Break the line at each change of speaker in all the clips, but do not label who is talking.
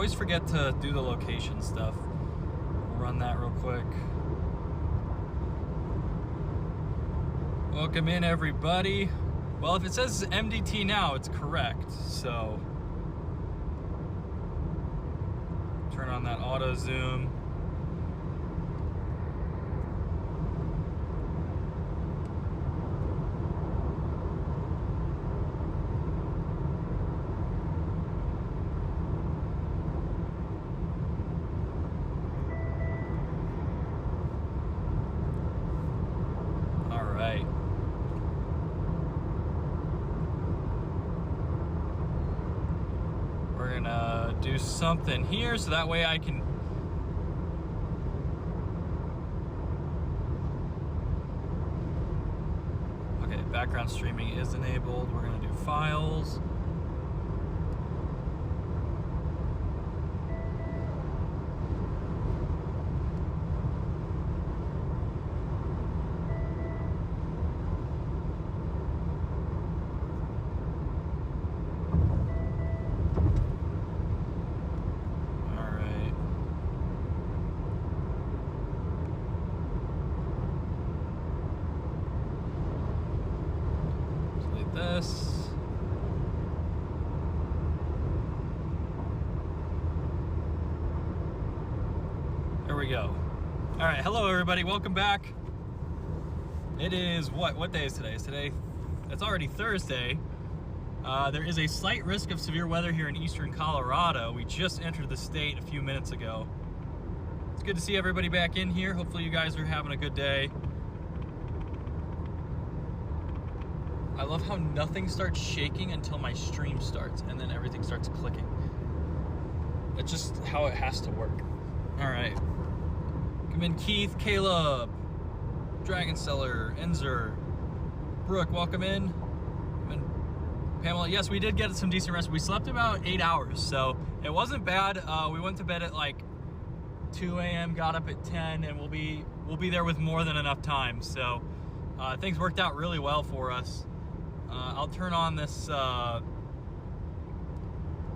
always forget to do the location stuff. We'll run that real quick. Welcome in, everybody. Well, if it says MDT now, it's correct. So turn on that auto zoom. Do something here so that way I can background streaming is enabled. We're gonna do files. There we go. All right, hello everybody, welcome back. It is what day is today? It's already Thursday. There is a slight risk of severe weather here in eastern Colorado. We just entered the state a few minutes ago. It's good to see everybody back in here. Hopefully you guys are having a good day. I love how nothing starts shaking until my stream starts and then everything starts clicking. That's just how it has to work. All right. Come in, Keith, Caleb, Dragon Seller, Enzer, Brooke, welcome in. Come in, Pamela. Yes, we did get some decent rest. We slept about 8 hours, so it wasn't bad. We went to bed at like 2 a.m., got up at 10, and we'll be there with more than enough time. So things worked out really well for us. I'll turn on this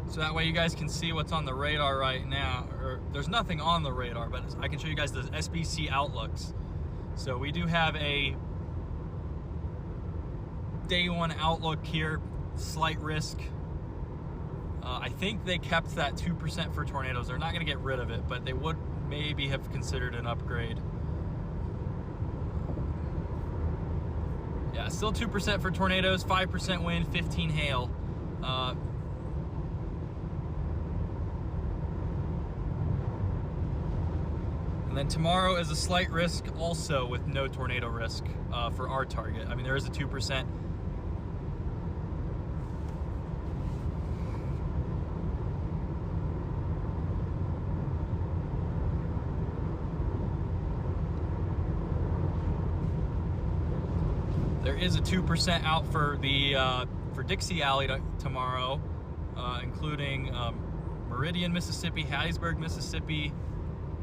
so that way you guys can see what's on the radar right now. Or there's nothing on the radar, but I can show you guys the SBC outlooks. So we do have a day one outlook here, slight risk. I think they kept that 2% for tornadoes. They're not gonna get rid of it, but they would maybe have considered an upgrade. Yeah, still 2% for tornadoes, 5% wind, 15 hail. And then tomorrow is a slight risk also with no tornado risk for our target. I mean, there is a 2%. There is a 2% out for the for Dixie Alley tomorrow, including Meridian, Mississippi, Hattiesburg, Mississippi,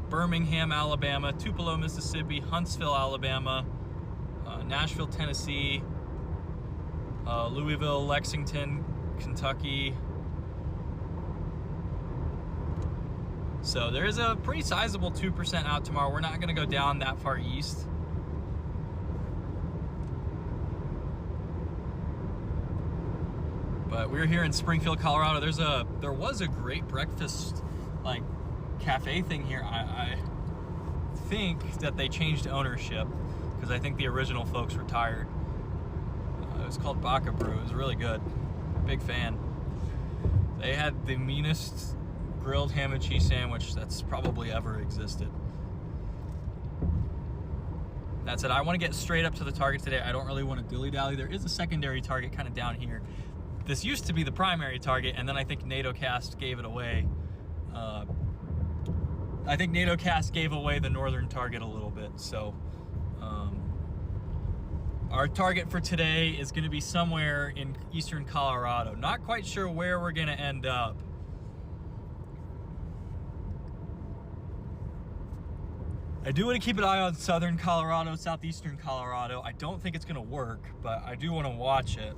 Birmingham, Alabama, Tupelo, Mississippi, Huntsville, Alabama, Nashville, Tennessee, Louisville, Lexington, Kentucky. So there is a pretty sizable 2% out tomorrow. We're not going to go down that far east. But we're here in Springfield, Colorado. There was a great breakfast like cafe thing here. I think that they changed ownership because I think the original folks retired. It was called Baca Brew. It was really good. Big fan. They had the meanest grilled ham and cheese sandwich that's probably ever existed. That's it. I want to get straight up to the target today. I don't really want to dilly-dally. There is a secondary target kind of down here. This used to be the primary target, and then I think NATOcast gave it away. I think NATOcast gave away the northern target a little bit. So our target for today is going to be somewhere in eastern Colorado. Not quite sure where we're going to end up. I do want to keep an eye on southern Colorado, southeastern Colorado. I don't think it's going to work, but I do want to watch it.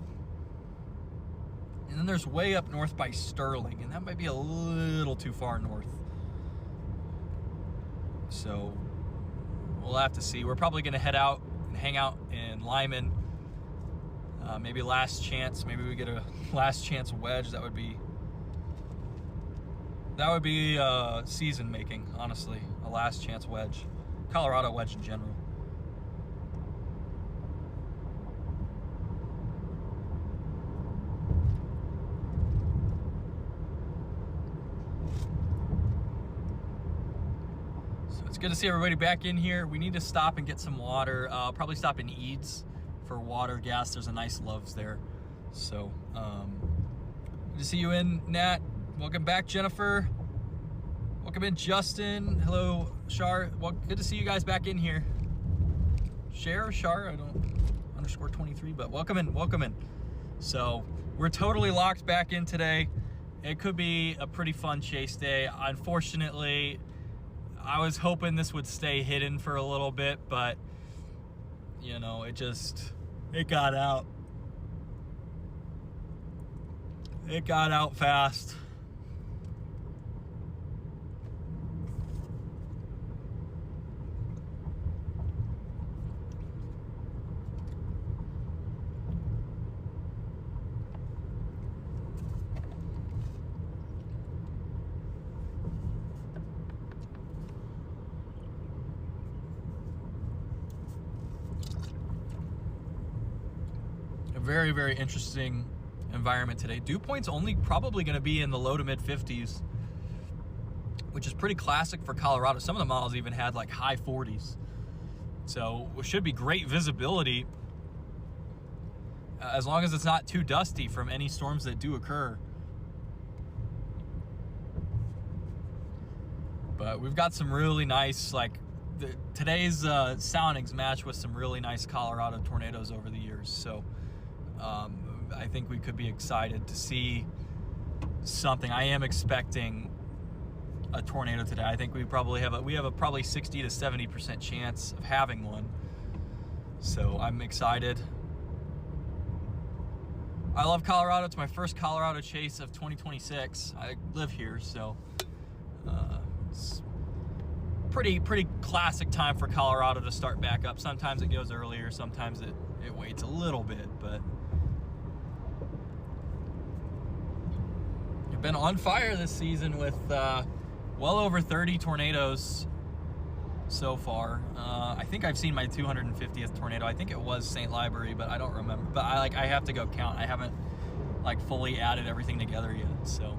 And then there's way up north by Sterling, and that might be a little too far north. So we'll have to see. We're probably going to head out and hang out in Lyman. Maybe last chance. Maybe we get a last chance wedge. That would be season making, honestly. A last chance wedge. Colorado wedge in general. So it's good to see everybody back in here. We need to stop and get some water. I'll probably stop in Eads for water, gas. There's a nice Love's there. So, good to see you in, Nat. Welcome back, Jennifer. Welcome in, Justin. Hello, Shar. Well, good to see you guys back in here. Share, Shar, I don't _23, but welcome in, welcome in. So, we're totally locked back in today. It could be a pretty fun chase day. Unfortunately, I was hoping this would stay hidden for a little bit, but you know, it got out. It got out fast. Very, very interesting environment today. Dew point's only probably going to be in the low to mid 50s, which is pretty classic for Colorado. Some of the models even had like high 40s. So it should be great visibility as long as it's not too dusty from any storms that do occur. But we've got some really nice, like today's soundings match with some really nice Colorado tornadoes over the years. So I think we could be excited to see something. I am expecting a tornado today. I think we probably have a probably 60 to 70% chance of having one. So I'm excited. I love Colorado. It's my first Colorado chase of 2026. I live here, so it's pretty classic time for Colorado to start back up. Sometimes it goes earlier, sometimes it waits a little bit, but you've been on fire this season with well over 30 tornadoes so far. I think I've seen my 250th tornado. I think it was St. Library, but I don't remember. But I have to go count. I haven't like fully added everything together yet. So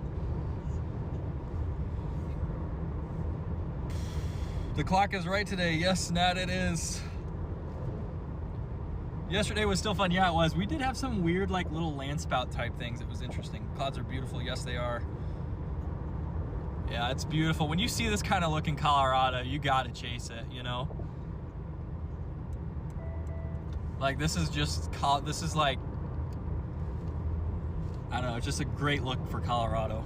the clock is right today. Yes, Nat, it is. Yesterday was still fun. Yeah, it was. We did have some weird, like, little land spout type things. It was interesting. Clouds are beautiful. Yes, they are. Yeah, it's beautiful. When you see this kind of look in Colorado, you got to chase it, you know? Like, this is like, I don't know, it's just a great look for Colorado.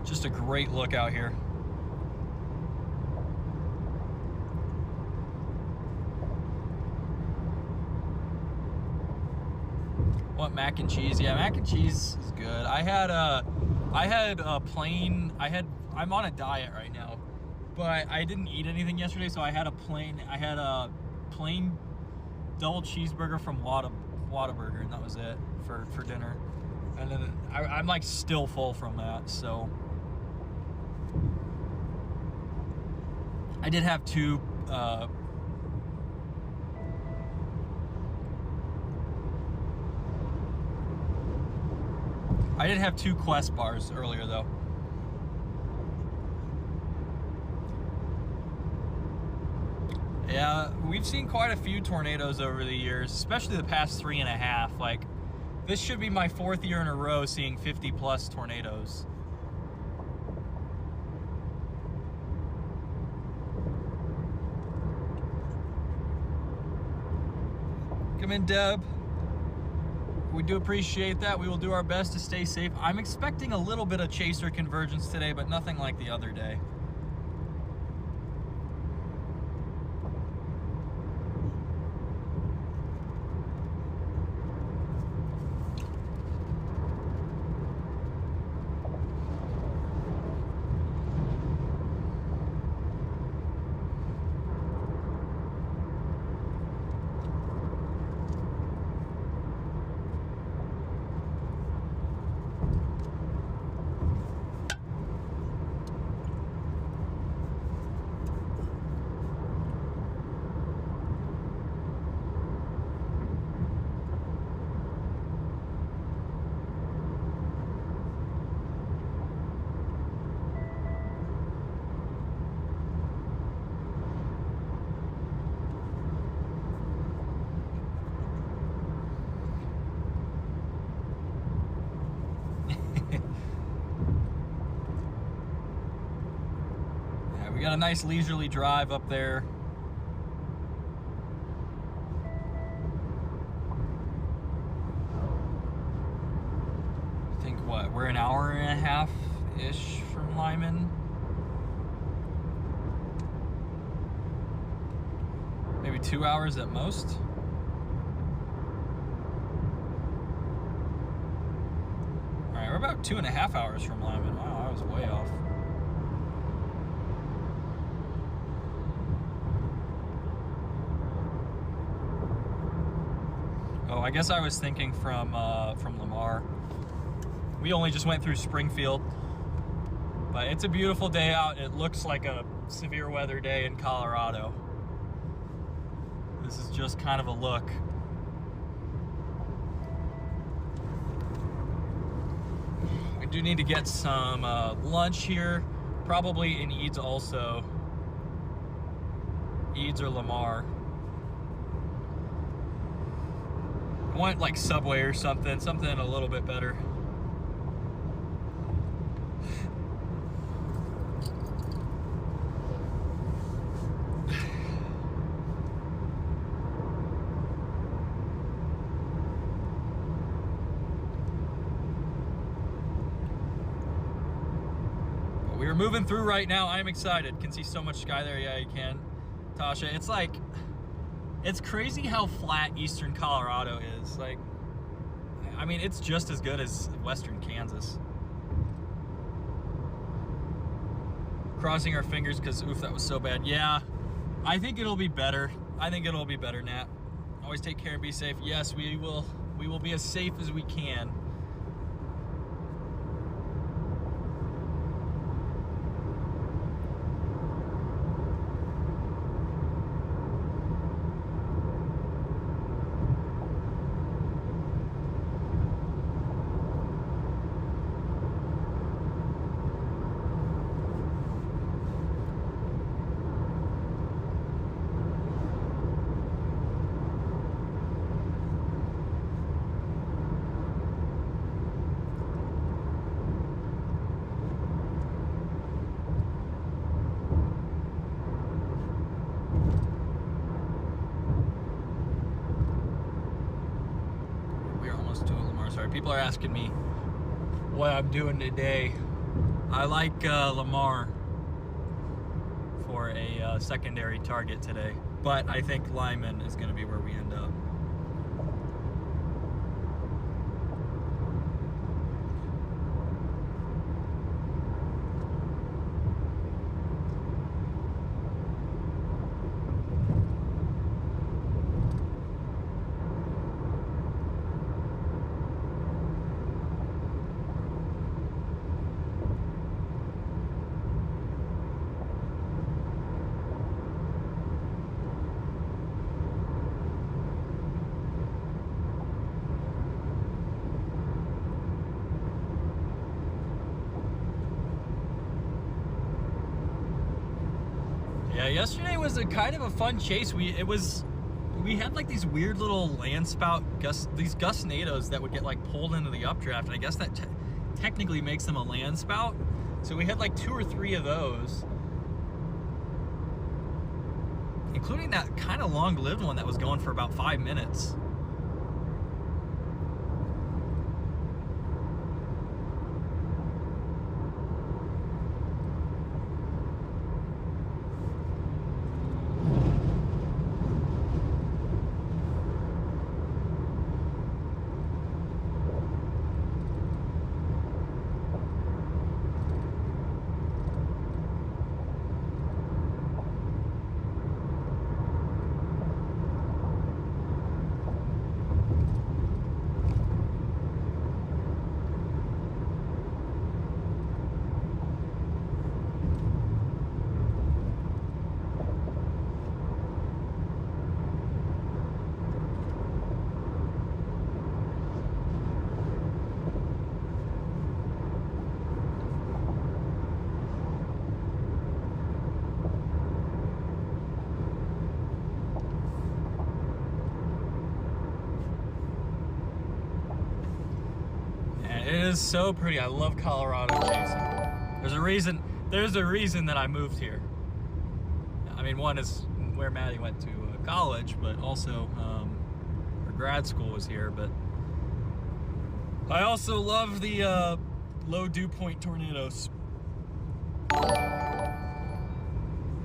Just a great look out here. What, mac and cheese? Yeah, mac and cheese is good. I'm on a diet right now, but I didn't eat anything yesterday, so I had a plain double cheeseburger from Whataburger, and that was it for dinner. And then I'm like still full from that, so I did have two Quest bars earlier, though. Yeah, we've seen quite a few tornadoes over the years, especially the past 3.5. Like, this should be my 4th year in a row seeing 50+ tornadoes. Come in, Deb. We do appreciate that. We will do our best to stay safe. I'm expecting a little bit of chaser convergence today, but nothing like the other day. Got a nice leisurely drive up there. I think what, we're an hour and a half-ish from Lyman. Maybe 2 hours at most. All right, we're about 2.5 hours from Lyman. Wow, I was way off. Oh, I guess I was thinking from Lamar. We only just went through Springfield, but it's a beautiful day out. It looks like a severe weather day in Colorado. This is just kind of a look. I do need to get some lunch here, probably in Eads also. Eads or Lamar. I want like Subway or something a little bit better. We're moving through right now. I'm excited. Can see so much sky there. Yeah, you can. Tasha, it's like, it's crazy how flat eastern Colorado is. Like, I mean, it's just as good as western Kansas. Crossing our fingers because, oof, that was so bad. Yeah, I think it'll be better. I think it'll be better, Nat. Always take care and be safe. Yes, we will be as safe as we can. People are asking me what I'm doing today. I like Lamar for a secondary target today, but I think Lyman is going to be where we end up. Yeah, yesterday was a kind of a fun chase. We had like these weird little land spout these gustnadoes that would get like pulled into the updraft, and I guess that technically makes them a land spout. So we had like 2 or 3 of those, including that kind of long-lived one that was going for about 5 minutes. It is so pretty. I love Colorado, Jason. There's a reason that I moved here. mean, one is where Maddie went to college, but also her grad school was here. But I also love the low dew point tornadoes.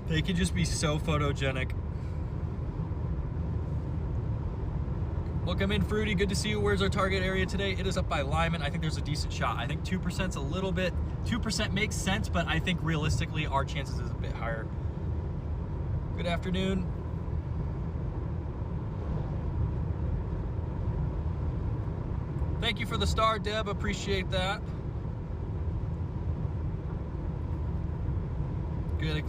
They can just be so photogenic. Welcome in, Fruity. Good to see you. Where's our target area today? It is up by Lyman. I think there's a decent shot. I think 2%'s a little bit. 2% makes sense, but I think realistically our chances is a bit higher. Good afternoon. Thank you for the star, Deb. Appreciate that. Good.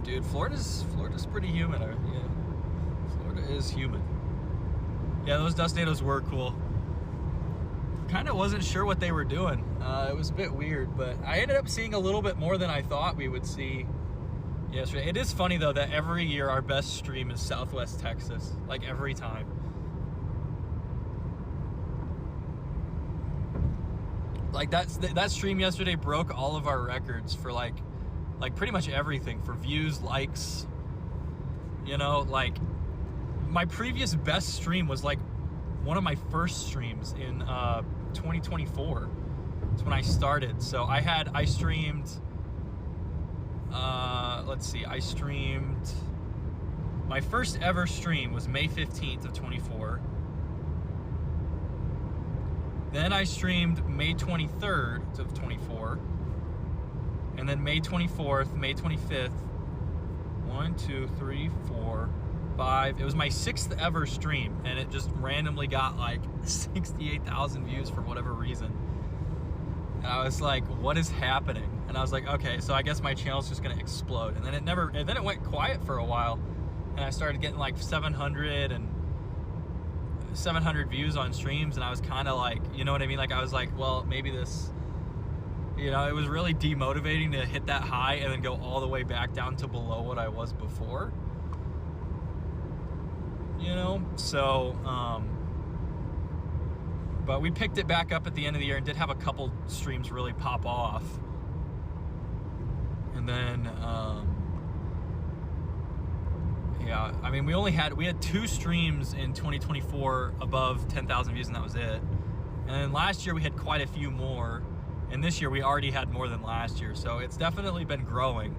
Dude, Florida's pretty humid. Yeah, Florida is humid. Yeah, those dust tornadoes were cool. Kind of wasn't sure what they were doing. It was a bit weird, but I ended up seeing a little bit more than I thought we would see yesterday. It is funny though that every year our best stream is Southwest Texas, like every time. Like that stream yesterday broke all of our records for like pretty much everything, for views, likes, you know, like my previous best stream was like one of my first streams in 2024. It's when I started. So I streamed, let's see, I streamed, my first ever stream was May 15th of 24. Then I streamed May 23rd of 24. And then May 24th, May 25th, 1, 2, 3, 4, 5. It was my 6th ever stream, and it just randomly got like 68,000 views for whatever reason. And I was like, what is happening? And I was like, okay, so I guess my channel's just gonna explode. And then it went quiet for a while, and I started getting like 700 views on streams, and I was kind of like, you know what I mean? Like I was like, well, maybe this, you know, it was really demotivating to hit that high and then go all the way back down to below what I was before. You know, so, but we picked it back up at the end of the year and did have a couple streams really pop off. And then, yeah, I mean, we had 2 streams in 2024 above 10,000 views, and that was it. And then last year we had quite a few more. And this year we already had more than last year. So it's definitely been growing.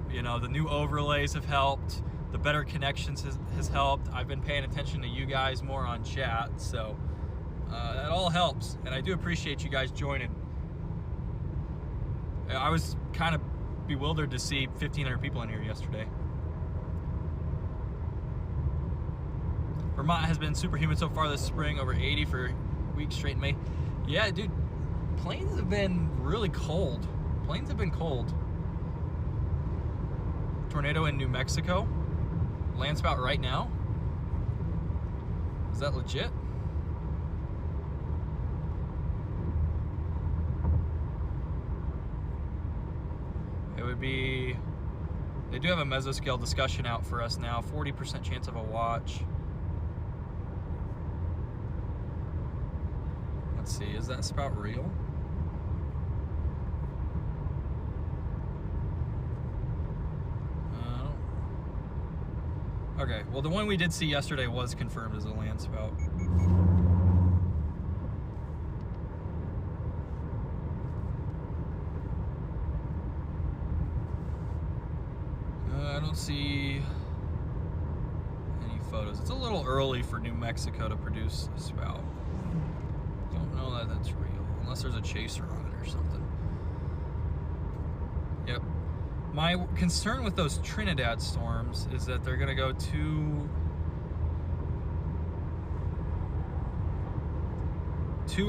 You know, the new overlays have helped. The better connections has helped. I've been paying attention to you guys more on chat. So that all helps. And I do appreciate you guys joining. I was kind of bewildered to see 1,500 people in here yesterday. Vermont has been super humid so far this spring, over 80 for weeks straight in May. Yeah, dude. Plains have been really cold. Plains have been cold. Tornado in New Mexico. Landspout right now. Is that legit? It would be... They do have a mesoscale discussion out for us now. 40% chance of a watch. Let's see, is that spout real? Okay, well the one we did see yesterday was confirmed as a land spout. I don't see any photos. It's a little early for New Mexico to produce a spout. Don't know that that's real, unless there's a chaser on it or something. Yep. My concern with those Trinidad storms is that they're gonna go too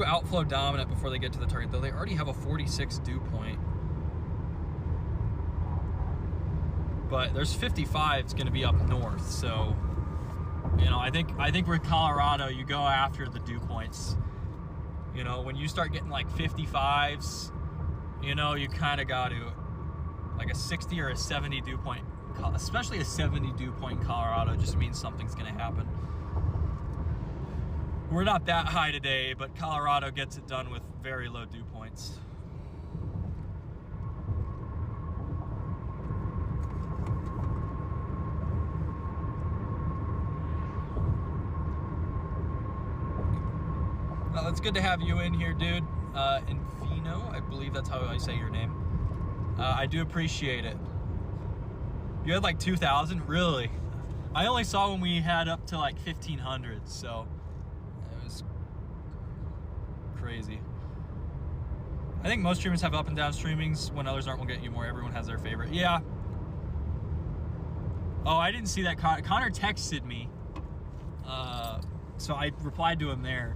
outflow dominant before they get to the target, though they already have a 46 dew point. But there's 55 is gonna be up north, so you know, I think with Colorado you go after the dew points. You know, when you start getting like 55s, you know, you kind of got to, like a 60 or a 70 dew point, especially a 70 dew point in Colorado, just means something's going to happen. We're not that high today, but Colorado gets it done with very low dew points. Well, it's good to have you in here, dude. Infino, I believe that's how I say your name. I do appreciate it. You had like 2,000? Really? I only saw when we had up to like 1,500, so it was crazy. I think most streamers have up and down streamings. When others aren't, we'll get you more. Everyone has their favorite. Yeah. Oh, I didn't see that. Connor texted me, so I replied to him there,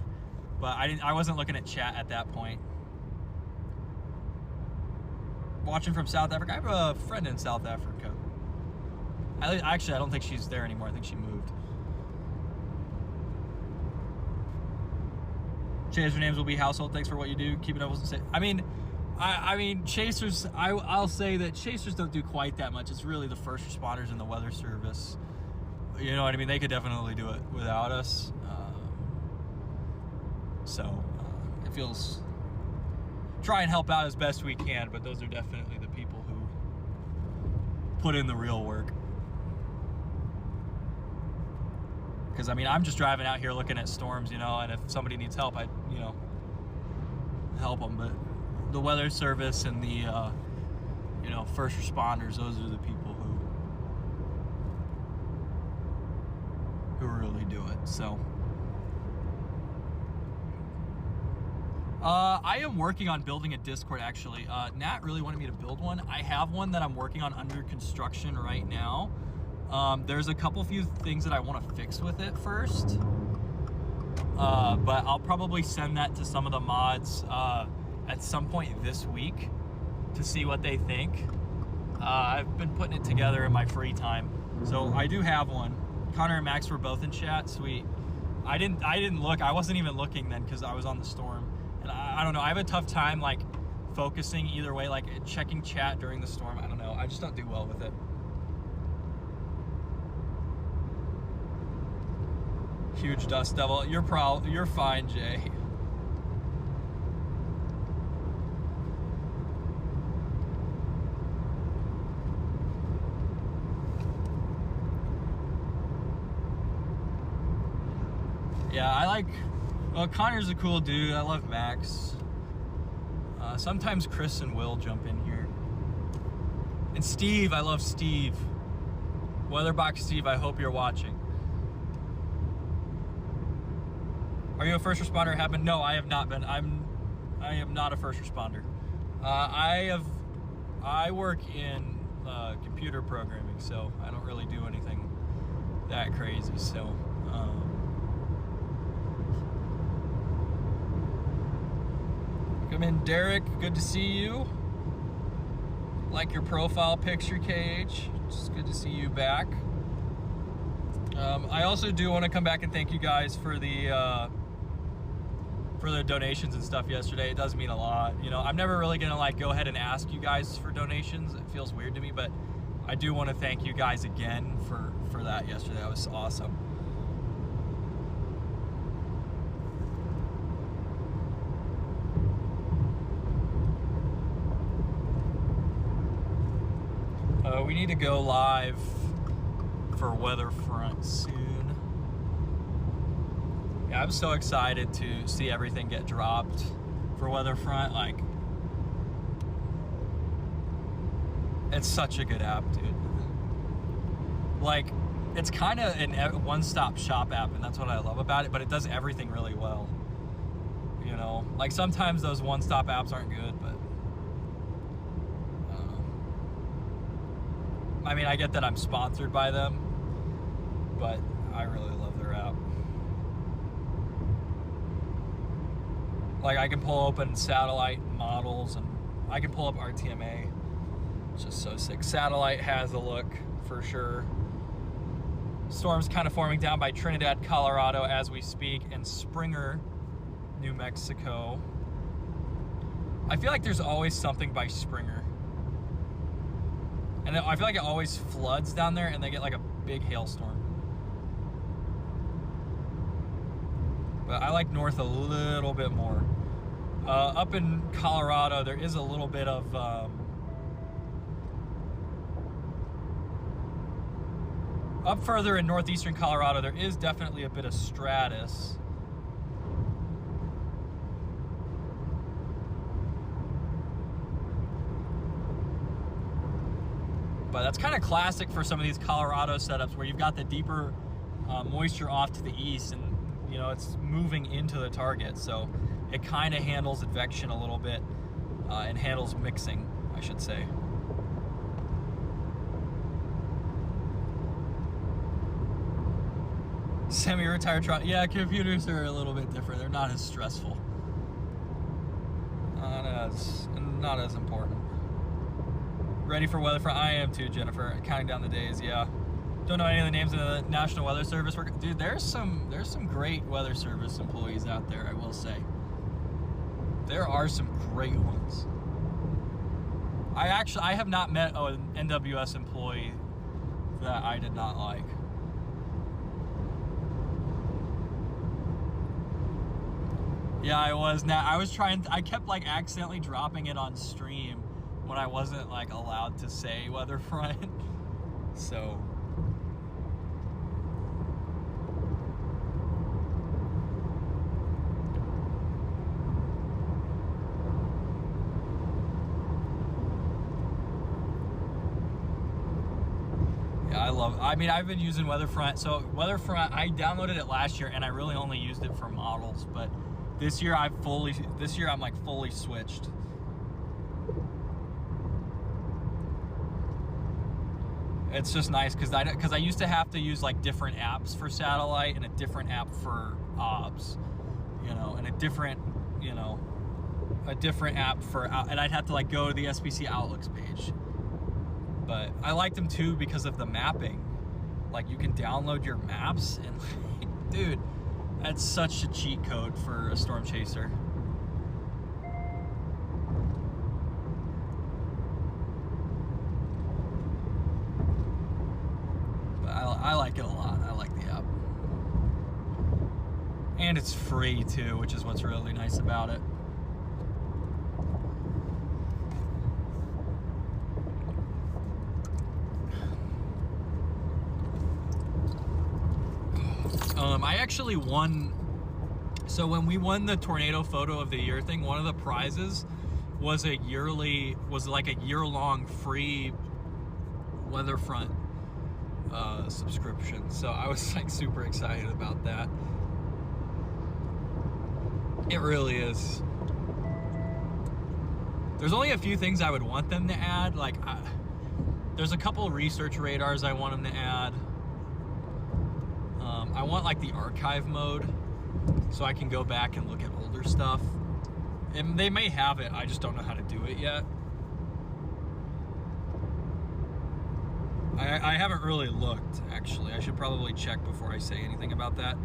but I wasn't looking at chat at that point. Watching from South Africa. I have a friend in South Africa. Actually, I don't think she's there anymore. I think she moved. Chaser names will be household. Thanks for what you do. Keep it up. I mean, chasers. I'll say that chasers don't do quite that much. It's really the first responders and the weather service. You know what I mean? They could definitely do it without us. It feels. Try and help out as best we can, but those are definitely the people who put in the real work. Because I mean, I'm just driving out here looking at storms, you know, and if somebody needs help, I, you know, help them. But the weather service and the, you know, first responders, those are the people who really do it. So. I am working on building a Discord, actually. Nat really wanted me to build one. I have one that I'm working on under construction right now. There's a few things that I want to fix with it first. But I'll probably send that to some of the mods at some point this week to see what they think. I've been putting it together in my free time. So I do have one. Connor and Max were both in chat. Sweet. I didn't look. I wasn't even looking then because I was on the storm. And I don't know, I have a tough time like focusing either way, like checking chat during the storm. I don't know, I just don't do well with it. Huge dust devil. You're fine, Jay. Yeah, well, Connor's a cool dude. I love Max. Sometimes Chris and Will jump in here. And Steve, I love Steve. Weatherbox Steve, I hope you're watching. Are you a first responder? No, I have not been. I am not a first responder. I work in computer programming, so I don't really do anything that crazy. So. Come in, Derek. Good to see you. Like your profile picture, KH. It's good to see you back. I also do want to come back and thank you guys for the donations and stuff yesterday. It does mean a lot. You know, I'm never really gonna like go ahead and ask you guys for donations. It feels weird to me, but I do want to thank you guys again for that yesterday. That was awesome. We need to go live for weather front soon. Yeah, I'm so excited to see everything get dropped for weather front. Like, it's such a good app, dude. Like, it's kind of a one-stop shop app, and that's what I love about it, but it does everything really well. You know, like sometimes those one-stop apps aren't good, but I mean, I get that I'm sponsored by them, but I really love their app. Like, I can pull open satellite models, and I can pull up RTMA. It's just so sick. Satellite has a look, for sure. Storm's kind of forming down by Trinidad, Colorado as we speak, and Springer, New Mexico. I feel like there's always something by Springer. And I feel like it always floods down there and they get like a big hailstorm. But I like north a little bit more. Up in Colorado, there is a little bit of up further in northeastern Colorado, there is definitely a bit of stratus. But that's kind of classic for some of these Colorado setups where you've got the deeper moisture off to the east, and you know it's moving into the target, so it kind of handles advection a little bit and handles mixing, I should say. Semi-retired truck. Yeah, computers are a little bit different. They're not as stressful. Not as important. Ready for weather front? I am too, Jennifer. Counting down the days. Yeah. Don't know any of the names of the National Weather Service. Dude, there's some great Weather Service employees out there, I will say. There are some great ones. I have not met an NWS employee that I did not like. Yeah, I was. Now I kept like accidentally dropping it on stream when I wasn't like allowed to say weather front. So I mean, I've been using Weatherfront. So Weatherfront, I downloaded it last year and I really only used it for models, but this year I'm like fully switched. It's just nice because I used to have to use like different apps for satellite and a different app for OBS, you know, and a different app for, and I'd have to like go to the SPC Outlooks page. But I liked them too because of the mapping. Like you can download your maps and like, dude, that's such a cheat code for a storm chaser. But I like it a lot. I like the app. And it's free too, which is what's really nice about it. I actually won. So when we won the Tornado Photo of the Year thing, one of the prizes was like a year-long free Weatherfront subscription. So I was like super excited about that. It really is. There's only a few things I would want them to add. Like, there's a couple research radars I want them to add. I want like the archive mode so I can go back and look at older stuff. And they may have it, I just don't know how to do it yet. I haven't really looked, actually. I should probably check before I say anything about that.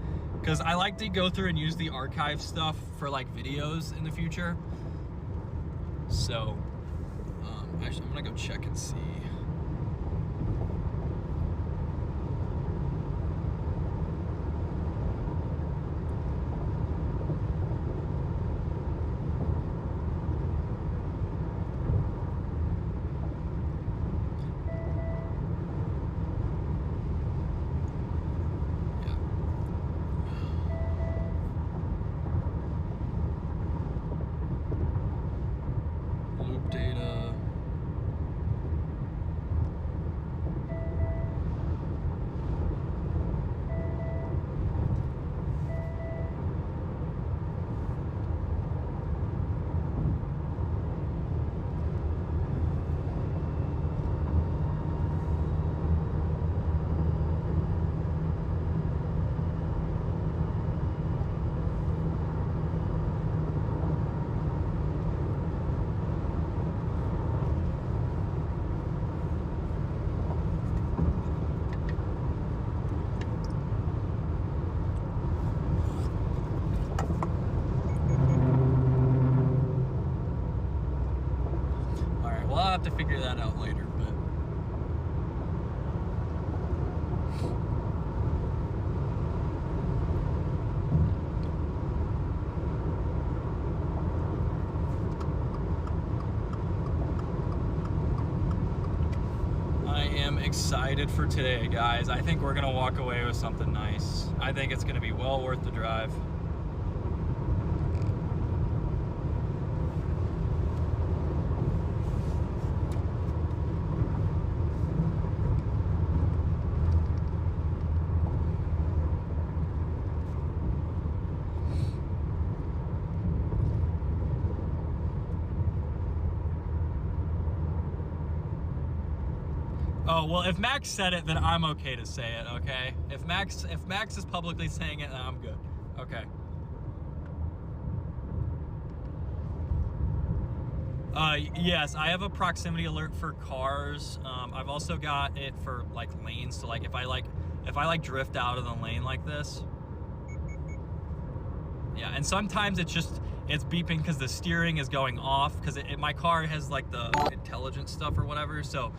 Because I like to go through and use the archive stuff for like videos in the future. So, actually, I'm gonna go check and see. To figure that out later, but I am excited for today, guys. I think we're gonna walk away with something nice. I think it's gonna be well worth the drive. Oh, well, if Max said it, then I'm okay to say it, okay? If Max is publicly saying it, then I'm good. Okay. Yes, I have a proximity alert for cars. I've also got it for like lanes. So like if I drift out of the lane like this. Yeah, and sometimes it's beeping because the steering is going off, because my car has like the intelligent stuff or whatever. So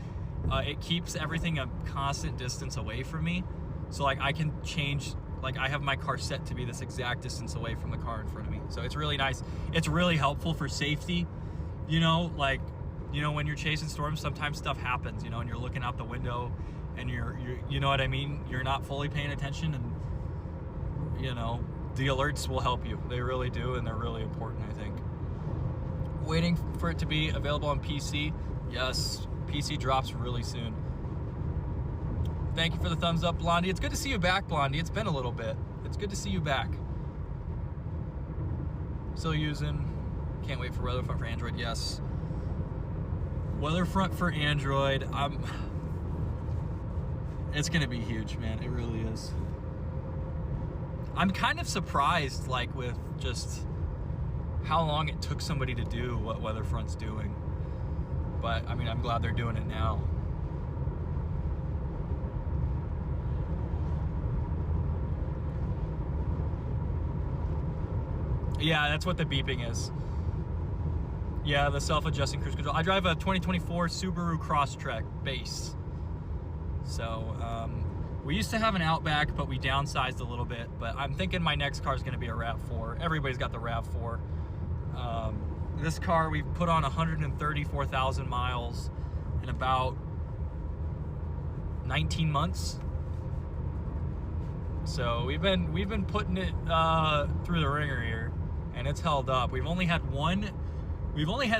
it keeps everything a constant distance away from me. So like I can change, like I have my car set to be this exact distance away from the car in front of me. So it's really nice. It's really helpful for safety. You know, like, you know, when you're chasing storms, sometimes stuff happens, you know, and you're looking out the window and you're you know what I mean? You're not fully paying attention, and, you know, the alerts will help you. They really do, and they're really important, I think. Waiting for it to be available on PC. Yes, PC drops really soon. Thank you for the thumbs up, Blondie. It's good to see you back, Blondie. It's been a little bit. It's good to see you back. Still using... Can't wait for Weatherfront for Android. Yes. Weatherfront for Android. It's gonna be huge, man. It really is. I'm kind of surprised, like, with just how long it took somebody to do what Weatherfront's doing. But I mean, I'm glad they're doing it now. Yeah, that's what the beeping is. Yeah, the self-adjusting cruise control. I drive a 2024 Subaru Crosstrek base. So, we used to have an Outback, but we downsized a little bit. But I'm thinking my next car is going to be a RAV4. Everybody's got the RAV4. This car, we've put on 134,000 miles in about 19 months. So we've been putting it through the ringer here, and it's held up. We've only had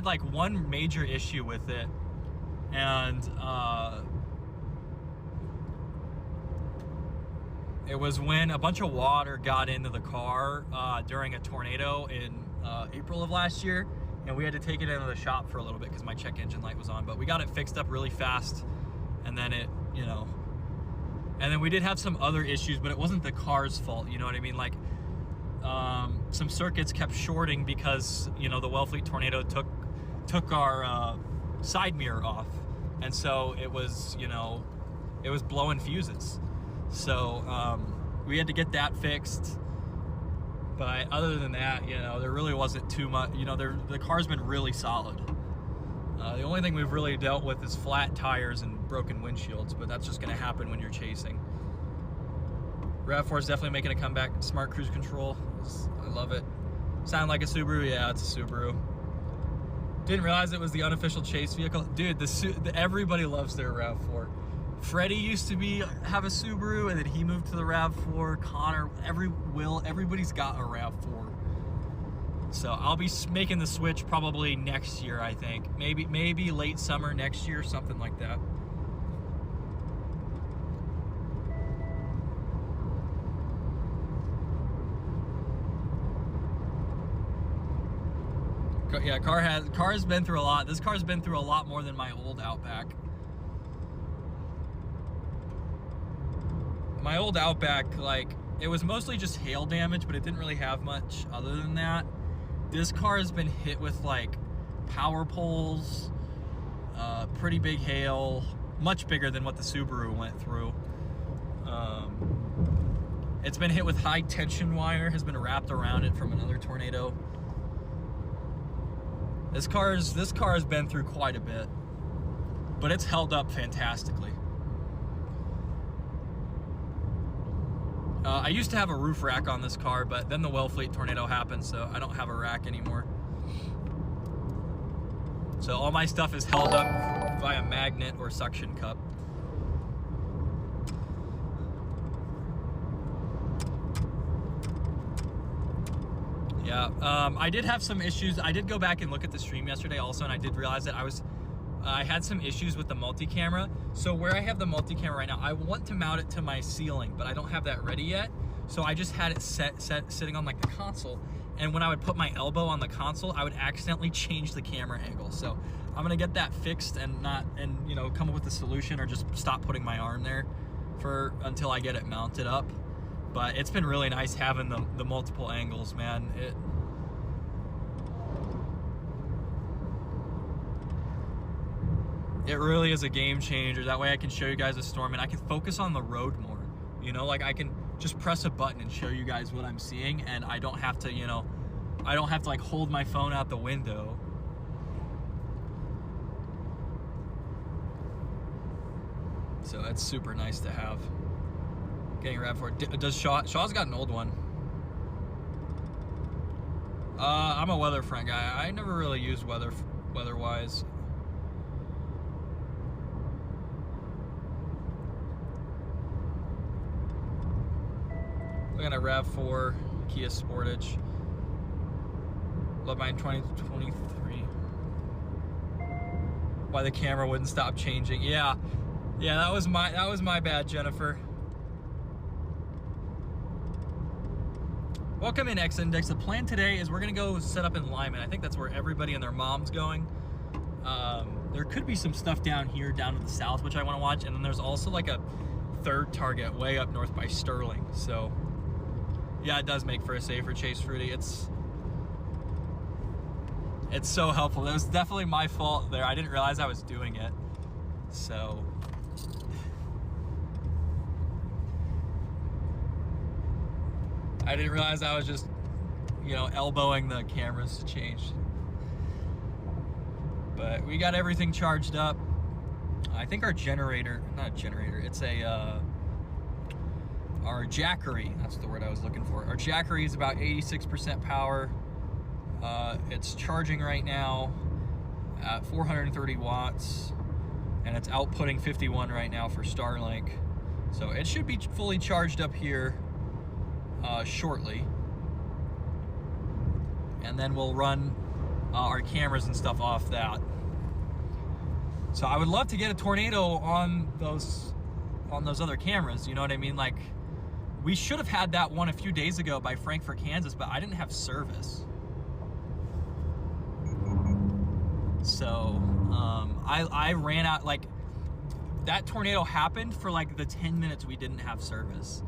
like one major issue with it, and it was when a bunch of water got into the car during a tornado in April of last year, and we had to take it into the shop for a little bit because my check engine light was on, but we got it fixed up really fast, and then it, you know, and then we did have some other issues, but it wasn't the car's fault, you know what I mean? Like, some circuits kept shorting because, you know, the Wellfleet tornado took our side mirror off, and so it was, you know, it was blowing fuses. So we had to get that fixed. But other than that, you know, there really wasn't too much. You know, the car's been really solid. The only thing we've really dealt with is flat tires and broken windshields, but that's just going to happen when you're chasing. RAV4 is definitely making a comeback. Smart cruise control, I love it. Sound like a Subaru? Yeah, it's a Subaru. Didn't realize it was the unofficial chase vehicle. Dude, everybody loves their RAV4. Freddie used to have a Subaru, and then he moved to the RAV4. Connor, everybody's got a RAV4. So I'll be making the switch probably next year, I think. Maybe late summer next year, something like that. Yeah, car's been through a lot. This car's been through a lot more than my old Outback. My old Outback, like, it was mostly just hail damage, but it didn't really have much other than that. This car has been hit with, like, power poles, pretty big hail, much bigger than what the Subaru went through. It's been hit with high tension wire, has been wrapped around it from another tornado. This car has been through quite a bit, but it's held up fantastically. I used to have a roof rack on this car, but then the Wellfleet tornado happened, so I don't have a rack anymore. So all my stuff is held up via magnet or suction cup. Yeah, I did have some issues. I did go back and look at the stream yesterday also, and I did realize that I had some issues with the multi-camera. So where I have the multi-camera right now, I want to mount it to my ceiling, but I don't have that ready yet. So I just had it sitting on like the console, and when I would put my elbow on the console, I would accidentally change the camera angle. So I'm gonna get that fixed and you know, come up with a solution, or just stop putting my arm there until I get it mounted up. But it's been really nice having the multiple angles, man. It really is a game changer. That way I can show you guys a storm and I can focus on the road more. You know, like I can just press a button and show you guys what I'm seeing, and I don't have to, you know, I don't have to like hold my phone out the window. So that's super nice to have. Getting ready for it. Does Shaw's got an old one? I'm a weather front guy. I never really used weather-wise. Looking at a RAV4 Kia Sportage. Love mine 2023. Why the camera wouldn't stop changing? Yeah, that was my bad, Jennifer. Welcome in X-Index. The plan today is we're gonna go set up in Lyman. I think that's where everybody and their mom's going. There could be some stuff down here, down to the south, which I want to watch, and then there's also like a third target way up north by Sterling. So yeah, it does make for a safer chase, Fruity. It's so helpful. That was definitely my fault there. I didn't realize I was doing it. So I didn't realize I was just, you know, elbowing the cameras to change. But we got everything charged up. I think our generator, not a generator, it's our jackery, that's the word I was looking for. Our jackery is about 86% power. It's charging right now at 430 watts, and it's outputting 51 right now for Starlink. So it should be fully charged up here shortly. And then we'll run our cameras and stuff off that. So I would love to get a tornado on those other cameras, you know what I mean? Like, we should have had that one a few days ago by Frankfort, Kansas, but I didn't have service. So I ran out, like, that tornado happened for like the 10 minutes we didn't have service.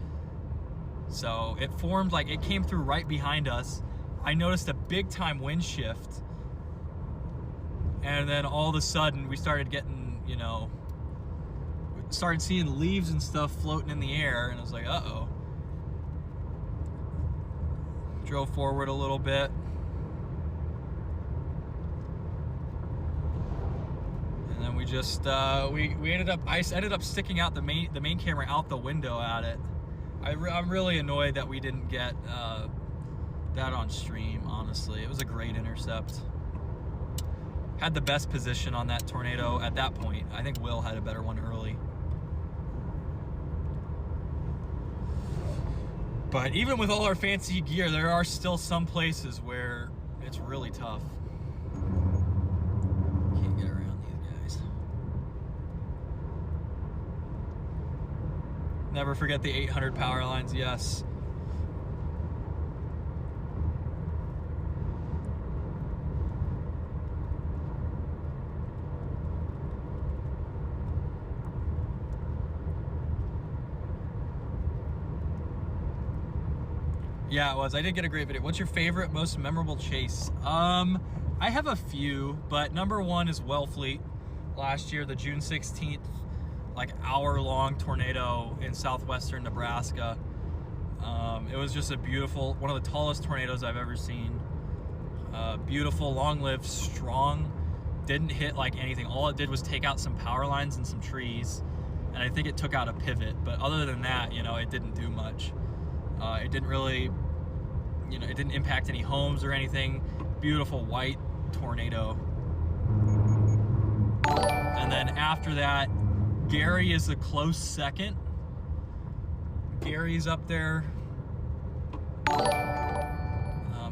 So it formed, like, it came through right behind us. I noticed a big time wind shift, and then all of a sudden we started getting, you know, started seeing leaves and stuff floating in the air, and I was like, uh-oh. Drove forward a little bit. And then we just, we ended up, I ended up sticking out the main camera out the window at it. I'm really annoyed that we didn't get that on stream, honestly. It was a great intercept. Had the best position on that tornado at that point. I think Will had a better one early. But even with all our fancy gear, there are still some places where it's really tough. Can't get around these guys. Never forget the 800 power lines, yes. Yeah, it was. I did get a great video. What's your favorite, most memorable chase? I have a few, but number one is Wellfleet. Last year, the June 16th, like, hour-long tornado in southwestern Nebraska. It was just a beautiful, one of the tallest tornadoes I've ever seen. Beautiful, long-lived, strong. Didn't hit like anything. All it did was take out some power lines and some trees, and I think it took out a pivot. But other than that, you know, it didn't do much. It didn't really, you know, it didn't impact any homes or anything. Beautiful white tornado. And then after that, Gary is a close second. Gary's up there.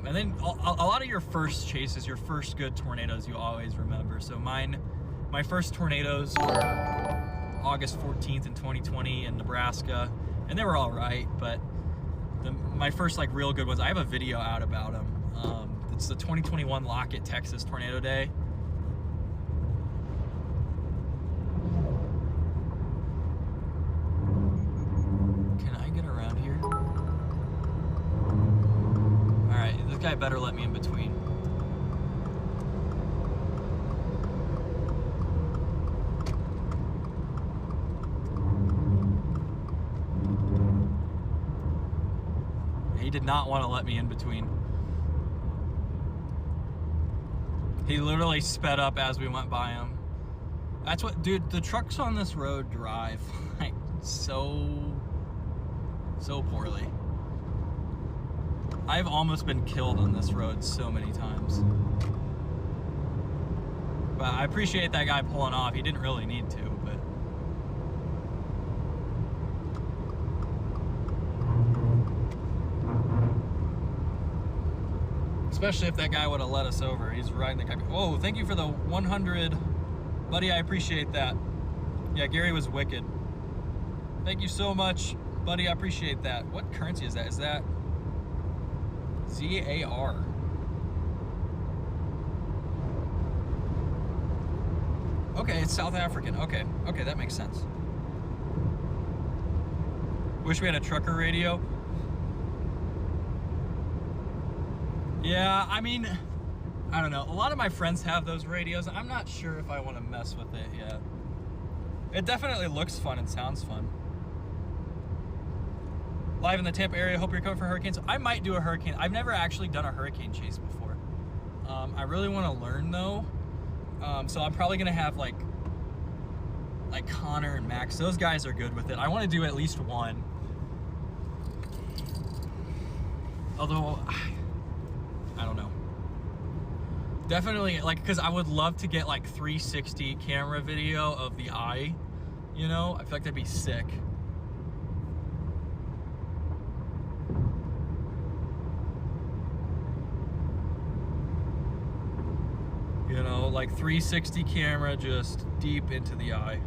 And then a lot of your first chases, your first good tornadoes, you always remember. So my first tornadoes were August 14th in 2020 in Nebraska, and they were all right, but my first like real good ones, I have a video out about them. It's the 2021 Lockett, Texas tornado day. Can I get around here? All right, this guy better let me in between. He did not want to let me in between. He literally sped up as we went by him. That's what, dude, the trucks on this road drive like so poorly. I've almost been killed on this road so many times. But I appreciate that guy pulling off. He didn't really need to, but. Especially if that guy would have let us over. He's riding the guy. Whoa, thank you for the 100. Buddy, I appreciate that. Yeah, Gary was wicked. Thank you so much, buddy, I appreciate that. What currency is that? Is that ZAR? Okay, it's South African. Okay, that makes sense. Wish we had a trucker radio. Yeah, I mean, I don't know. A lot of my friends have those radios. I'm not sure if I want to mess with it yet. It definitely looks fun and sounds fun. Live in the Tampa area. Hope you're coming for hurricanes. I might do a hurricane. I've never actually done a hurricane chase before. I really want to learn though. So I'm probably gonna have like Connor and Max. Those guys are good with it. I want to do at least one. Although, I don't know. Definitely, like, because I would love to get like 360 camera video of the eye, you know? I feel like that'd be sick. You know, like 360 camera just deep into the eye.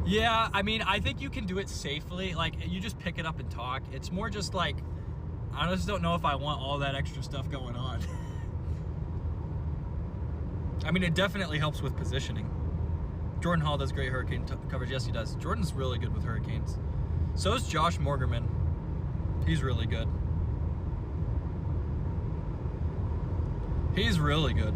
Yeah, I mean, I think you can do it safely. Like, you just pick it up and talk. It's more just like, I just don't know if I want all that extra stuff going on. I mean, it definitely helps with positioning. Jordan Hall does great hurricane coverage. Yes, he does. Jordan's really good with hurricanes. So is Josh Morgerman. He's really good. He's really good.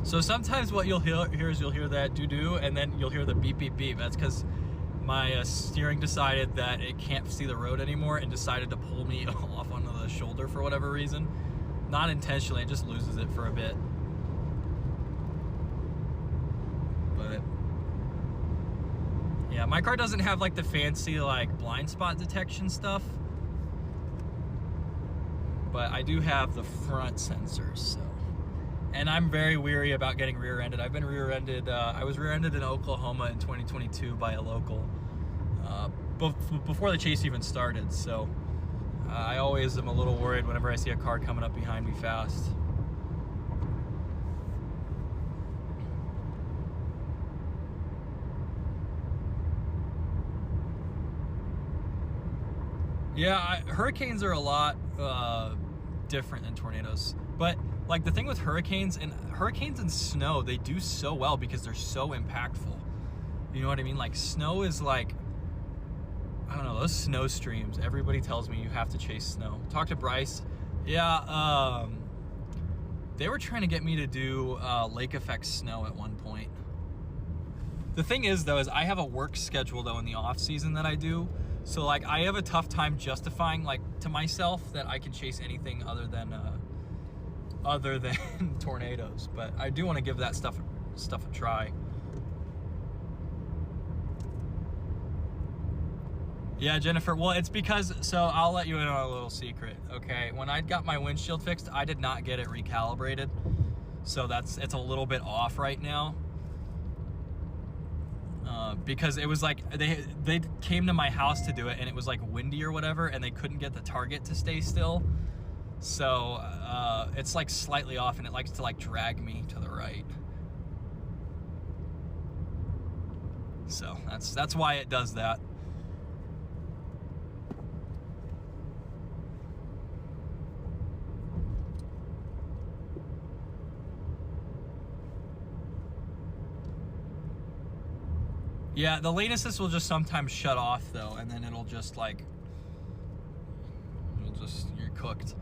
So sometimes what you'll hear is you'll hear that doo-doo and then you'll hear the beep, beep, beep. That's because my steering decided that it can't see the road anymore and decided to pull me off onto the shoulder for whatever reason. Not intentionally, it just loses it for a bit. But yeah, my car doesn't have like the fancy like blind spot detection stuff. But I do have the front sensors, so. And I'm very weary about getting rear-ended. I've been rear-ended, I was rear-ended in Oklahoma in 2022 by a local, before the chase even started. So I always am a little worried whenever I see a car coming up behind me fast. Yeah, hurricanes are a lot different than tornadoes. But like the thing with hurricanes and snow, they do so well because they're so impactful. You know what I mean? Like snow is like, I don't know, those snow streams, everybody tells me you have to chase snow. Talk to Bryce. Yeah, they were trying to get me to do lake effect snow at one point. The thing is though, is I have a work schedule though in the off season that I do. So like I have a tough time justifying like to myself that I can chase anything other than other than tornadoes, but I do want to give that stuff a try. Yeah, Jennifer, well, it's because, so I'll let you in on a little secret, okay? When I got my windshield fixed, I did not get it recalibrated, so it's a little bit off right now. Because it was like, they came to my house to do it, and it was like windy or whatever, and they couldn't get the target to stay still. So it's like slightly off, and it likes to like drag me to the right. So that's why it does that. Yeah, the lane assist will just sometimes shut off though, and then it'll just like, you're cooked.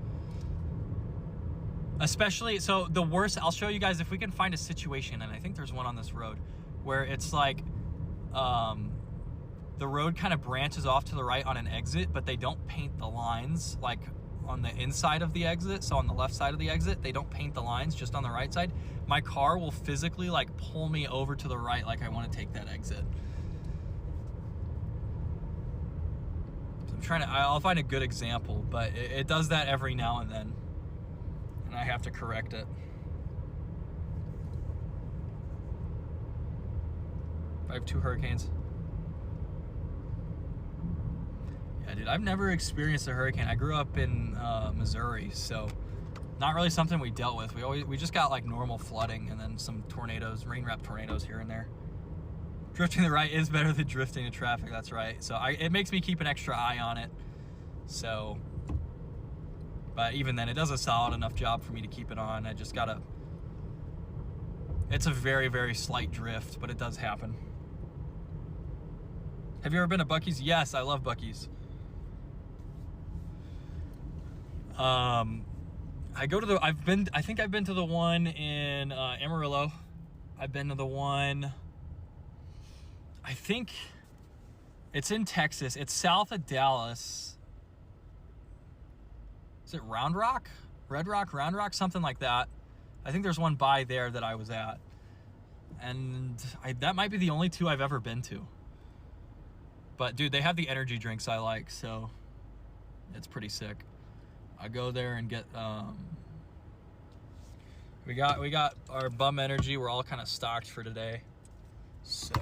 Especially, so the worst, I'll show you guys if we can find a situation, and I think there's one on this road, where it's like, the road kind of branches off to the right on an exit, but they don't paint the lines like on the inside of the exit. So on the left side of the exit, they don't paint the lines, just on the right side. My car will physically like pull me over to the right like I want to take that exit. So I'll find a good example, but it does that every now and then, and I have to correct it. I have 2 hurricanes. Yeah, dude, I've never experienced a hurricane. I grew up in Missouri, so not really something we dealt with. We just got like normal flooding and then some tornadoes, rain-wrapped tornadoes here and there. Drifting to the right is better than drifting to traffic, that's right. So it makes me keep an extra eye on it. So, but even then, it does a solid enough job for me to keep it on. I just gotta, it's a very, very slight drift, but it does happen. Have you ever been to Buc-ee's? Yes, I love Buc-ee's. I think I've been to the one in Amarillo. I've been to the one, I think it's in Texas. It's south of Dallas. Is it Round Rock? Red Rock, Round Rock, something like that. I think there's one by there that I was at. And that might be the only 2 I've ever been to. But dude, they have the energy drinks I like, so it's pretty sick. I go there and get we got our bum energy. We're all kind of stocked for today. So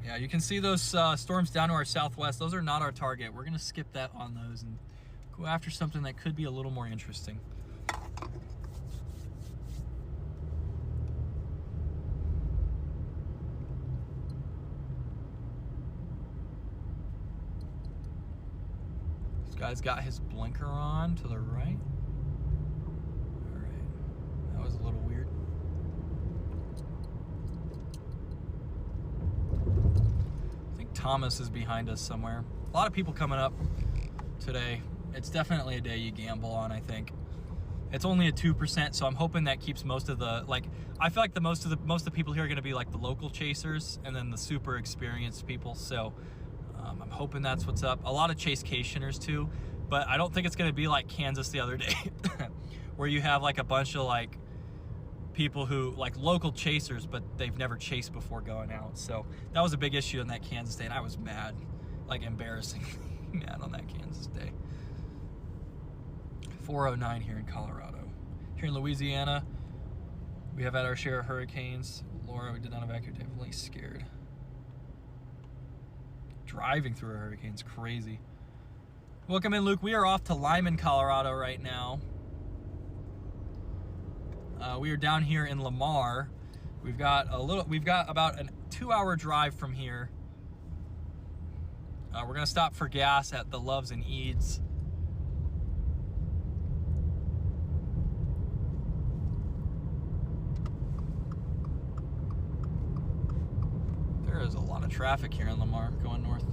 yeah, you can see those storms down to our southwest. Those are not our target. We're gonna skip that on those and go after something that could be a little more interesting. Guy's got his blinker on to the right. All right, that was a little weird. I think Thomas is behind us somewhere. A lot of people coming up today. It's definitely a day you gamble on, I think. It's only a 2%, so I'm hoping that keeps most of the, like, I feel like most of the people here are gonna be like the local chasers and then the super experienced people, so I'm hoping that's what's up. A lot of chase-cationers too, but I don't think it's gonna be like Kansas the other day where you have like a bunch of like people who, like local chasers, but they've never chased before going out. So that was a big issue in that Kansas day, and I was mad, like embarrassingly mad on that Kansas day. 409 here in Colorado. Here in Louisiana, we have had our share of hurricanes. Laura, we did not evacuate, definitely scared. Driving through a hurricane's crazy. Welcome in, Luke. We are off to Lyman, Colorado right now. We are down here in Lamar. We've got about a 2-hour drive from here. We're gonna stop for gas at the Loves and Eads. There is a lot of traffic here in Lamar going north.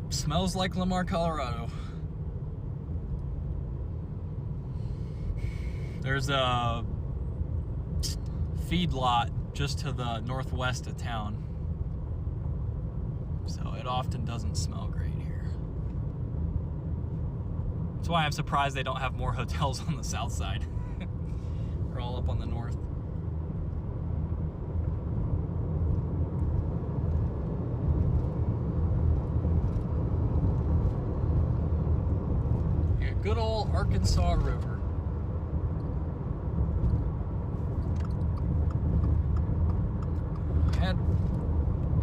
Yep, smells like Lamar, Colorado. There's a feed lot just to the northwest of town, so it often doesn't smell great here. That's why I'm surprised they don't have more hotels on the south side. They're all up on the north. Yeah, good old Arkansas River.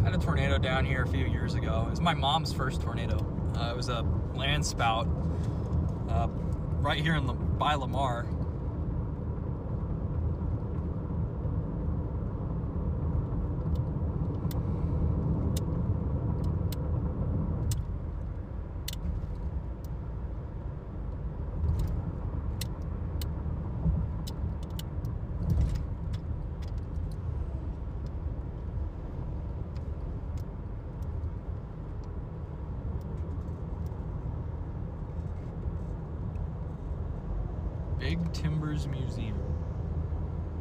Had a tornado down here a few years ago. It was my mom's first tornado. It was a land spout right here by Lamar. Big Timbers Museum.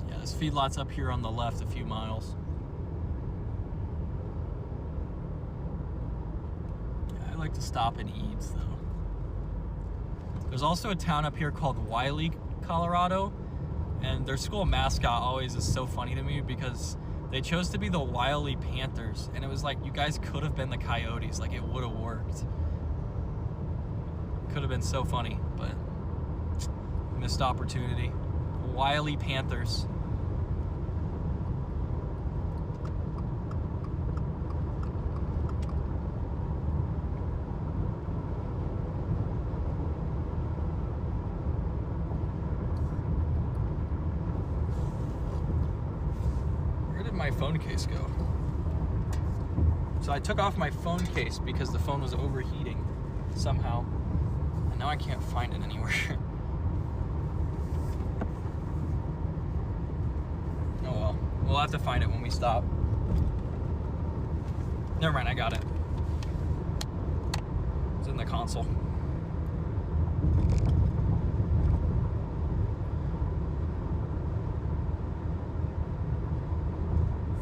Yeah, this feedlot's up here on the left a few miles. Yeah, I like to stop in Eads though. There's also a town up here called Wiley, Colorado, and their school mascot always is so funny to me because they chose to be the Wiley Panthers, and it was like, you guys could have been the Coyotes. Like, it would have worked. Could have been so funny, but missed opportunity. Wiley Panthers. Where did my phone case go? So I took off my phone case because the phone was overheating somehow, and now I can't find it anywhere. Oh well, we'll have to find it when we stop. Never mind, I got it. It's in the console.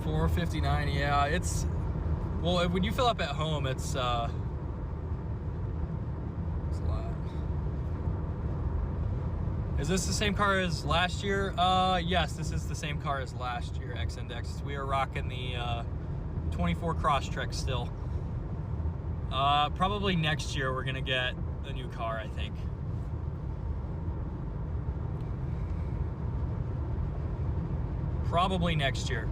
$4.59, yeah, it's, well, when you fill up at home, it's a lot. Is this the same car as last year? Yes, this is the same car as last year, X-Index. We are rocking the 24 Crosstrek still. Probably next year we're gonna get a new car, I think. Probably next year.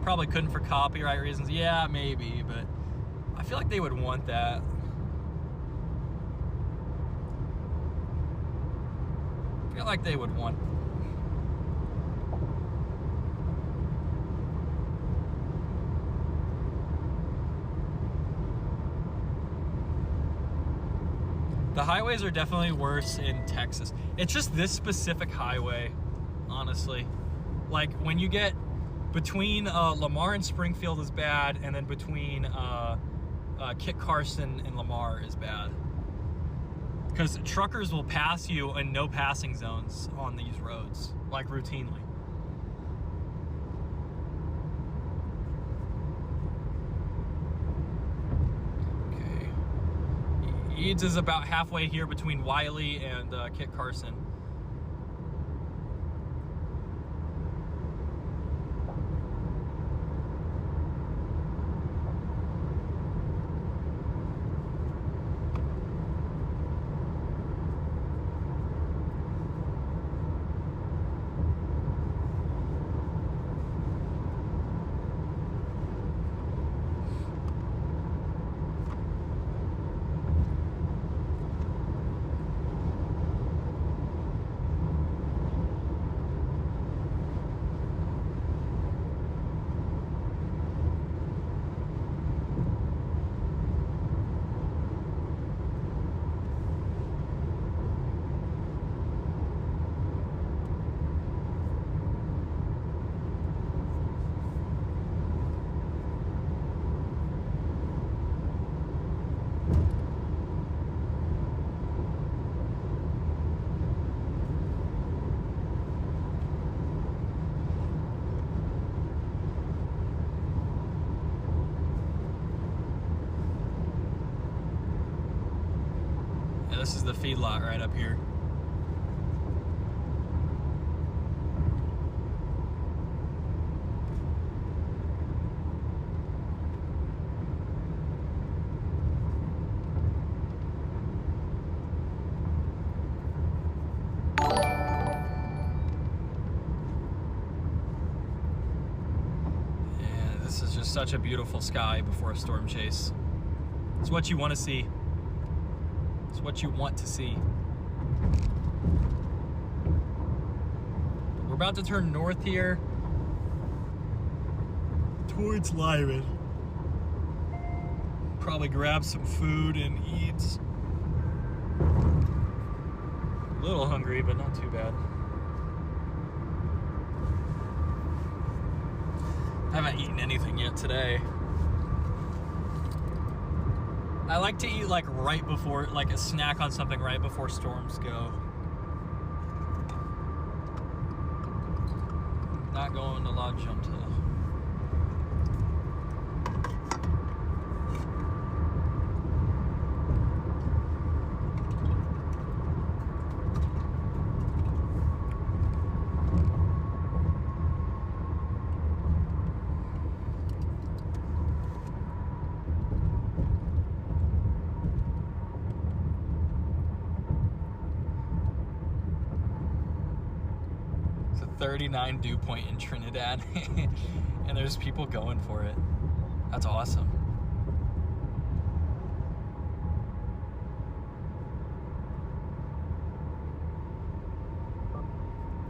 Probably couldn't for copyright reasons. Yeah, maybe, but I feel like they would want that. I feel like they would want. The highways are definitely worse in Texas. It's just this specific highway, honestly. Like, when you get between Lamar and Springfield is bad, and then between Kit Carson and Lamar is bad. Because truckers will pass you in no passing zones on these roads, like routinely. Okay. Eads is about halfway here between Wiley and Kit Carson. this is the feedlot right up here. This is just such a beautiful sky before a storm chase. It's what you want to see. It's what you want to see. We're about to turn north here towards Lyman. Probably grab some food and eat. A little hungry, but not too bad. I haven't eaten anything yet today. I like to eat like right before, like a snack on something right before storms go. Not going to La Junta. It's a 39 dew point in Trinidad, and there's people going for it. That's awesome.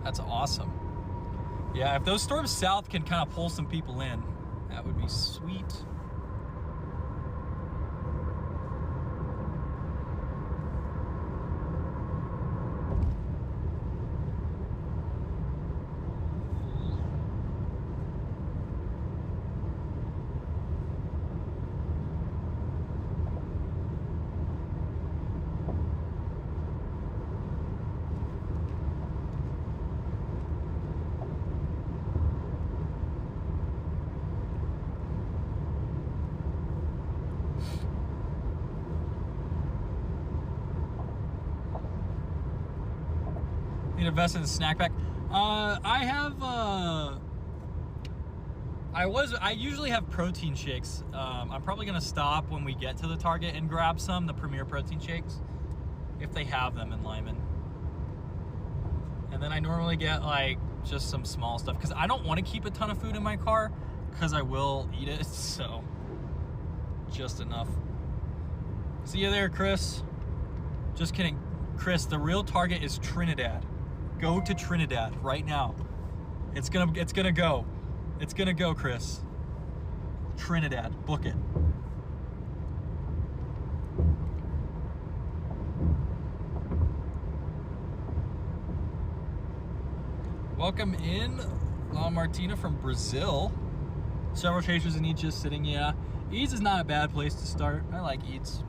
That's awesome. Yeah, if those storms south can kind of pull some people in, that would be sweet. Need to invest in the snack pack. I usually have protein shakes. I'm probably gonna stop when we get to the Target and grab the Premier protein shakes, if they have them in Lyman. And then I normally get like just some small stuff, because I don't want to keep a ton of food in my car, because I will eat it, so just enough. See you there, Chris. Just kidding. Chris, the real Target is Trinidad. Go to Trinidad right now. It's gonna go. It's gonna go, Chris. Trinidad, book it. Welcome in, La Martina from Brazil. Several chasers in Eats just sitting, yeah. Eats is not a bad place to start. I like Eats.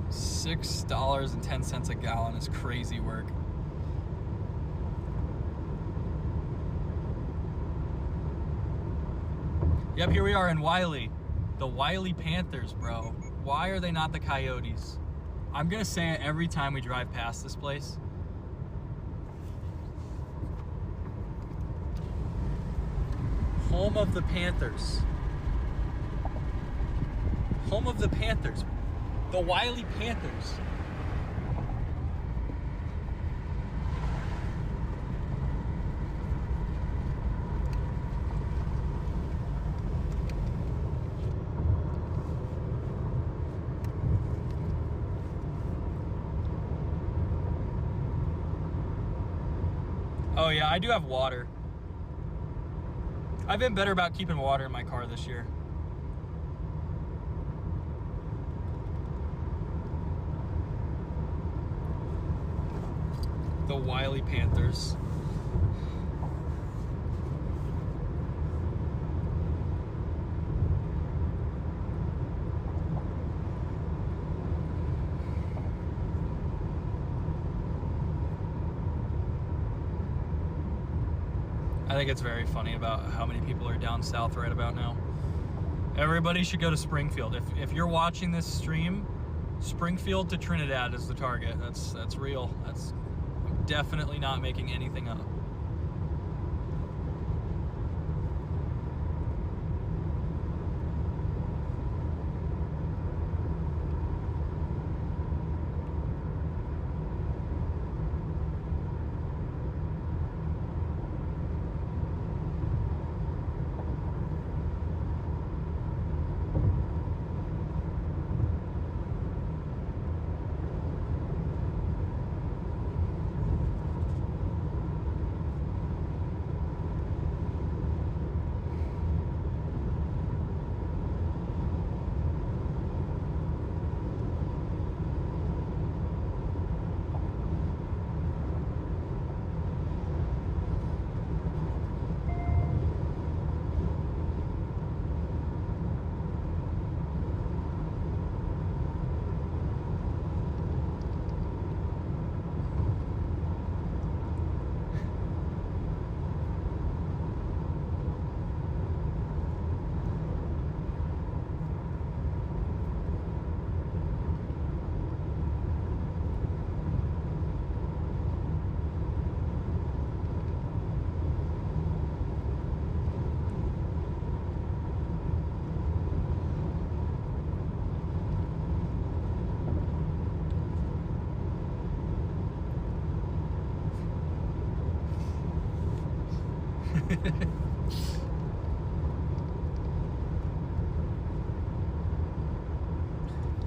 $6.10 a gallon is crazy work. Yep, here we are in Wiley. The Wiley Panthers, bro. Why are they not the Coyotes? I'm gonna say it every time we drive past this place. Home of the Panthers. Home of the Panthers. The Wiley Panthers. Oh yeah, I do have water. I've been better about keeping water in my car this year. The Wiley Panthers. I think it's very funny about how many people are down south right about now. Everybody should go to Springfield. If you're watching this stream, Springfield to Trinidad is the target. That's real. I'm definitely not making anything up.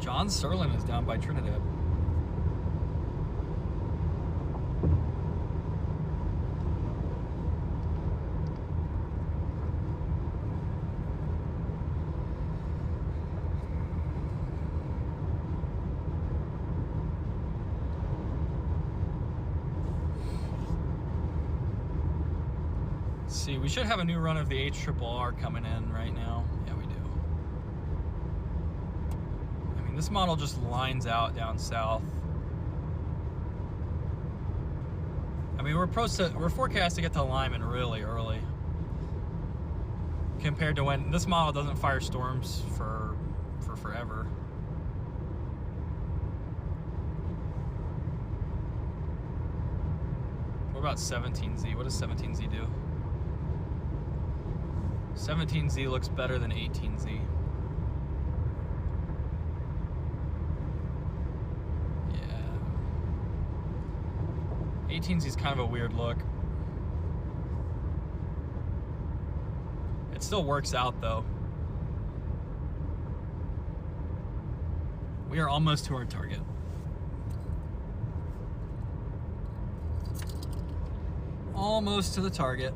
John Serlin is down by Trinidad. See, we should have a new run of the HRRR coming in right now. Yeah, we do. I mean, this model just lines out down south. I mean, we're forecast to get to Lyman really early compared to when this model doesn't fire storms for forever. What about 17Z? What does 17Z do? 17Z looks better than 18Z. Yeah. 18Z is kind of a weird look. It still works out though. We are almost to our target. Almost to the target.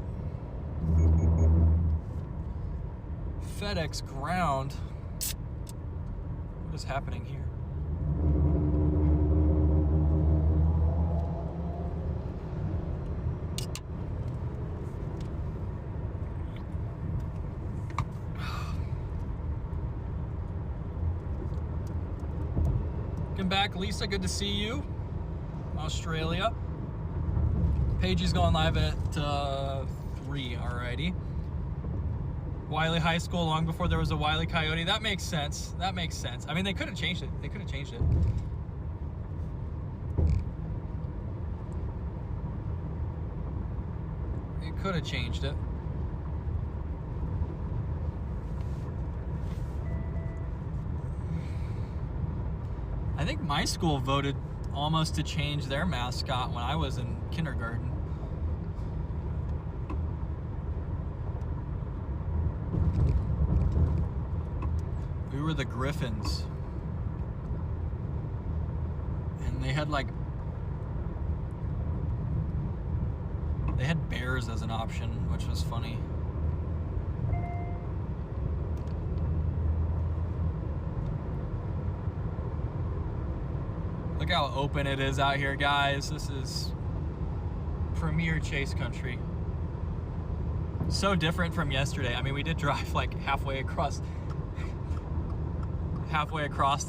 FedEx ground. What is happening here? Welcome back, Lisa. Good to see you. Australia. Page is going live at 3. Alrighty. Wiley High School long before there was a Wiley Coyote. That makes sense. That makes sense. I mean, they could have changed it. They could have changed it. It could have changed it. I think my school voted almost to change their mascot when I was in kindergarten. We were the Griffins. And they had bears as an option, which was funny. Look how open it is out here, guys. This is premier chase country. So different from yesterday. I mean, we did drive like halfway across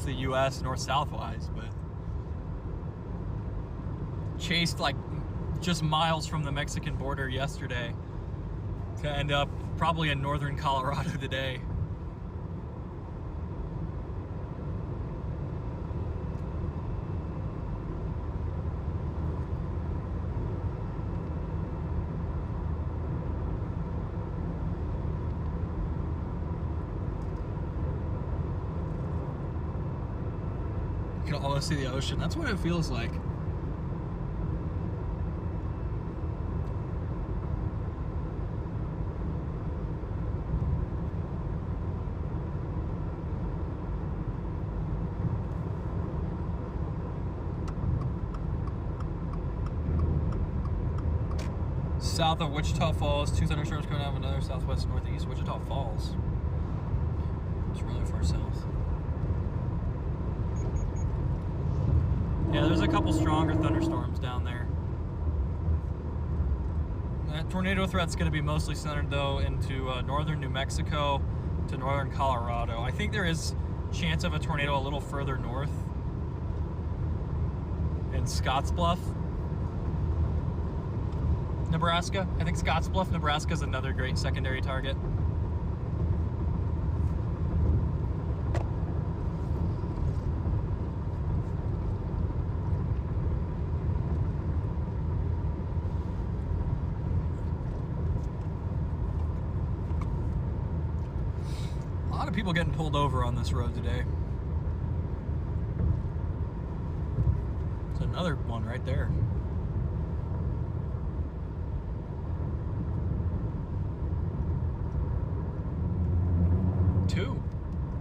the US north-south wise, but chased like just miles from the Mexican border yesterday to end up probably in northern Colorado today. almost see the ocean. That's what it feels like. South of Wichita Falls, 2 thunderstorms coming out of another southwest northeast. Wichita Falls. It's really far south. Yeah, there's a couple stronger thunderstorms down there. That tornado threat's going to be mostly centered, though, into northern New Mexico to northern Colorado. I think there is chance of a tornado a little further north in Scottsbluff, Nebraska. I think Scottsbluff, Nebraska is another great secondary target. A lot of people getting pulled over on this road today. There's another one right there. Two?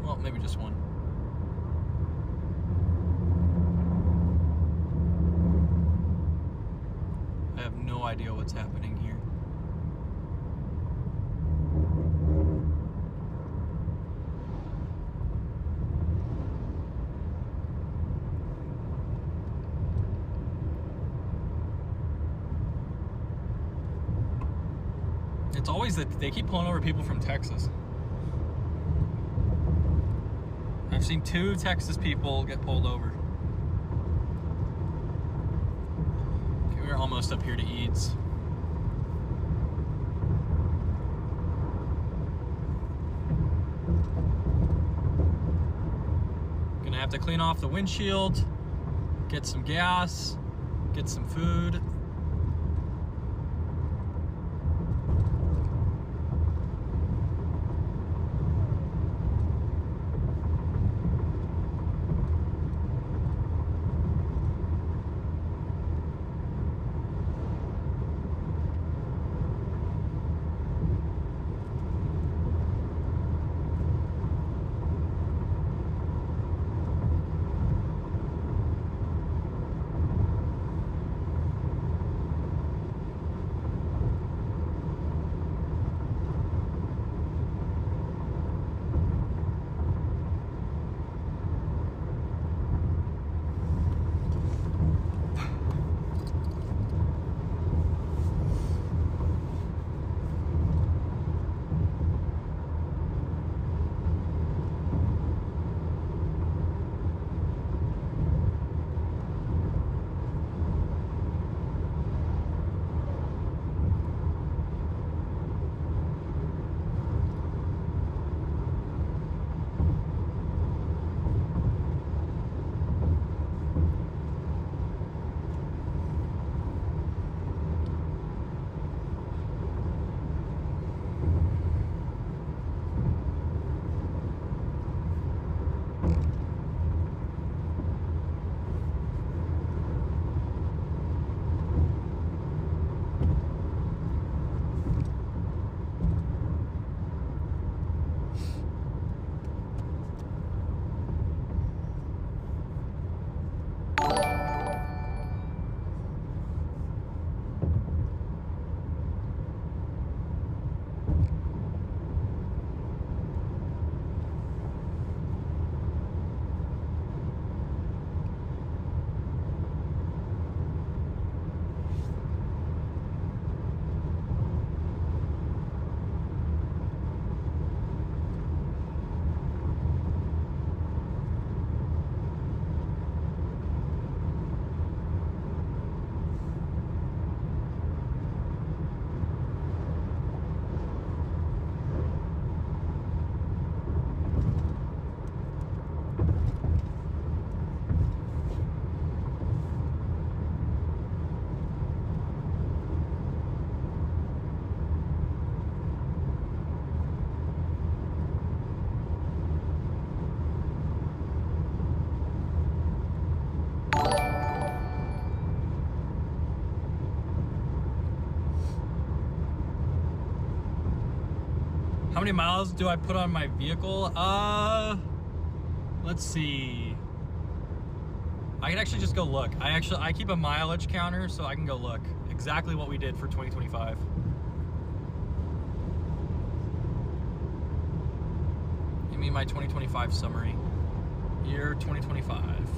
Well, maybe just one. I have no idea what's happening here. It's always that they keep pulling over people from Texas. I've seen 2 Texas people get pulled over. Okay, we're almost up here to Eads. Gonna have to clean off the windshield, get some gas, get some food. How many miles do I put on my vehicle? Let's see. I can actually just go look. I keep a mileage counter, so I can go look exactly what we did for 2025. Give me my 2025 summary. Year 2025.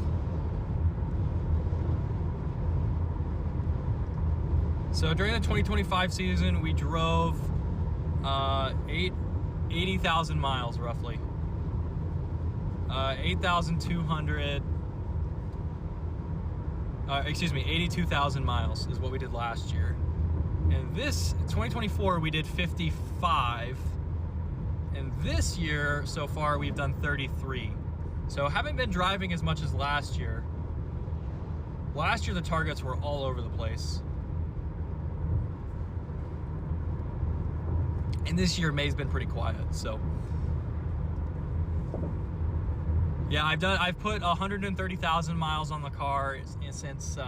So during the 2025 season, we drove 80,000 miles roughly. 8,200. 82,000 miles is what we did last year. And this 2024 we did 55. And this year so far we've done 33. So haven't been driving as much as last year. Last year the targets were all over the place. And this year May's been pretty quiet, so yeah, I've put 130,000 miles on the car since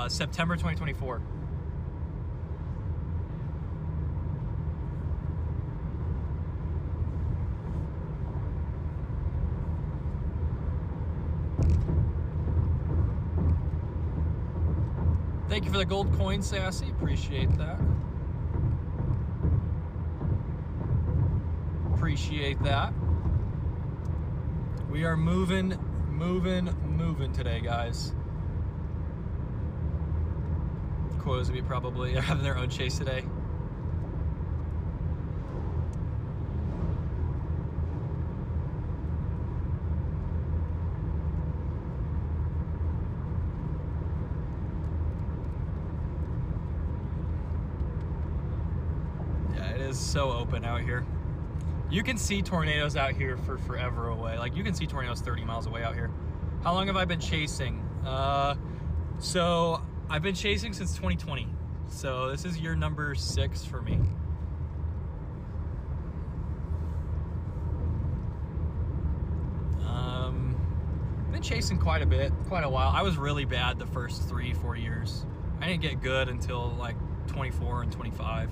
September 2024. Thank you for the gold coin, Sassy. Appreciate that. Appreciate that. We are moving today, guys. Quotes will be probably having their own chase today. So open out here. You can see tornadoes out here for forever away. Like you can see tornadoes 30 miles away out here. How long have I been chasing? So I've been chasing since 2020. So this is year number 6 for me. Been chasing quite a bit, quite a while. I was really bad the first 3-4 years. I didn't get good until like 24 and 25.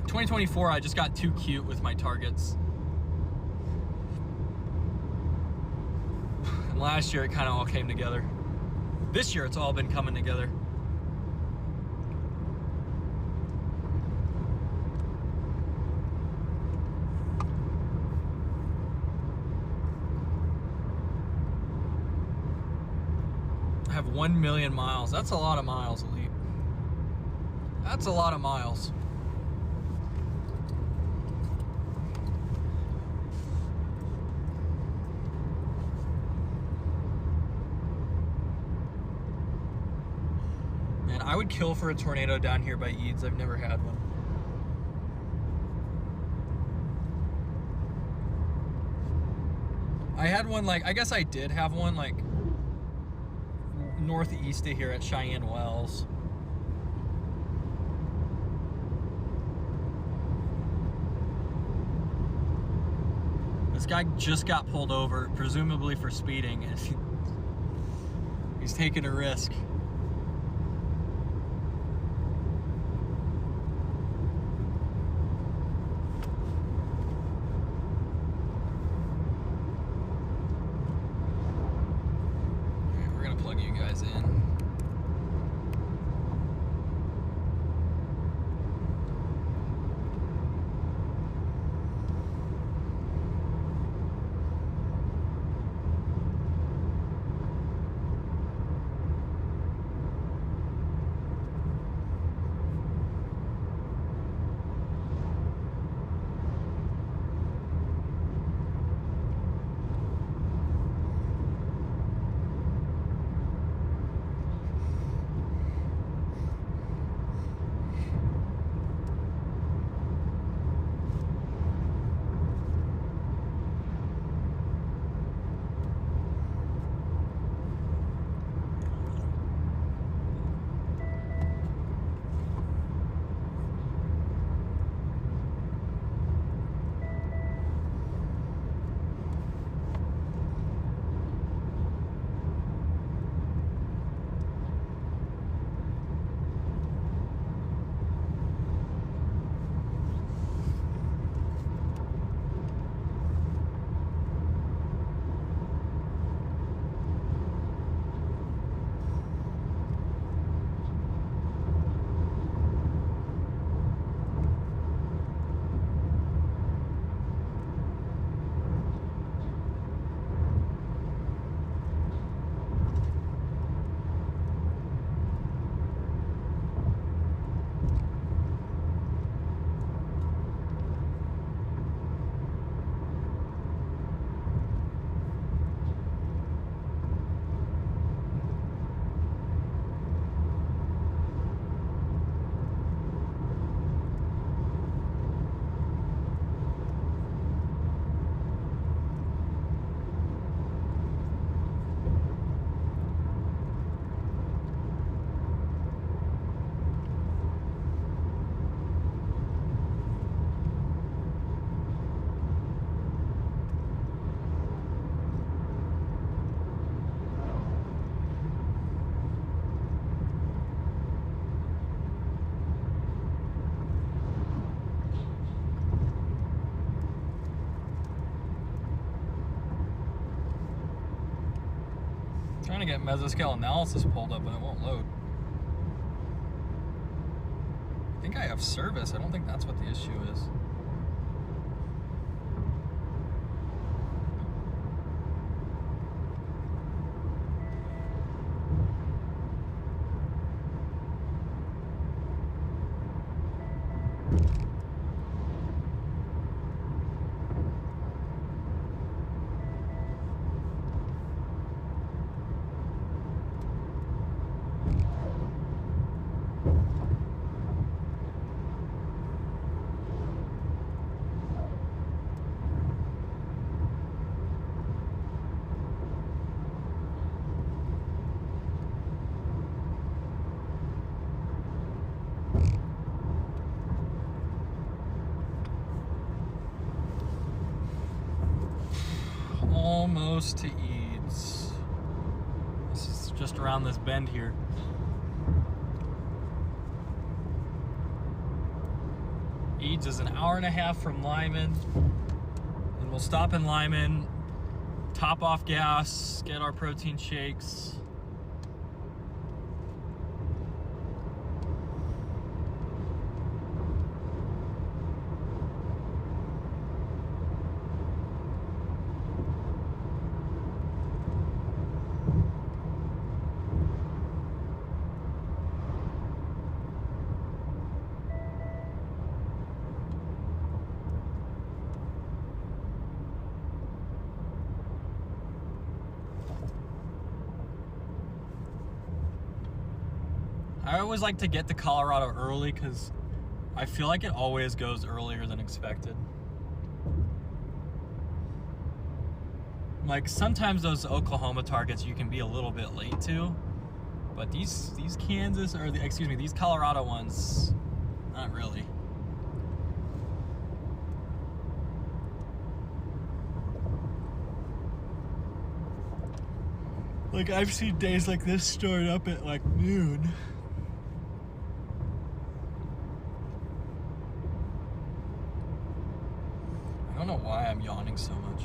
2024, I just got too cute with my targets. And last year, it kind of all came together. This year, it's all been coming together. I have 1 million miles. That's a lot of miles, Elite. That's a lot of miles. I would kill for a tornado down here by Eads. I've never had one. I had one I guess I did have one northeast of here at Cheyenne Wells. This guy just got pulled over, presumably for speeding, and he's taking a risk. get mesoscale analysis pulled up and it won't load. I think I have service. I don't think that's what the issue is. Almost to Eads. This is just around this bend here. Eads is an hour and a half from Lyman. And we'll stop in Lyman, top off gas, get our protein shakes. I always like to get to Colorado early because I feel like it always goes earlier than expected. Like sometimes those Oklahoma targets you can be a little bit late to, but these Kansas or these Colorado ones, not really. Like I've seen days like this start up at like noon. I don't know why I'm yawning so much.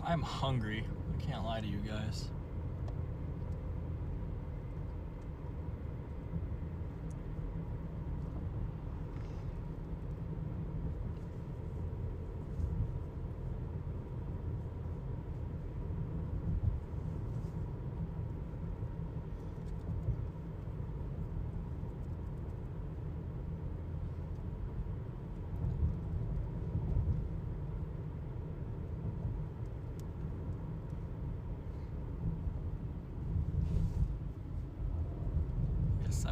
I'm hungry. I can't lie to you guys.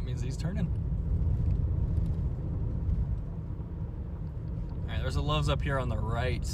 means he's turning. All right, there's the loves up here on the right.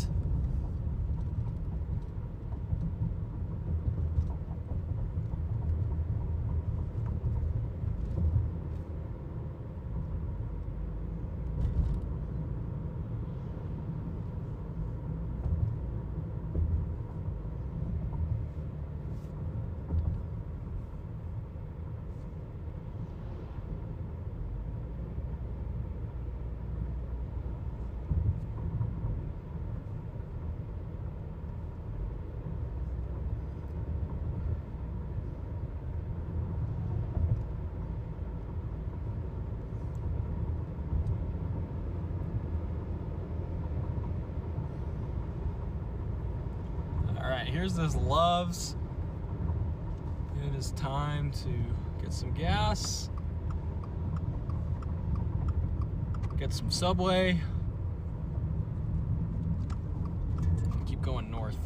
All right, here's those loves. It is time to get some gas, get some Subway, and keep going north.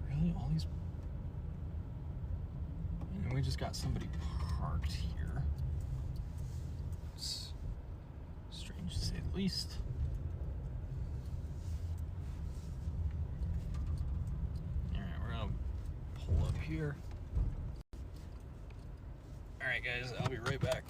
Really, all these. And we just got somebody parked here. It's strange to say the least. Alright, we're gonna pull up here. Alright guys, I'll be right back.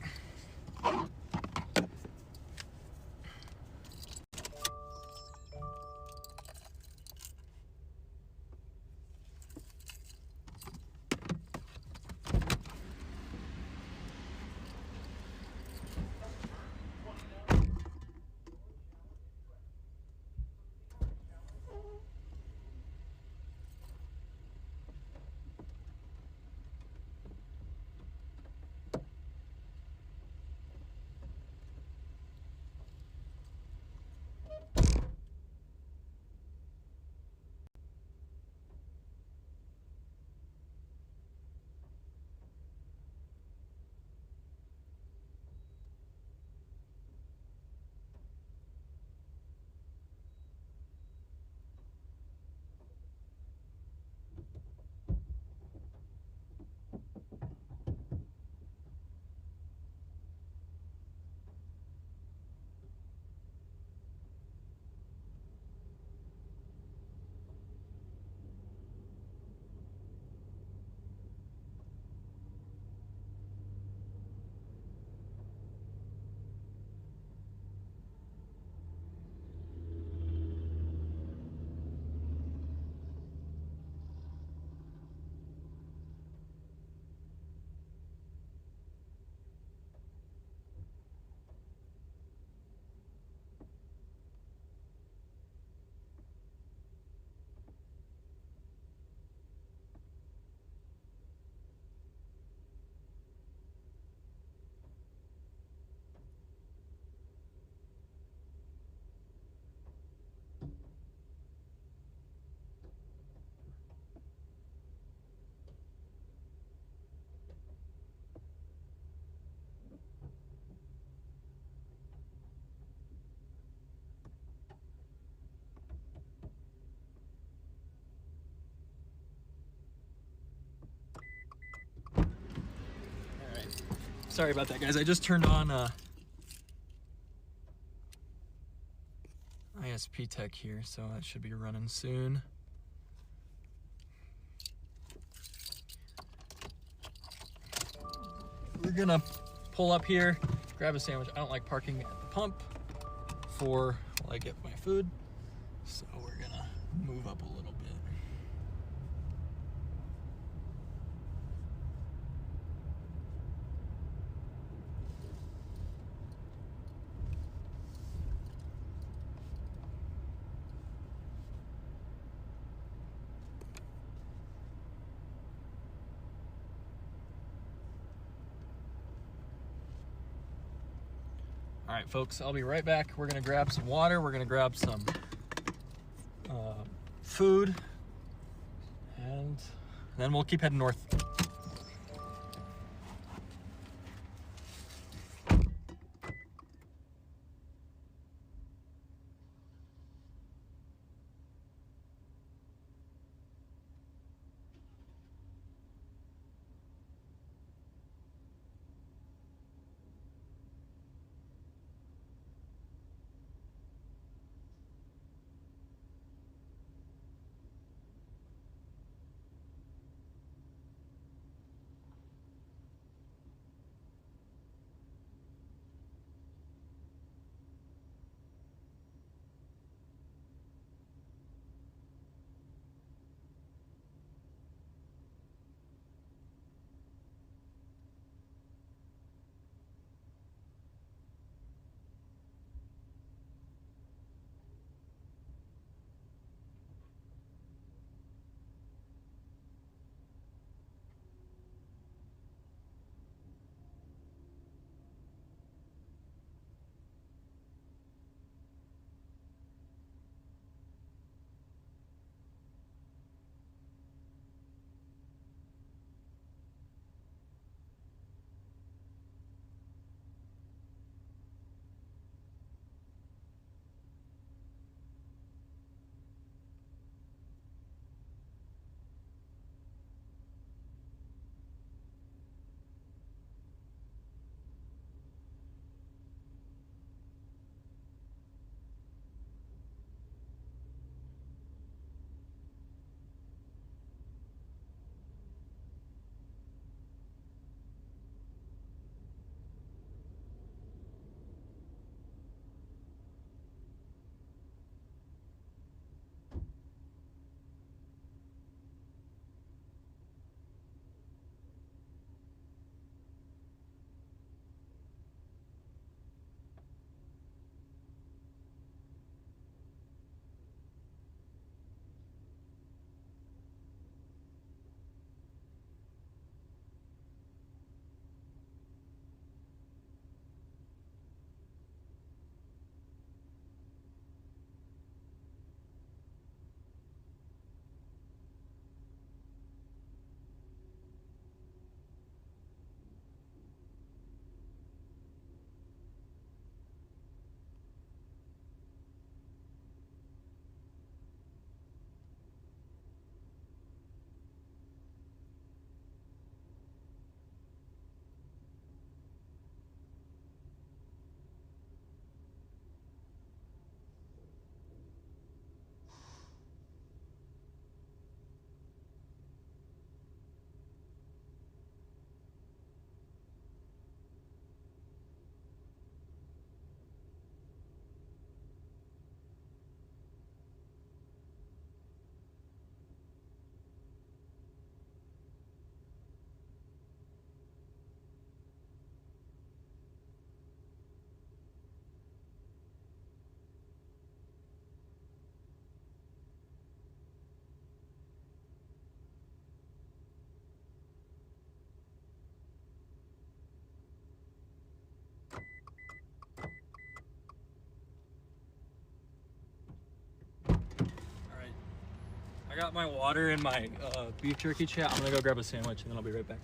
Sorry about that, guys. I just turned on ISP Tech here, so that should be running soon. We're gonna pull up here, grab a sandwich. I don't like parking at the pump while I get my food, so we're gonna move up a little bit. All right, folks, I'll be right back. We're gonna grab some water. We're gonna grab some food, and then we'll keep heading north. I got my water and my beef jerky chat. I'm gonna go grab a sandwich and then I'll be right back.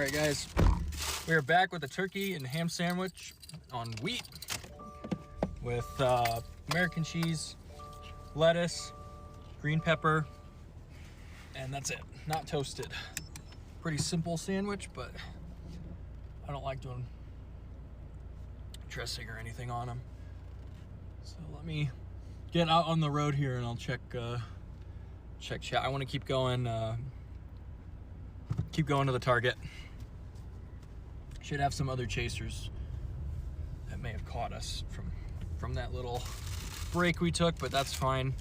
Alright guys, we are back with a turkey and ham sandwich on wheat with American cheese, lettuce, green pepper, and that's it. Not toasted. Pretty simple sandwich, but I don't like doing dressing or anything on them. So let me get out on the road here and I'll check chat. I want to keep going to the target. Should have some other chasers that may have caught us from that little break we took, but that's fine.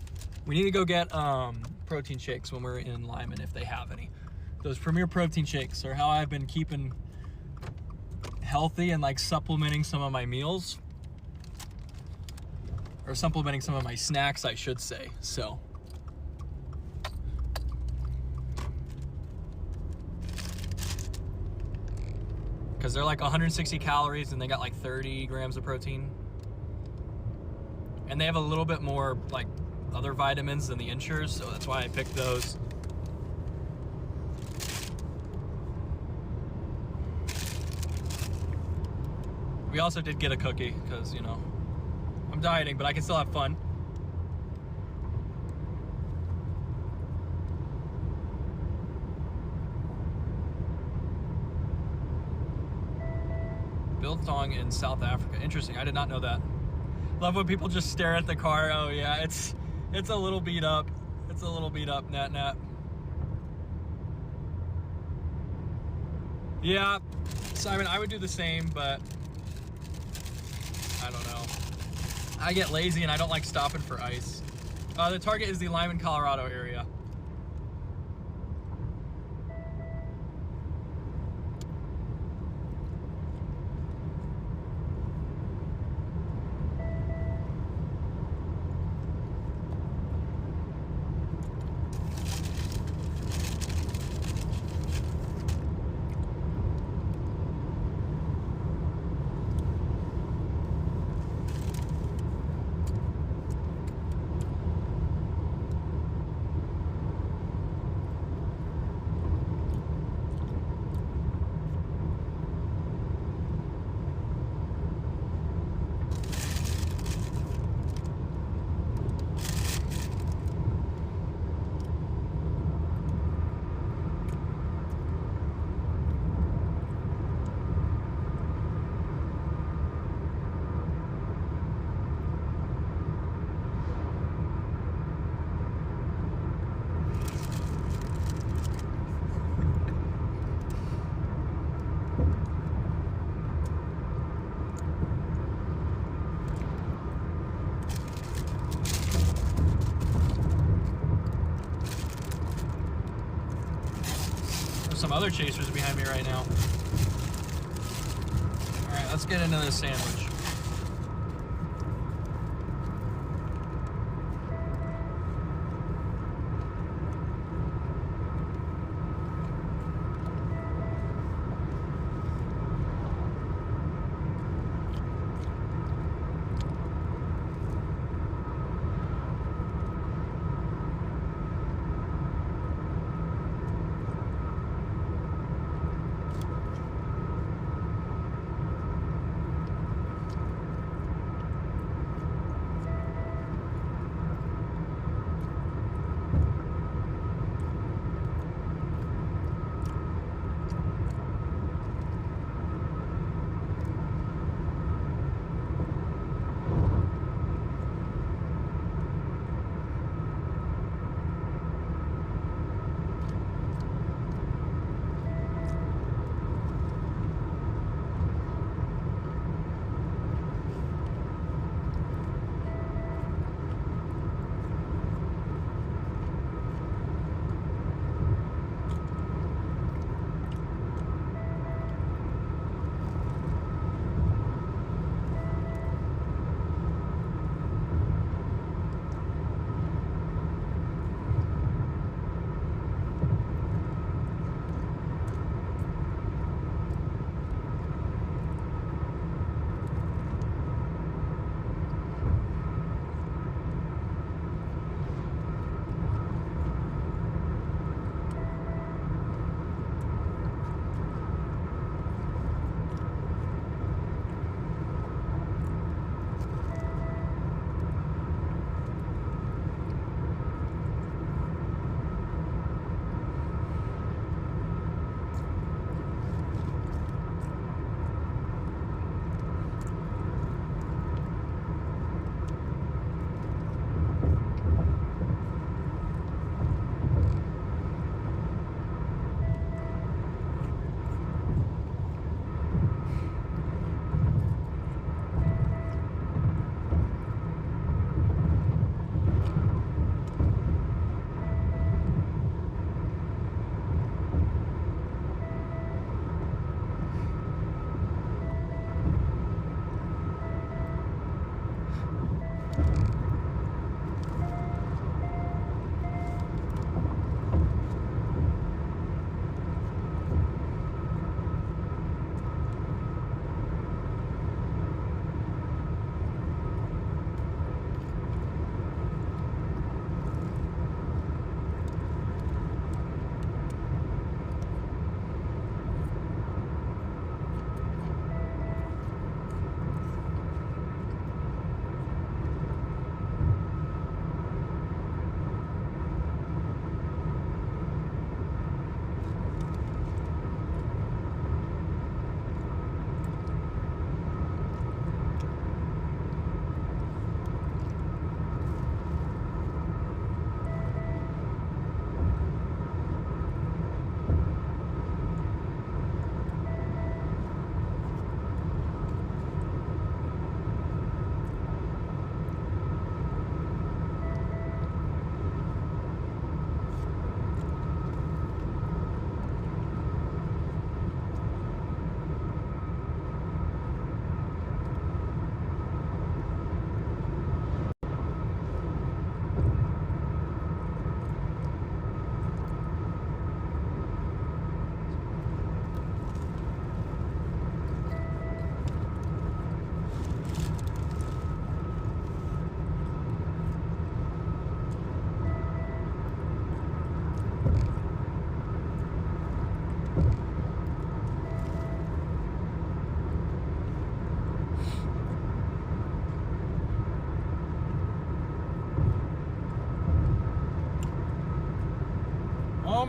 We need to go get protein shakes when we're in Lyman if they have any. Those Premier protein shakes are how I've been keeping healthy and like supplementing some of my meals, or supplementing some of my snacks, I should say. So because they're like 160 calories and they got like 30 grams of protein. And they have a little bit more like other vitamins than the Ensures, so that's why I picked those. We also did get a cookie because, you know, I'm dieting, but I can still have fun. Biltong in South Africa. Interesting. I did not know that. Love when people just stare at the car. Oh yeah, it's a little beat up. It's a little beat up, Nat. Yeah, Simon, I would do the same, but I don't know. I get lazy and I don't like stopping for ice. The target is the Lyman, Colorado area. Some other chasers behind me right now. All right, let's get into this sandwich.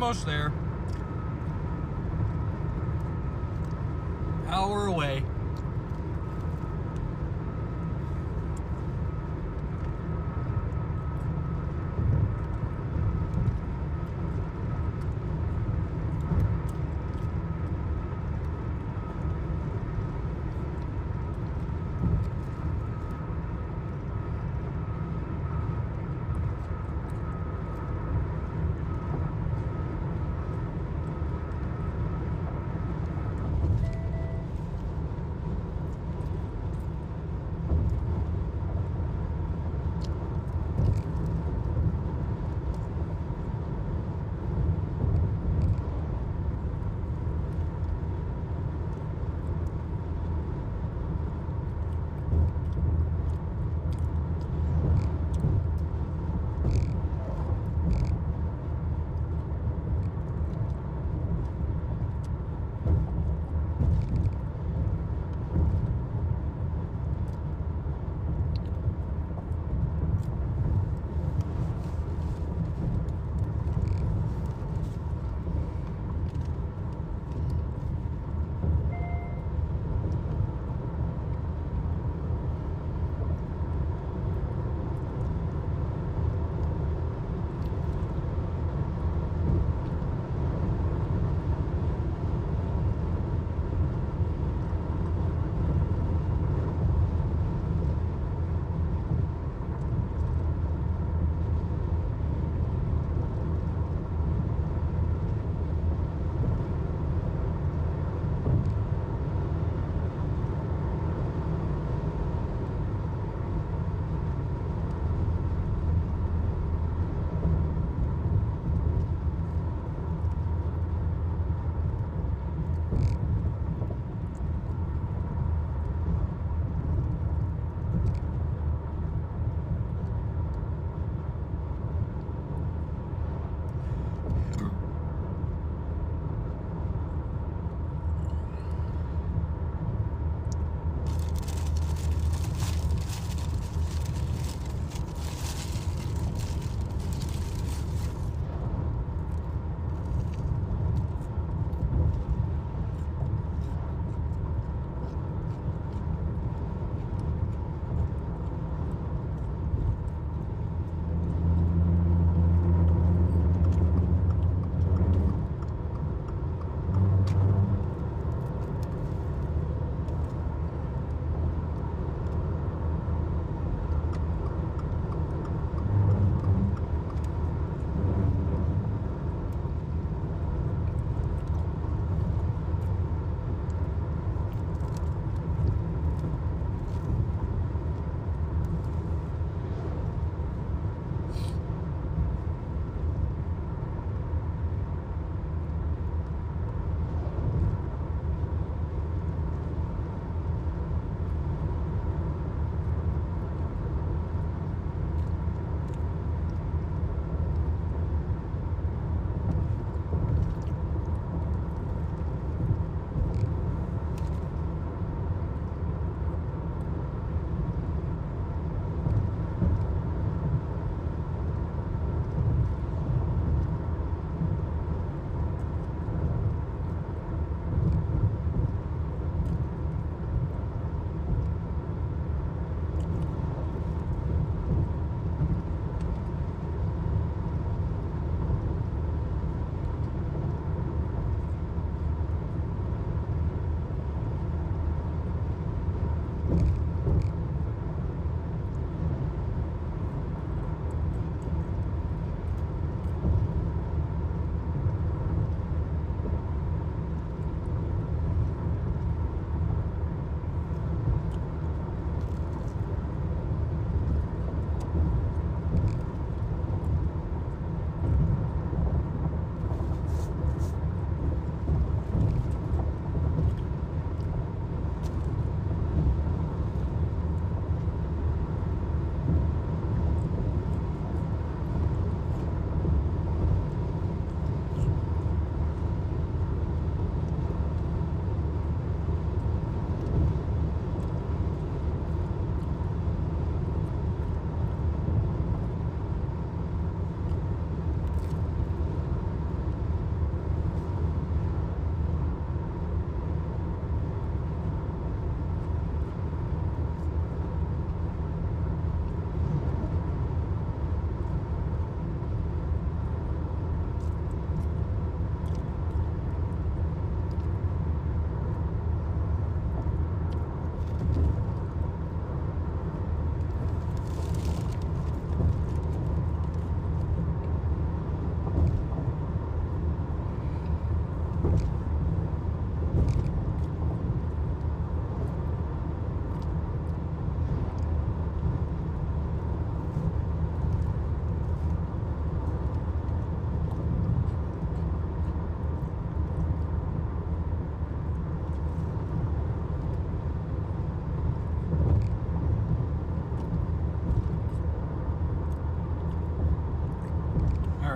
almost there. Hour away.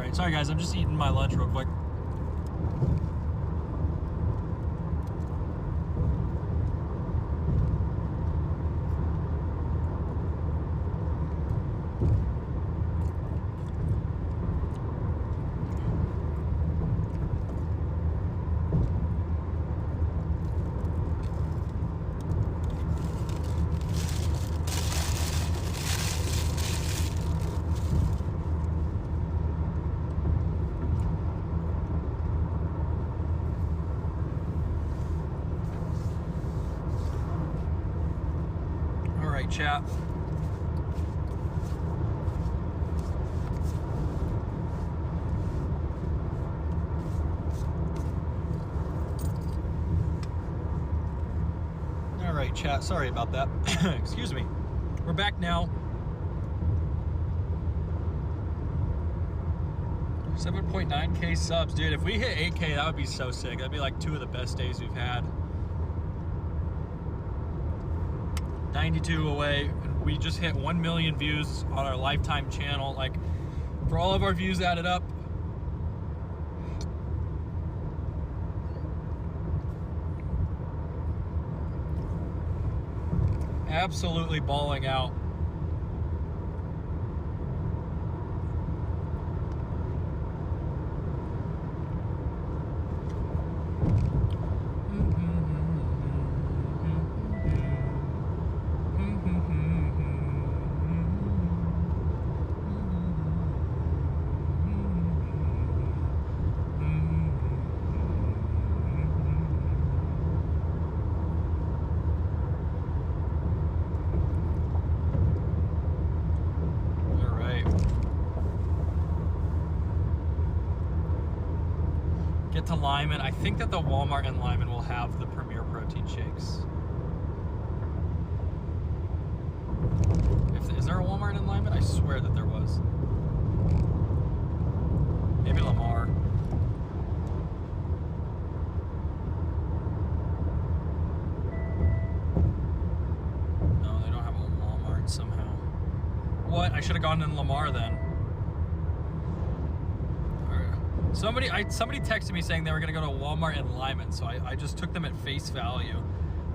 right, sorry guys, I'm just eating my lunch real quick. Chat. All right, chat. Sorry about that. Excuse me. We're back now. 7.9K subs, dude. If we hit 8K, that would be so sick. That'd be like 2 of the best days we've had. 92 away, and we just hit 1 million views on our lifetime channel. Like, for all of our views added up, absolutely balling out. To Lyman. I think that the Walmart in Lyman will have the Premier Protein shakes. Is there a Walmart in Lyman? I swear that there was. Maybe Lamar. No, they don't have a Walmart somehow. What? I should have gone in Lamar then. Somebody texted me saying they were going to go to Walmart in Lyman, so I just took them at face value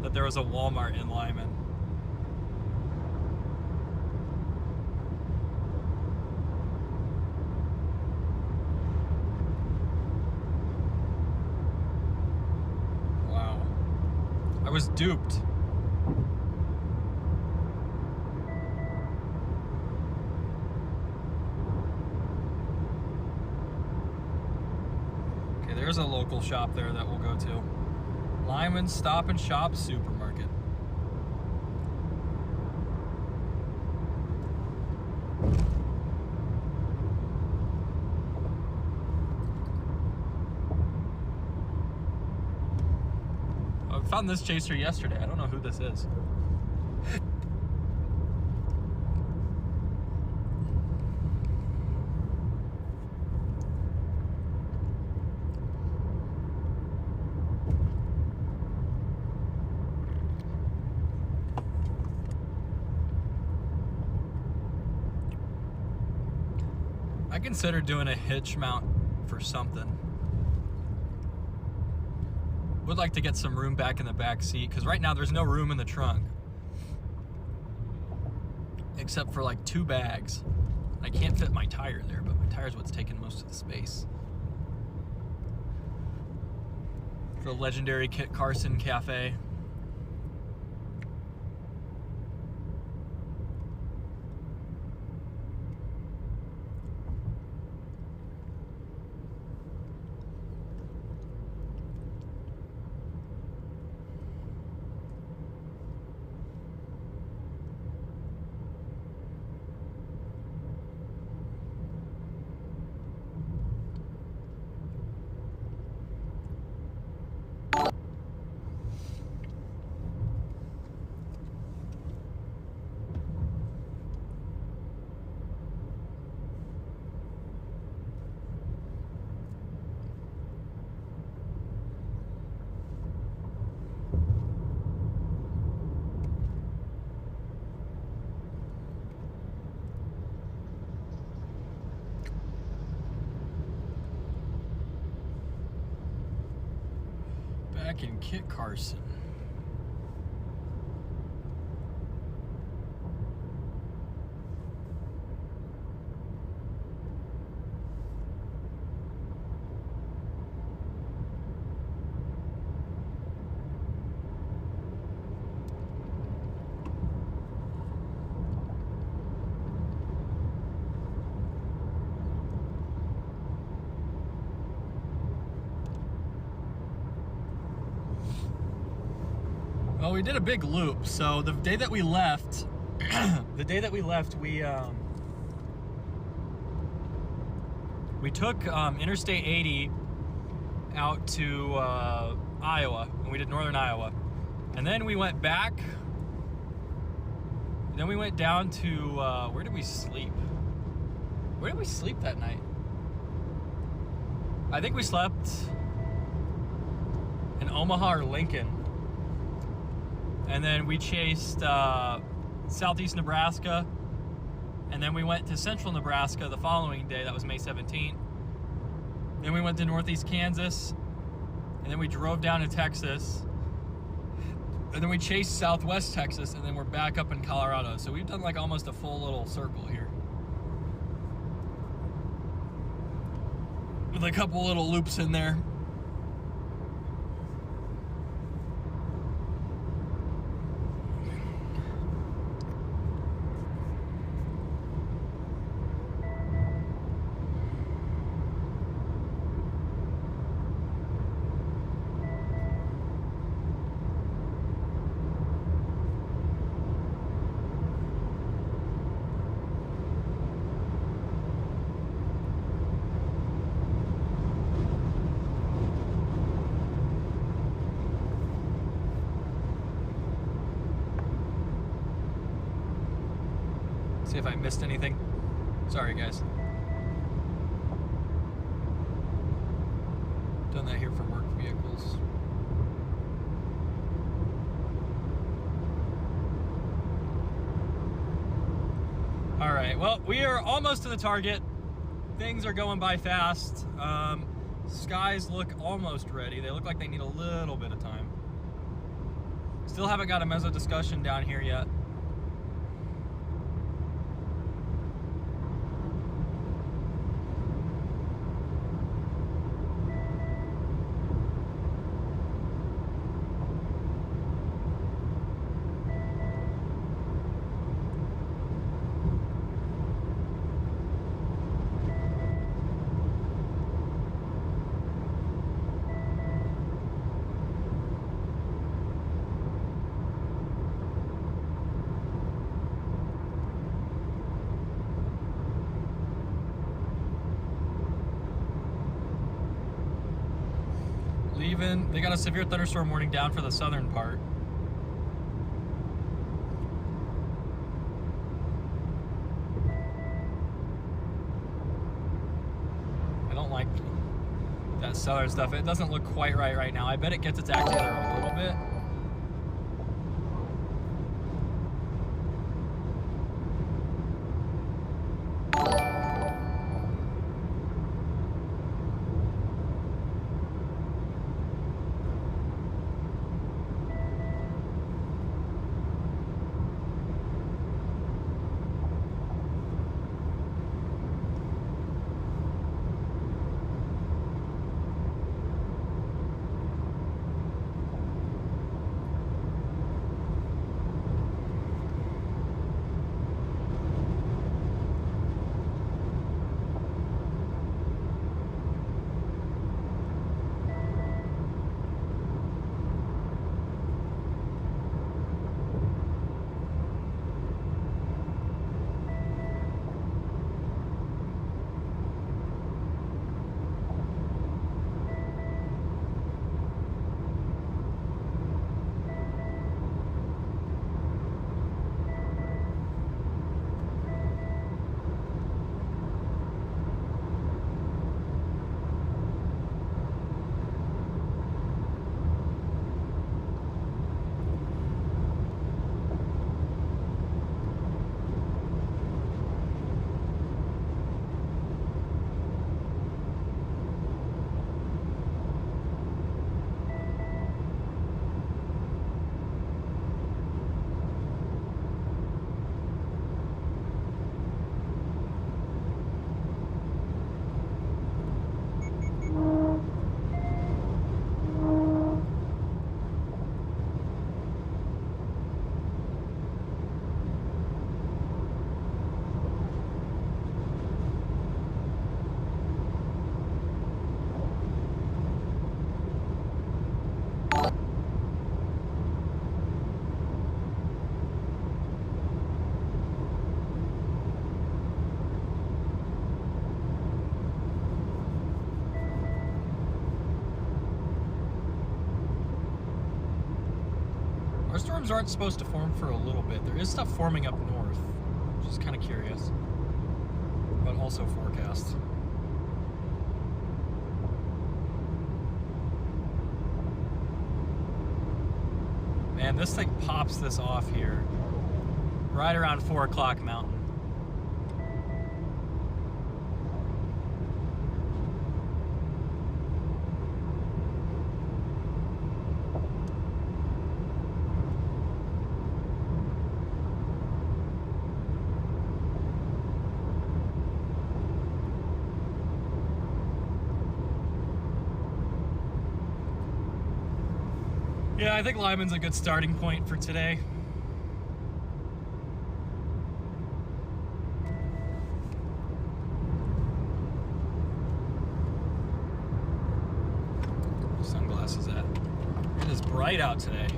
that there was a Walmart in Lyman. Wow. I was duped. There's a local shop there that we'll go to. Lyman Stop and Shop Supermarket. I found this chaser yesterday. I don't know who this is. I consider doing a hitch mount for something. Would like to get some room back in the back seat, because right now there's no room in the trunk. Except for like 2 bags. I can't fit my tire there, but my tire's what's taking most of the space. For the legendary Kit Carson Cafe. back in Kit Carson. Well, we did a big loop. So the day that we left, we took Interstate 80 out to Iowa, and we did northern Iowa. And then we went back. Then we went down to, where did we sleep? Where did we sleep that night? I think we slept in Omaha or Lincoln. And then we chased southeast Nebraska. And then we went to central Nebraska the following day. That was May 17th. Then we went to northeast Kansas. And then we drove down to Texas. And then we chased southwest Texas. And then we're back up in Colorado. So we've done like almost a full little circle here, with a couple little loops in there. See if I missed anything. Sorry, guys. Done that here for work vehicles. All right, well, we are almost to the target. Things are going by fast. Skies look almost ready. They look like they need a little bit of time. Still haven't got a meso discussion down here yet. They got a severe thunderstorm warning down for the southern part. I don't like that southern stuff. It doesn't look quite right now. I bet it gets its act together a little bit. storms aren't supposed to form for a little bit. There is stuff forming up north, which is kind of curious, but also forecast. Man, this thing pops this off here right around 4 o'clock Mountain. Yeah, I think Lyman's a good starting point for today. Sunglasses at. It is bright out today.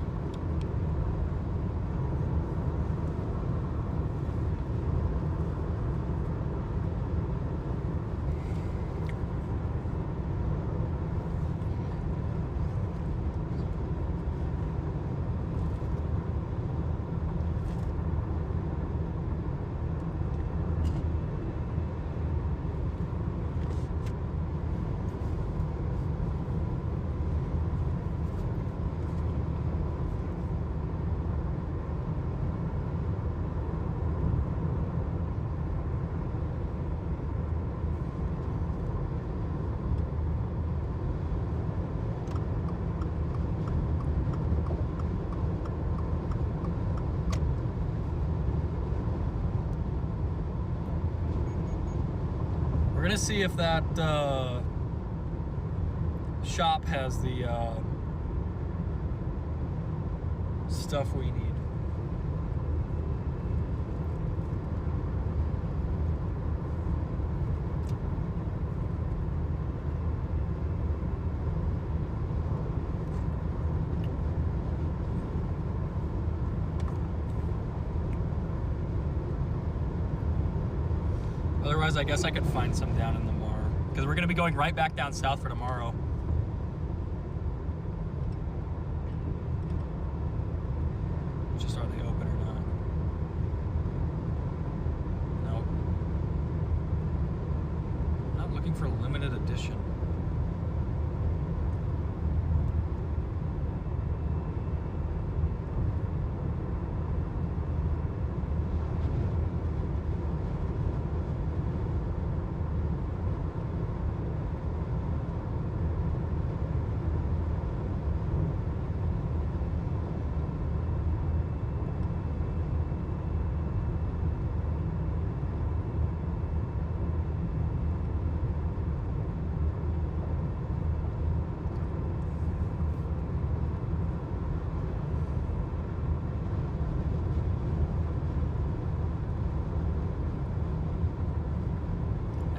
We're gonna see if that shop has the stuff we need. Otherwise, I guess I could find some down in Lamar, because we're going to be going right back down south for tomorrow. Just are they open or not? Nope. I'm not looking for limited edition.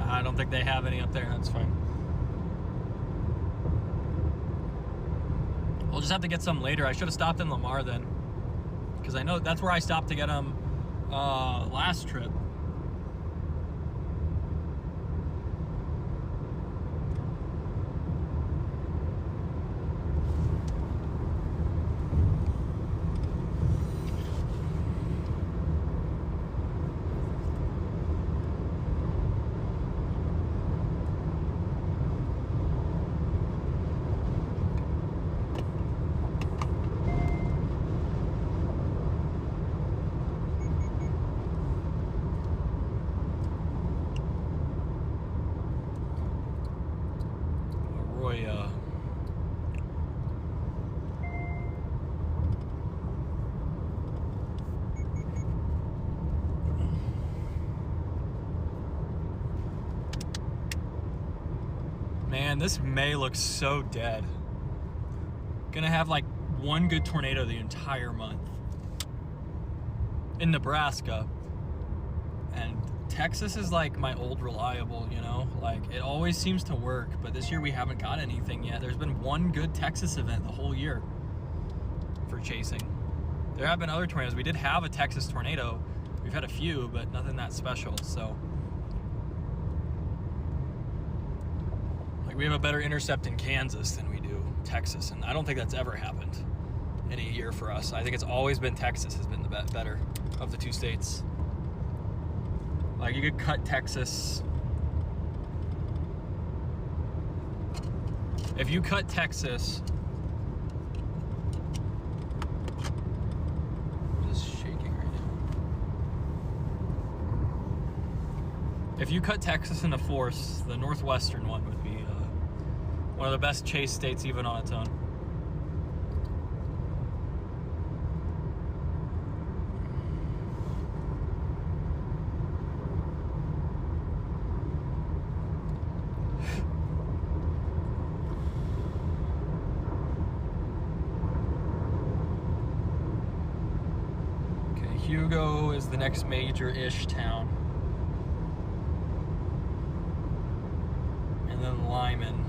I don't think they have any up there. That's fine. We'll just have to get some later. I should have stopped in Lamar then, because I know that's where I stopped to get them last trip. Man, this May looks so dead. Gonna have like one good tornado the entire month in Nebraska. And Texas is like my old reliable, you know? Like, it always seems to work, but this year we haven't got anything yet. There's been one good Texas event the whole year for chasing. There have been other tornadoes. We did have a Texas tornado. We've had a few, but nothing that special, so. Like, we have a better intercept in Kansas than we do Texas, and I don't think that's ever happened in a year for us. I think it's always been Texas has been the better of the two states. Like, you could cut Texas. If you cut Texas, I'm just shaking right now. If you cut Texas into fourths, the northwestern one would be one of the best chase states even on its own. Hugo is the next major-ish town. And then Lyman.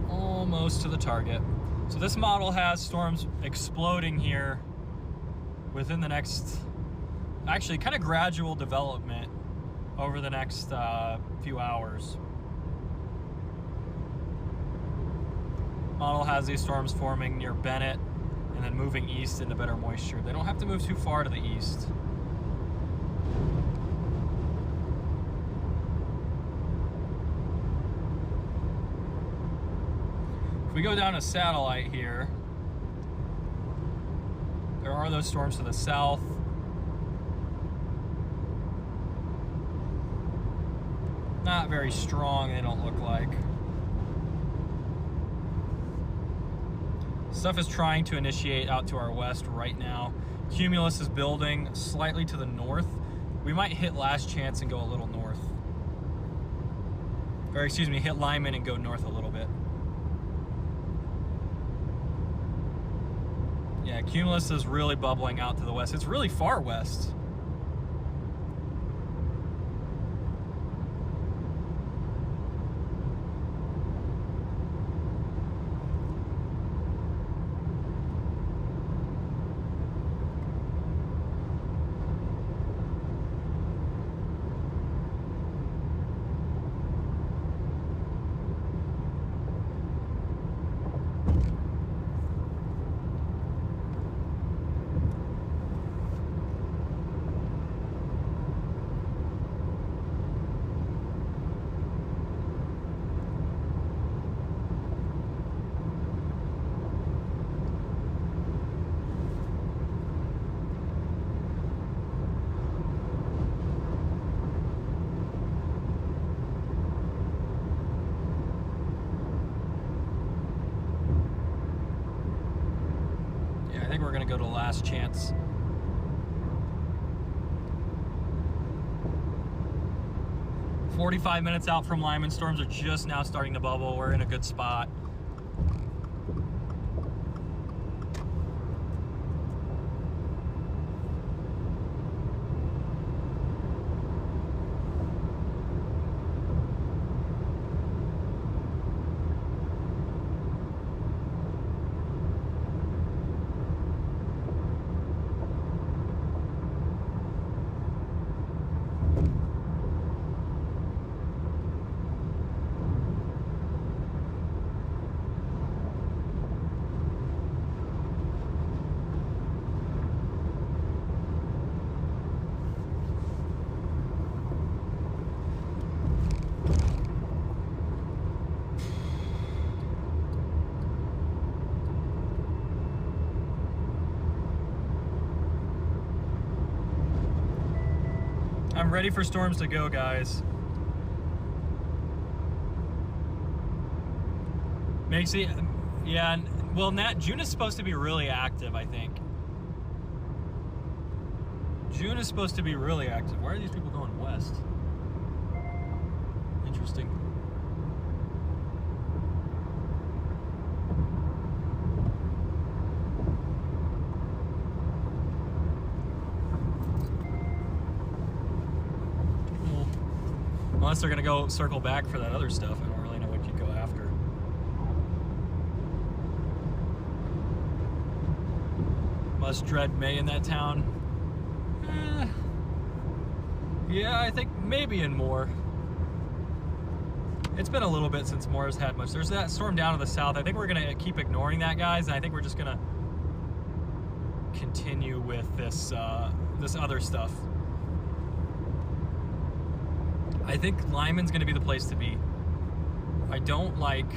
Almost to the target. So this model has storms exploding here within the next, actually kind of gradual development over the next few hours. Model has these storms forming near Bennett and then moving east into better moisture. They don't have to move too far to the east. If we go down a satellite here, there are those storms to the south. Not very strong, they don't look like. Stuff is trying to initiate out to our west right now. Cumulus is building slightly to the north. We might hit Last Chance and go a little north. Or excuse me, hit Lyman and go north a little bit. Yeah, Cumulus is really bubbling out to the west. It's really far west. We're gonna go to Last Chance. "45 minutes out from Lyman. Storms are just now starting to bubble. We're in a good spot. I'm ready for storms to go, guys. Makes it, yeah, well, June is supposed to be really active, I think. June is supposed to be really active. Why are these people going west? Interesting. Unless they're gonna go circle back for that other stuff. I don't really know what you'd go after. Must dread May in that town. Yeah, I think maybe in Moore. It's been a little bit since Moore's had much. There's that storm down to the south. I think we're gonna keep ignoring that, guys, and I think we're just gonna continue with this this other stuff. I think Lyman's gonna be the place to be. I don't think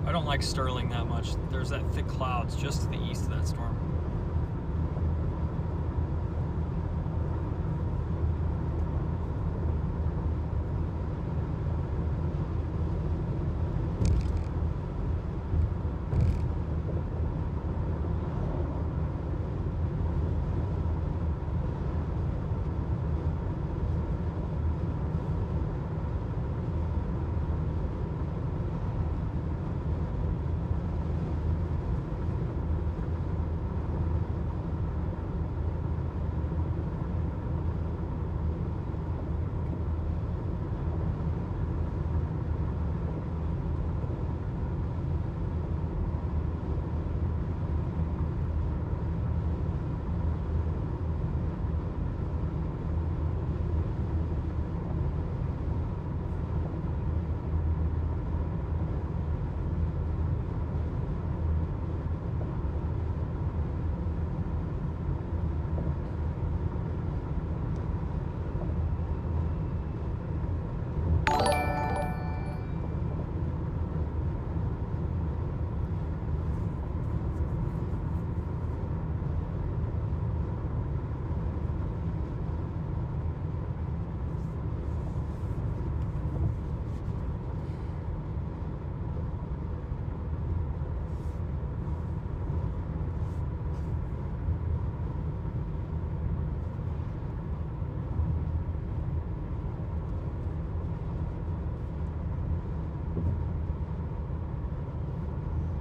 I don't like Sterling that much. There's that thick clouds just to the east of that storm.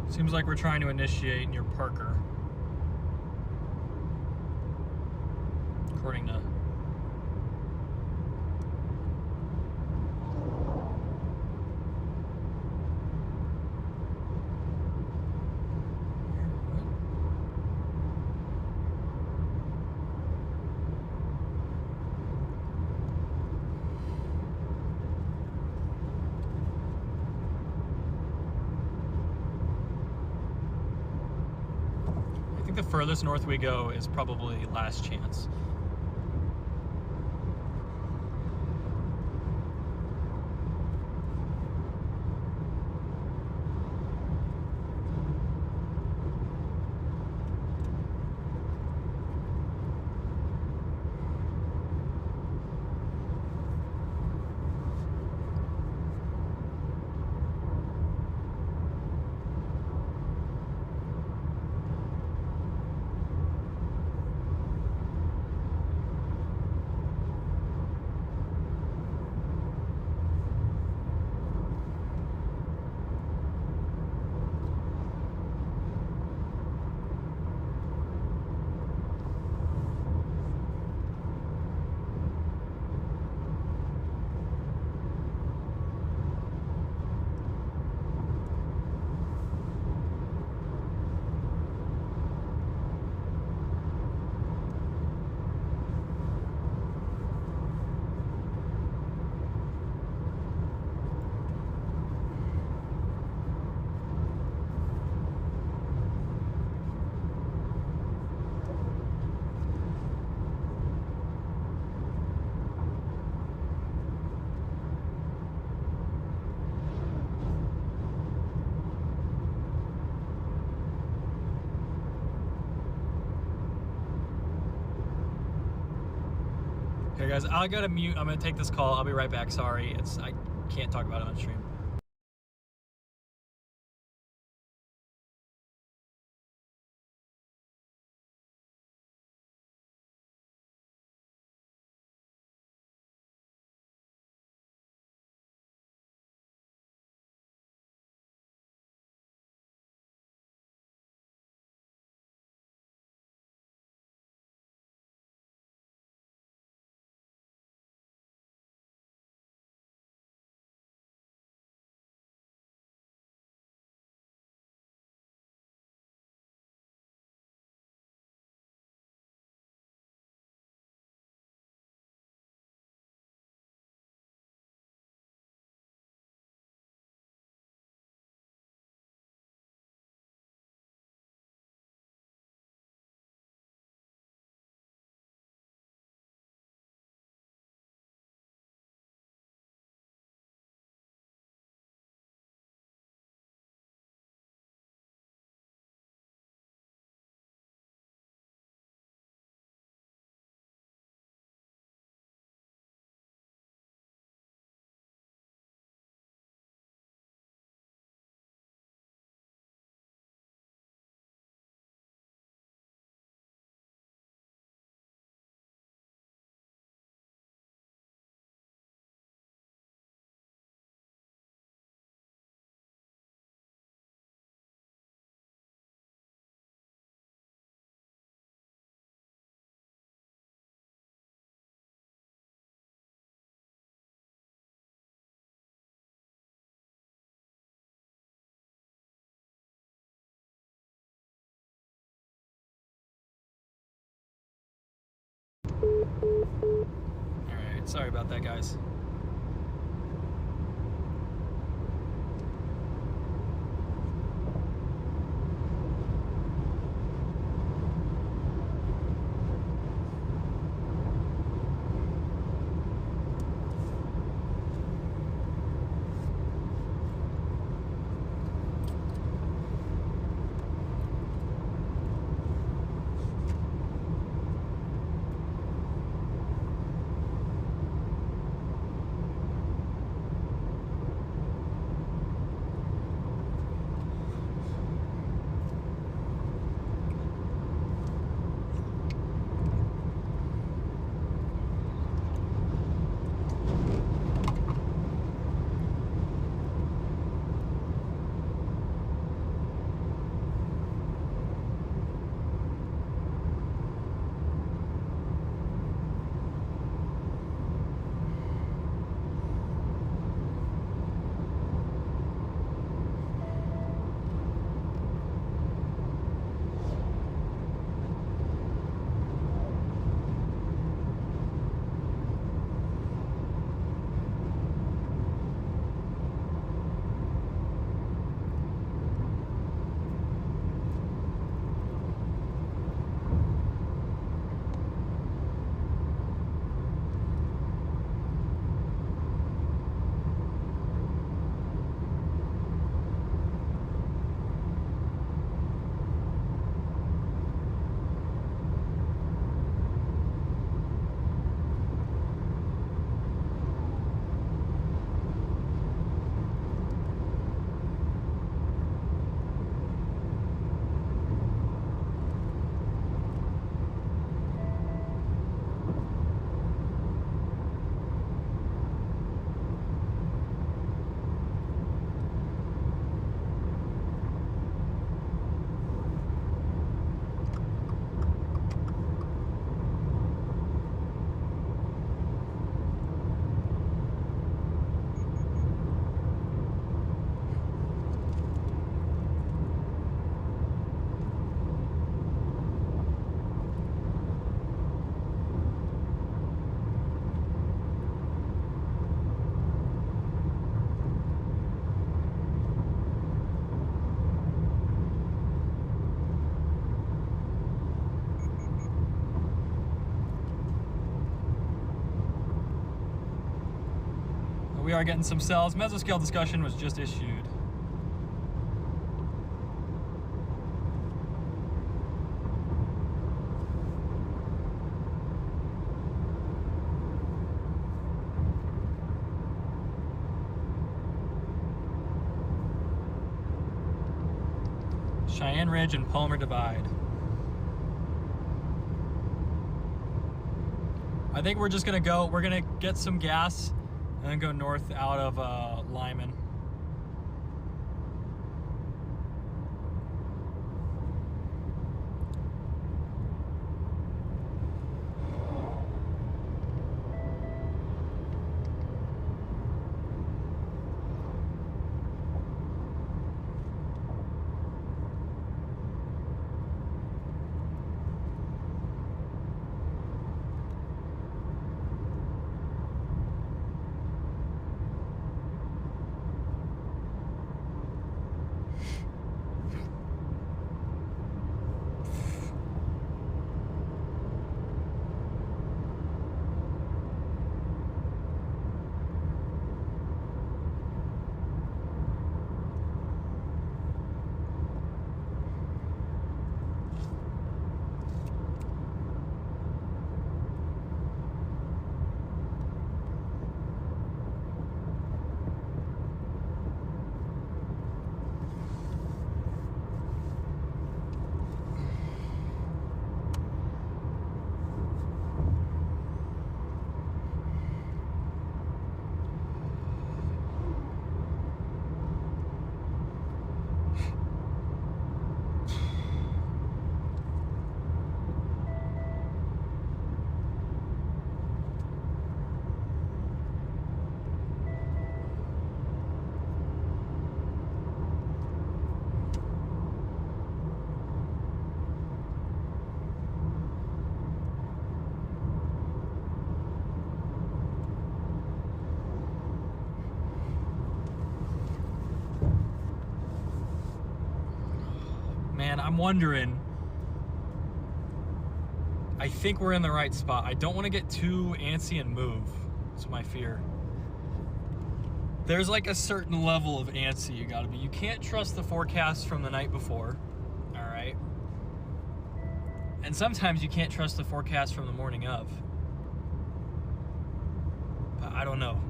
Seems like we're trying to initiate near Parker. According to... the furthest north we go is probably last chance. guys, I gotta mute. I'm gonna take this call. I'll be right back. Sorry, I can't talk about it on stream. Alright, sorry about that, guys. We are getting some cells. Mesoscale discussion was just issued. Cheyenne Ridge and Palmer Divide. I think we're just gonna go, we're gonna get some gas and then go north out of Lyman. Man, I'm wondering, I think we're in the right spot. I don't want to get too antsy and move. That's my fear. There's like a certain level of antsy you gotta be. You can't trust the forecast from the night before, all right? And sometimes you can't trust the forecast from the morning of. But I don't know.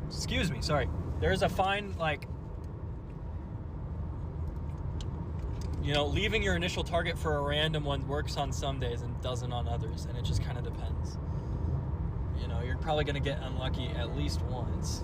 Excuse me, sorry. There's a fine, like, you know, leaving your initial target for a random one works on some days and doesn't on others, and it just kind of depends. You know, you're probably going to get unlucky at least once.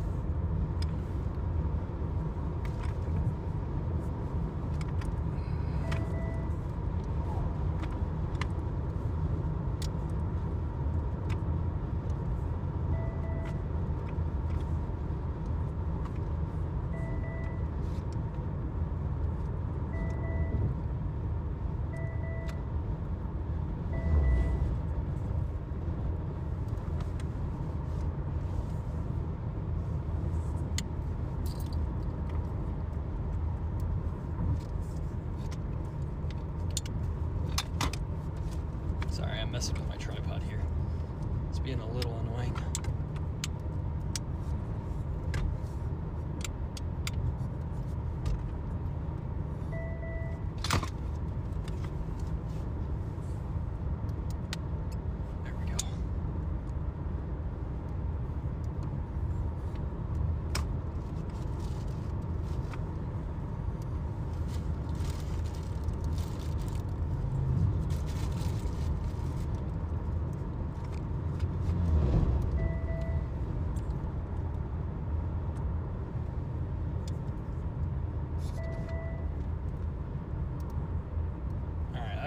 Messing with my tripod here. It's being a little annoying. There we go.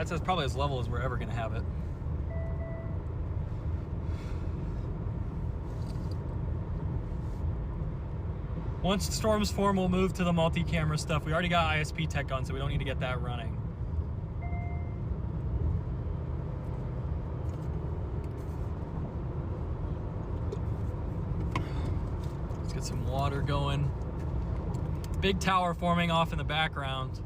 That's probably as level as we're ever going to have it. Once storms form, we'll move to the multi-camera stuff. We already got ISP tech on, so we don't need to get that running. Let's get some water going. Big tower forming off in the background.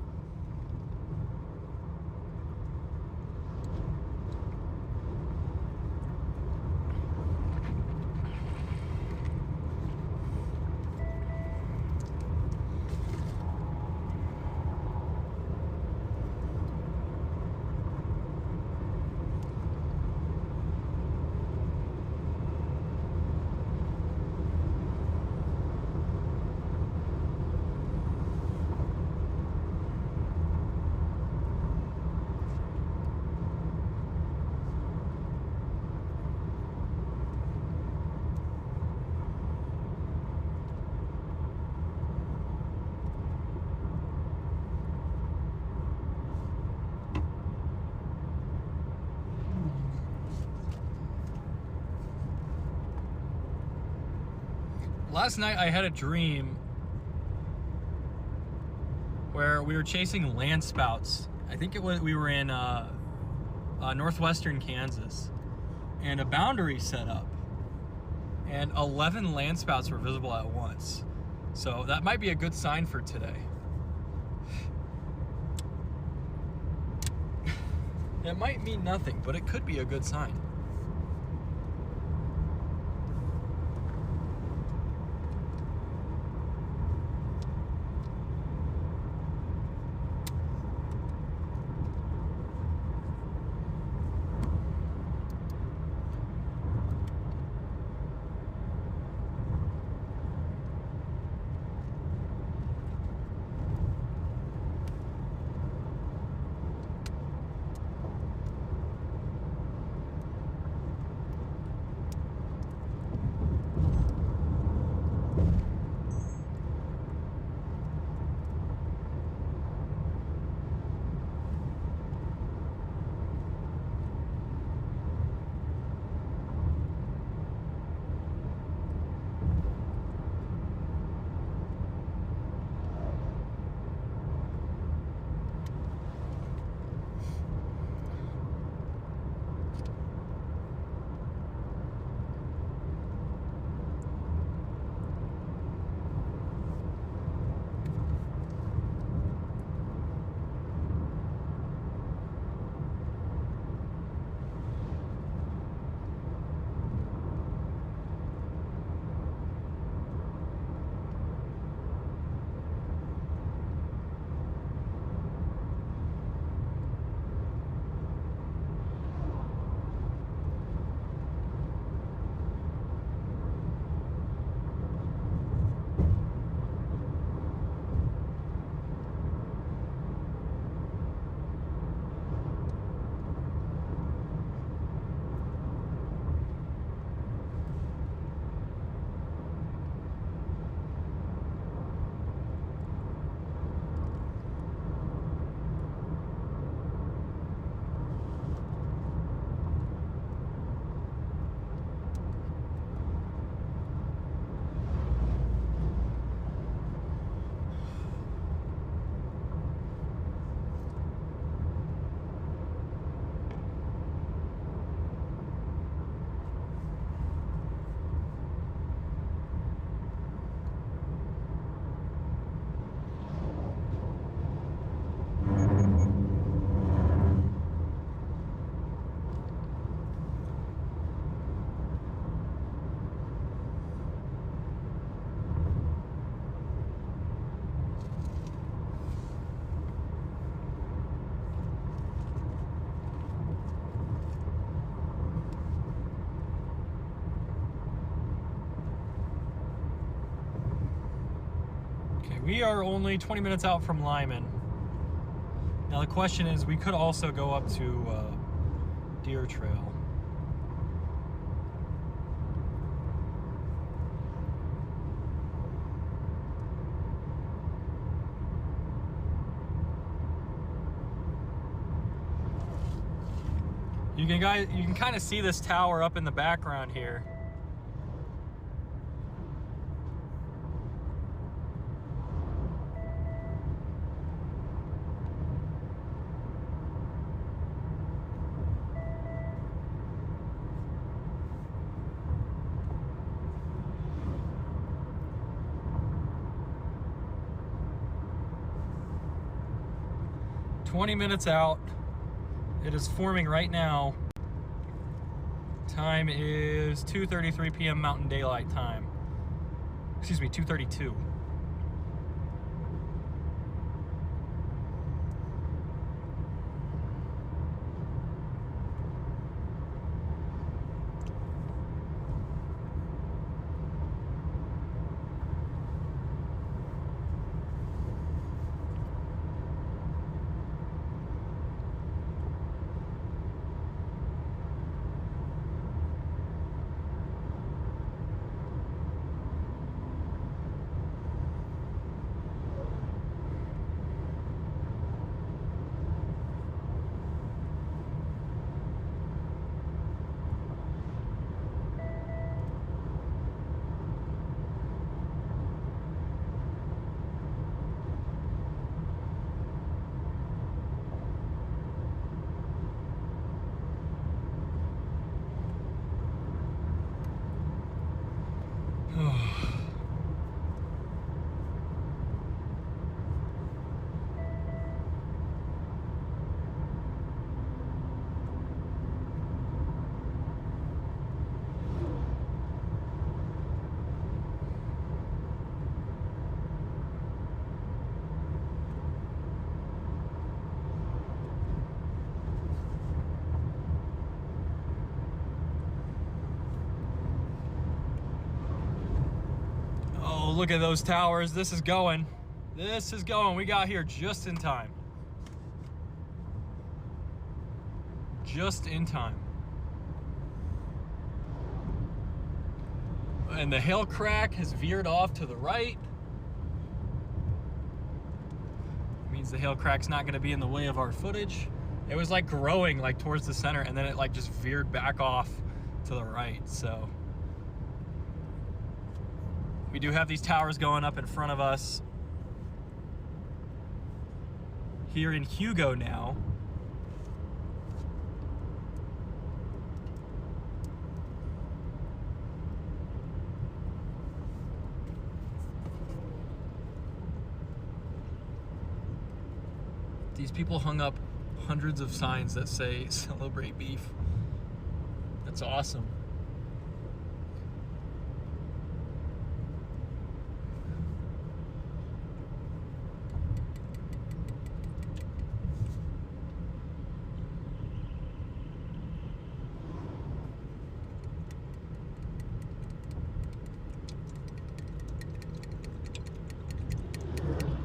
Last night I had a dream where we were chasing land spouts. I think we were in northwestern Kansas, and a boundary set up, and 11 land spouts were visible at once. So that might be a good sign for today. It might mean nothing, but it could be a good sign. We are only 20 minutes out from Lyman. Now the question is, we could also go up to Deer Trail. You can kind of see this tower up in the background here. "20 minutes out. It is forming right now. Time is 2:33 p.m. Mountain Daylight Time. Excuse me, 2:32. Look at those towers. This is going. This is going. We got here just in time. Just in time. And the hail crack has veered off to the right. It means the hail crack's not going to be in the way of our footage. It was like growing like towards the center, and then it like just veered back off to the right. So we do have these towers going up in front of us here in Hugo now. These people hung up hundreds of signs that say celebrate beef. That's awesome.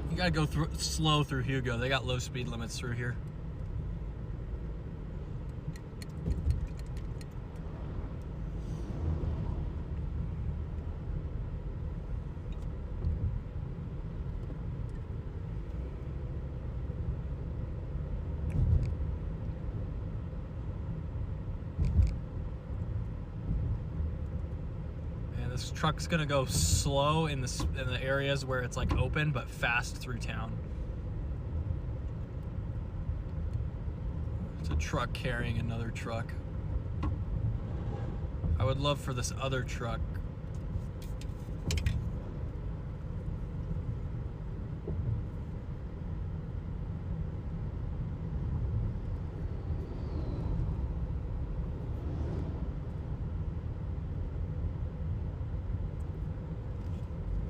You gotta go slow through Hugo. They got low speed limits through here. This truck's gonna go slow in the areas where it's like open, but fast through town. It's a truck carrying another truck. I would love for this other truck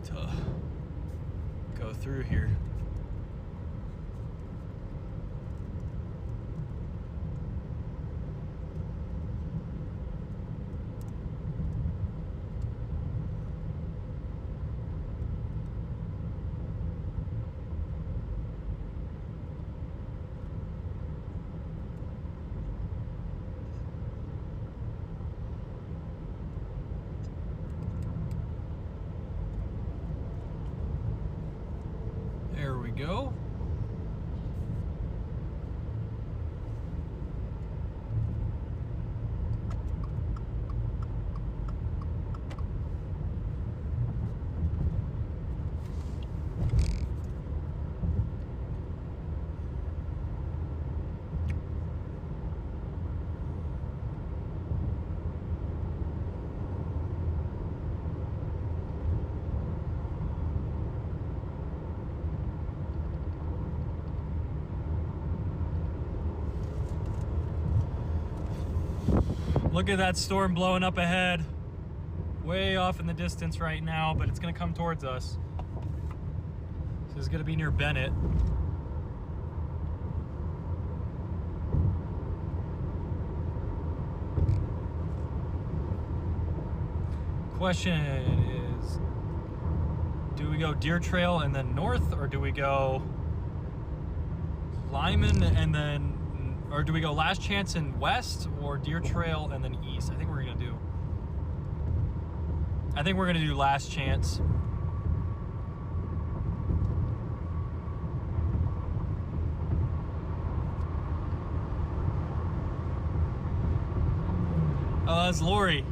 to go through here. There we go. Look at that storm blowing up ahead. Way off in the distance right now, but it's gonna come towards us. This is gonna be near Bennett. Question is, do we go Deer Trail and then north, or do we go Lyman and then, or do we go Last Chance and west, or Deer Trail and then east? I think we're gonna do Last Chance. Oh, that's Lori.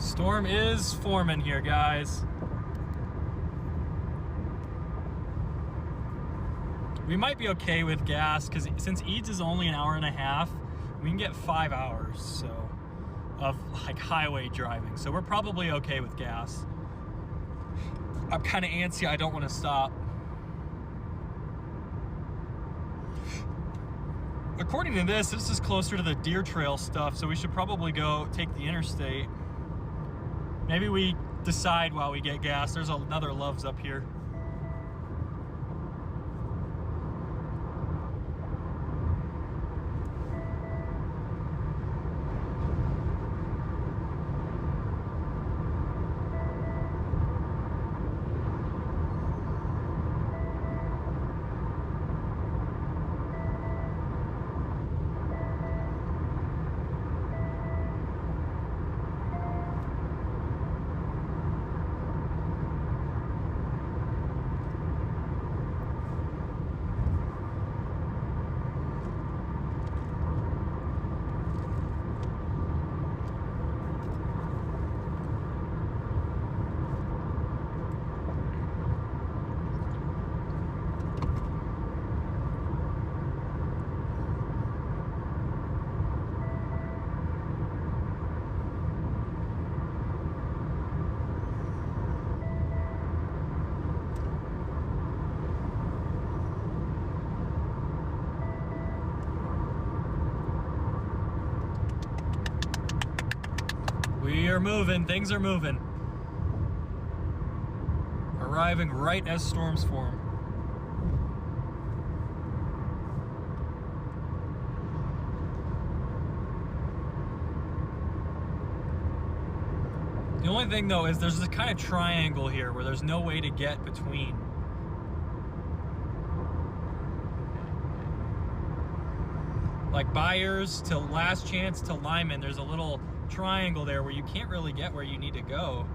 Storm is forming here, guys. We might be okay with gas because since Eads is only an hour and a half, we can get 5 hours of like highway driving. So we're probably okay with gas. I'm kind of antsy. I don't want to stop. According to this is closer to the deer trail stuff, so we should probably go take the interstate. Maybe we decide while we get gas. There's another Love's up here. We are moving, things are moving. Arriving right as storms form. The only thing though is there's this kind of triangle here where there's no way to get between. Like Byers to Last Chance to Lyman, there's a little triangle there where you can't really get where you need to go.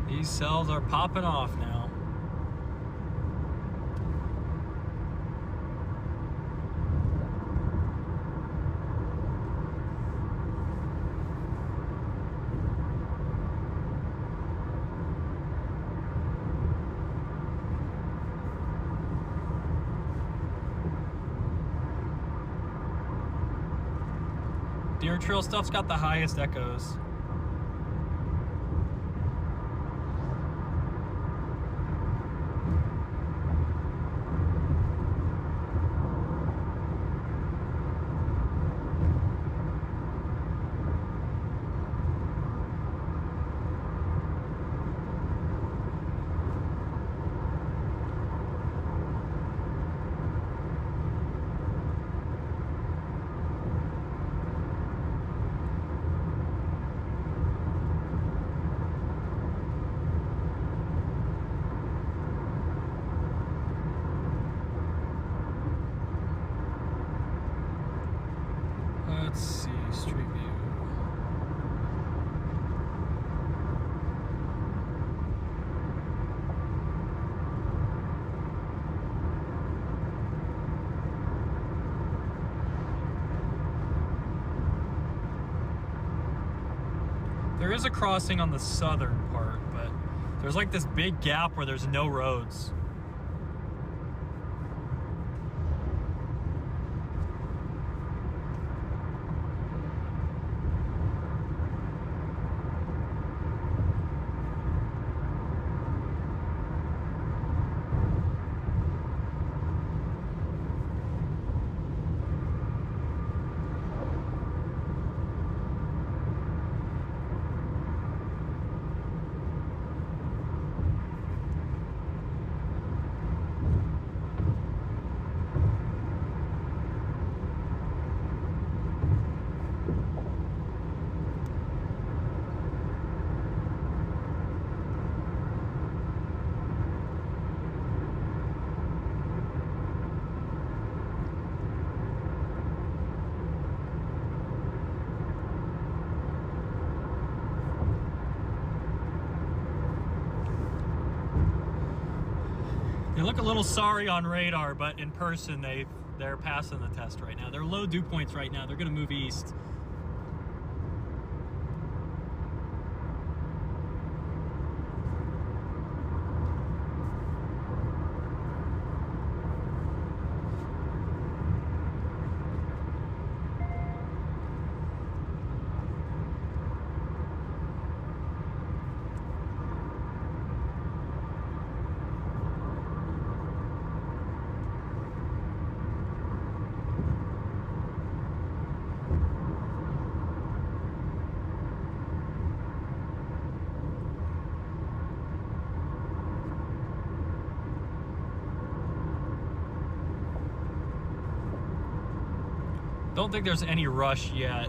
These cells are popping off now. Deer trail stuff's got the highest echoes. is a crossing on the southern part, but there's like this big gap where there's no roads. They look a little sorry on radar, but in person they're passing the test right now. They're low dew points right now. They're going to move east. Don't think there's any rush yet.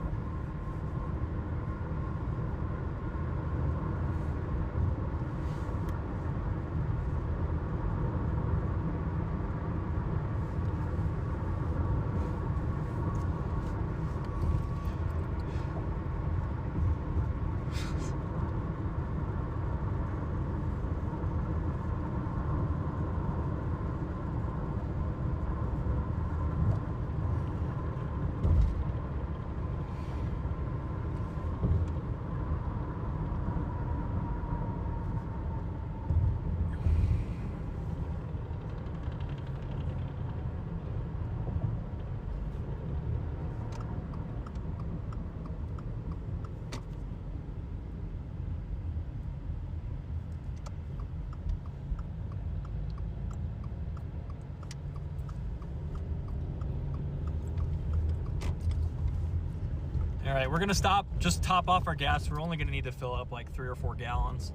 All right, we're gonna stop, just top off our gas. We're only gonna need to fill up like 3 or 4 gallons.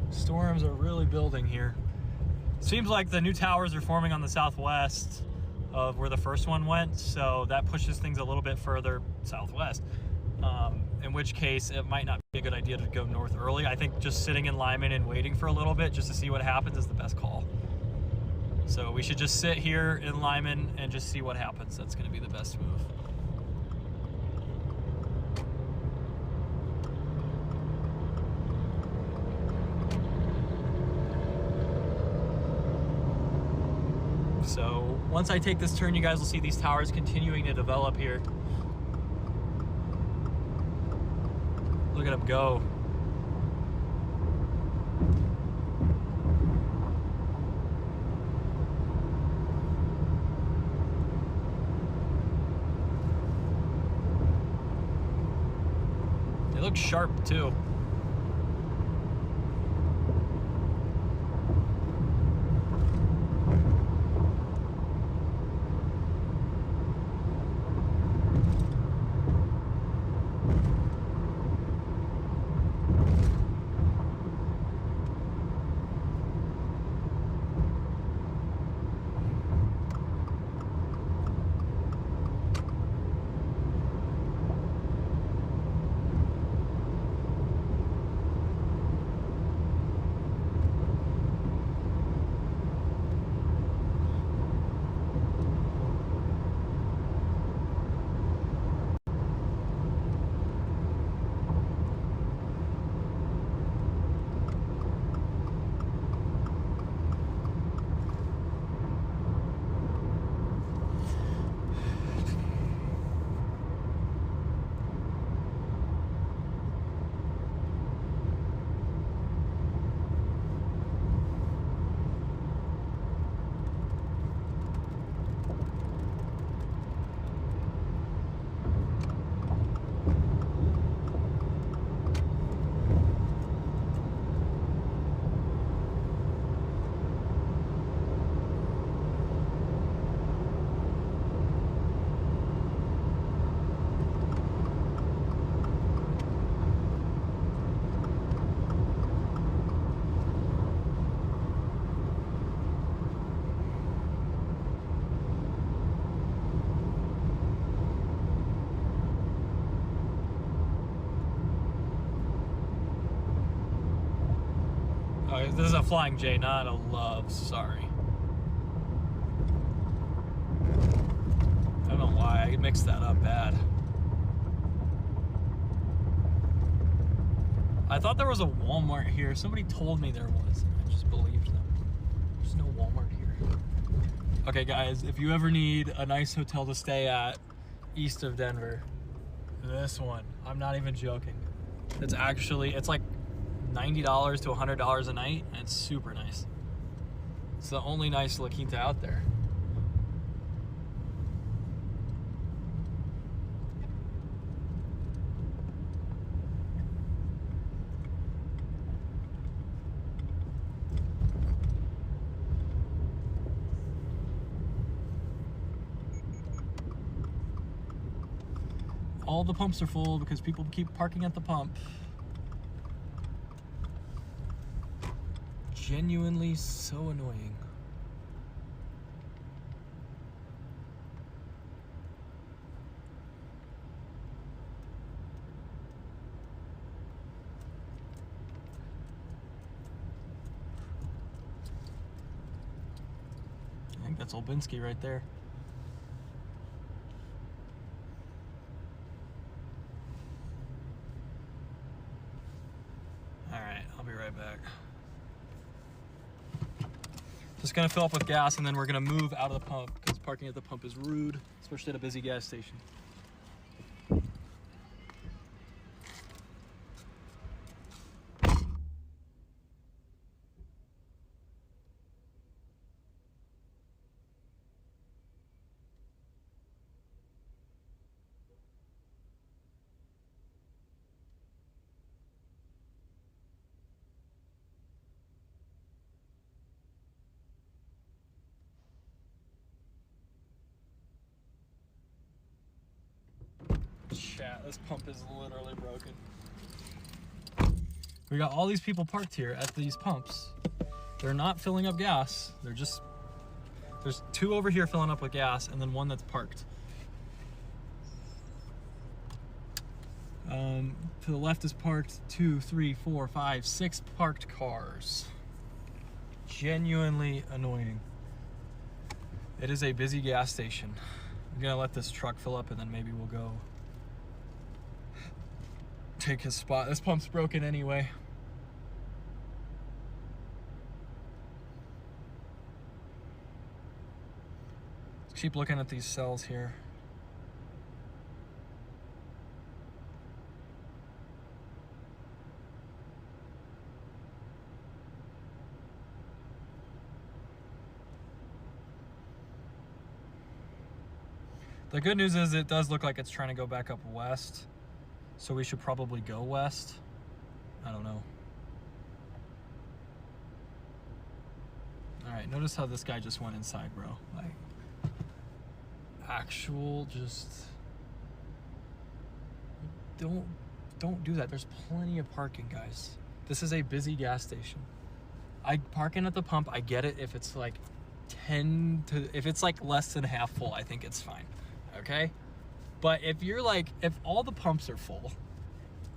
Storms are really building here. Seems like the new towers are forming on the southwest of where the first one went, so that pushes things a little bit further southwest. In which case, it might not be a good idea to go north early. I think just sitting in Lyman and waiting for a little bit just to see what happens is the best call. So we should just sit here in Lyman and just see what happens. That's going to be the best move. So once I take this turn, you guys will see these towers continuing to develop here. Look at them go. They look sharp too. This is a Flying J, not a Love. Sorry. I don't know why I mixed that up bad. I thought there was a Walmart here. Somebody told me there was, and I just believed them. There's no Walmart here. Okay, guys, if you ever need a nice hotel to stay at east of Denver, this one, I'm not even joking. It's like $90 to $100 a night, and it's super nice. It's the only nice La Quinta out there. All the pumps are full because people keep parking at the pump. Genuinely so annoying. I think that's Olbinski right there. Alright, I'll be right back. Just gonna fill up with gas and then we're gonna move out of the pump because parking at the pump is rude, especially at a busy gas station. Chat, this pump is literally broken. We got all these people parked here at these pumps. They're not filling up gas. There's two over here filling up with gas and then one that's parked. To the left is parked 2, 3, 4, 5, 6 parked cars. Genuinely annoying. It is a busy gas station. I'm gonna let this truck fill up and then maybe we'll go take his spot. This pump's broken anyway. Let's keep looking at these cells here. The good news is it does look like it's trying to go back up west. So we should probably go west. I don't know. All right, notice how this guy just went inside, bro. Like, actual just... Don't do that. There's plenty of parking, guys. This is a busy gas station. I park in at the pump. I get it if it's like if it's like less than half full, I think it's fine. Okay? But if you're like, if all the pumps are full,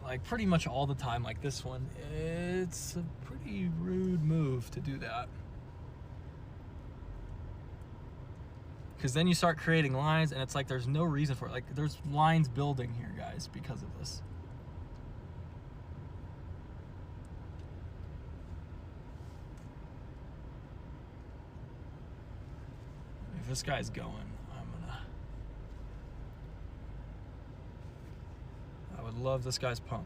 like pretty much all the time, like this one, it's a pretty rude move to do that. Because then you start creating lines and it's like there's no reason for it. Like there's lines building here, guys, because of this. If this guy's going, I would love this guy's pump.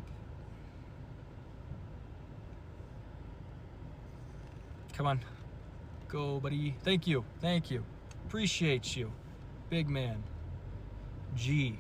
Come on. Go, buddy. Thank you. Thank you. Appreciate you. Big man. G.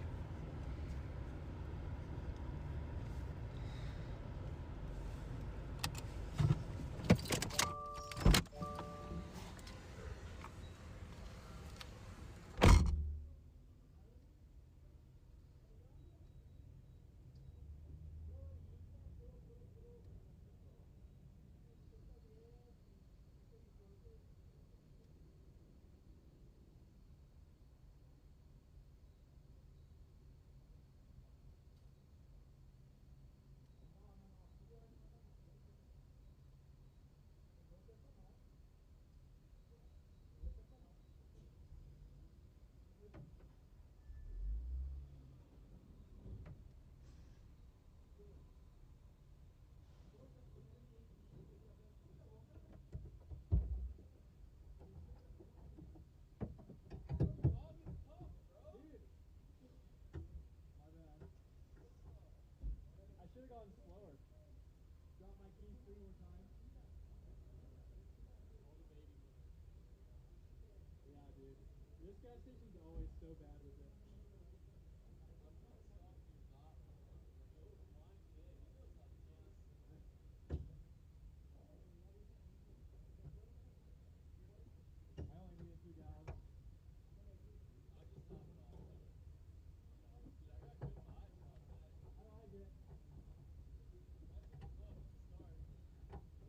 Yeah, dude. This gas station's always so bad with it. I only needed 2 gallons. I like it.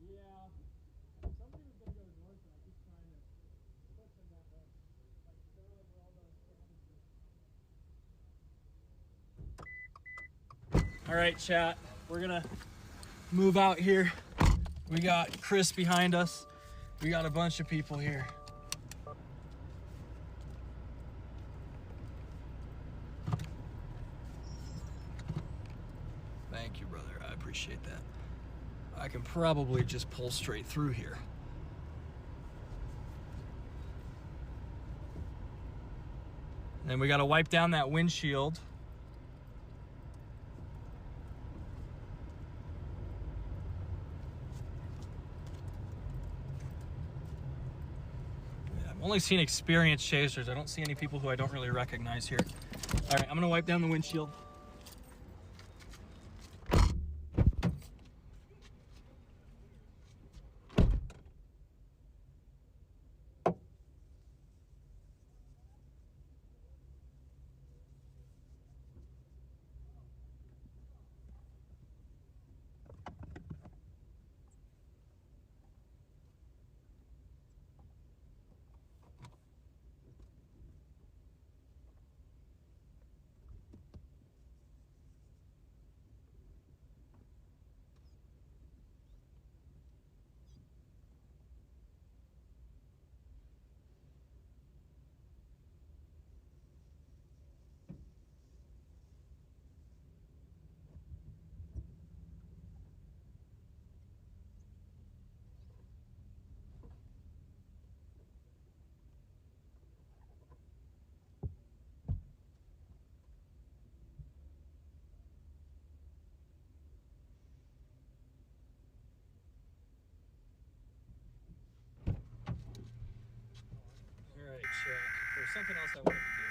Yeah. Somebody was gonna go north, and I keep trying to push them that way. Like Sterling, we're all done pushing. All right, chat. We're gonna move out here. We got Chris behind us. We got a bunch of people here. Thank you, brother. I appreciate that. I can probably just pull straight through here. And then we got to wipe down that windshield. Yeah, I've only seen experienced chasers. I don't see any people who I don't really recognize here. All right, I'm gonna wipe down the windshield. All right, check. There's something else I wanted to do.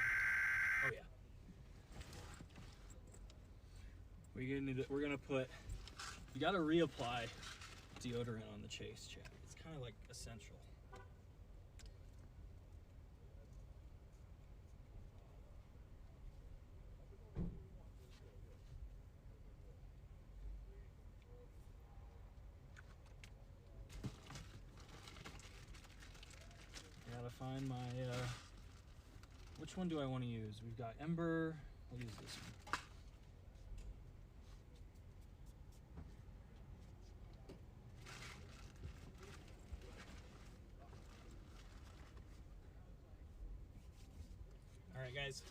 Oh yeah. We're gonna put. You gotta reapply deodorant on the chase, chat. It's kind of like essential. Gotta find my. Which one do I want to use? We've got Ember. I'll use this one. All right, guys.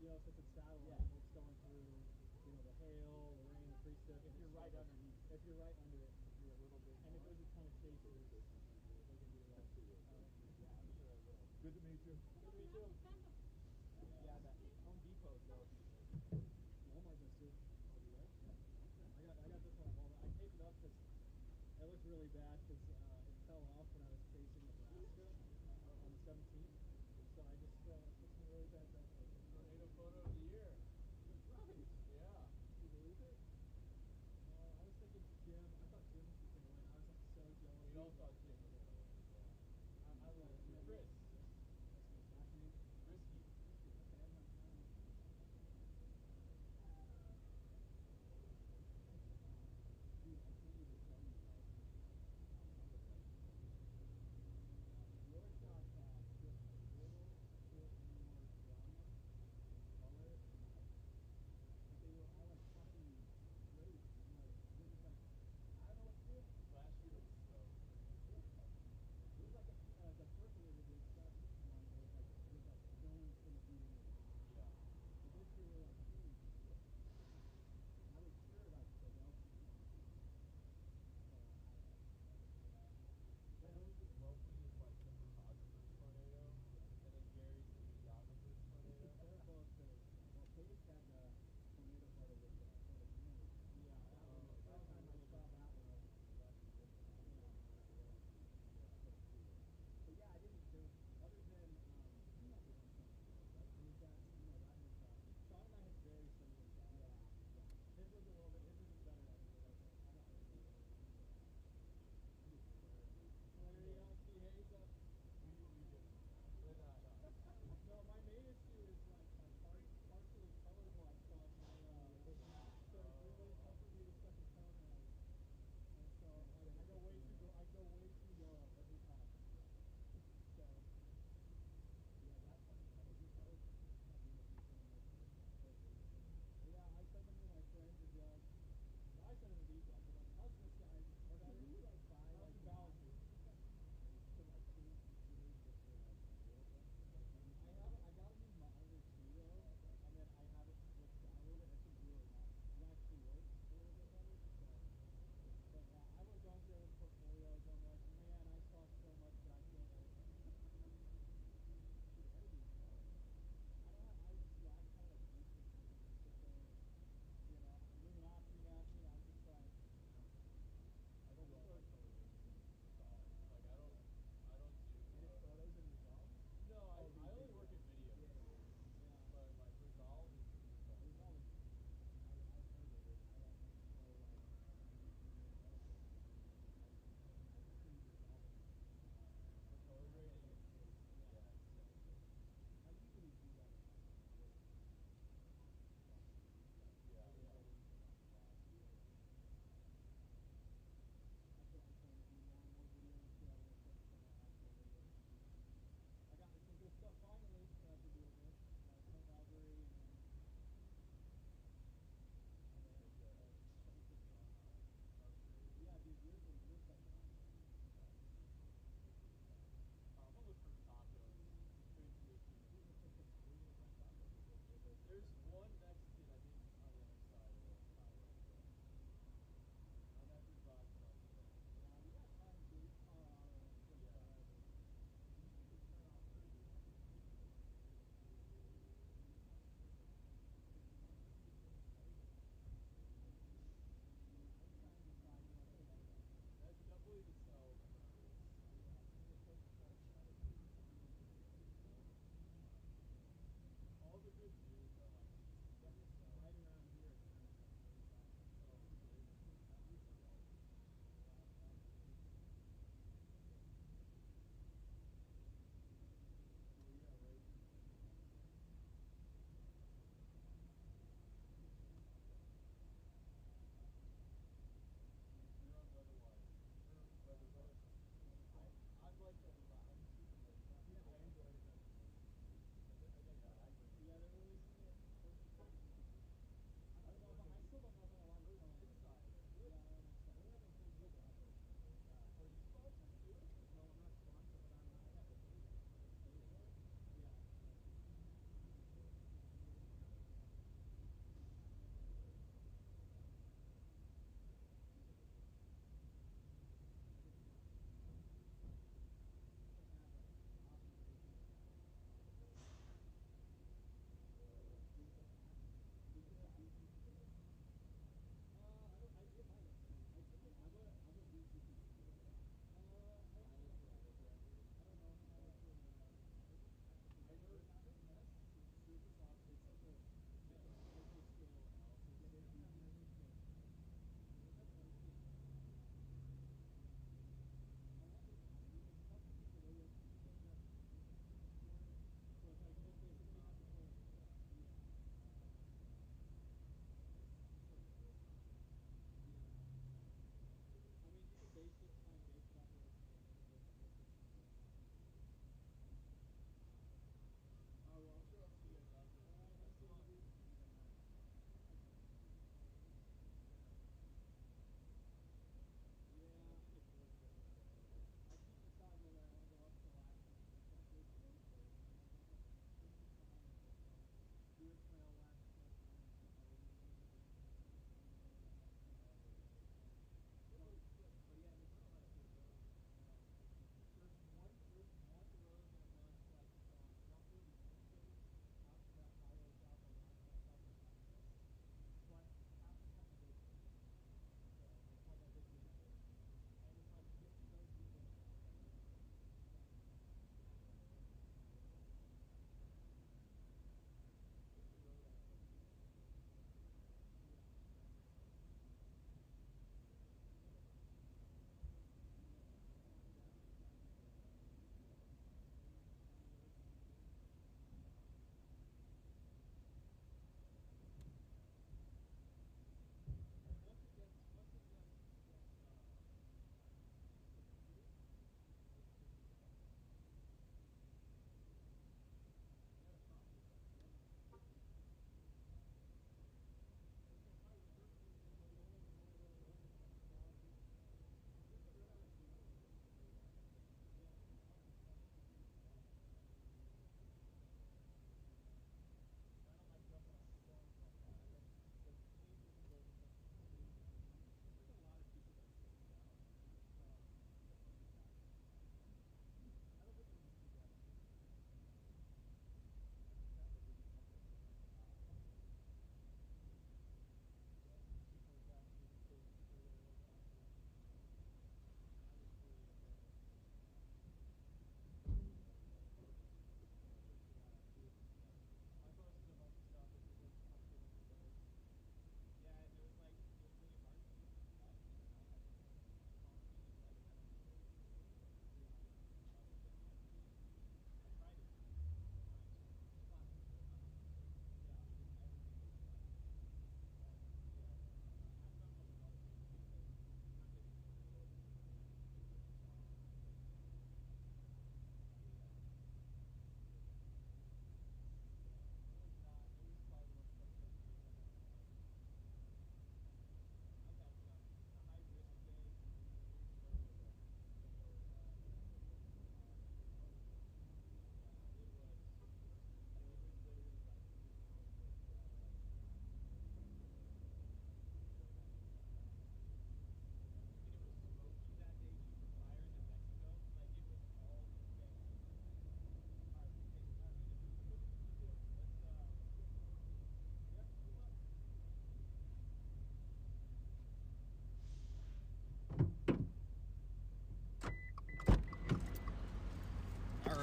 you know, since it's satellite,
Yeah.
it's going through, you know, the hail, the rain, the precip.
If you're right underneath.
If you're right under it,
You're a little bit.
and if there's a ton of chasers, they can be like,
Yeah, I'm sure I will.
good to meet you. Good to meet you.
Yeah, that Home Depot sells these.
Walmart does too.
Oh, do they?
Yeah. I got this one at Walmart. I taped it up because it looked really bad because it fell off when I was chasing Nebraska on the 17th. So I just put some really bad duct tape.
Tornado photo of the year.
Right.
Yeah.
Can you believe it? I was thinking Jim. I thought Jim was going to win. I was like so jealous.
We all thought Jim was going to win. Yeah.
I love Jim.
Chris.
That's his last name.
Risky.
Okay, I'm not counting. Dude, I can't even tell you how.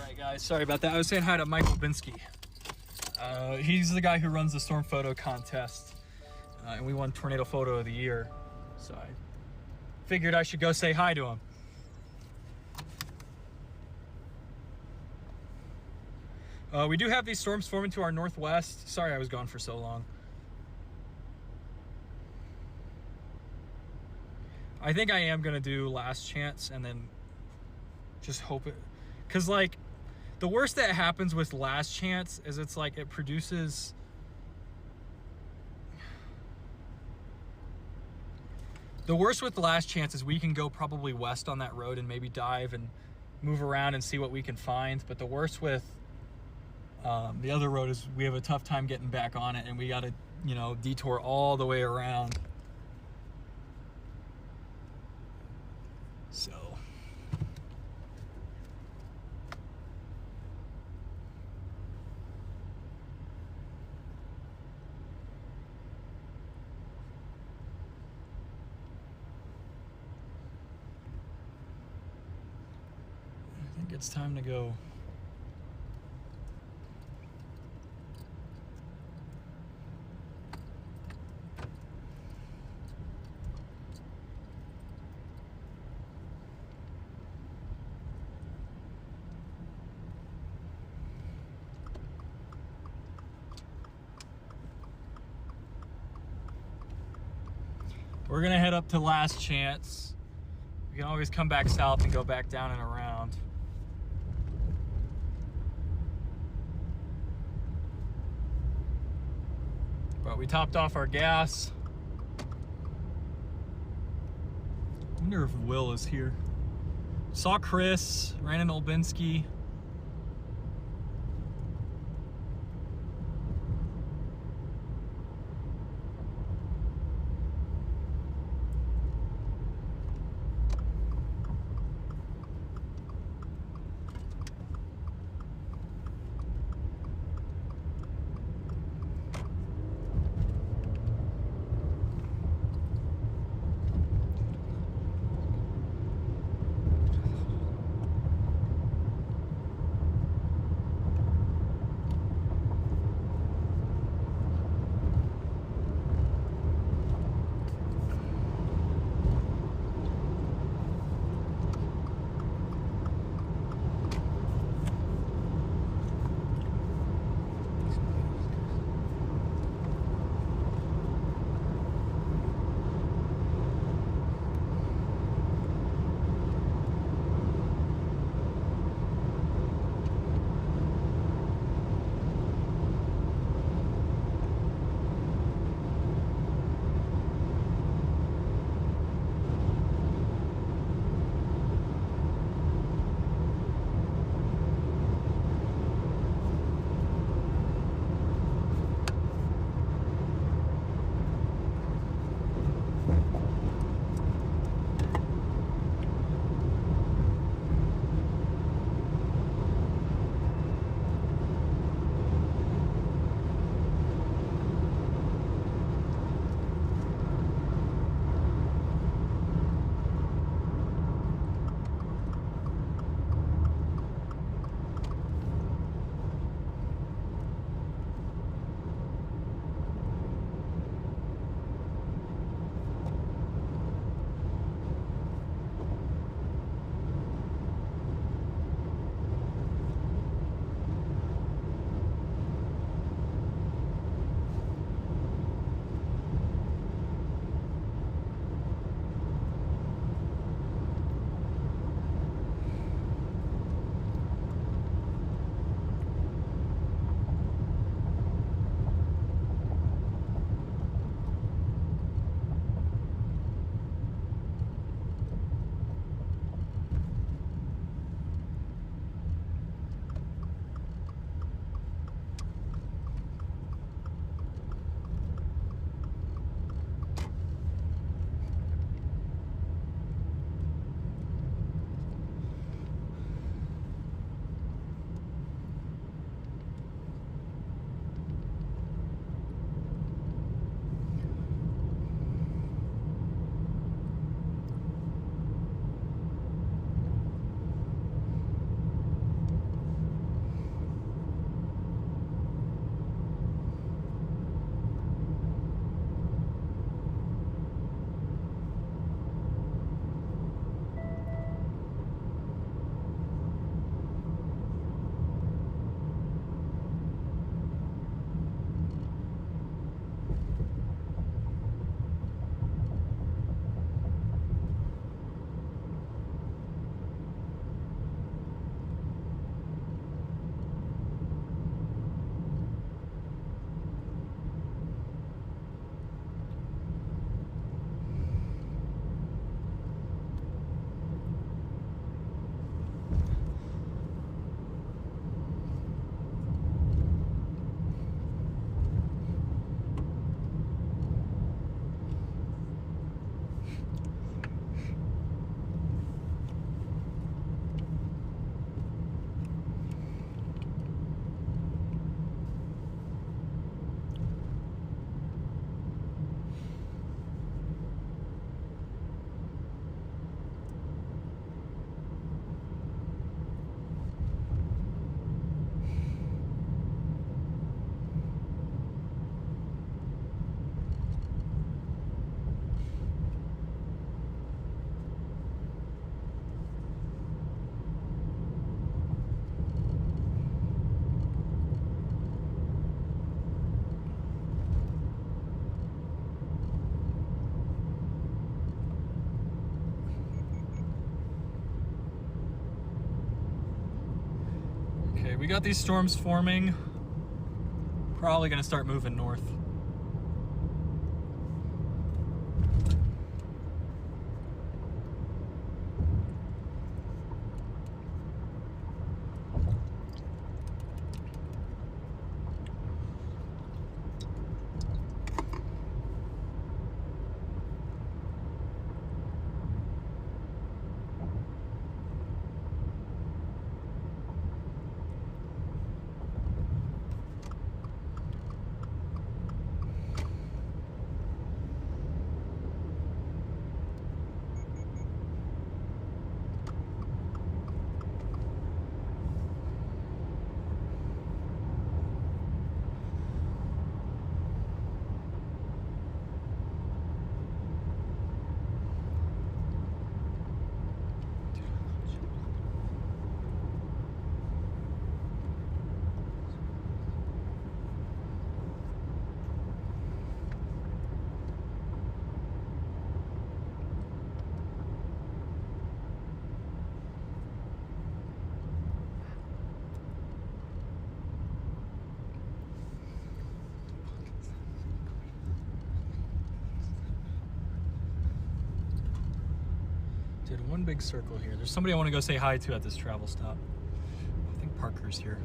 Alright guys, sorry about that. I was saying hi to Michael Binsky. He's the guy who runs the storm photo contest. And we won Tornado Photo of the Year. So I figured I should go say hi to him. We do have these storms forming to our northwest. Sorry I was gone for so long. I think I am gonna do last chance and then just hope it, cause like the worst that happens with last chance is it's like it produces, the worst with the last chance is we can go probably west on that road and maybe dive and move around and see what we can find. But the worst with the other road is we have a tough time getting back on it, and we got to, you know, detour all the way around. So I think it's time to go. We're gonna head up to last chance. We can always come back south and go back down and around. But we topped off our gas. I wonder if Will is here. Saw Chris, ran into Olbinski. Okay, we got these storms forming. Probably gonna start moving north. Did one big circle here. There's somebody I want to go say hi to at this travel stop. I think Parker's here.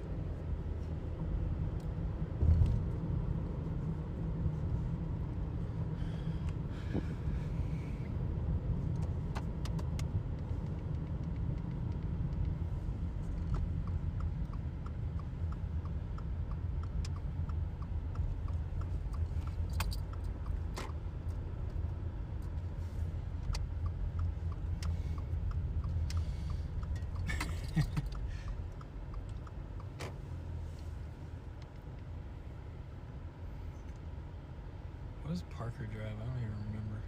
What does Parker drive? I don't even remember.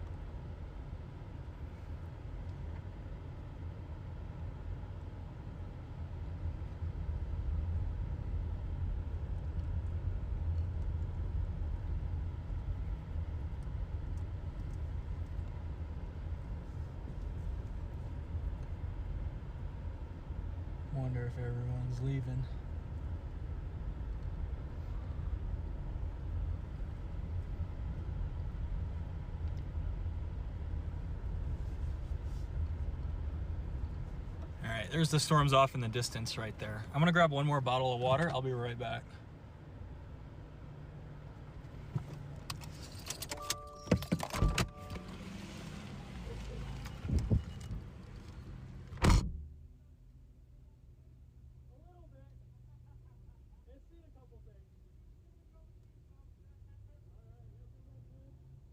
Wonder if everyone's leaving. All right, there's the storms off in the distance right there. I'm gonna grab one more bottle of water. I'll be right back.
A little bit. It's seen a couple things. Alright, everyone's good.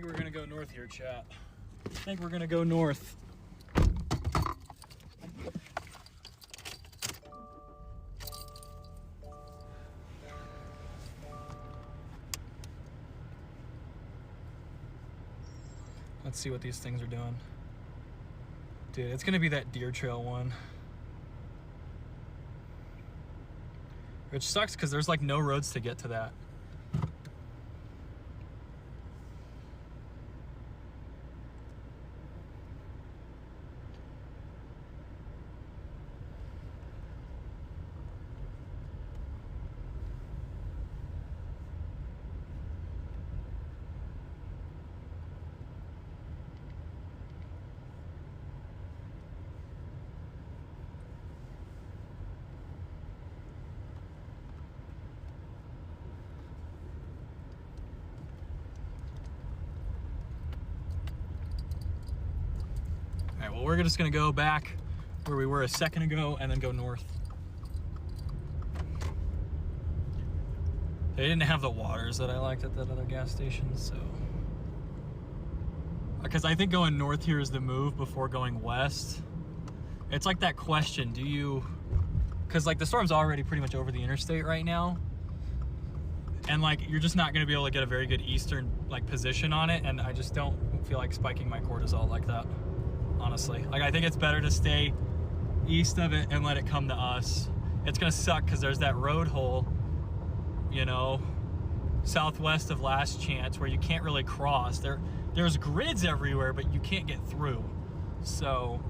we're gonna go north here, chat. I think we're gonna go north. Let's see what these things are doing. Dude, it's gonna be that deer trail one. Which sucks because there's like no roads to get to that. Alright, well, we're just gonna go back where we were a second ago and then go north. They didn't have the waters that I liked at that other gas station, so. Because I think going north here is the move before going west. It's like that question, do you, because like the storm's already pretty much over the interstate right now. And like, you're just not gonna be able to get a very good eastern like position on it. And I just don't feel like spiking my cortisol like that, honestly. Like, I think it's better to stay east of it and let it come to us. It's gonna suck because there's that road hole, you know, southwest of Last Chance where you can't really cross. There's grids everywhere, but you can't get through. So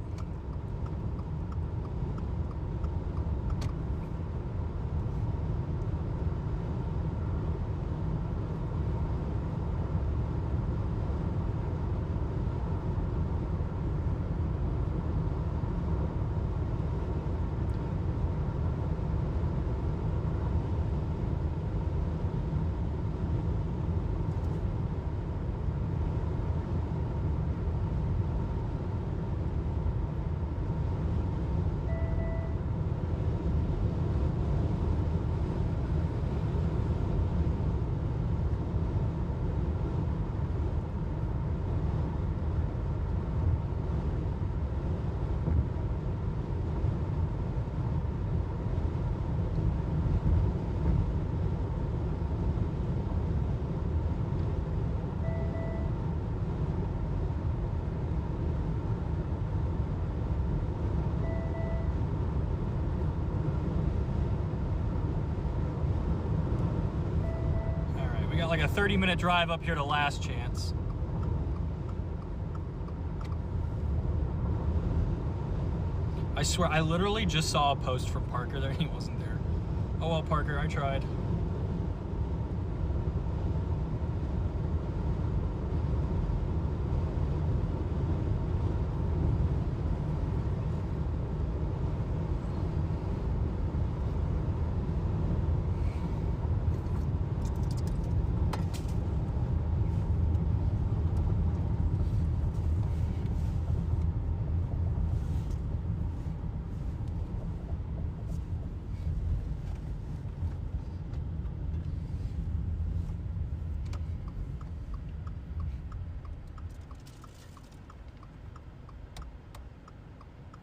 like a 30-minute drive up here to Last Chance. I swear, I literally just saw a post from Parker there and he wasn't there. Oh well, Parker, I tried.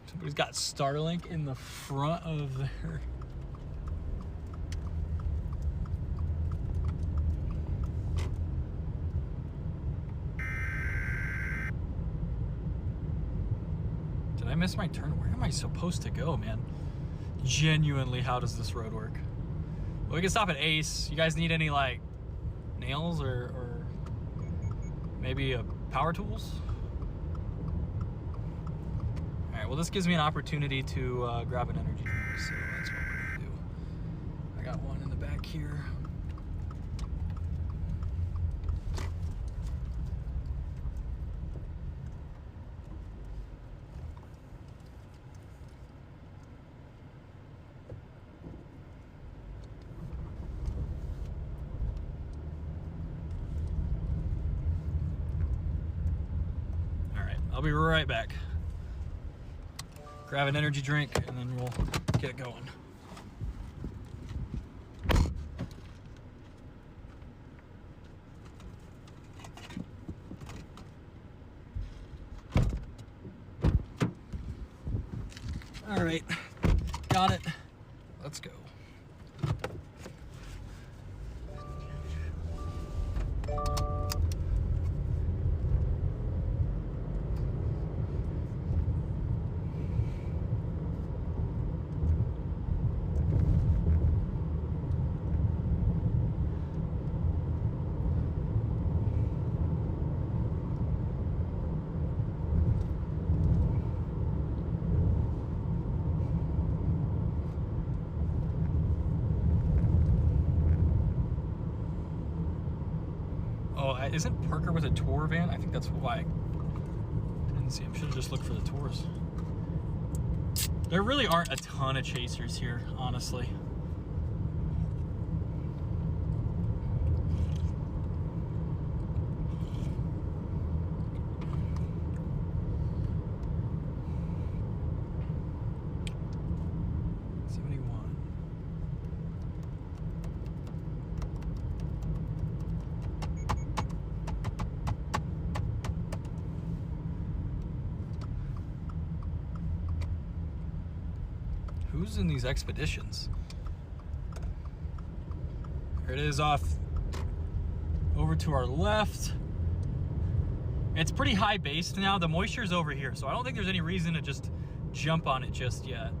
Somebody's got Starlink in the front of their... Did I miss my turn? Where am I supposed to go, man? Genuinely, how does this road work? Well, we can stop at Ace. You guys need any, like, nails or maybe power tools? Alright, well, this gives me an opportunity to grab an energy drink, so that's what we're gonna do. I got one in the back here. Alright, I'll be right back. Grab an energy drink and then we'll get going. All right, got it. Let's go. Isn't Parker with a tour van? I think that's why I didn't see him. Should have just looked for the tours. There really aren't a ton of chasers here, honestly. Who's in these expeditions? There it is off over to our left. It's pretty high based now. The moisture's over here, so I don't think there's any reason to just jump on it just yet.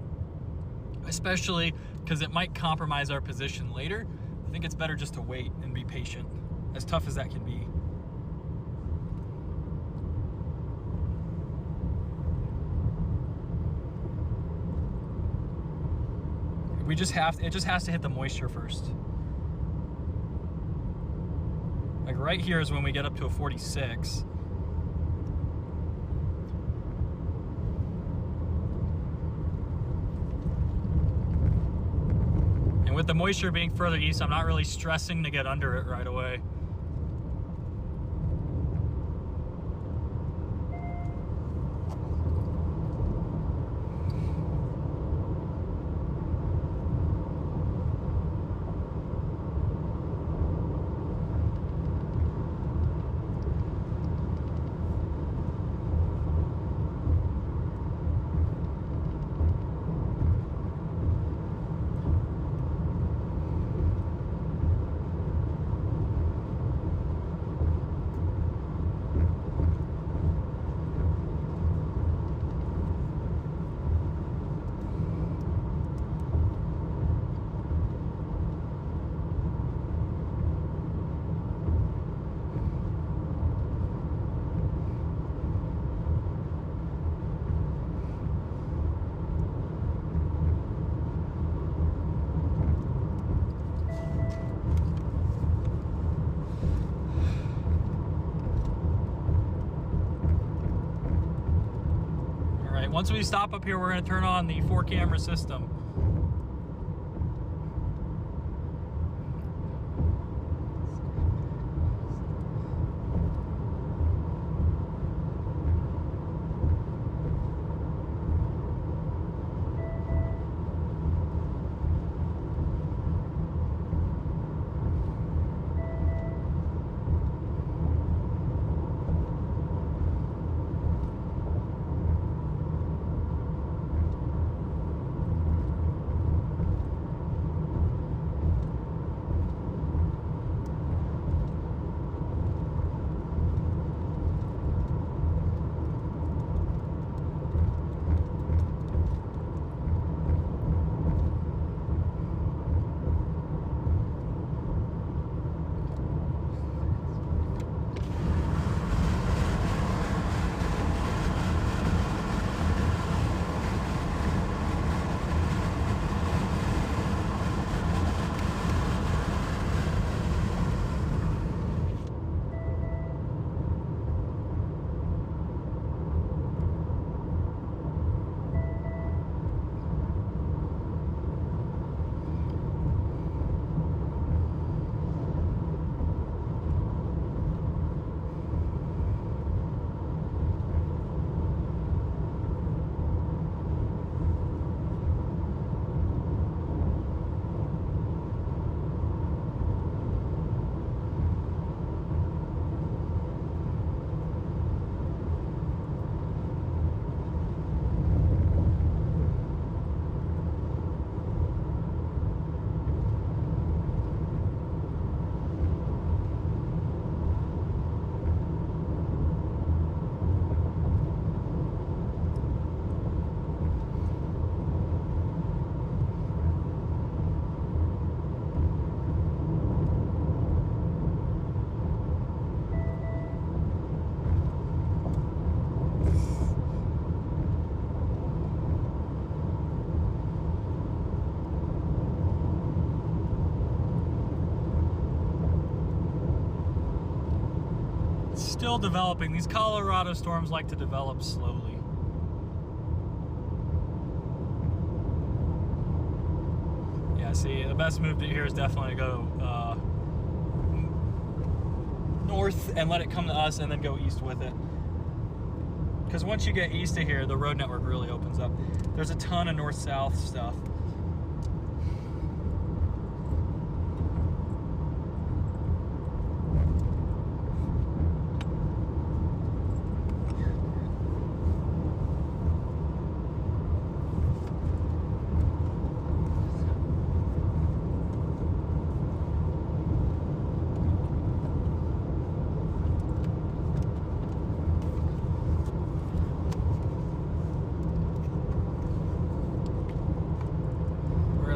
Especially because it might compromise our position later. I think it's better just to wait and be patient, as tough as that can be. It just has to hit the moisture first. Like right here is when we get up to a 46. And with the moisture being further east, I'm not really stressing to get under it right away. Once we stop up here, we're going to turn on the 4-camera system. It's still developing. These Colorado storms like to develop slowly. Yeah, see, the best move here is definitely to go north and let it come to us and then go east with it. Because once you get east of here, the road network really opens up. There's a ton of north-south stuff.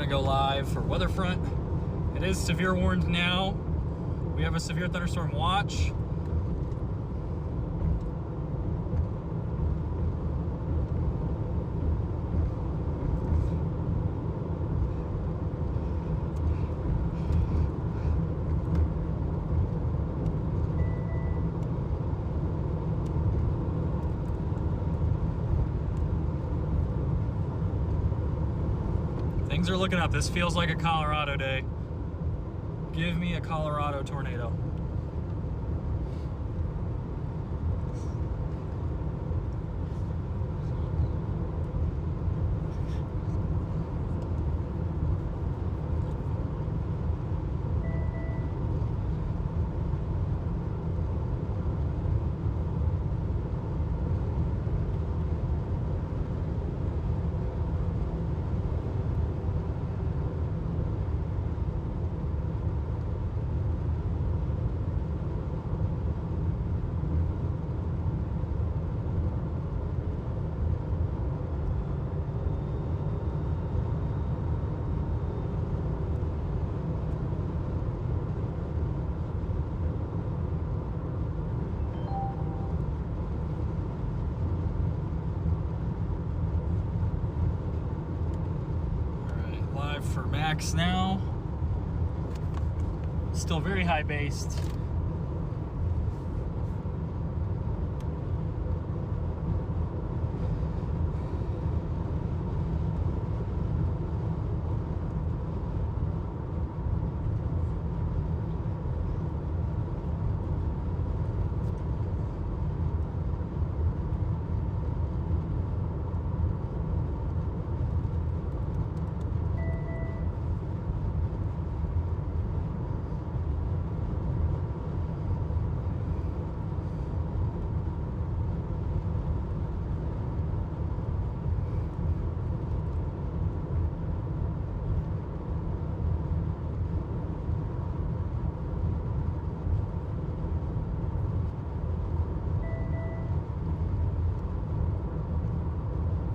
Go live for weather front. It is severe warned now. We have a severe thunderstorm watch. Things are looking up. This feels like a Colorado day. Give me a Colorado tornado. For max now. Still very high based.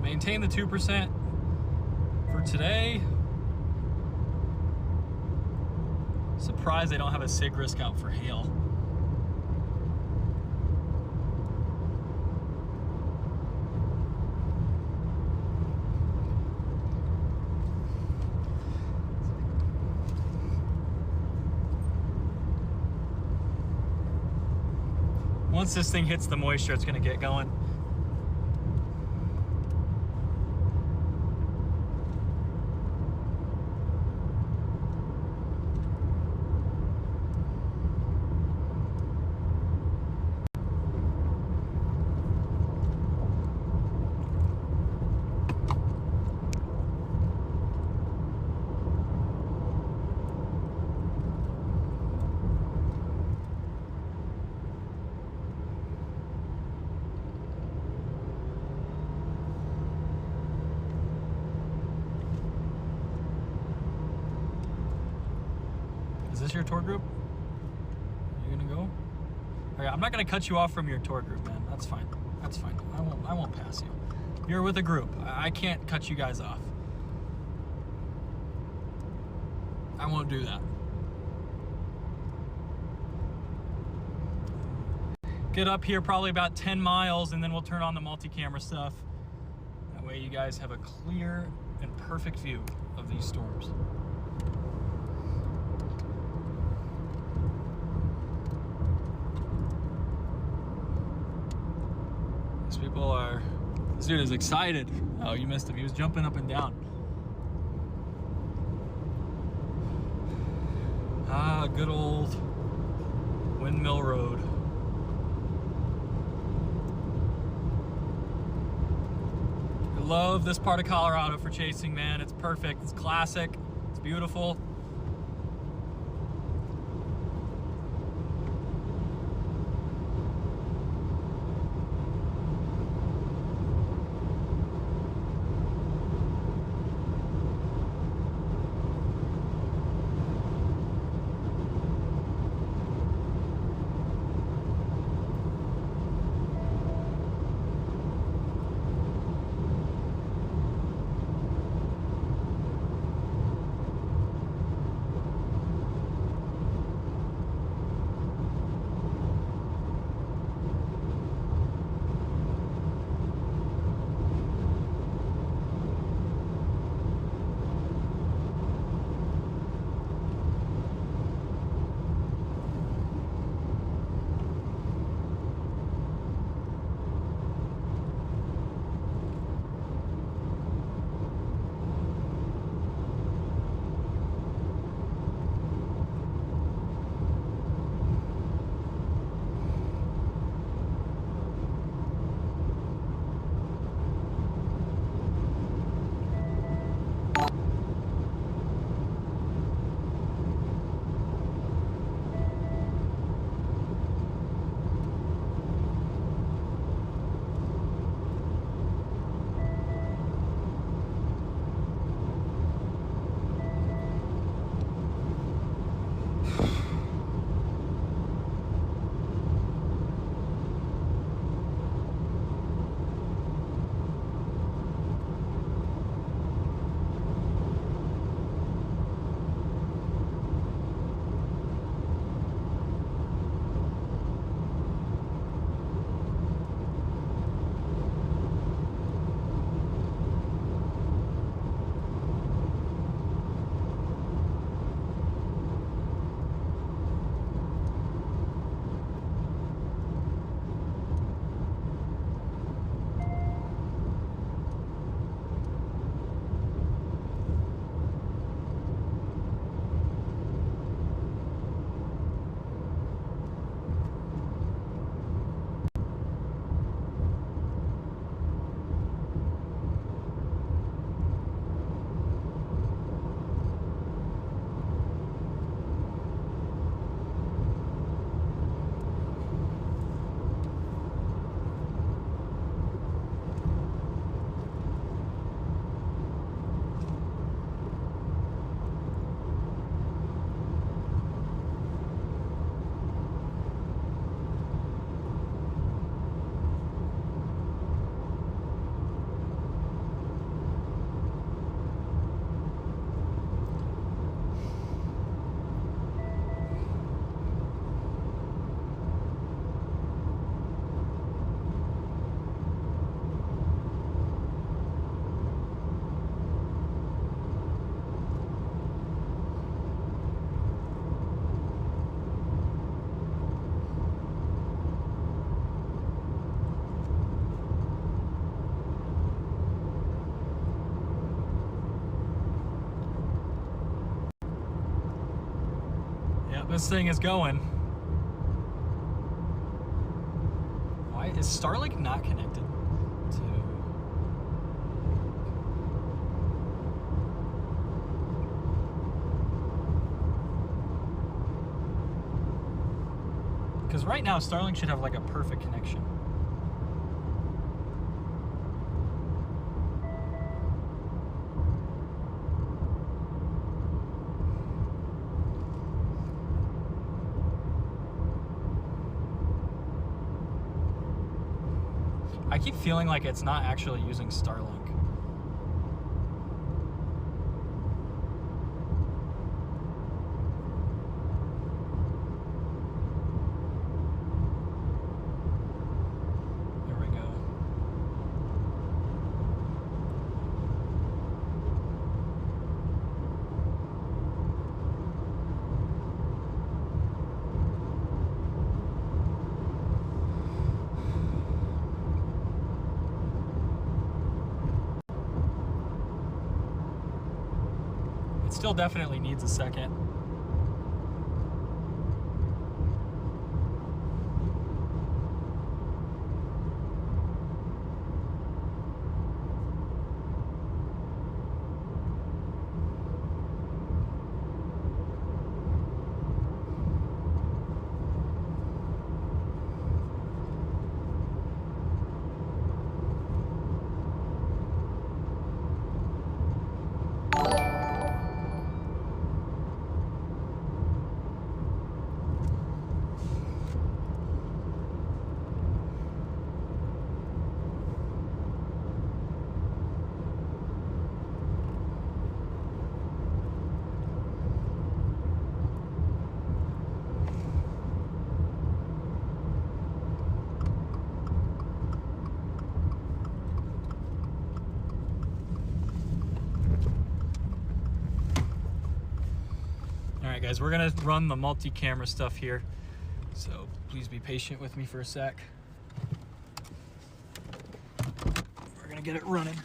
Maintain the 2% for today. Surprised they don't have a SIG risk out for hail. Once this thing hits the moisture, it's going to get going. Is this your tour group? Are you gonna go? Okay, I'm not gonna cut you off from your tour group, man. That's fine. That's fine. I won't pass you. You're with a group. I can't cut you guys off. I won't do that. Get up here probably about 10 miles and then we'll turn on the multi-camera stuff. That way you guys have a clear and perfect view of these storms. This dude is excited. Oh, you missed him. He was jumping up and down. Ah, good old Windmill Road. I love this part of Colorado for chasing, man. It's perfect. It's classic. It's beautiful. This thing is going. Why is Starlink not connected to? Because right now Starlink should have like a perfect connection. I keep feeling like it's not actually using Starlink. There we go. still definitely needs a second. Alright guys, we're gonna run the multi-camera stuff here, so please be patient with me for a sec. We're gonna get it running.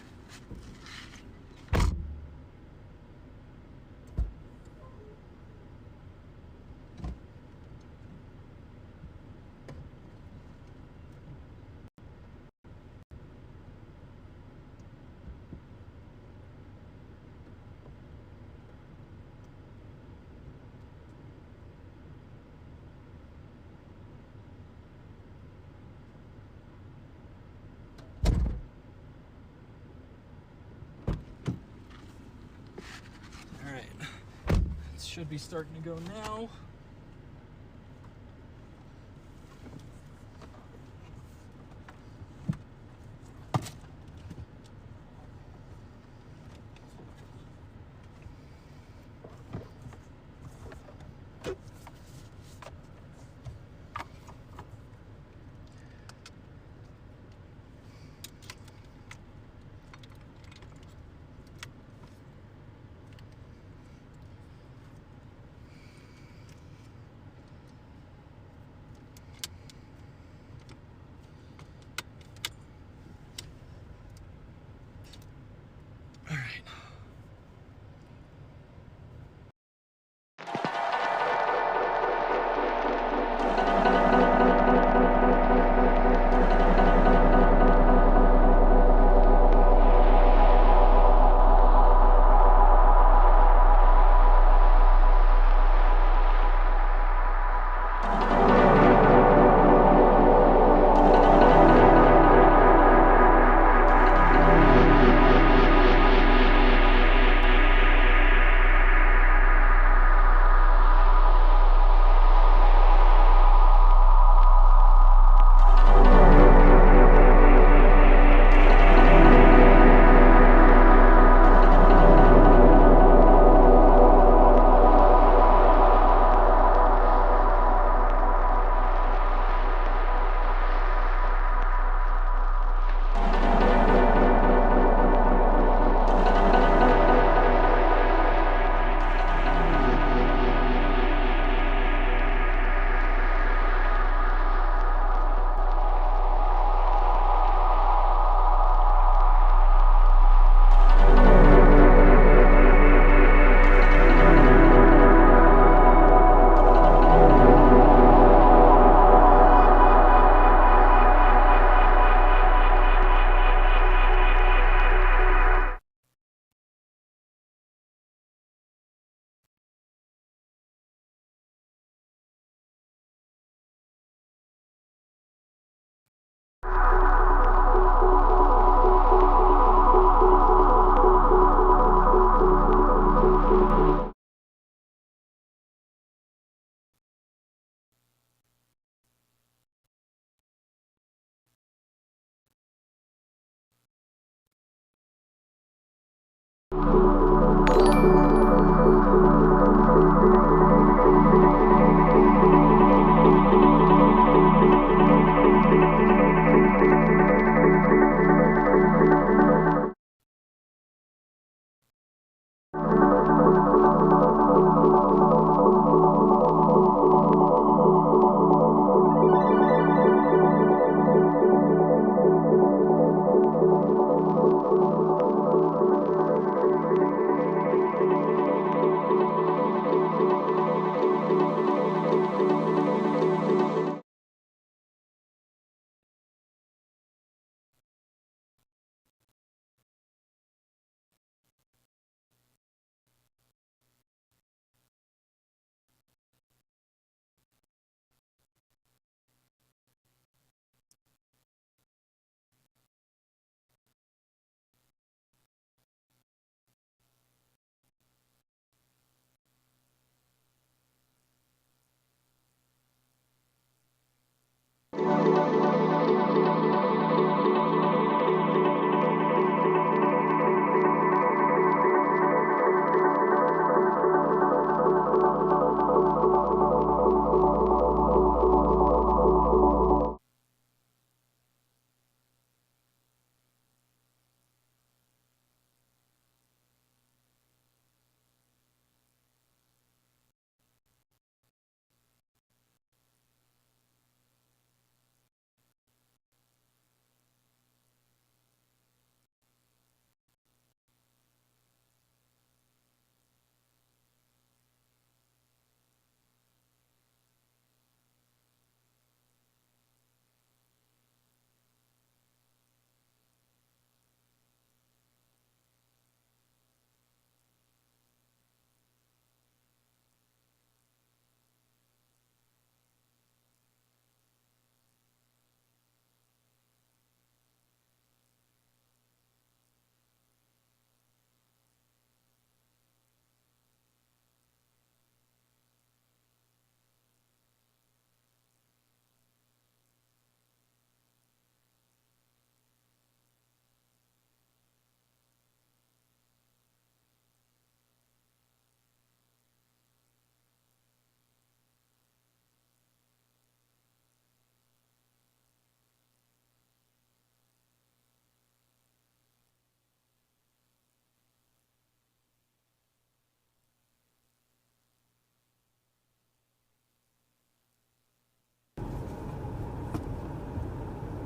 Should be starting to go now.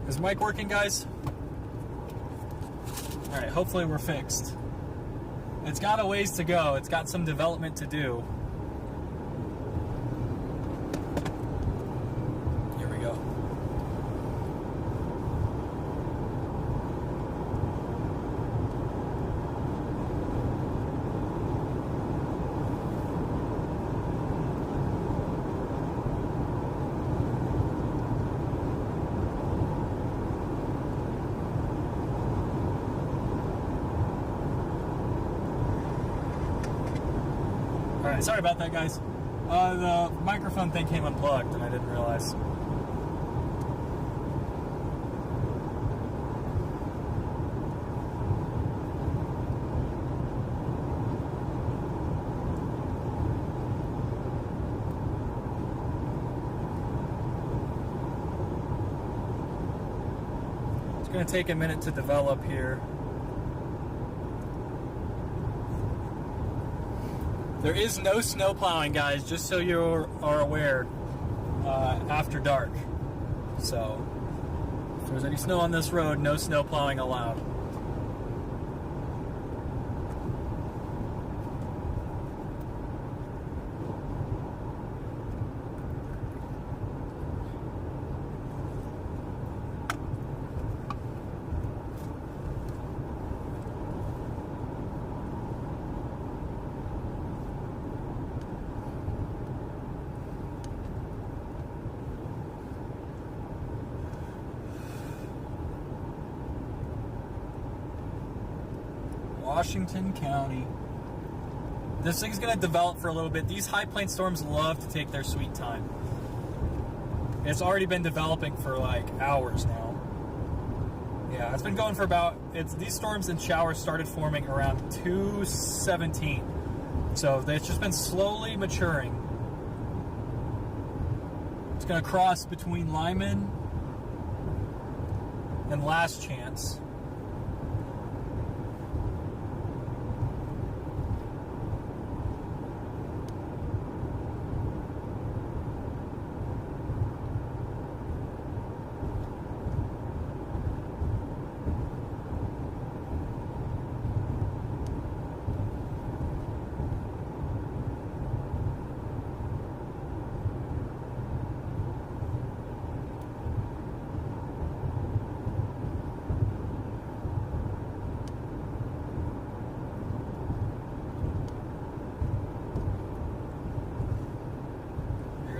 Is mic working, guys? Alright, hopefully we're fixed. It's got a ways to go. It's got some development to do. Here we go. Alright, sorry about that, guys. The microphone thing came unplugged and I didn't realize. It's going to take a minute to develop here. There is no snow plowing, guys, just so you are aware, after dark. So, if there's any snow on this road, no snow plowing allowed. Washington County. This thing's going to develop for a little bit. These high plane storms love to take their sweet time. It's already been developing for like hours now. Yeah, it's been going for about, these storms and showers started forming around 2:17. So it's just been slowly maturing. It's going to cross between Lyman and Last Chance.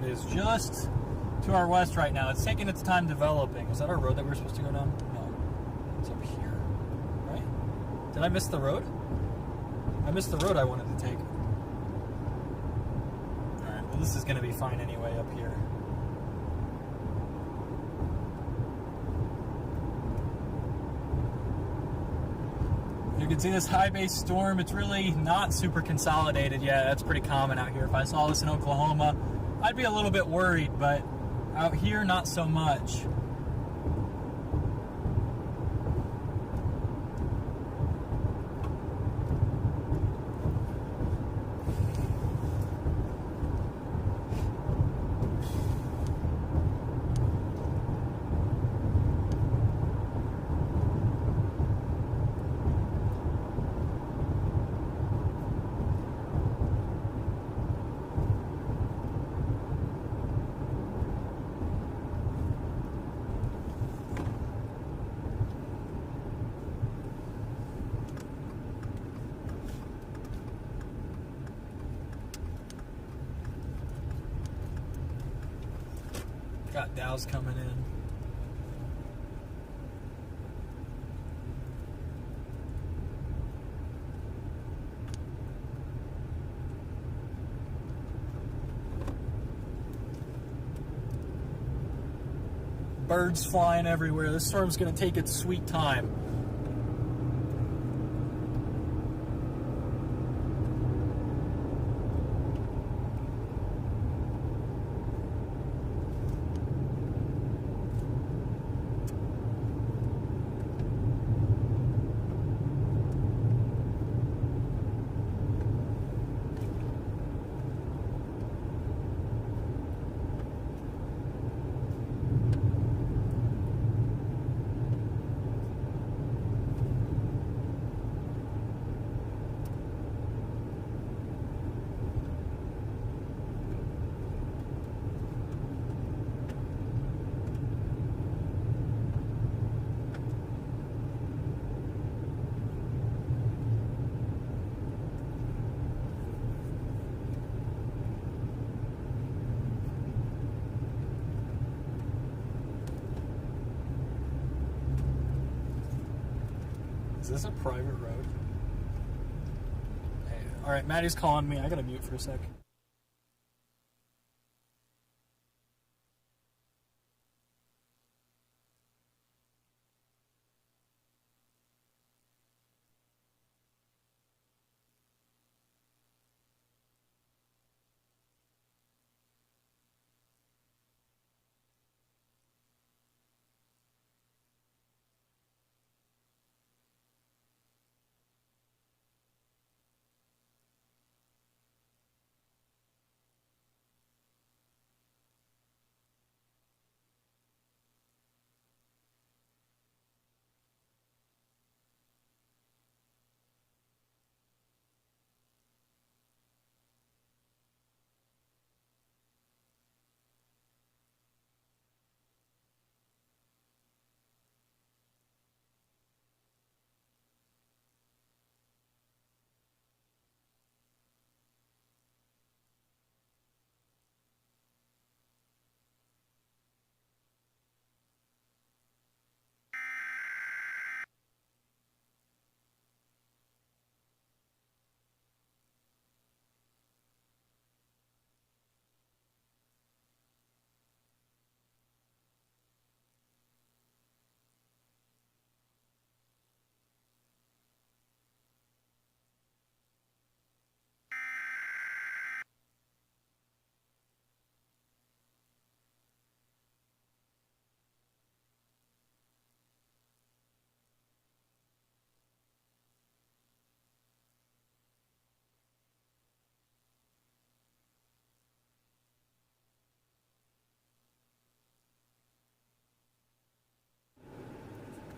Is just to our west right now. It's taking its time developing. Is that our road that we're supposed to go down? No. It's up here. Right? Did I miss the road? I missed the road I wanted to take. Alright, well this is going to be fine anyway up here. You can see this high base storm. It's really not super consolidated yet. That's pretty common out here. If I saw this in Oklahoma, I'd be a little bit worried, but out here, not so much. Got Dow's coming in. Birds flying everywhere. This storm's going to take its sweet time. Is this a private road? Hey, all right, Maddie's calling me. I gotta mute for a sec.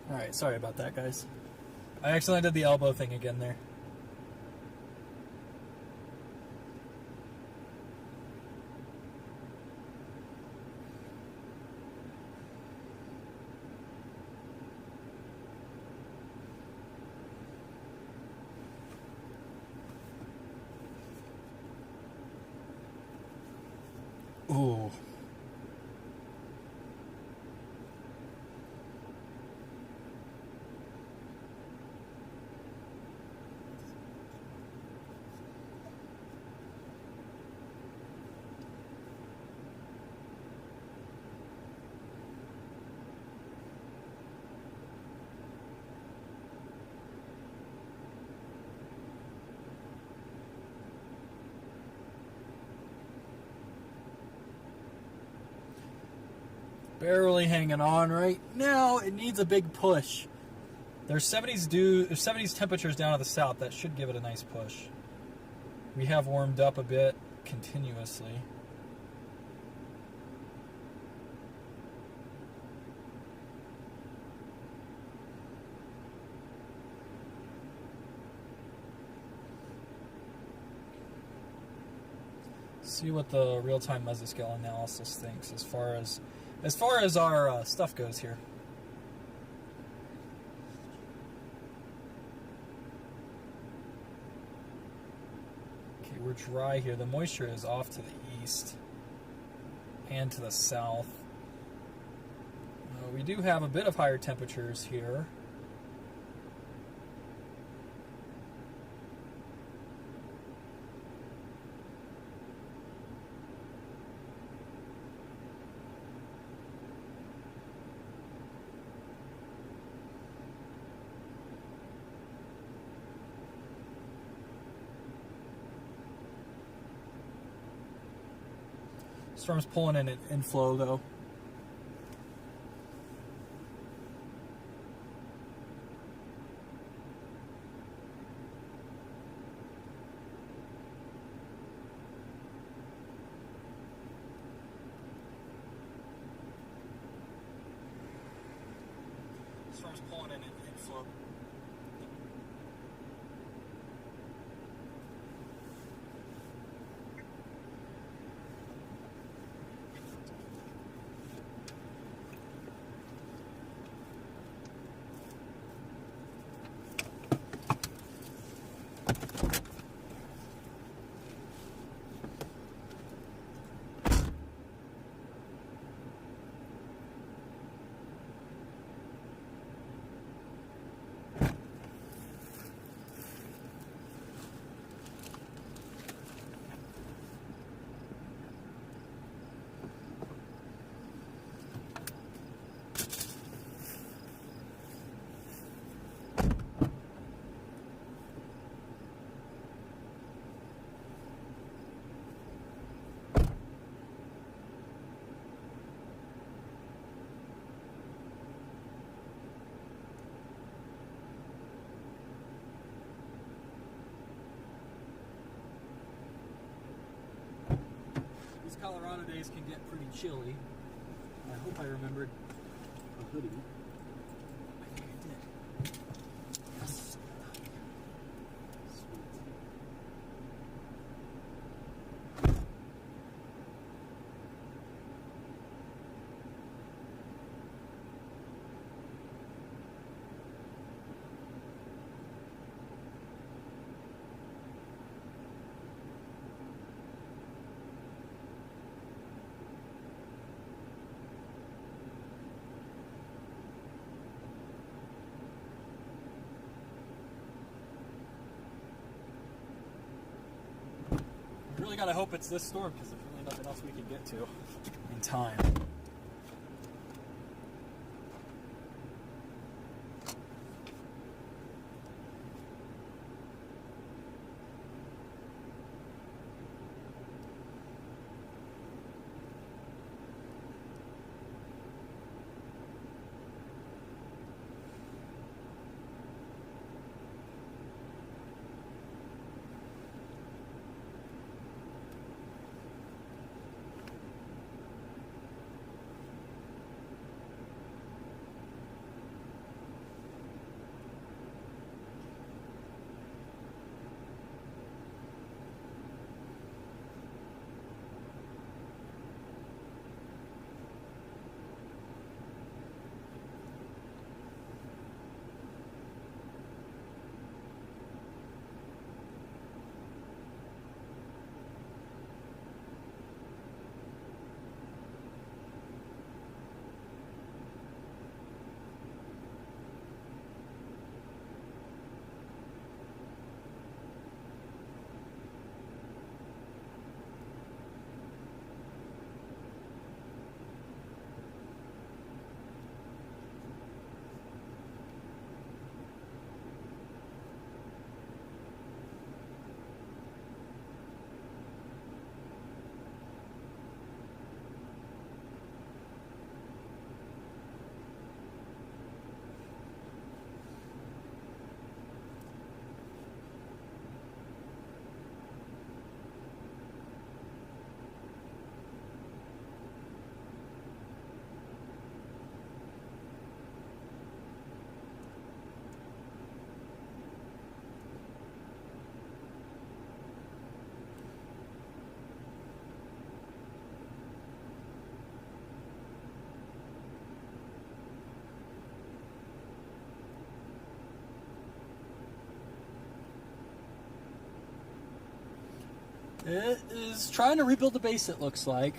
Alright, sorry about that, guys. I accidentally did the elbow thing again there. Ooh. Barely hanging on right now. It needs a big push. There's 70s temperatures down to the south. That should give it a nice push. We have warmed up a bit continuously. See what the real-time mesoscale analysis thinks as far as our stuff goes here. Okay, we're dry here. The moisture is off to the east and to the south. We do have a bit of higher temperatures here. Storm's pulling in an inflow, though. Storm's pulling in an inflow.
Colorado days can get pretty chilly. I hope I remembered a hoodie. I think I did. Yes. Sweet. Really gotta hope it's this storm because there's really nothing else we can get to in time. It is trying to rebuild the base, it looks like.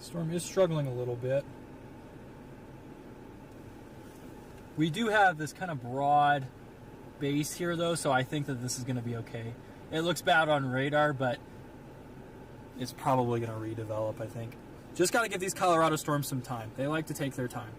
Storm is struggling a little bit. We do have this kind of broad base here, though, so I think that this is going to be okay. It looks bad on radar, but it's probably going to redevelop, I think. Just got to give these Colorado storms some time. They like to take their time.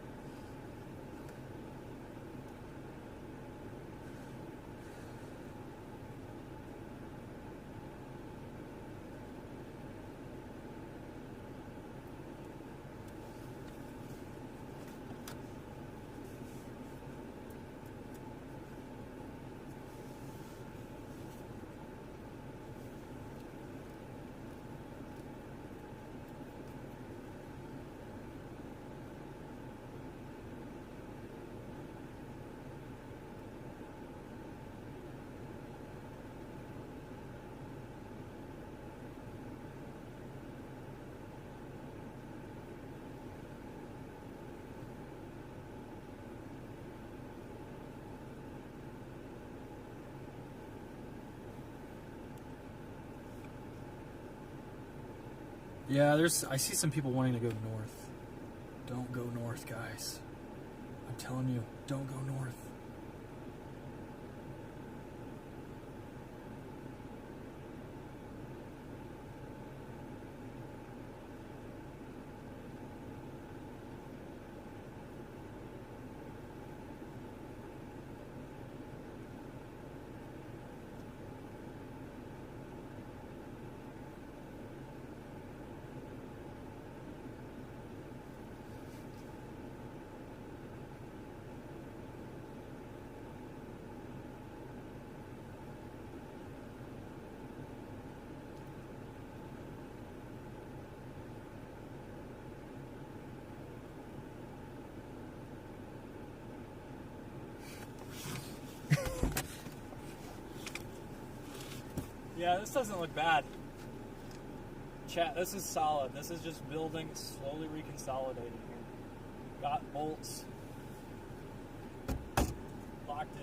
Yeah, I see some people wanting to go north. Don't go north, guys. I'm telling you, don't go north. Yeah, this doesn't look bad. Chat, this is solid. This is just building, slowly reconsolidating here. Got bolts locked in.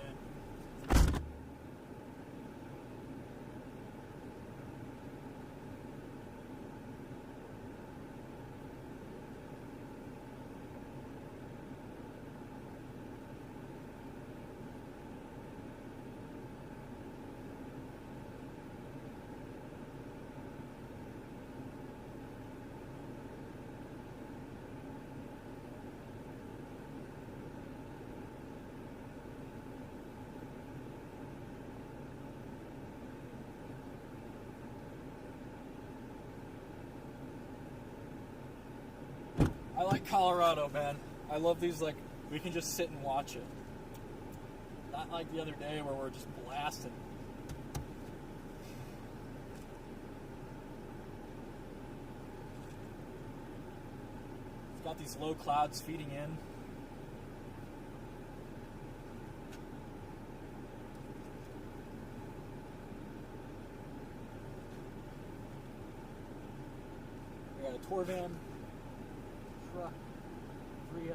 I like Colorado, man. I love these, like, we can just sit and watch it. Not like the other day where we're just blasting. It's got these low clouds feeding in. We got a tour van. Truck, 3 SUVs.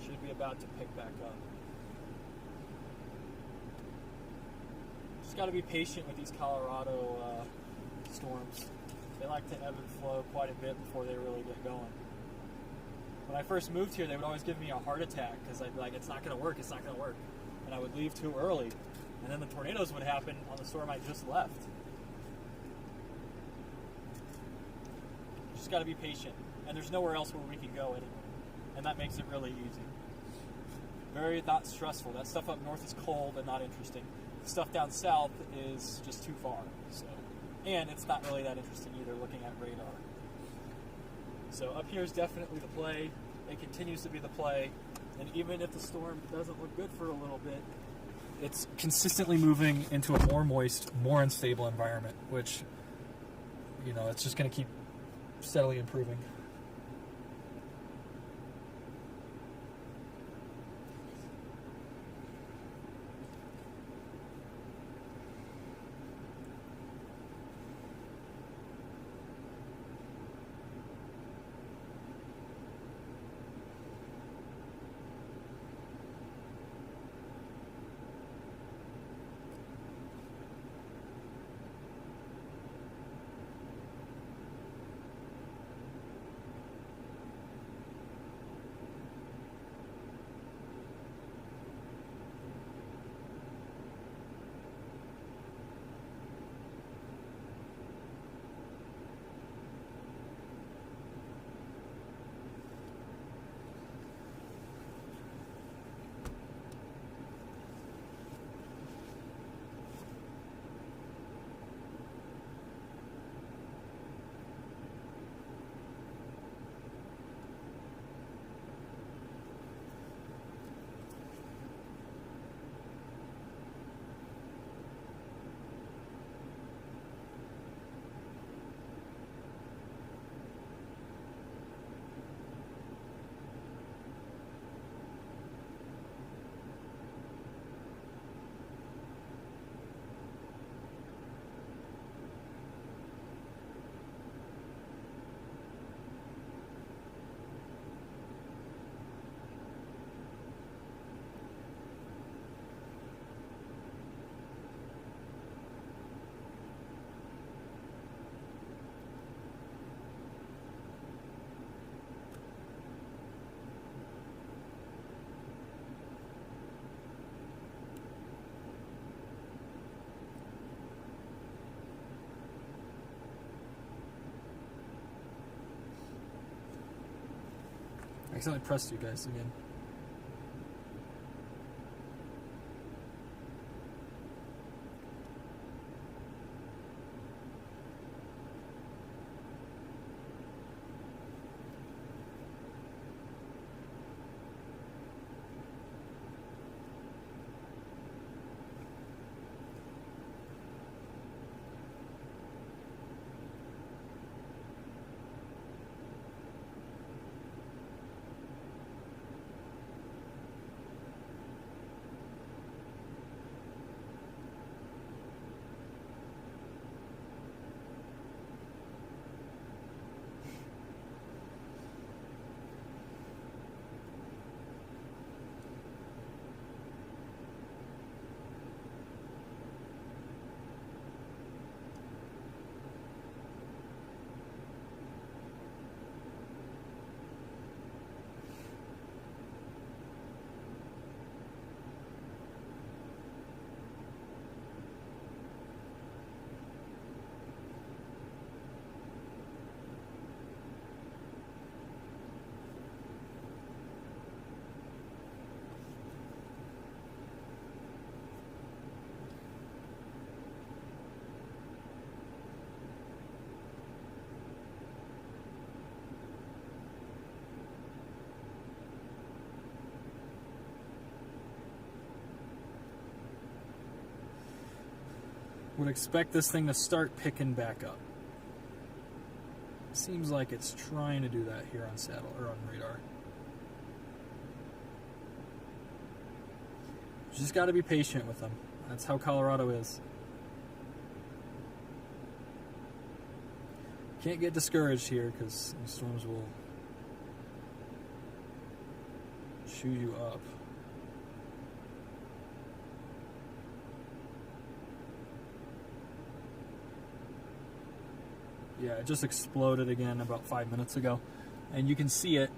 Should be about to pick back up. Just got to be patient with these Colorado storms. They like to ebb and flow quite a bit before they really get going. When I first moved here, they would always give me a heart attack because I'd be like, it's not going to work, it's not going to work. And I would leave too early. And then the tornadoes would happen on the storm I just left. Just got to be patient. And there's nowhere else where we can go anyway. And that makes it really easy. Very not stressful. That stuff up north is cold and not interesting. The stuff down south is just too far. So. And it's not really that interesting either looking at radar. So up here is definitely the play. It continues to be the play. And even if the storm doesn't look good for a little bit, it's consistently moving into a more moist, more unstable environment, which, you know, it's just going to keep steadily improving.
I accidentally pressed you guys again. Would expect this thing to start picking back up. Seems like it's trying to do that here on saddle or on radar. Just got to be patient with them. That's how Colorado is. Can't get discouraged here because these storms will chew you up. Yeah, it just exploded again about 5 minutes ago. And you can see it.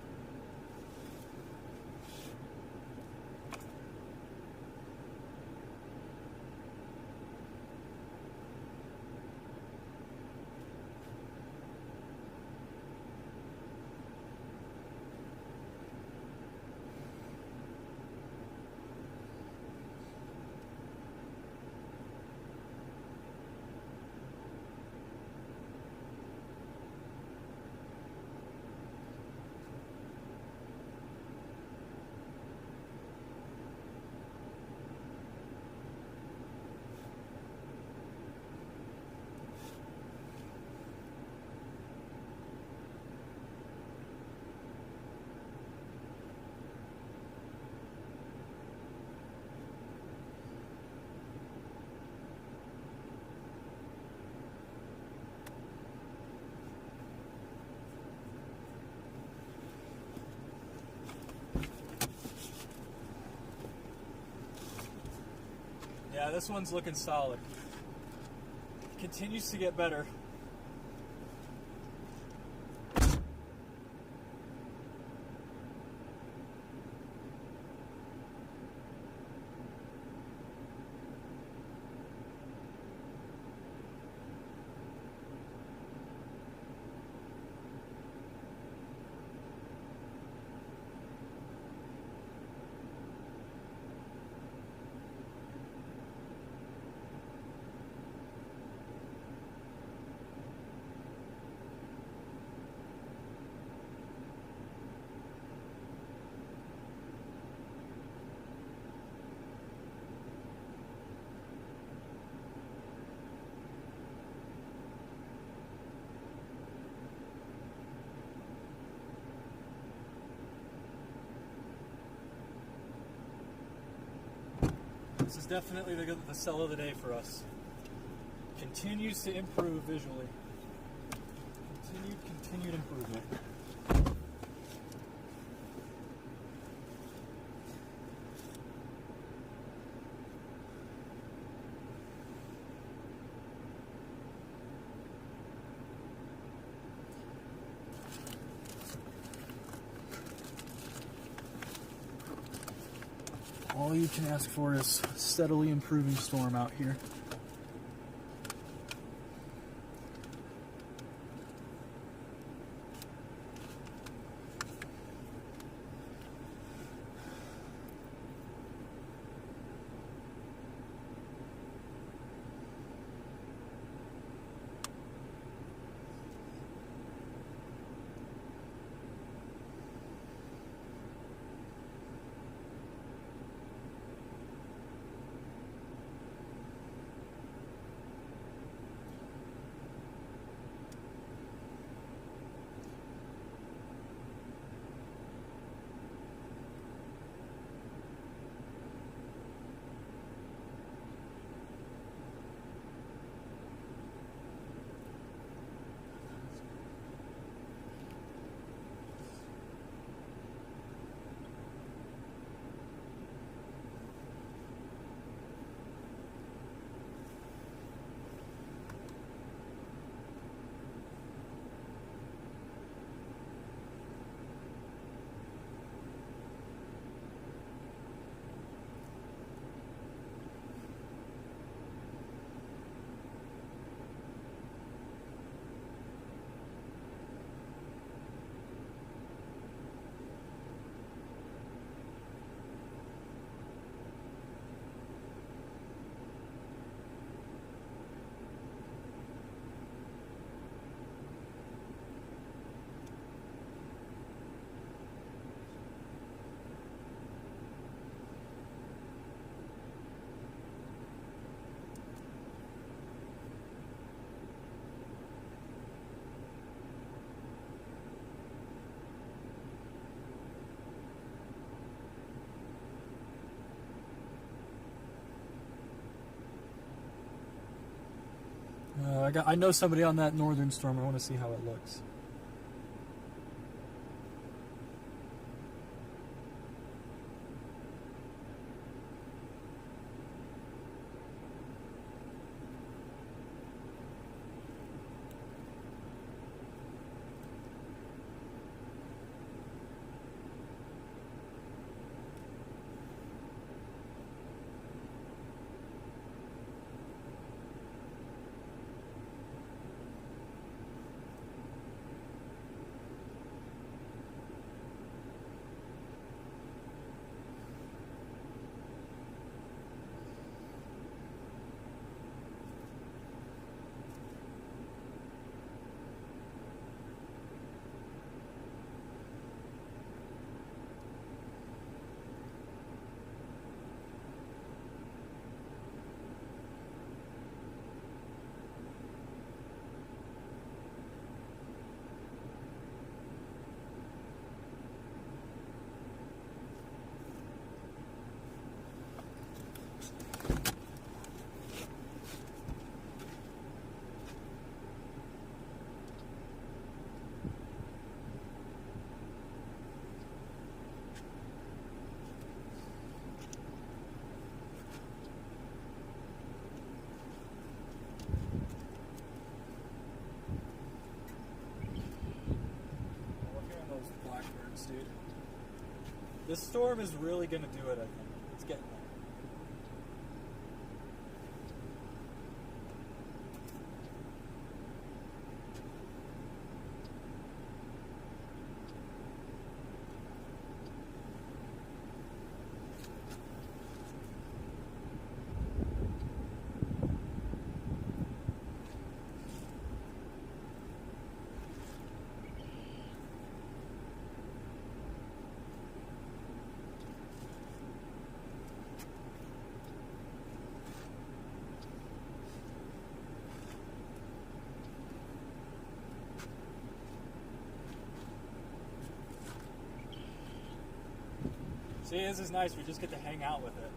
Yeah, this one's looking solid. Continues to get better. This is definitely the sell of the day for us. Continues to improve visually. Continued improvement. All you can ask for is a steadily improving storm out here.
I know somebody on that northern storm. I want to see how it looks. Dude, this storm is really gonna do it. I think it's getting there. See, this is nice. We just get to hang out with it.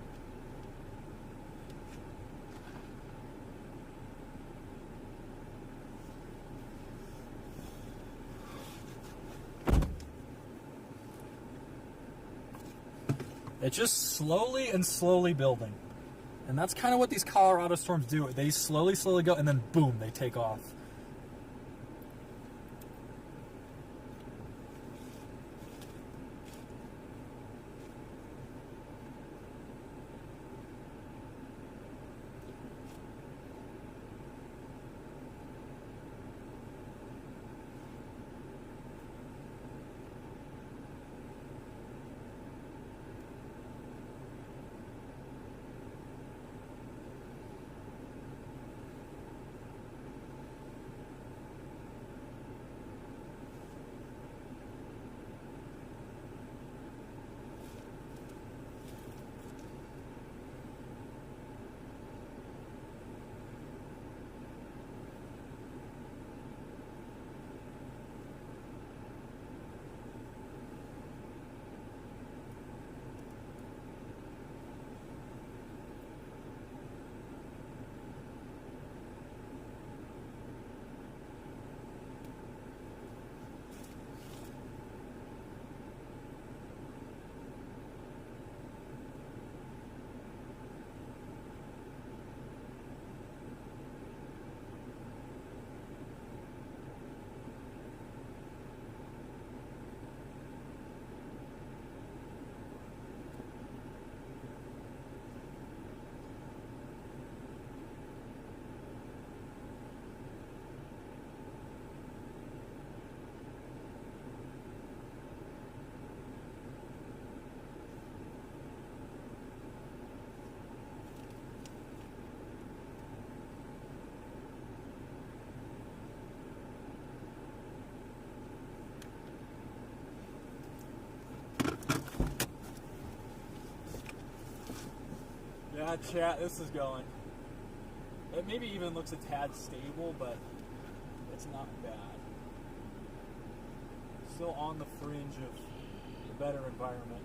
It's just slowly and slowly building. And that's kind of what these Colorado storms do. They slowly go, and then boom, they take off. Yeah, chat, this is going. It maybe even looks a tad stable, but it's not bad. Still on the fringe of the better environment.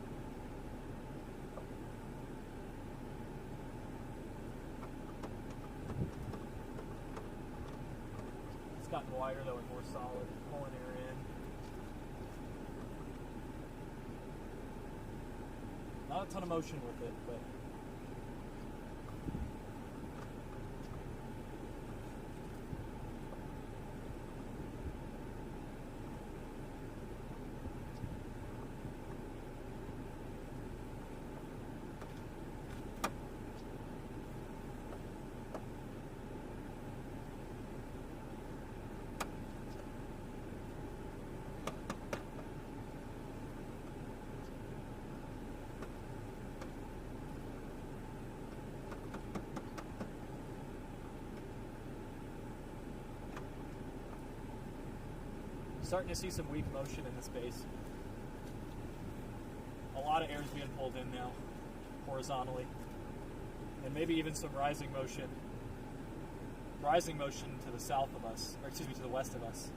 gotten wider though and more solid, pulling air in. Not a ton of motion with it, but starting to see some weak motion in the space. A lot of air is being pulled in now, horizontally. And maybe even some rising motion. Rising motion to the south of us, or excuse me, to the west of us.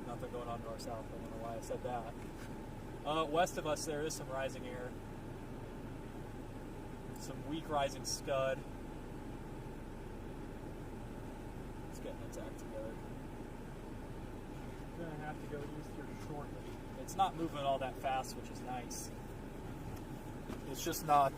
Nothing going on to our south, I don't know why I said that. West of us there is some rising air. Some weak rising scud. It's getting its act together. Gonna have to go east here shortly. It's not moving all that fast, which is nice. It's just not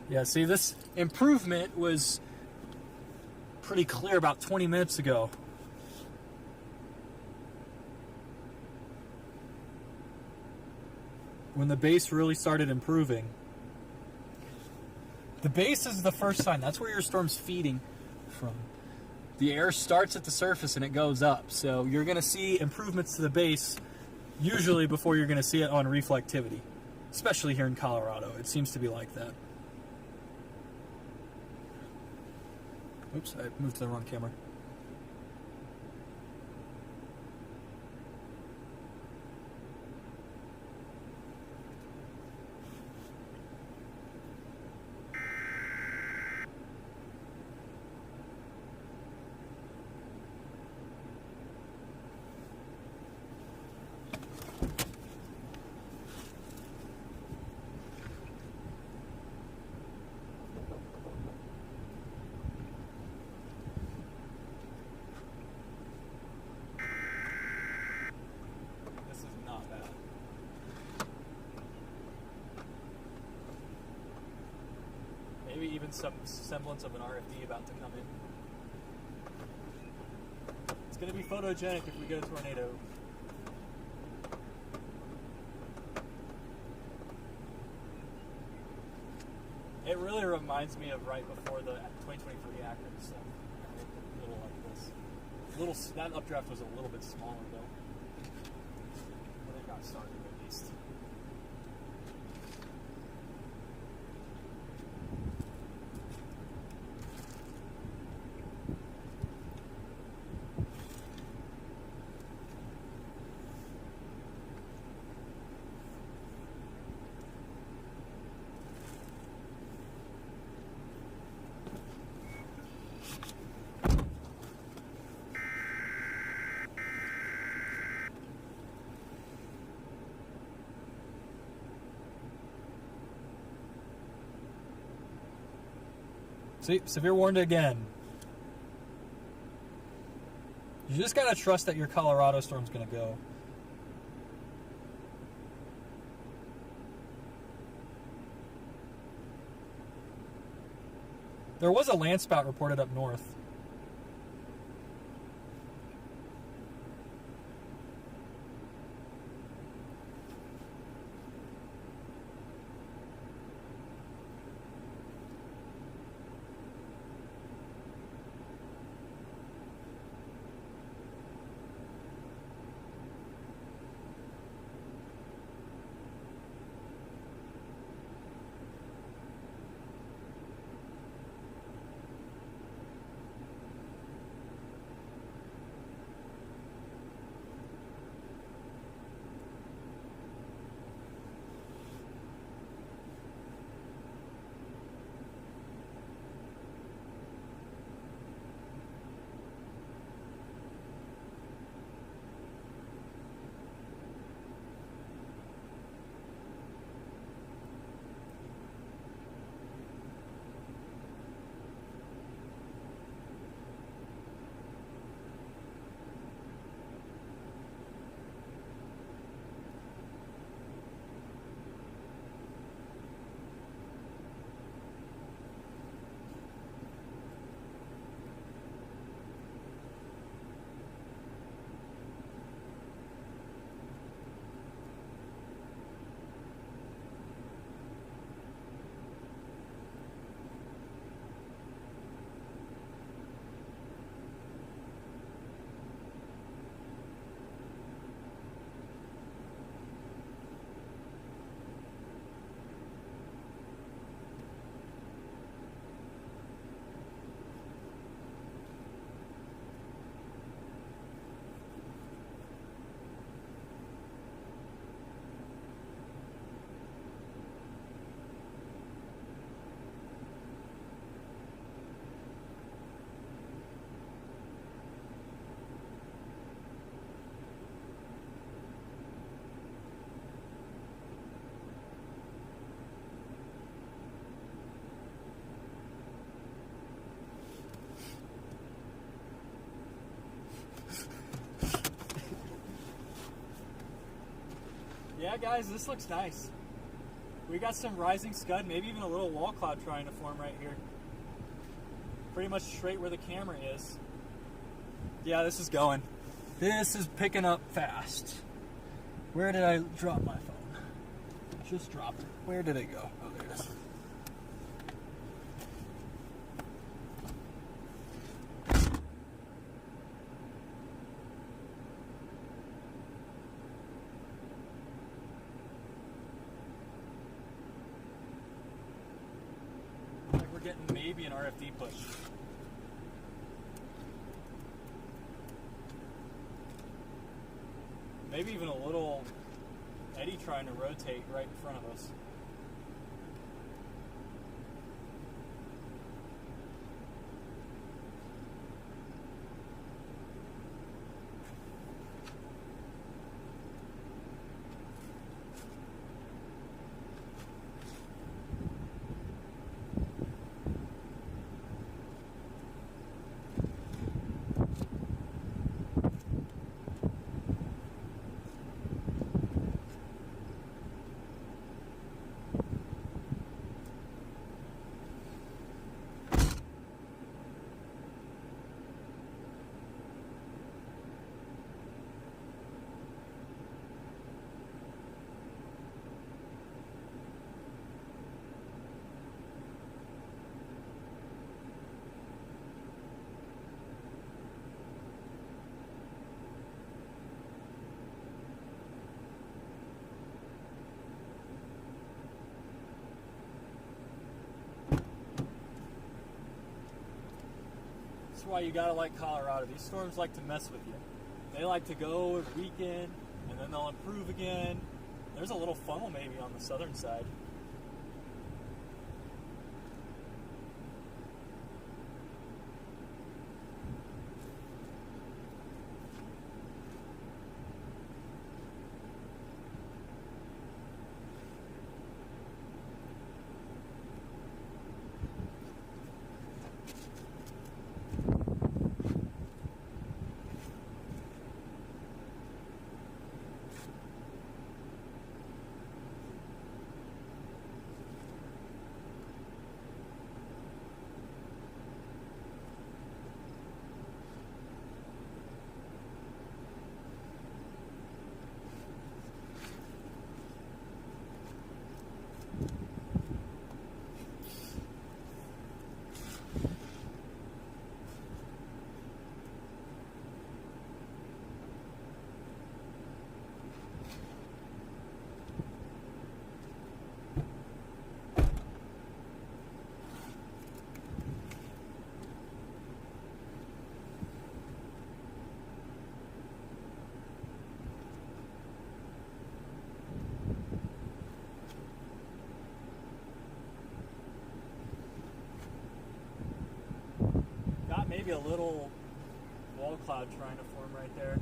Yeah, see, this improvement was pretty clear about 20 minutes ago. When the base really started improving. The base is the first sign. That's where your storm's feeding from. The air starts at the surface and it goes up. So you're going to see improvements to the base usually before you're going to see it on reflectivity. Especially here in Colorado. It seems to be like that. Oops, I moved to the wrong camera. Maybe even some semblance of an RFD about to come in. It's going to be photogenic if we get a tornado. It really reminds me of right before the 2023 Akron stuff. A little like this. That updraft was a little bit smaller though. When it got started at least. See, severe warned again. You just gotta trust that your Colorado storm's gonna go. There was a land spout reported up north. Alright guys, this looks nice. We got some rising scud, maybe even a little wall cloud trying to form right here. Pretty much straight where the camera is. Yeah, this is going. This is picking up fast. Where did I drop my phone? Just drop it. Where did it go? Oh, there it is. Like we're getting maybe an RFD push. Maybe even a little eddy trying to rotate right in front of us. That's why you gotta like Colorado. These storms like to mess with you. They like to go and weaken, and then they'll improve again. There's a little funnel maybe on the southern side. Maybe a little wall cloud trying to form right there.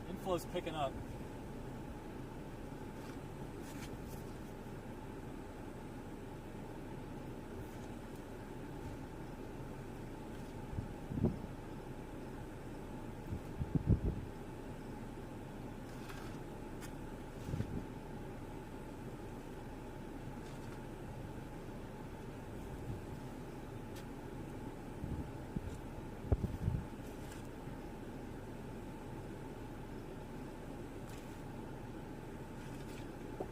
Inflow's picking up.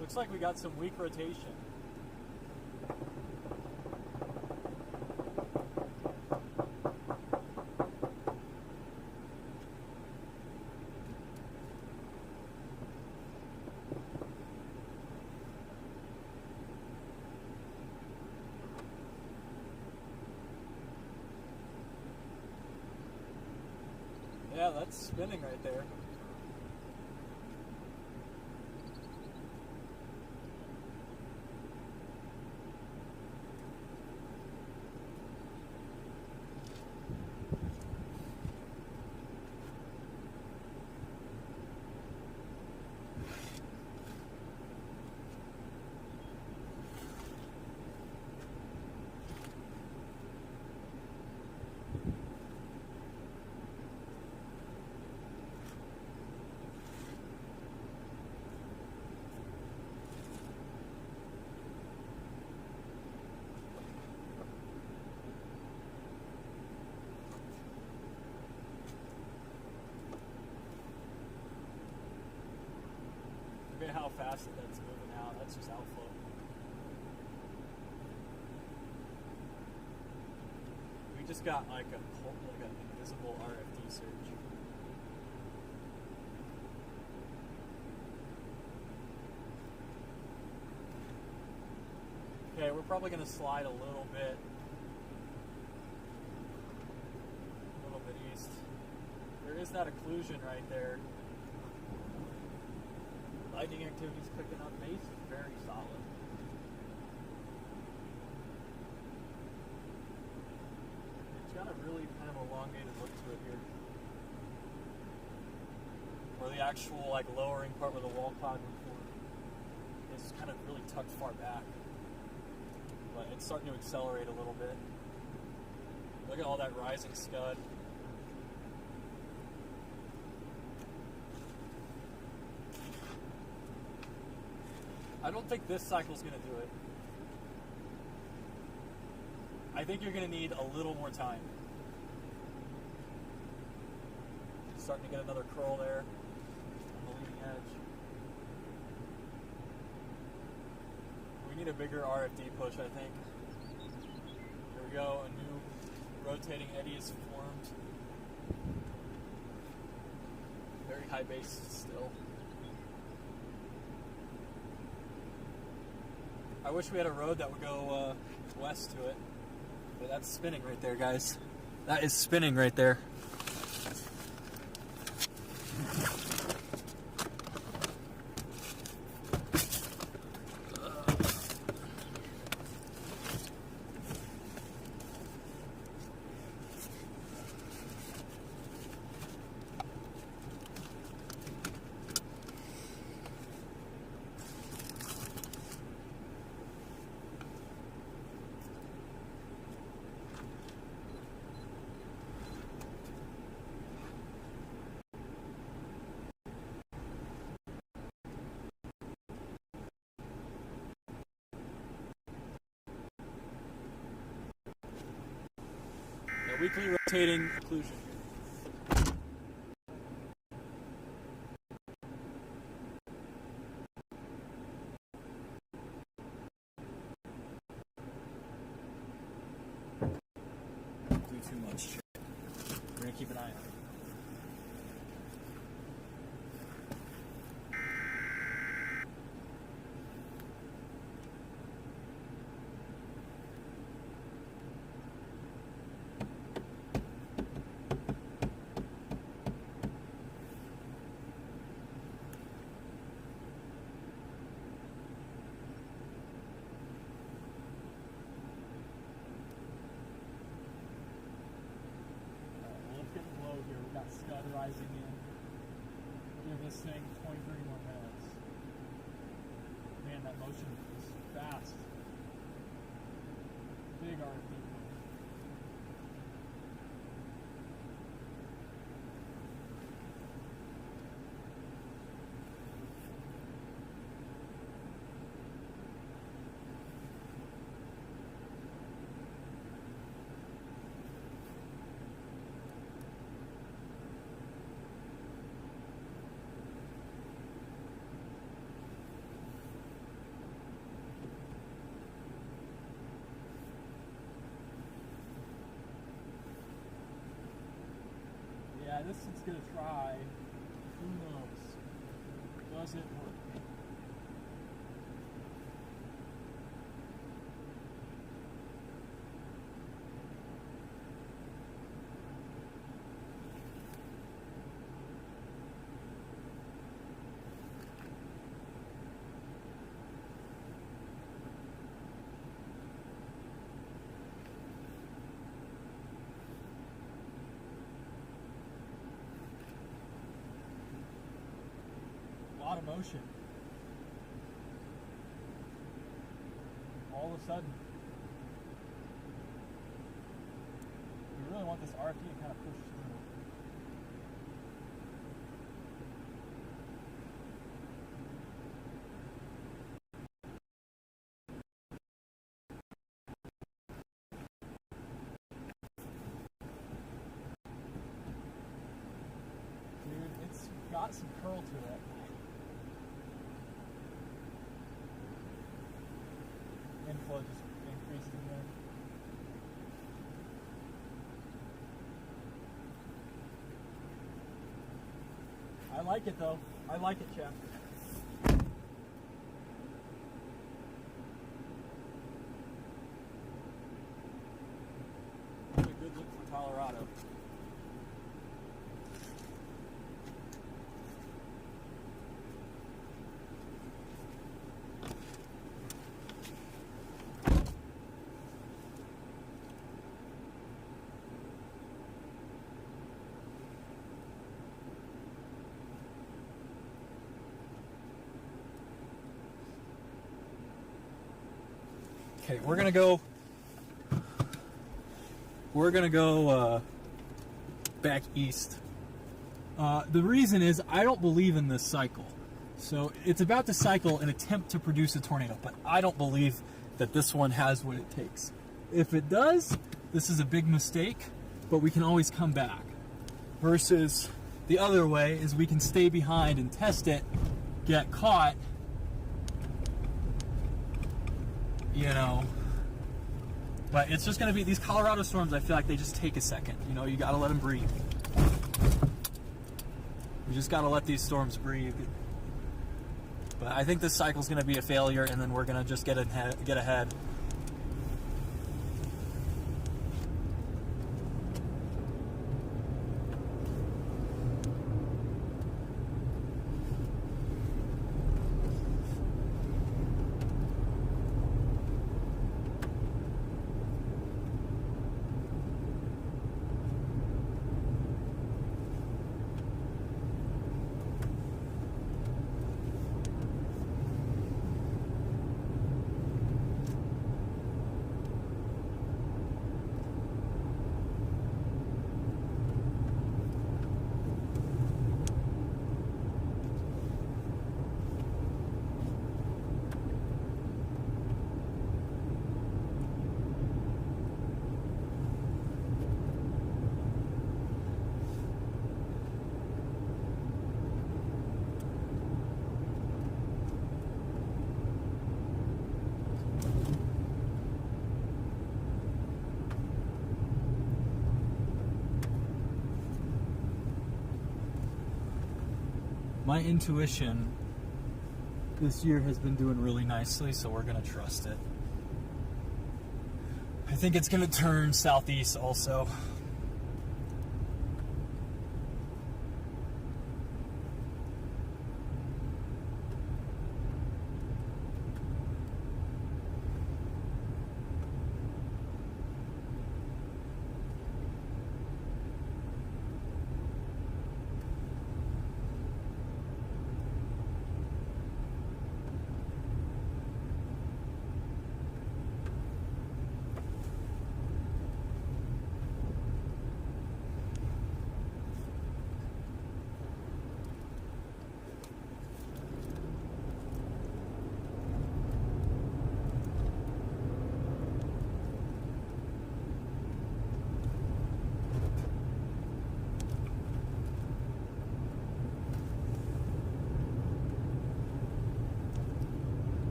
Looks like we got some weak rotation. Yeah, that's spinning right there. fast that's moving out. That's just outflow. We just got like an invisible RFD surge. Okay, we're probably going to slide a little bit east. There is that occlusion right there. Lightning activity's picking up. Base is very solid. It's got a really kind of elongated look to it here. Where the actual like lowering part where the wall cloud would form is kind of really tucked far back. But it's starting to accelerate a little bit. Look at all that rising scud. I don't think this cycle's going to do it. I think you're going to need a little more time. Starting to get another curl there on the leading edge. We need a bigger RFD push, I think. Here we go, a new rotating eddy is formed. Very high base still. I wish we had a road that would go west to it. But that's spinning right there, guys. That is spinning right there. Weekly rotating occlusion here. Do too much. We're gonna keep an eye on it. Scud rising in. Give this thing 20, 30 more minutes. Man, that motion is fast. Big RFD. Yeah, this is going to try. Who knows? Does it work? A lot of motion. All of a sudden. We really want this RFD to kind of push through. Dude, it's got some curl to it. airflow just increases in there. I like it though. I like it, Chef. What a good look for Colorado.
Okay, we're gonna go back east. The reason is I don't believe in this cycle. So it's about to cycle and attempt to produce a tornado, but I don't believe that this one has what it takes. If it does, this is a big mistake, but we can always come back. Versus the other way is we can stay behind and test it, get caught, you know. But it's just going to be, these Colorado storms, I feel like they just take a second. You know, you got to let them breathe. You just got to let these storms breathe. But I think this cycle's going to be a failure, and then we're going to just get ahead. My intuition this year has been doing really nicely, so we're going to trust it. I think it's going to turn southeast also.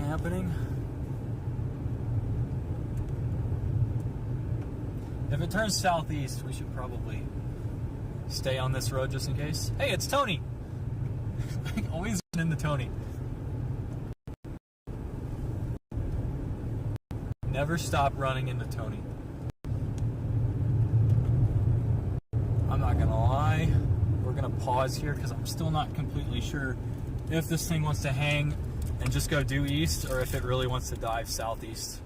Happening. If it turns southeast, we should probably stay on this road just in case. Hey, it's Tony. I always run into Tony. Never stop running into Tony. I'm not gonna lie. We're gonna pause here because I'm still not completely sure if this thing wants to hang and just go due east, or if it really wants to dive southeast.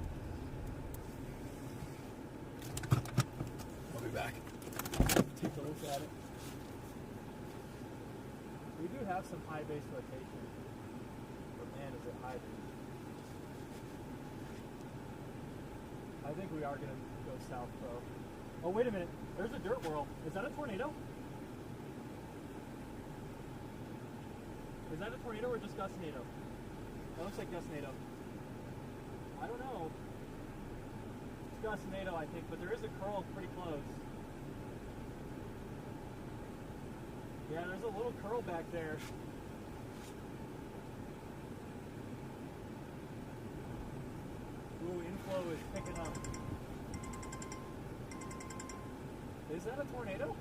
I'll be back.
Take a look at it. We do have some high base rotation, but man, is it high, dude. I think we are going to go south, though. Oh, wait a minute. There's a dirt whirl. Is that a tornado? Is that a tornado or just gust-nado? That looks like gust-nado. I don't know. It's gust-nado, I think, but there is a curl pretty close. Yeah, there's a little curl back there. it's picking up. Is that a tornado?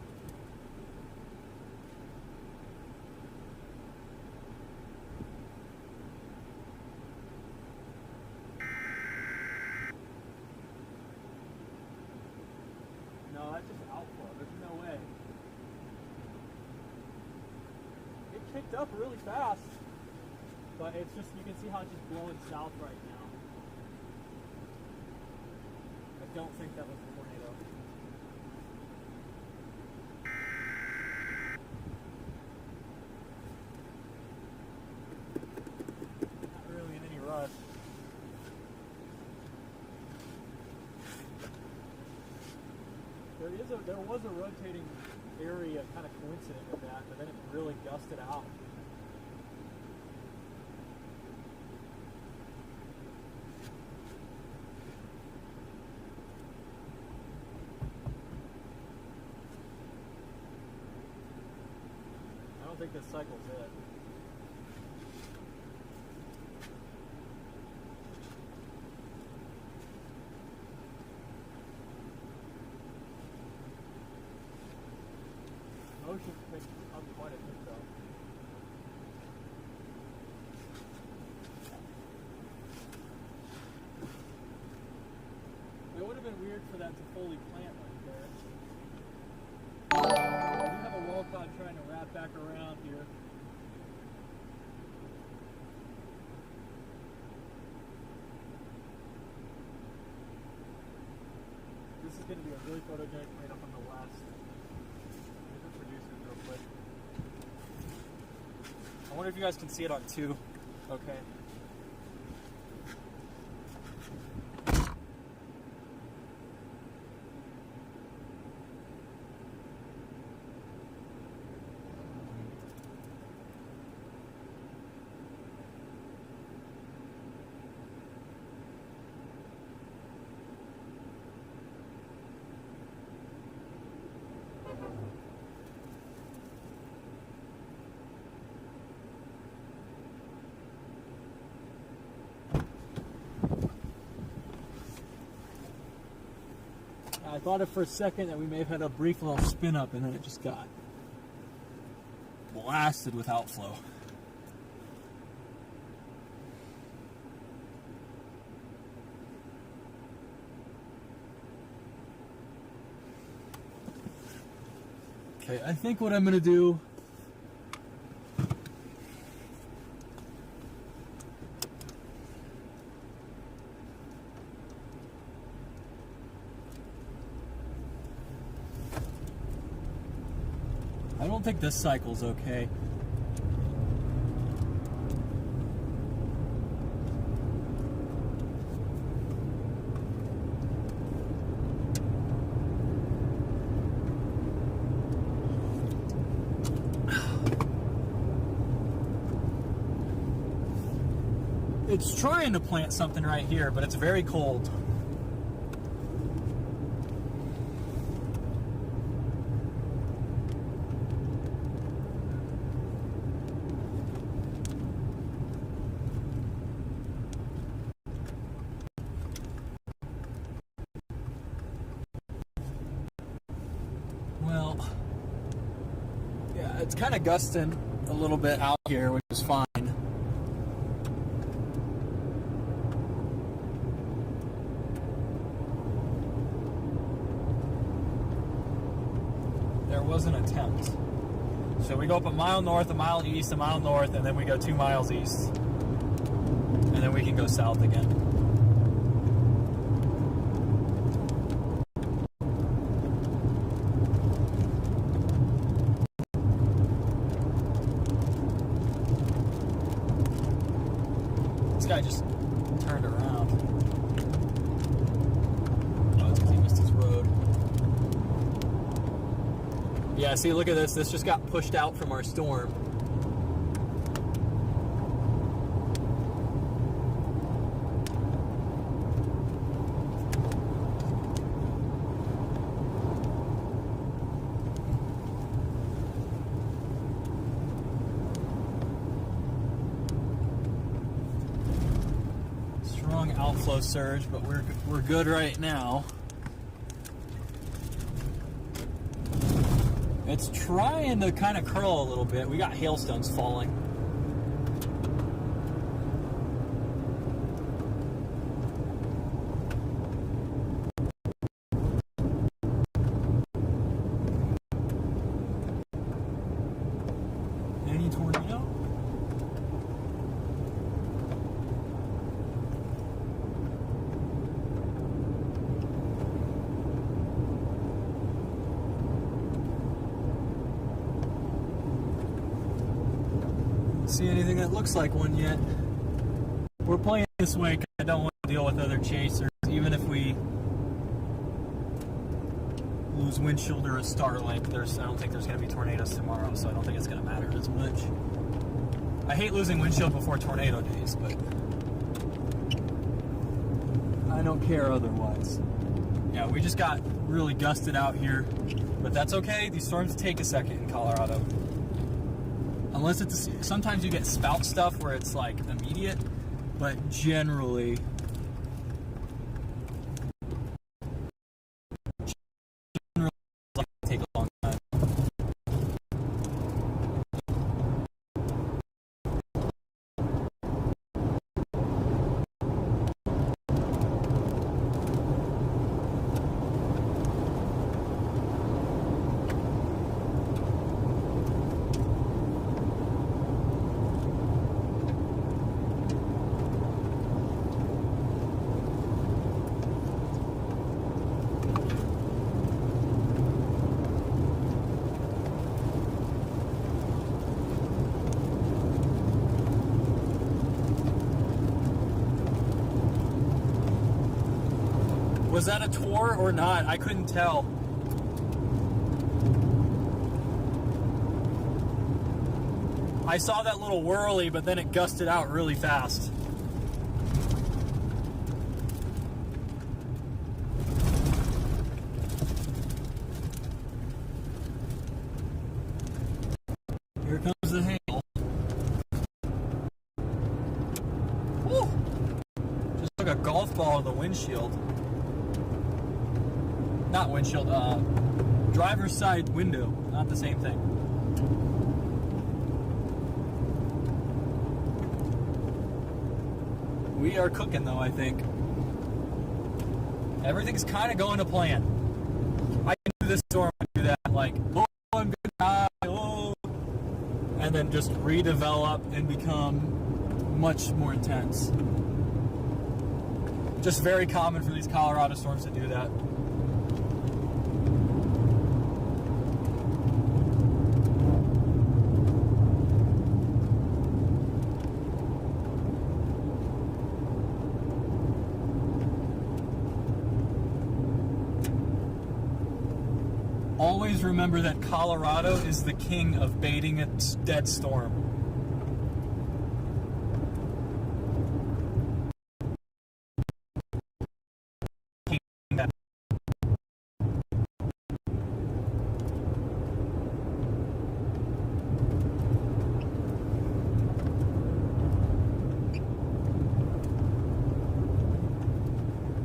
No, that's just outflow. There's no way. It kicked up really fast, but it's just, you can see how it's just blowing south right now. I don't think that was a tornado. Not really in any rush. There was a rotating area kind of coincident with that, but then it really gusted out. I don't think this cycle's it. Ocean picked up quite a bit though. It would have been weird for that to fully plant right there. We have a wall cloud trying to wrap back around here. This is going to be a really photogenic plane up on the west. Real quick. I wonder if you guys can see it on 2. Okay. I thought for a second that we may have had a brief little spin up, and then it just got blasted with outflow. Okay, I think what I'm going to do I don't think this cycle's okay. It's trying to plant something right here, but it's very cold. Well, yeah, it's kind of gusting a little bit out here, which is fine. There was an attempt. So we go up a mile north, a mile east, a mile north, and then we go 2 miles east. And then we can go south again. This guy just turned around. Oh, it's because he missed his road. Yeah, see, look at this. This just got pushed out from our storm. Let's
strong outflow surge, but we're good right now. It's trying to kind of curl a little bit. We got hailstones falling. Any tornado? See anything that looks like one yet. We're playing this way because I don't want to deal with other chasers, even if we lose windshield or a Starlink. I don't think there's going to be tornadoes tomorrow, so I don't think it's going to matter as much. I hate losing windshield before tornado days, but I don't care otherwise. Yeah, we just got really gusted out here, but that's okay. These storms take a second in Colorado. Unless it's, sometimes you get spout stuff where it's like immediate, but generally it's like take a long time. Was that a tour or not? I couldn't tell. I saw that little whirly, but then it gusted out really fast. Here comes the hail. Woo! Just took a golf ball to the windshield. Not windshield, driver's side window. Not the same thing. We are cooking though, I think. Everything's kind of going to plan. I knew this storm would do that, like, oh, I'm gonna die, oh, and then just redevelop and become much more intense. Just very common for these Colorado storms to do that. Always remember that Colorado is the king of baiting a dead storm.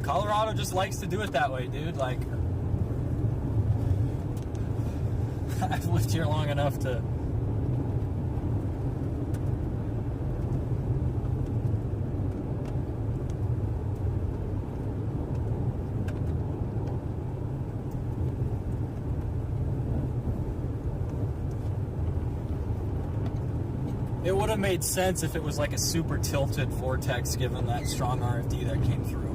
Colorado just likes to do it that way, dude. Like, I've lived here long enough to it would have made sense if it was like a super tilted vortex given that strong RFD that came through.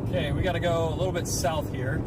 Okay, we got to go a little bit south here.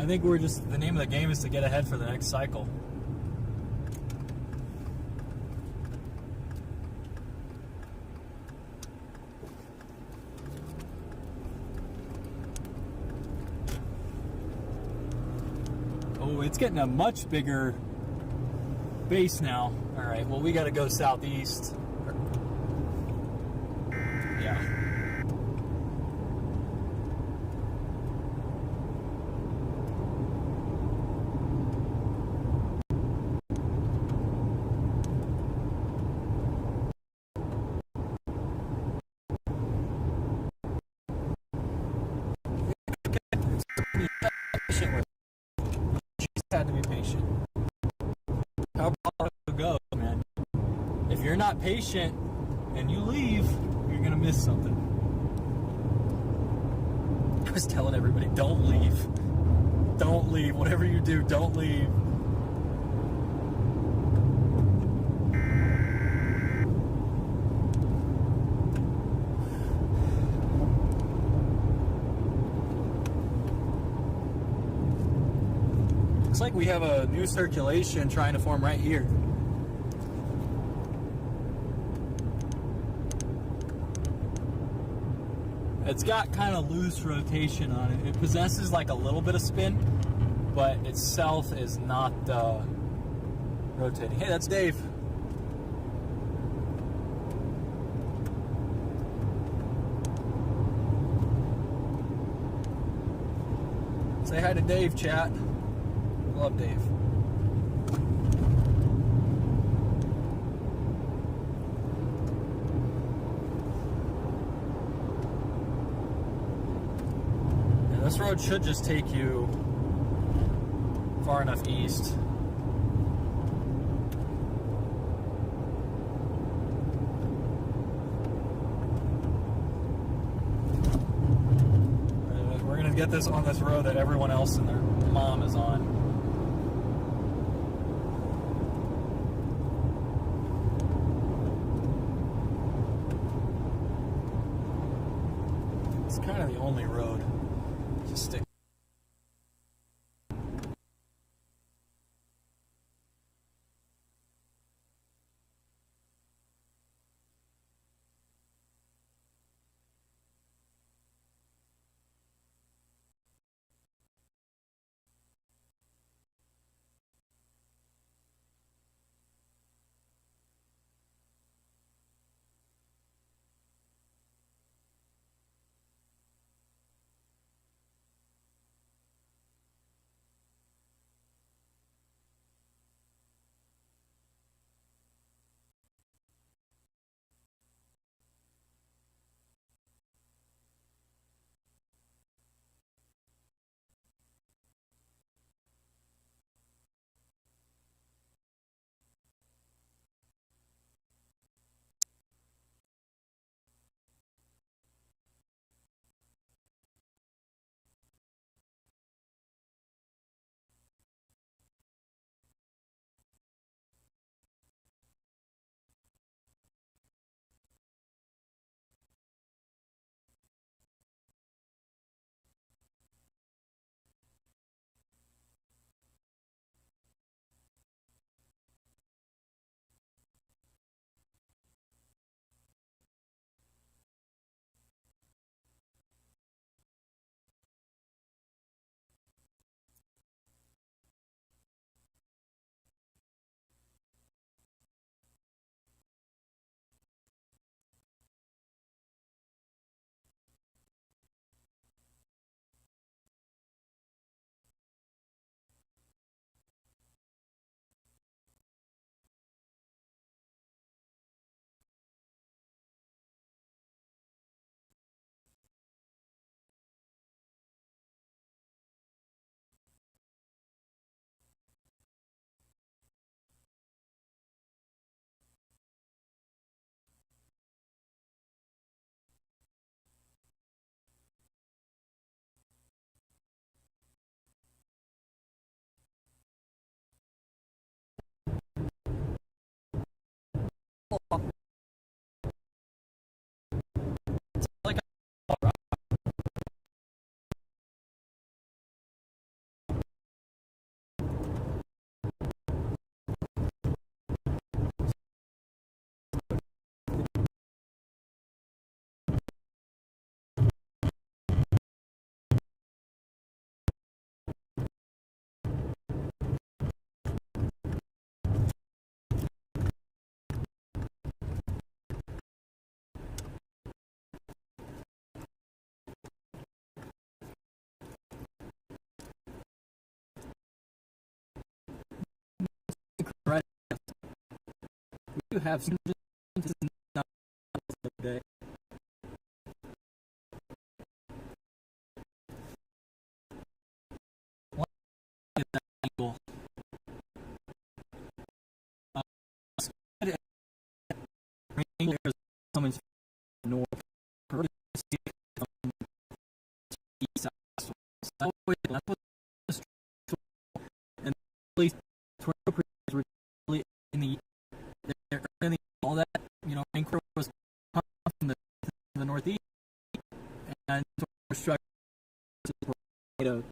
I think we're just, the name of the game is to get ahead for the next cycle. Oh, it's getting a much bigger base now. All right, well, we got to go southeast. Yeah. Patient with it. You just had to be patient. How far to go, man? If you're not patient and you leave, you're gonna miss something. I was telling everybody, don't leave. Don't leave. Whatever you do, don't leave. Looks like we have a new circulation trying to form right here. It's got kind of loose rotation on it. It possesses like a little bit of spin, but itself is not rotating. Hey, that's Dave. Say hi to Dave, chat. Love Dave. And this road should just take you far enough east. We're gonna get this on this road that everyone else and their mom is on. Kind of the only road to stick.
you have some day. What is that angle? There's coming from north. East, south, and really tornado were really in the all that rain was coming from the northeast, and were struck tornado.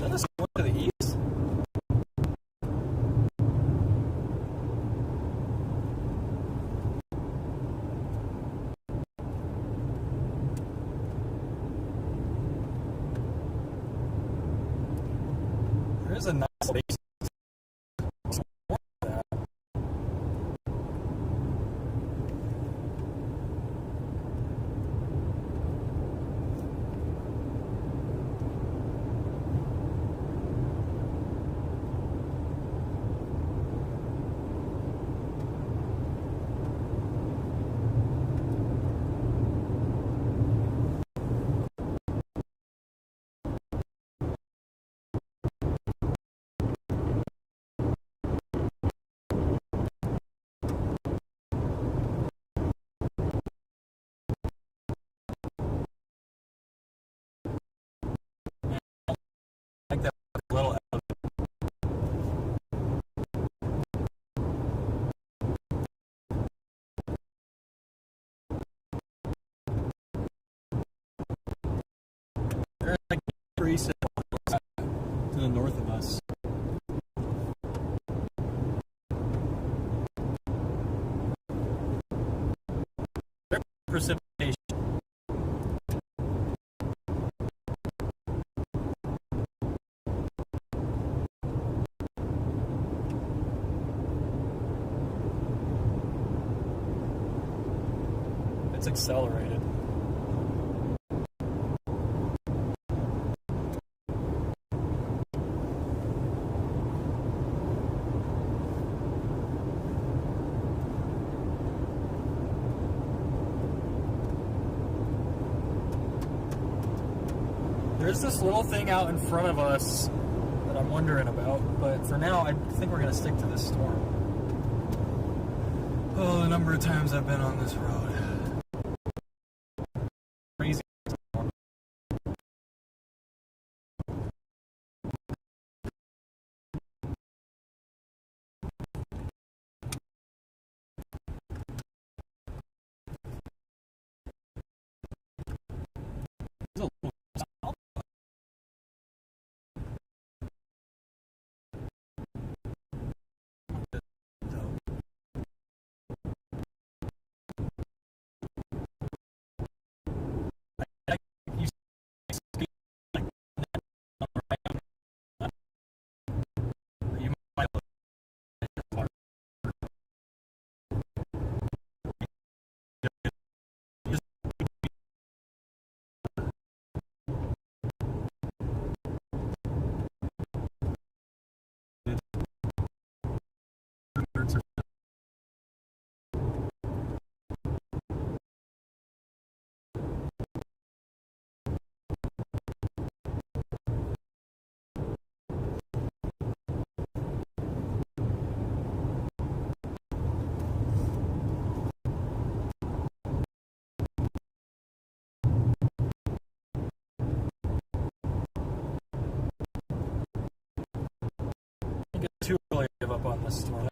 Is that going to the east? There is a nice space
precipitation. It's accelerated. There's this little thing out in front of us that I'm wondering about, but for now, I think we're going to stick to this storm. Oh, the number of times I've been on this road. Crazy storm. Too early to give up on this storm.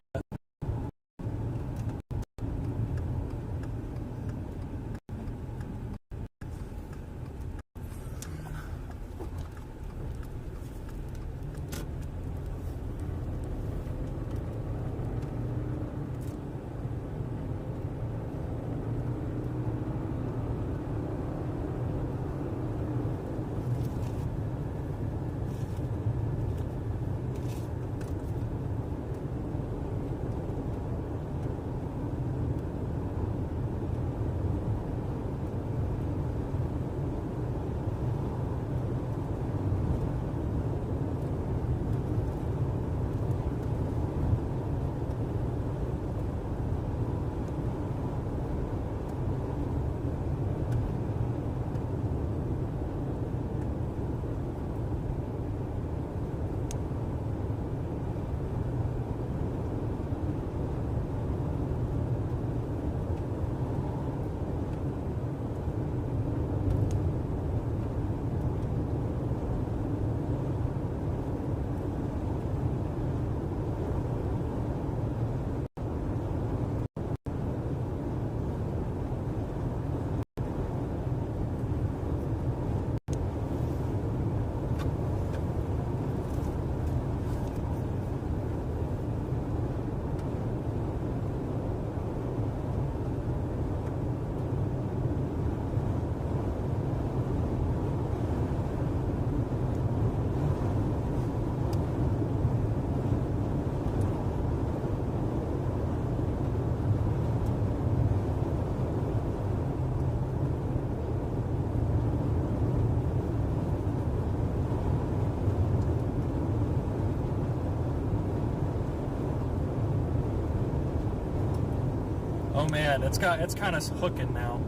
Oh man, it's kind of hooking now.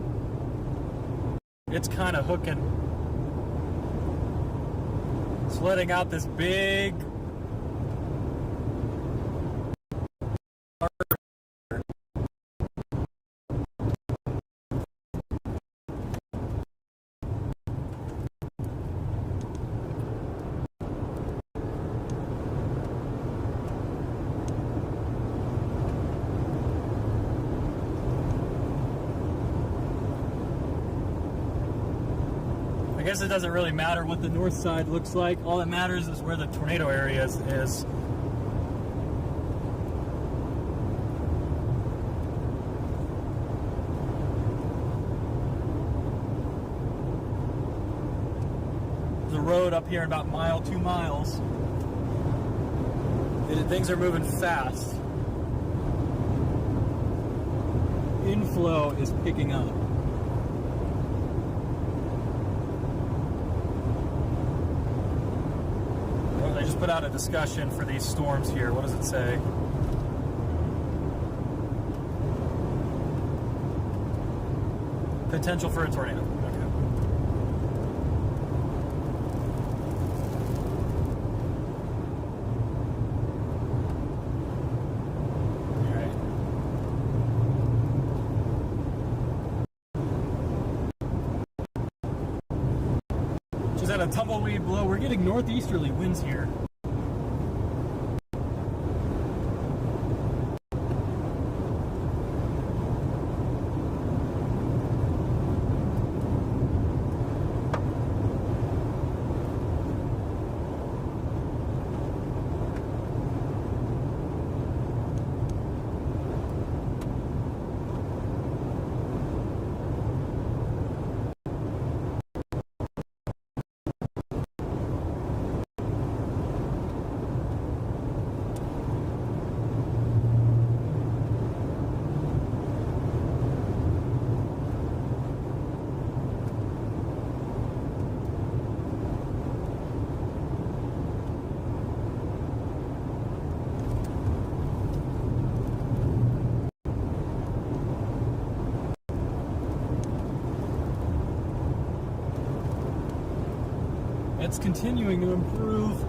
It's kind of hooking. It's letting out this big I guess it doesn't really matter what the north side looks like. All that matters is where the tornado area is. road up here in about a mile, 2 miles. Things are moving fast. Inflow is picking up. Well, they just put out a discussion for these storms here. What does it say? Potential for a tornado. Okay. All right. Just had a tumbleweed blow. We're getting northeasterly winds here. It's continuing to improve.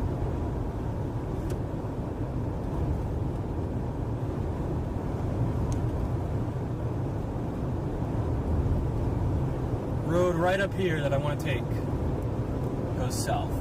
Road right up here that I want to take goes south.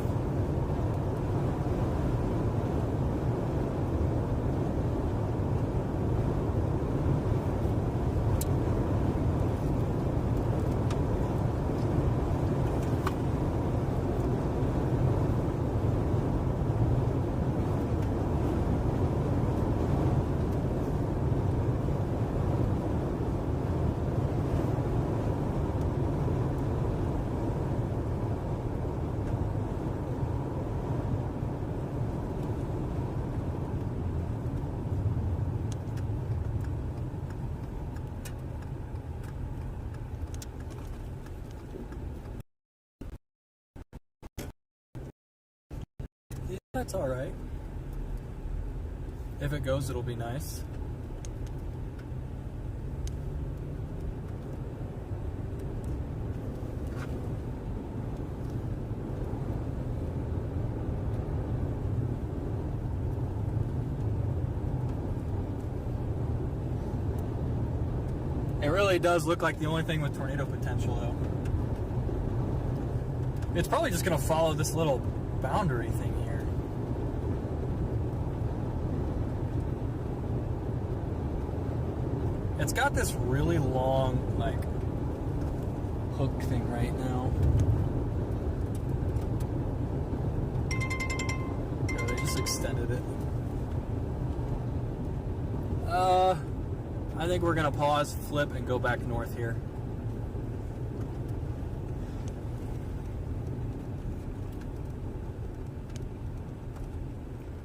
That's all right. If it goes, it'll be nice. It really does look like the only thing with tornado potential, though. It's probably just going to follow this little boundary thing here. It's got this really long, like, hook thing right now. Yeah, they just extended it. I think we're gonna pause, flip, and go back north here.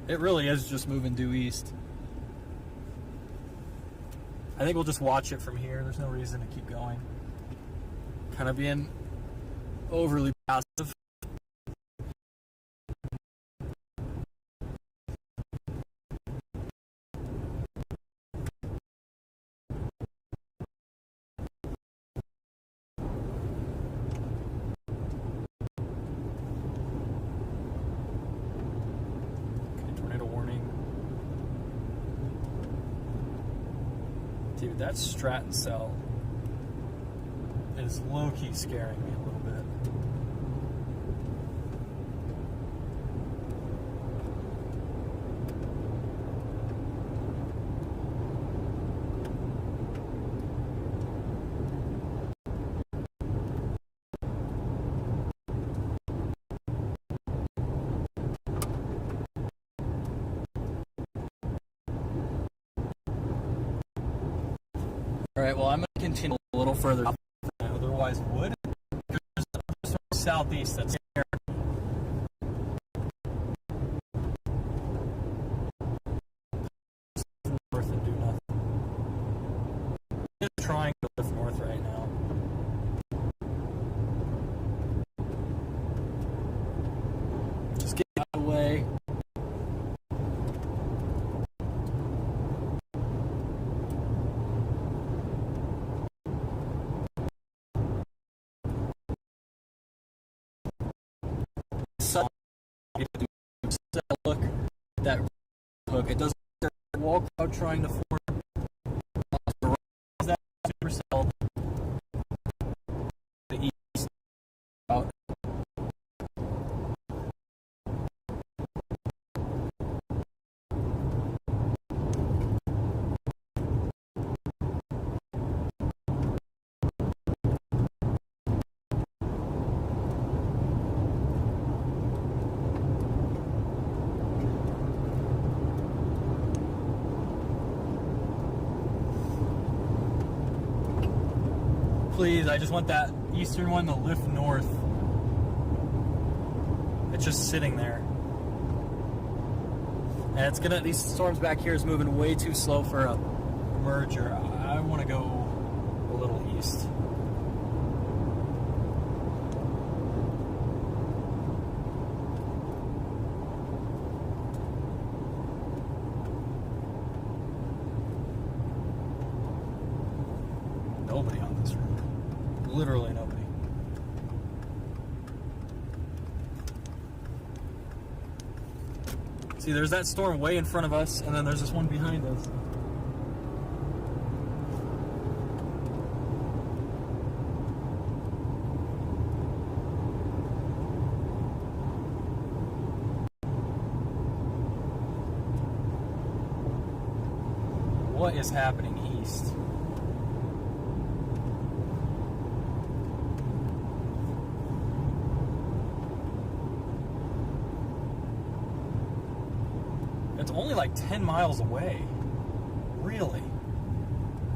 It really is just moving due east. I think we'll just watch it from here. There's no reason to keep going. Kind of being overly passive. Dude, that Stratton cell is low-key scaring me a little bit. All right, well, I'm going to continue a little further up than I otherwise would. There's southeast that's here. look, that hook, it does a wall cloud trying to form. That supercell, the east out. Please, I just want that eastern one to lift north. It's just sitting there. And it's gonna, these storms back here is moving way too slow for a merger. I want to go a little east. Nobody on this road. Literally nobody. See, there's that storm way in front of us, and then there's this one behind us. What is happening east? It's only like 10 miles away. Really?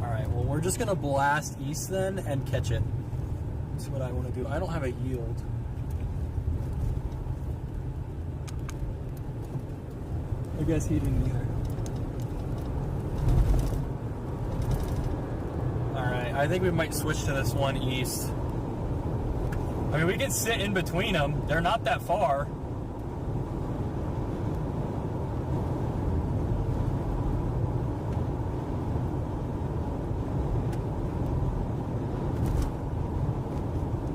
Alright, well, we're just gonna blast east then and catch it. That's what I want to do. I don't have a yield. I guess he didn't either. Alright, I think we might switch to this one east. I mean, we can sit in between them. They're not that far.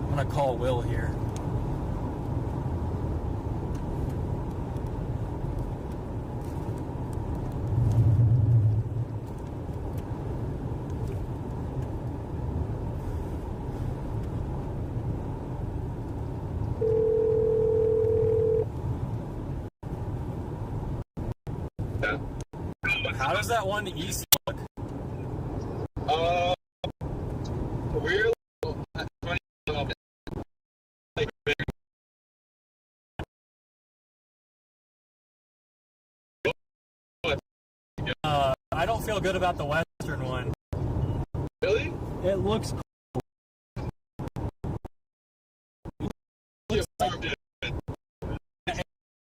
I'm gonna call Will here. How does that one east look?
We're
I don't feel good about the western one.
really?
It looks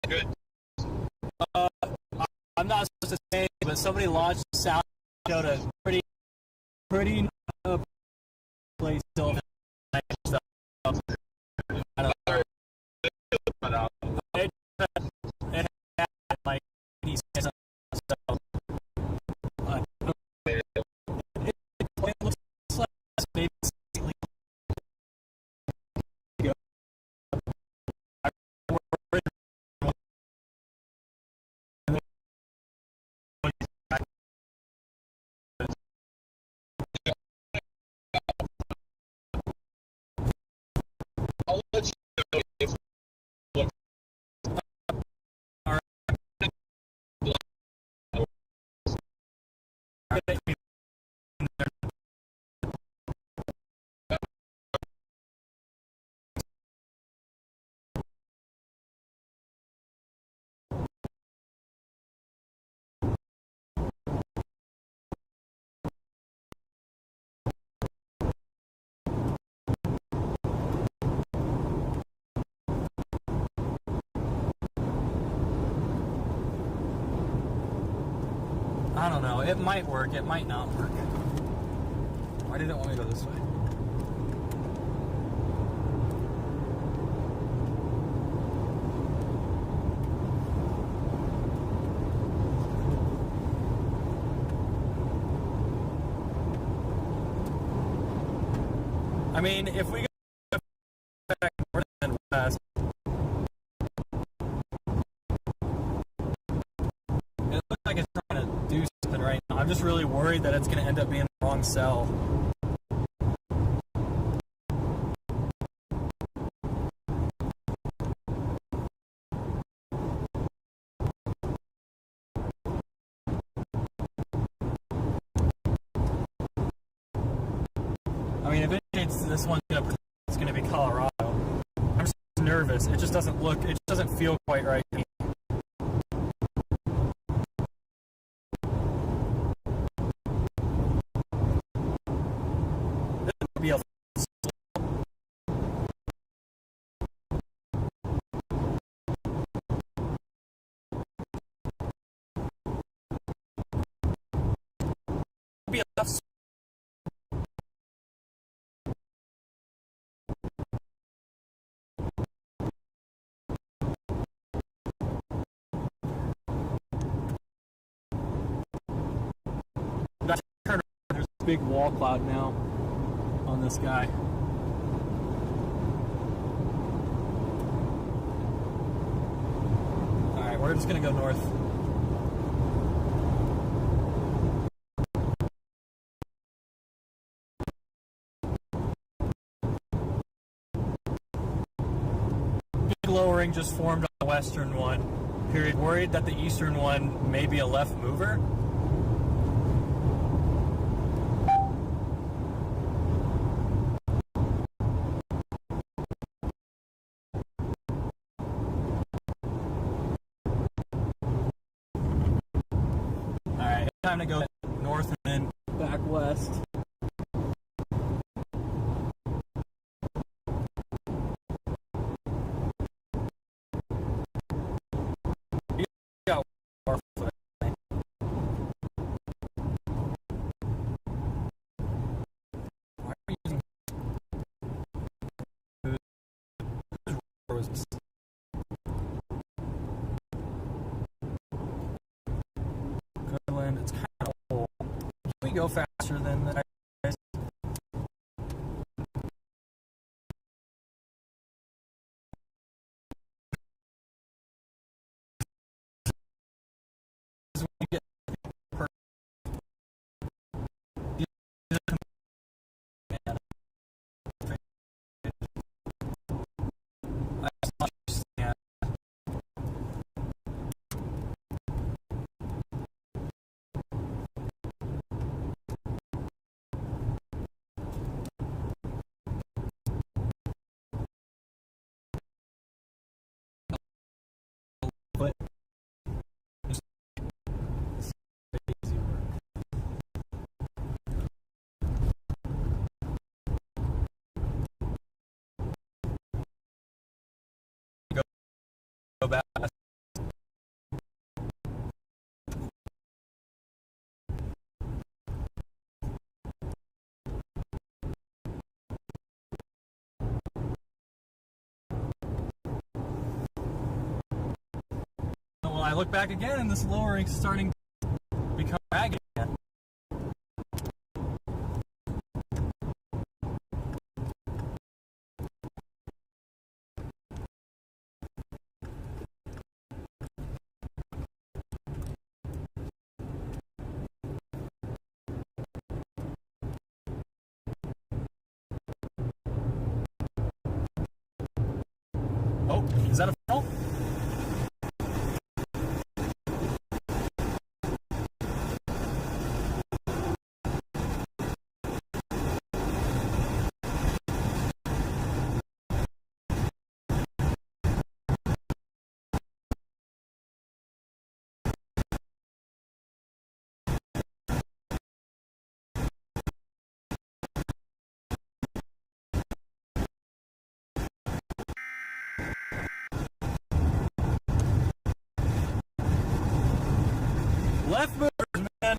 Good.
I'm not supposed to say, but somebody launched a sound showed a pretty place still. I don't know. It had like 80 cents, so it looks like maybe slightly go.
I'll let you know if
I don't know. It might work. It might not work. Why did it want me to go this way? I mean, if we go back north and west, just really worried that it's going to end up being the wrong cell. I mean, if this one's it's going to be Colorado. I'm just nervous. It just doesn't look, it just doesn't feel quite right to me. This would be a There's a big wall cloud now on this guy. Alright, we're just going to go north. Big lowering just formed on the western one. Period. Worried that the eastern one may be a left mover. Time to go north and then back west. It's kind of old. Can we go faster than that? But go back. Well, I look back again, and this lowering is starting to become ragged again. Oh, is that a funnel? Left movers, man.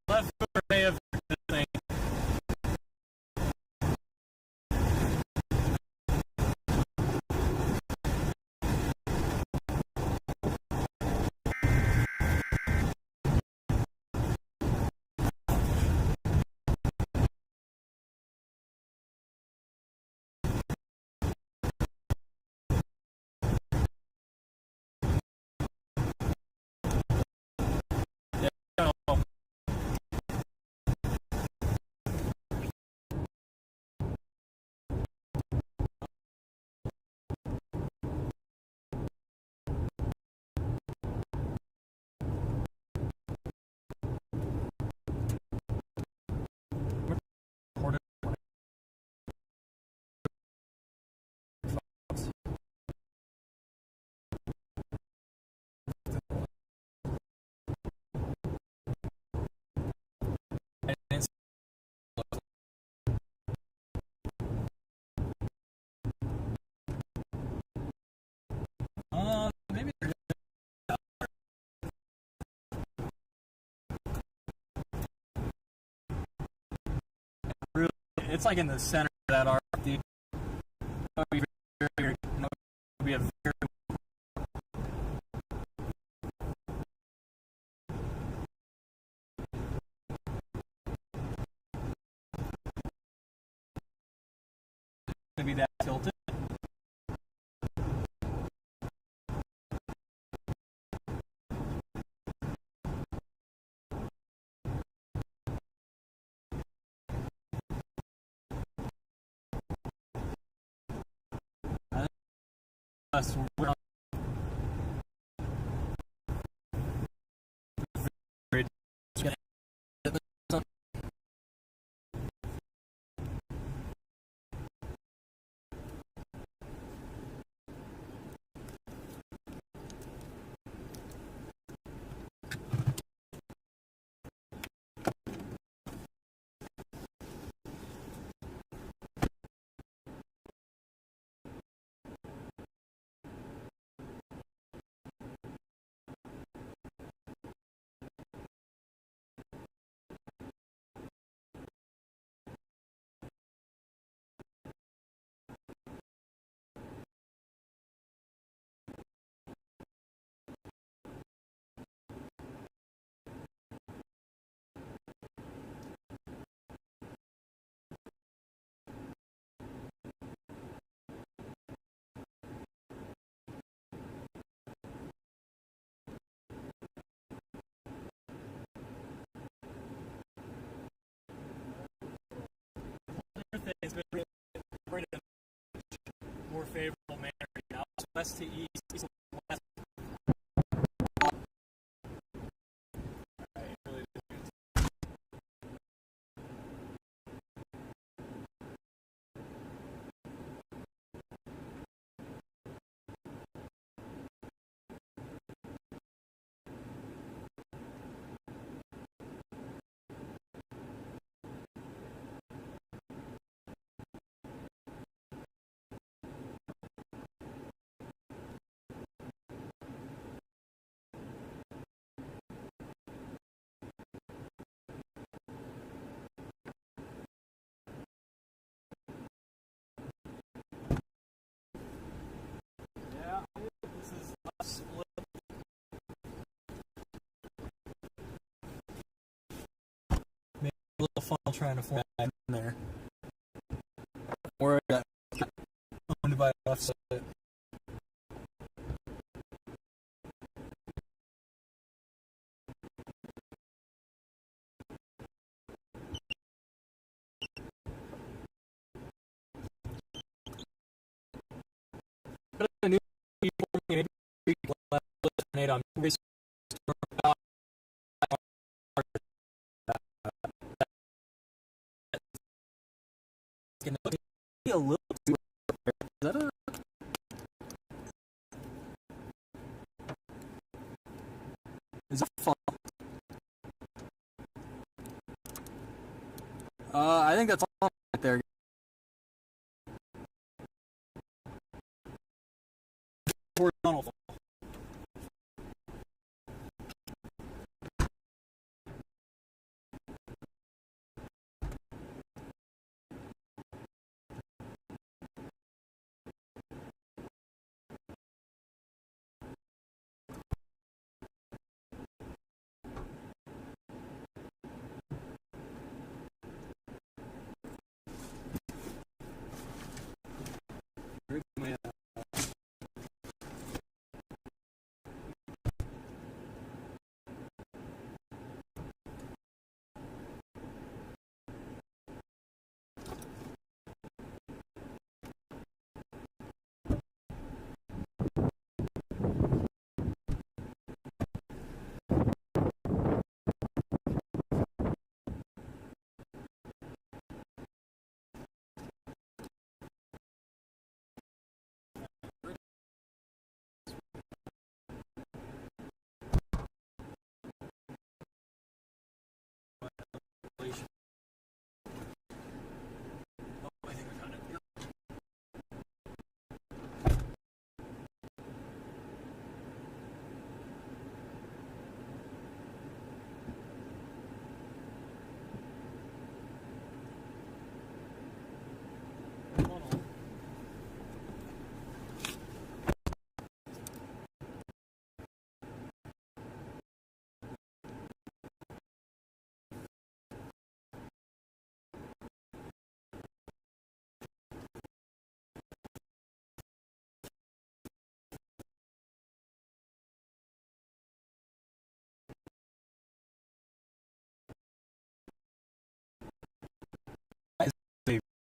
Left mover may have this thing. It's like in the center of that arc, dude. It'll be a very be that tilted. We're on it's been really more favorable manner now. It's west to east, east to west. Yeah, this is a split. Maybe a little fun trying to form that in there. Where I got owned by offset. A new maybe on a little too. Is that a is that fall? I think that's all right there. Horizontal.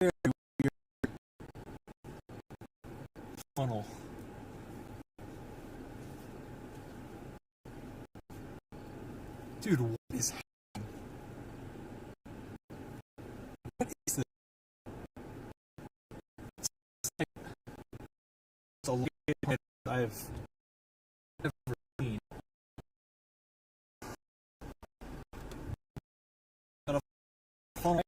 very weird funnel. Dude, what is happening? What is this? It's a liquid I've never seen. Got a funnel.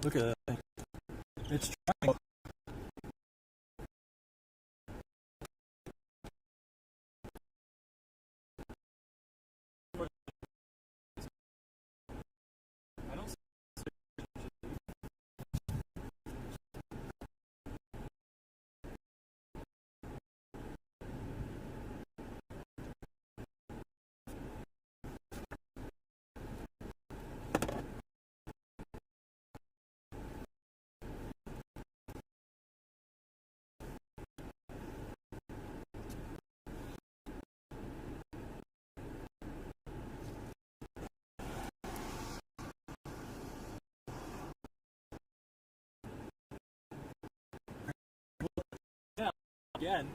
Look at that thing. It's trying. I don't see. Yeah, again.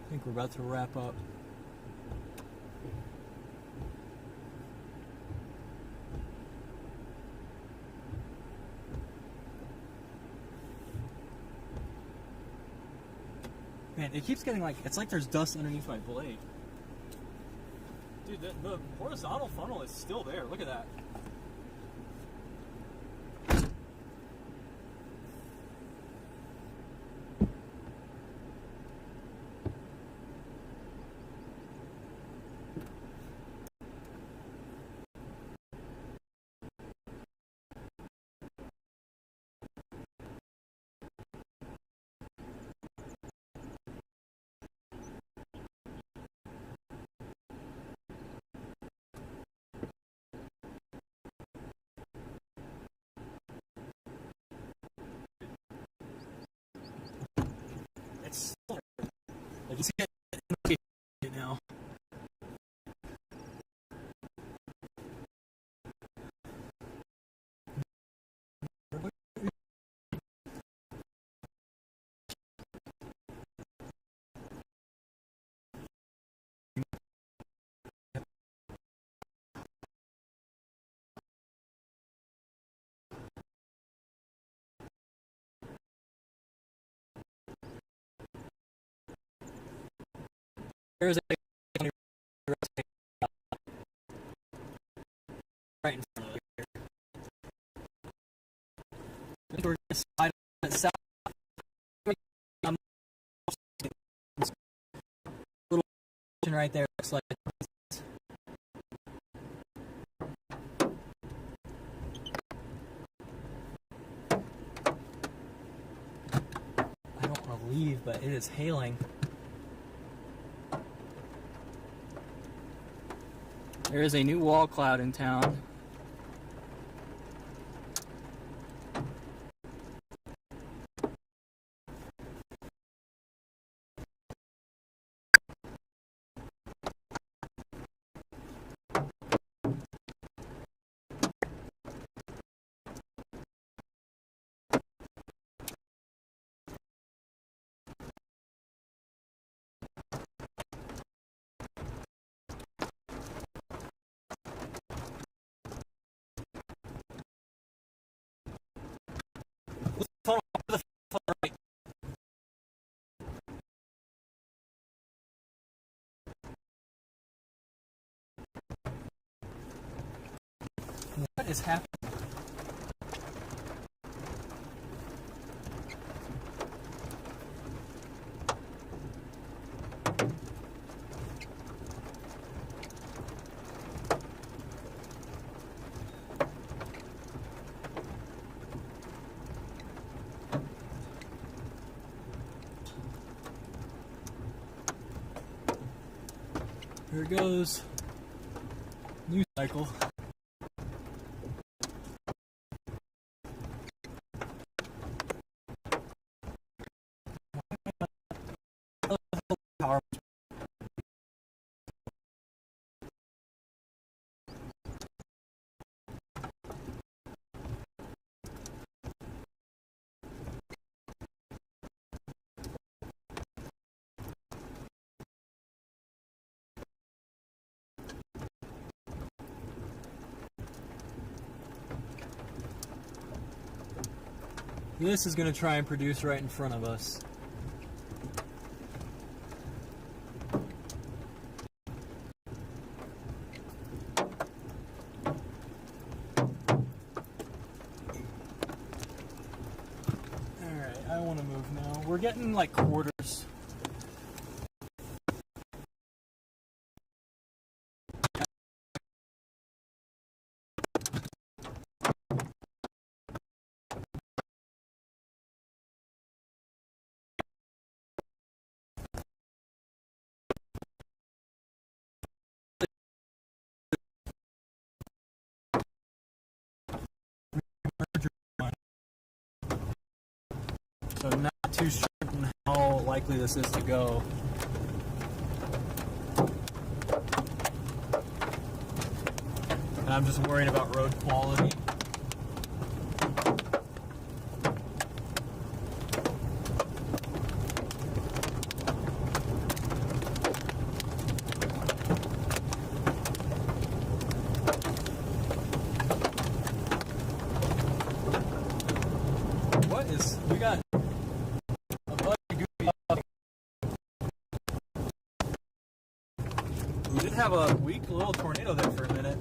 I think we're about to wrap up. Man, it keeps getting like, it's like there's dust underneath my blade. Dude, the horizontal funnel is still there. Look at that. It's still there. Like you see it now. There's a right in front of here. I think we're going to slide on it south. Little right there looks like. I don't want to leave, but it is hailing. There is a new wall cloud in town. What is happening? Here it goes. News cycle. Power. This is going to try and produce right in front of us. Alright, I want to move now. We're getting like quarters. So not too sure on how likely this is to go. And I'm just worried about road quality. What is, we got a bunch of goofy stuff. We did have a weak little tornado there for a minute.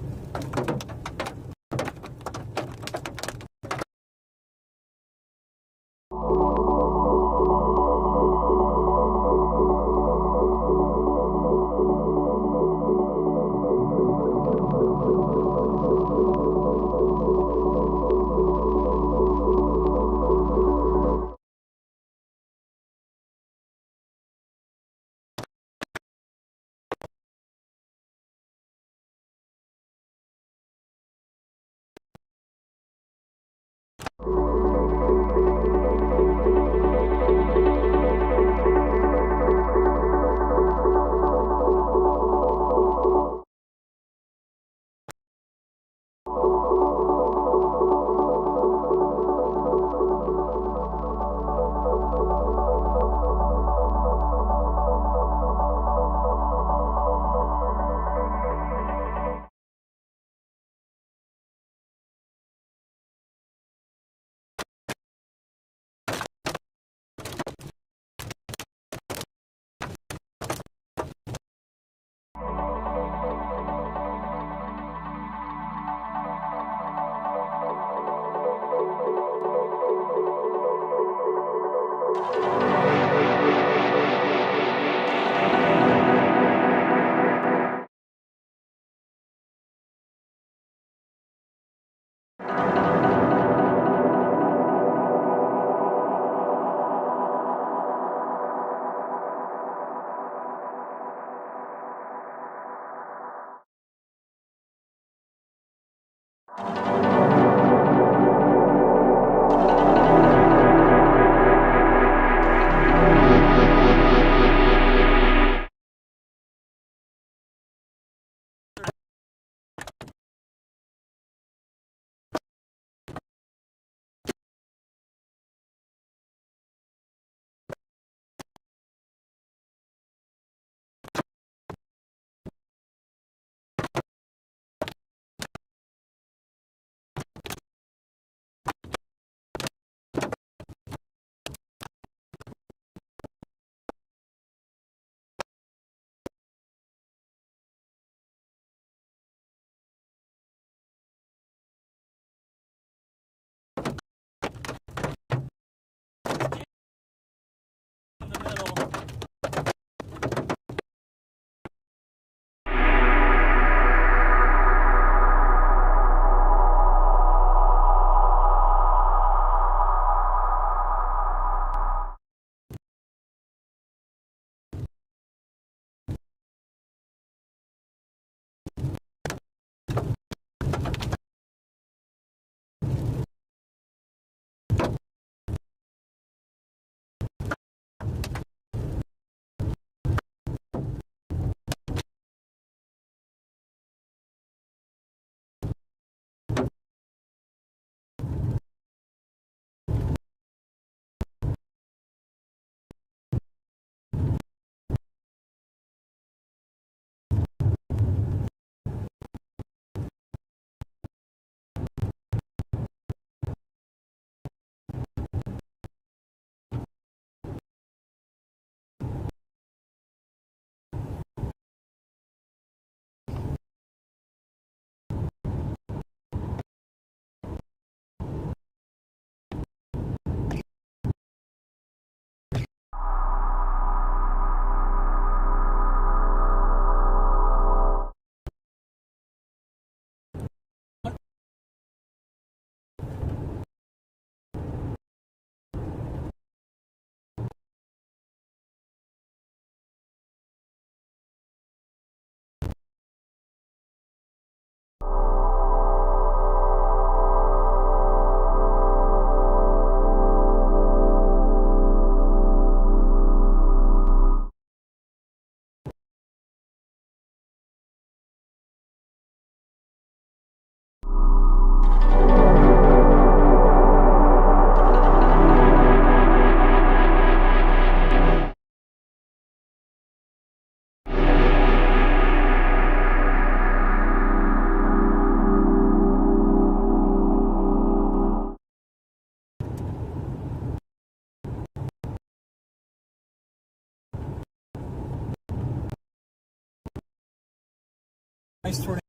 nice tornado.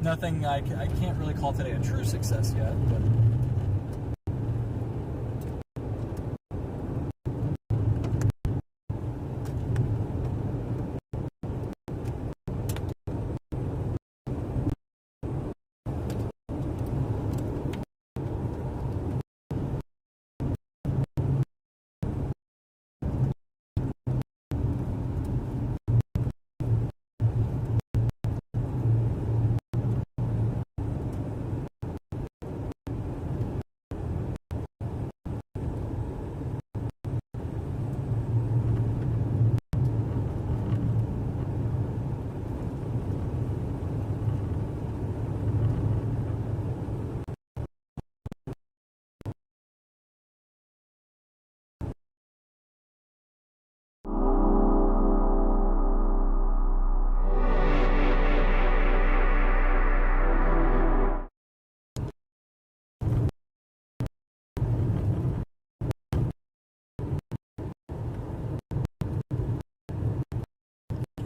Nothing, I can't really call today a true success yet, but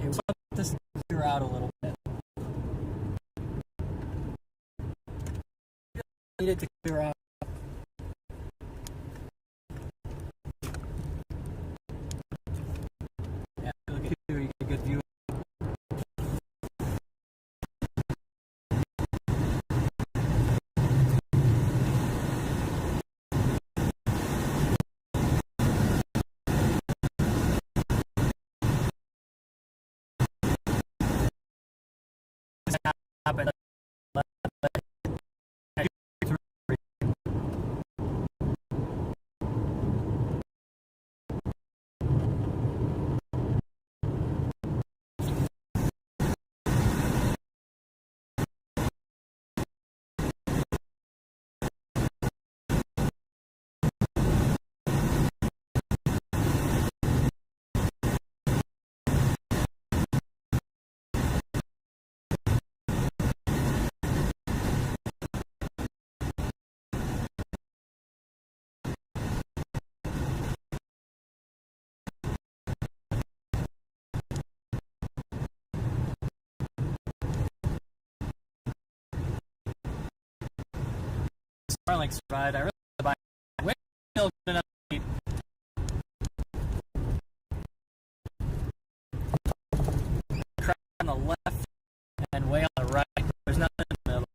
let's let this clear out a little bit. Need it to clear out. Yeah, look at here, you get a good view. Happen. Starlink's ride. I really buy way still good enough to eat. Crack on the left and way on the right. There's nothing in the middle.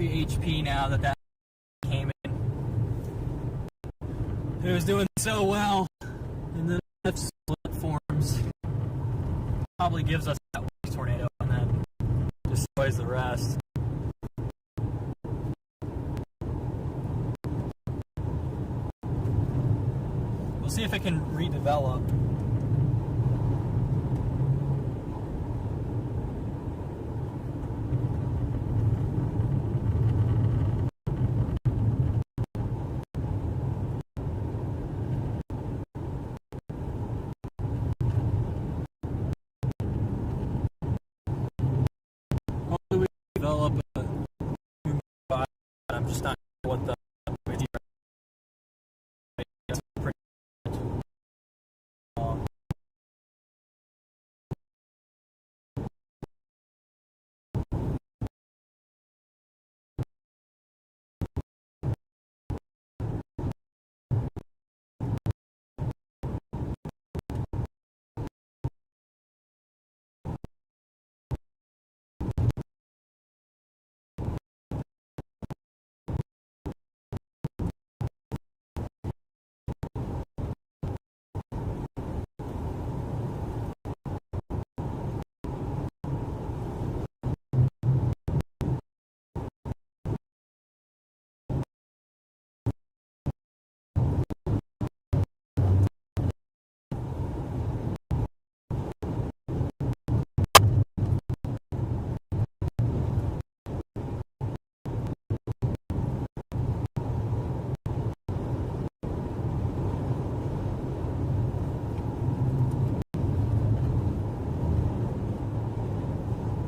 HP now that came in. It was doing so well, and then it split forms. Probably gives us that tornado and then destroys the rest. We'll see if it can redevelop. Develop I'm just not sure what the meteorite is. Pretty long.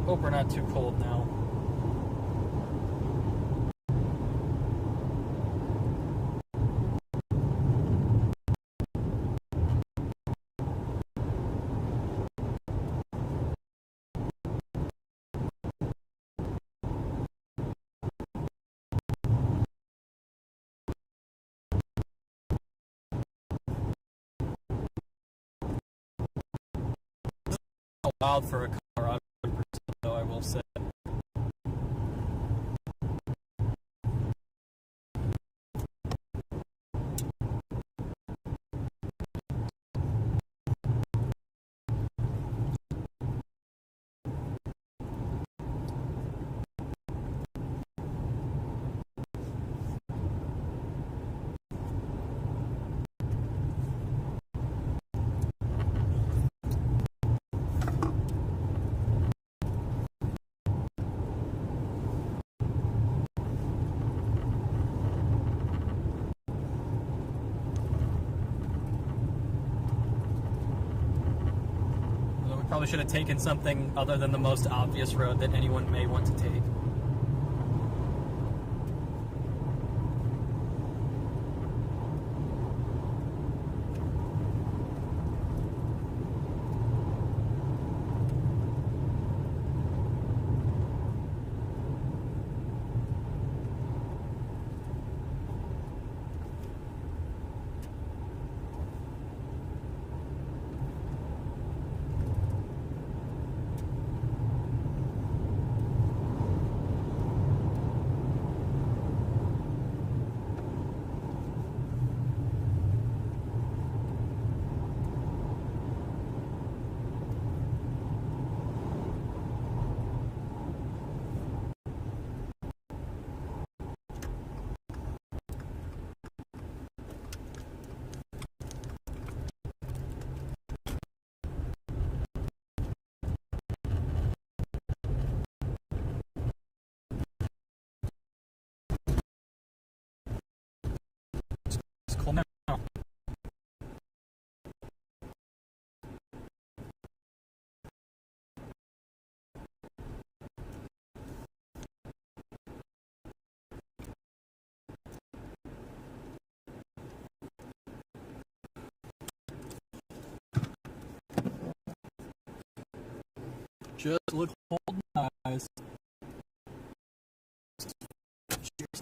Hope we're not too cold now. Wild for a Colorado person, though, I will say. Probably should have taken something other than the most obvious road that anyone may want to take. It's cold now. Just look cold in the eyes. Cheers.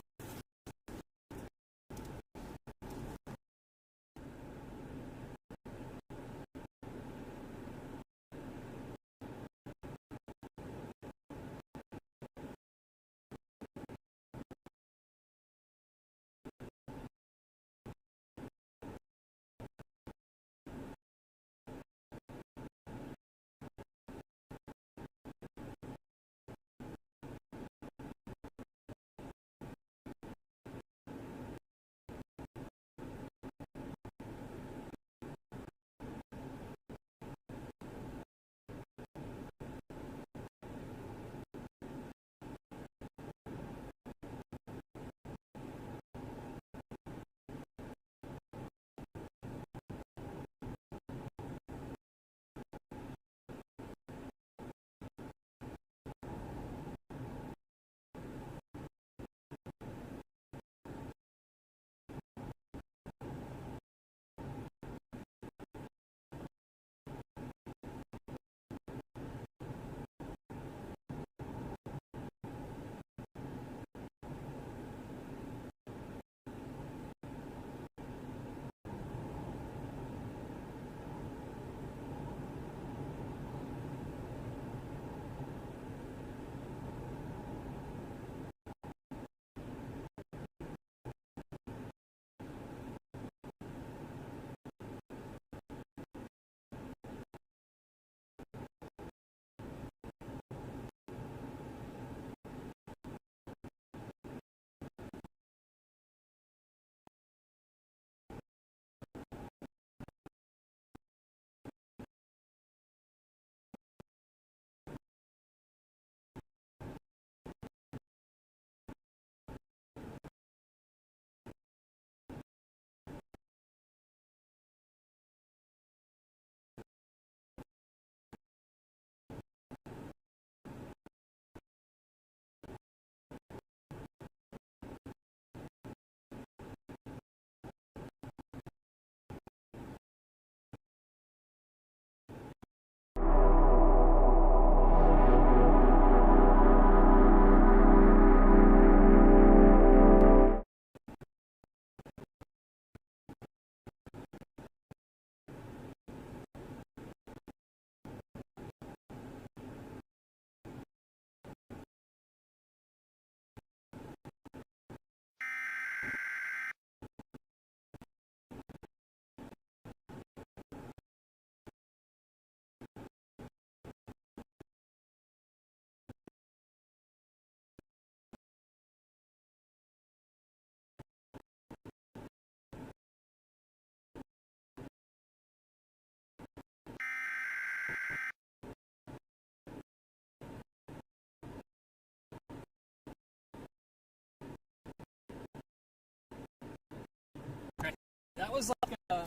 was like a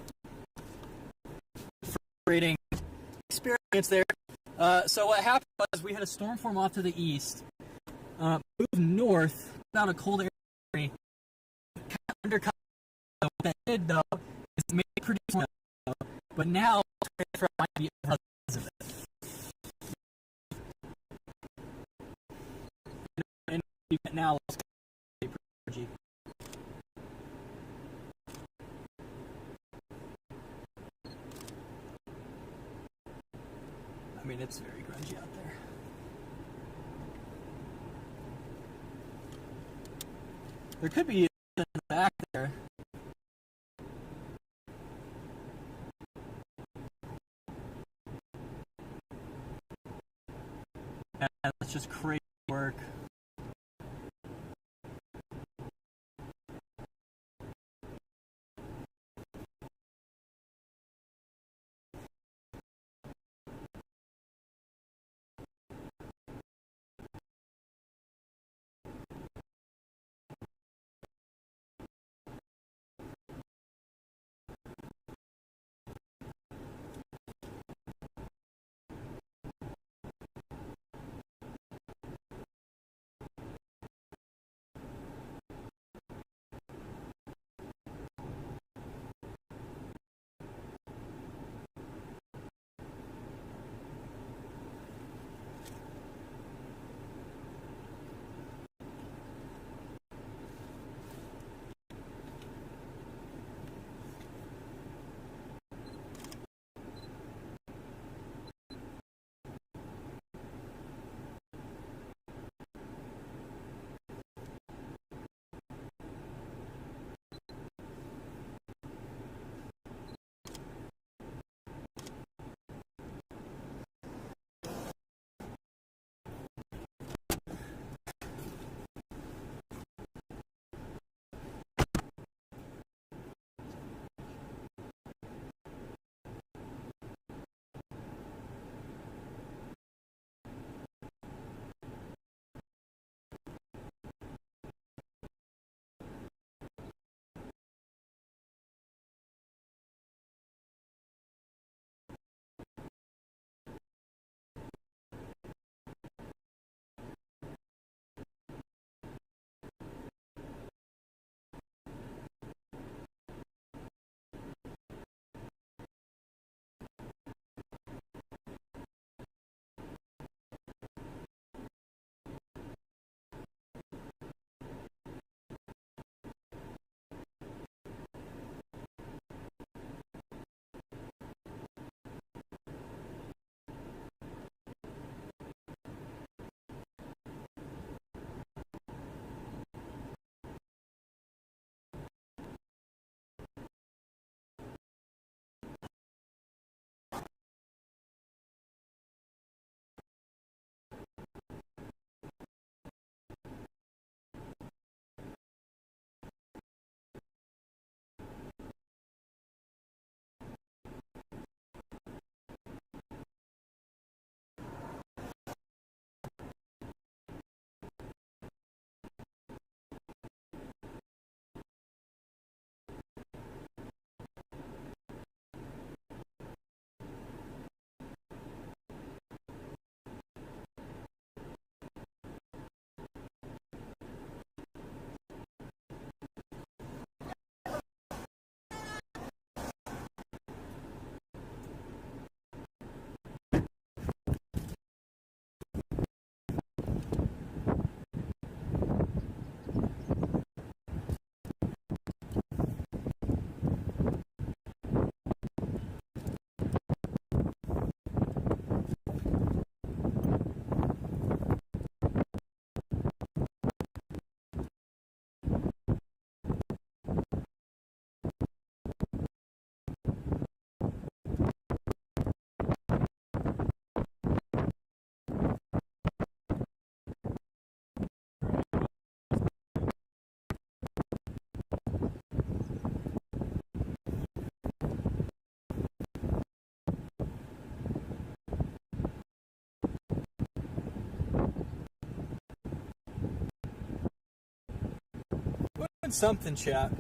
frustrating experience there. So what happened was we had a storm form off to the east, moved north down a cold area, undercut. What that did though is it made it produce snow, but now transfer might be because of it. And now it's energy. I mean, it's very grungy out there. There could be in the back there. And that's just crazy work. Something, chat.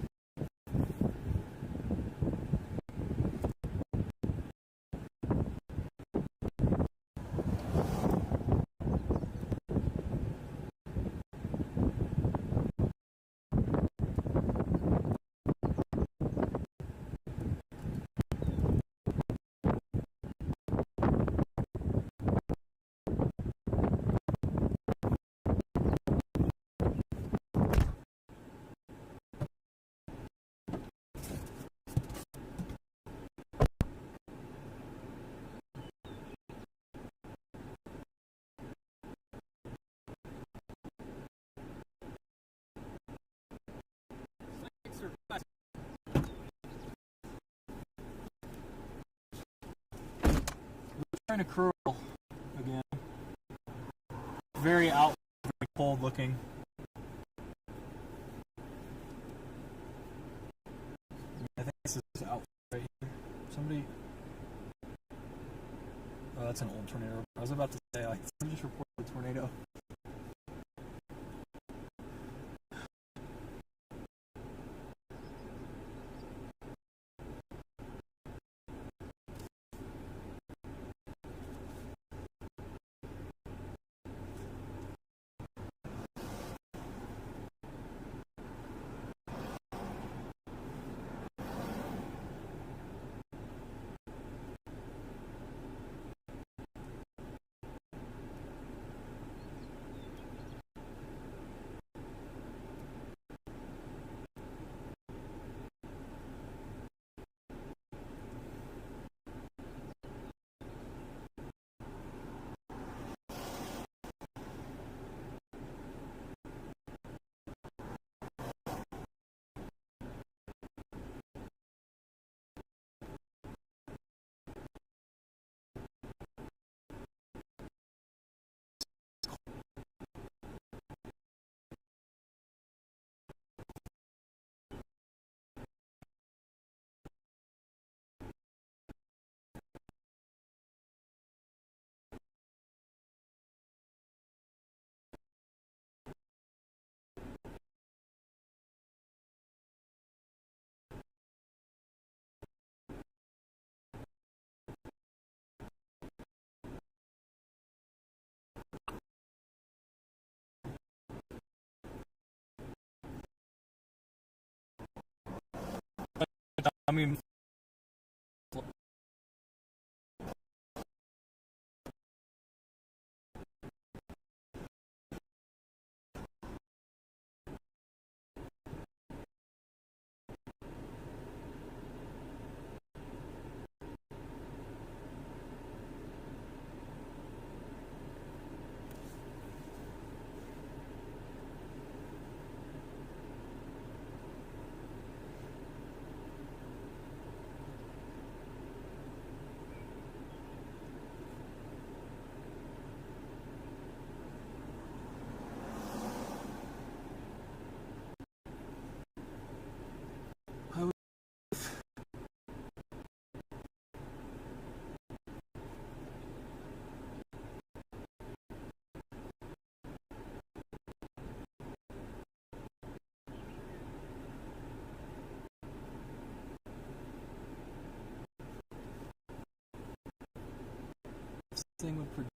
kind of cruel again. Very out, very cold looking. I think this is out right here. Somebody. Oh, that's an old tornado. I was about to say, like, somebody just reported a tornado. I mean, this thing would produce.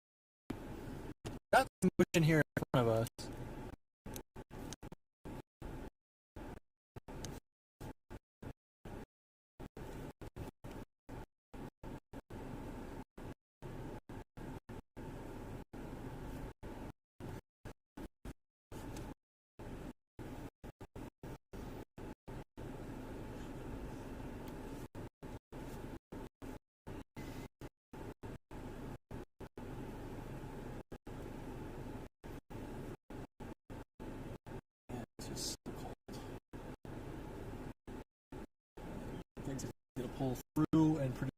Got some motion here in front of us. Just so cold. Things are going to pull through and produce.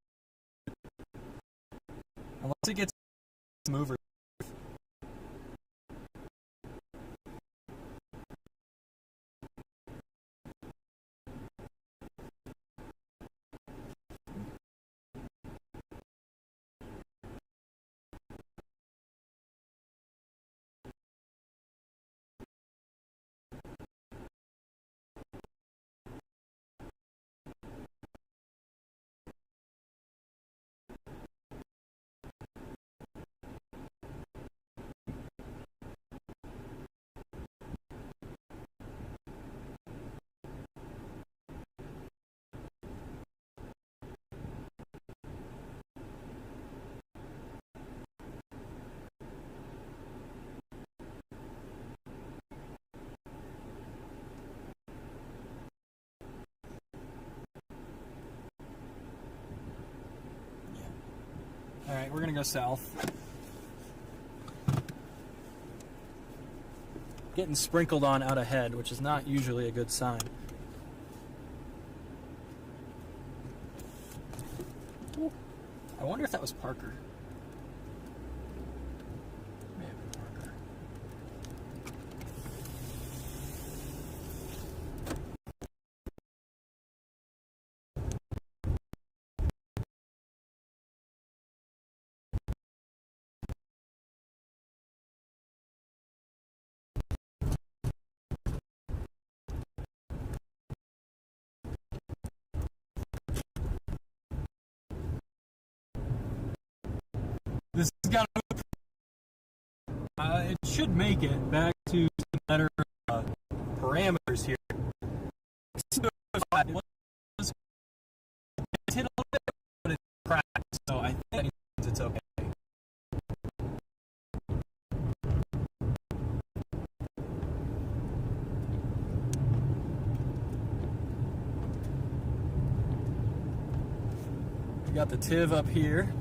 Unless it gets mover. Alright, we're gonna go south. Getting sprinkled on out ahead, which is not usually a good sign. I wonder if that was Parker.
This has got it should make it back to some better parameters here. It hit a little bit, but it's cracked, so I think it's okay. We got the TIV up here.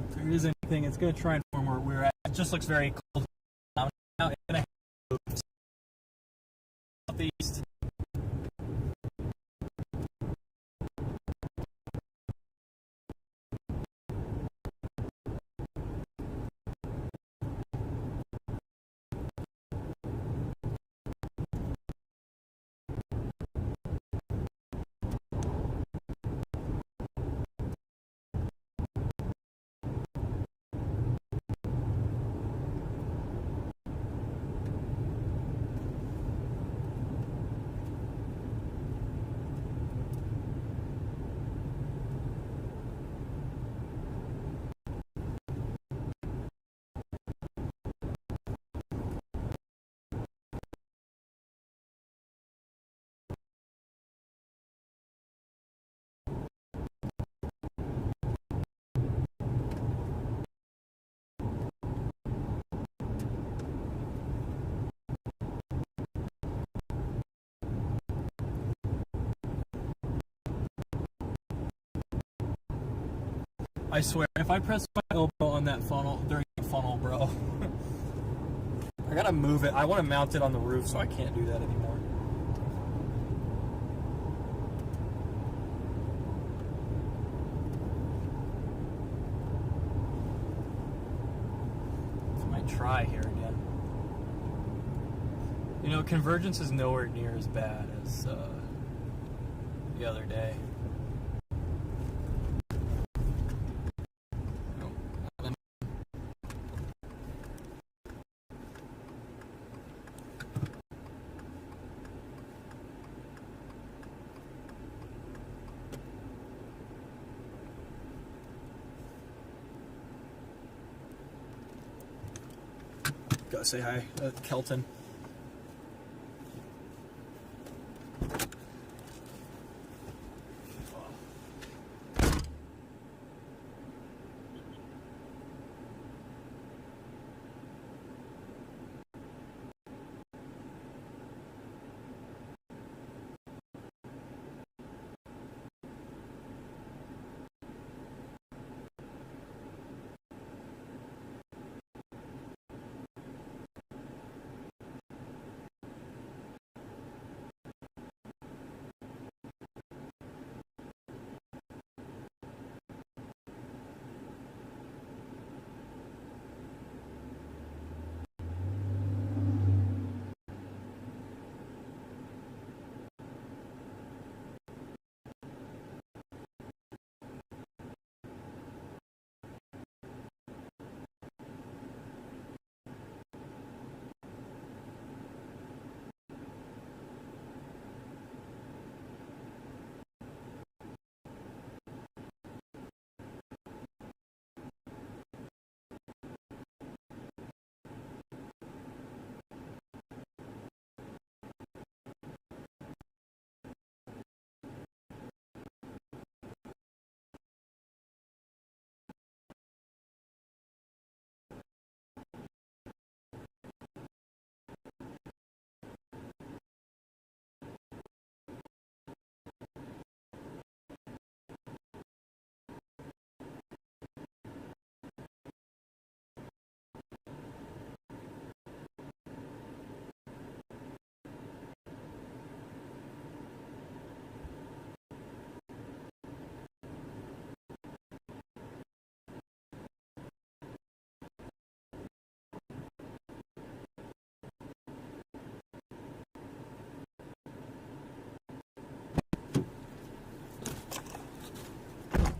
If there is anything, it's going to try and form where we're at. It just looks very cold. Now it's going to move southeast. I swear, if I press my elbow on that funnel during the funnel, bro, I gotta move it. I want to mount it on the roof, so I can't do that anymore. I might try here again. You know, convergence is nowhere near as bad as the other day. Gotta say hi, Kelton.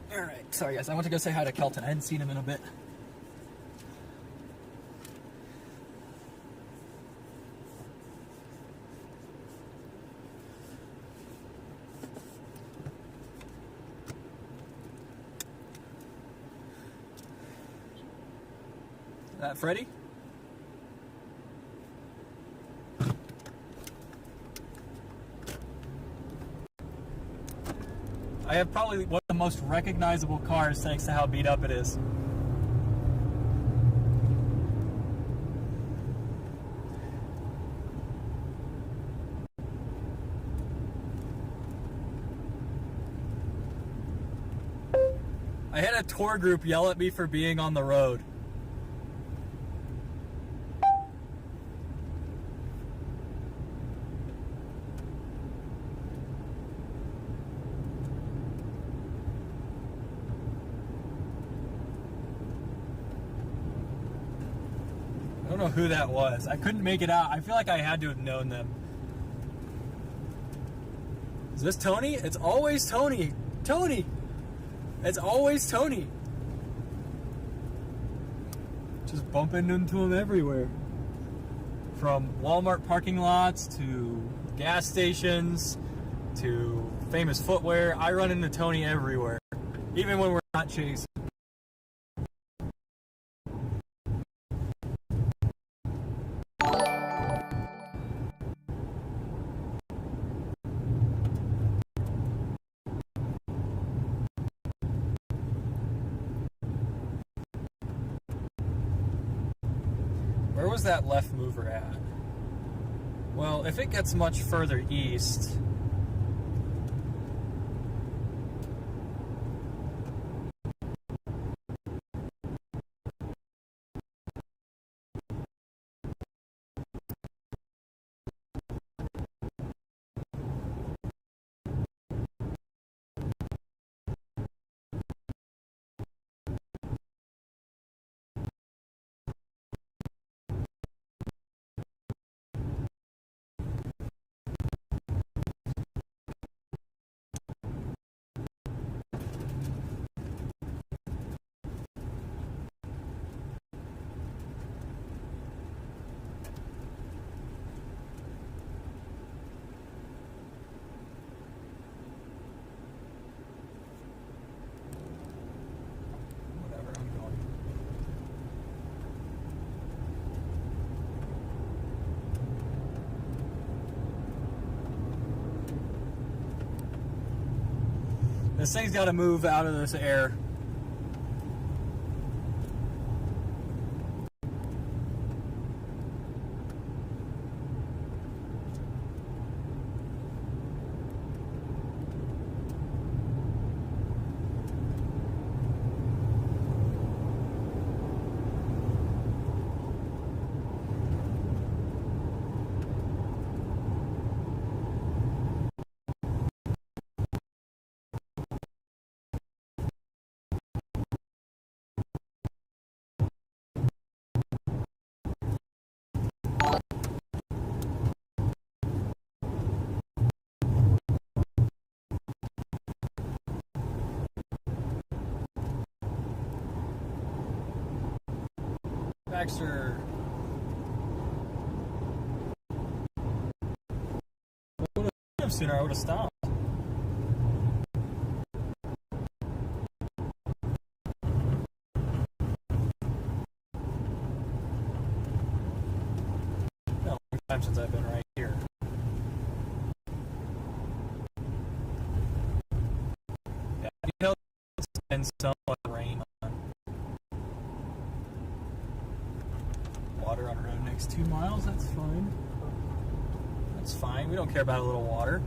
Alright, sorry guys, I went to go say hi to Kelton. I hadn't seen him in a bit.
That Freddie? I have probably one of the most recognizable cars thanks to how beat up it is. I had a tour group yell at me for being on the road. I don't know who that was. I couldn't make it out. I feel like I had to have known them. Is this Tony? It's always Tony. Tony! It's always Tony. Just bumping into him everywhere. From Walmart parking lots to gas stations to famous footwear. I run into Tony everywhere. Even when we're not chasing. Where was that left mover at? Well, if it gets much further east... This thing's got to move out of this air. Baxter. I would have seen him sooner, I would have stopped. Been a long time since I've been right here. Yeah, you know, it's been somewhat rain on. Water on road next 2 miles, that's fine. That's fine, we don't care about a little water.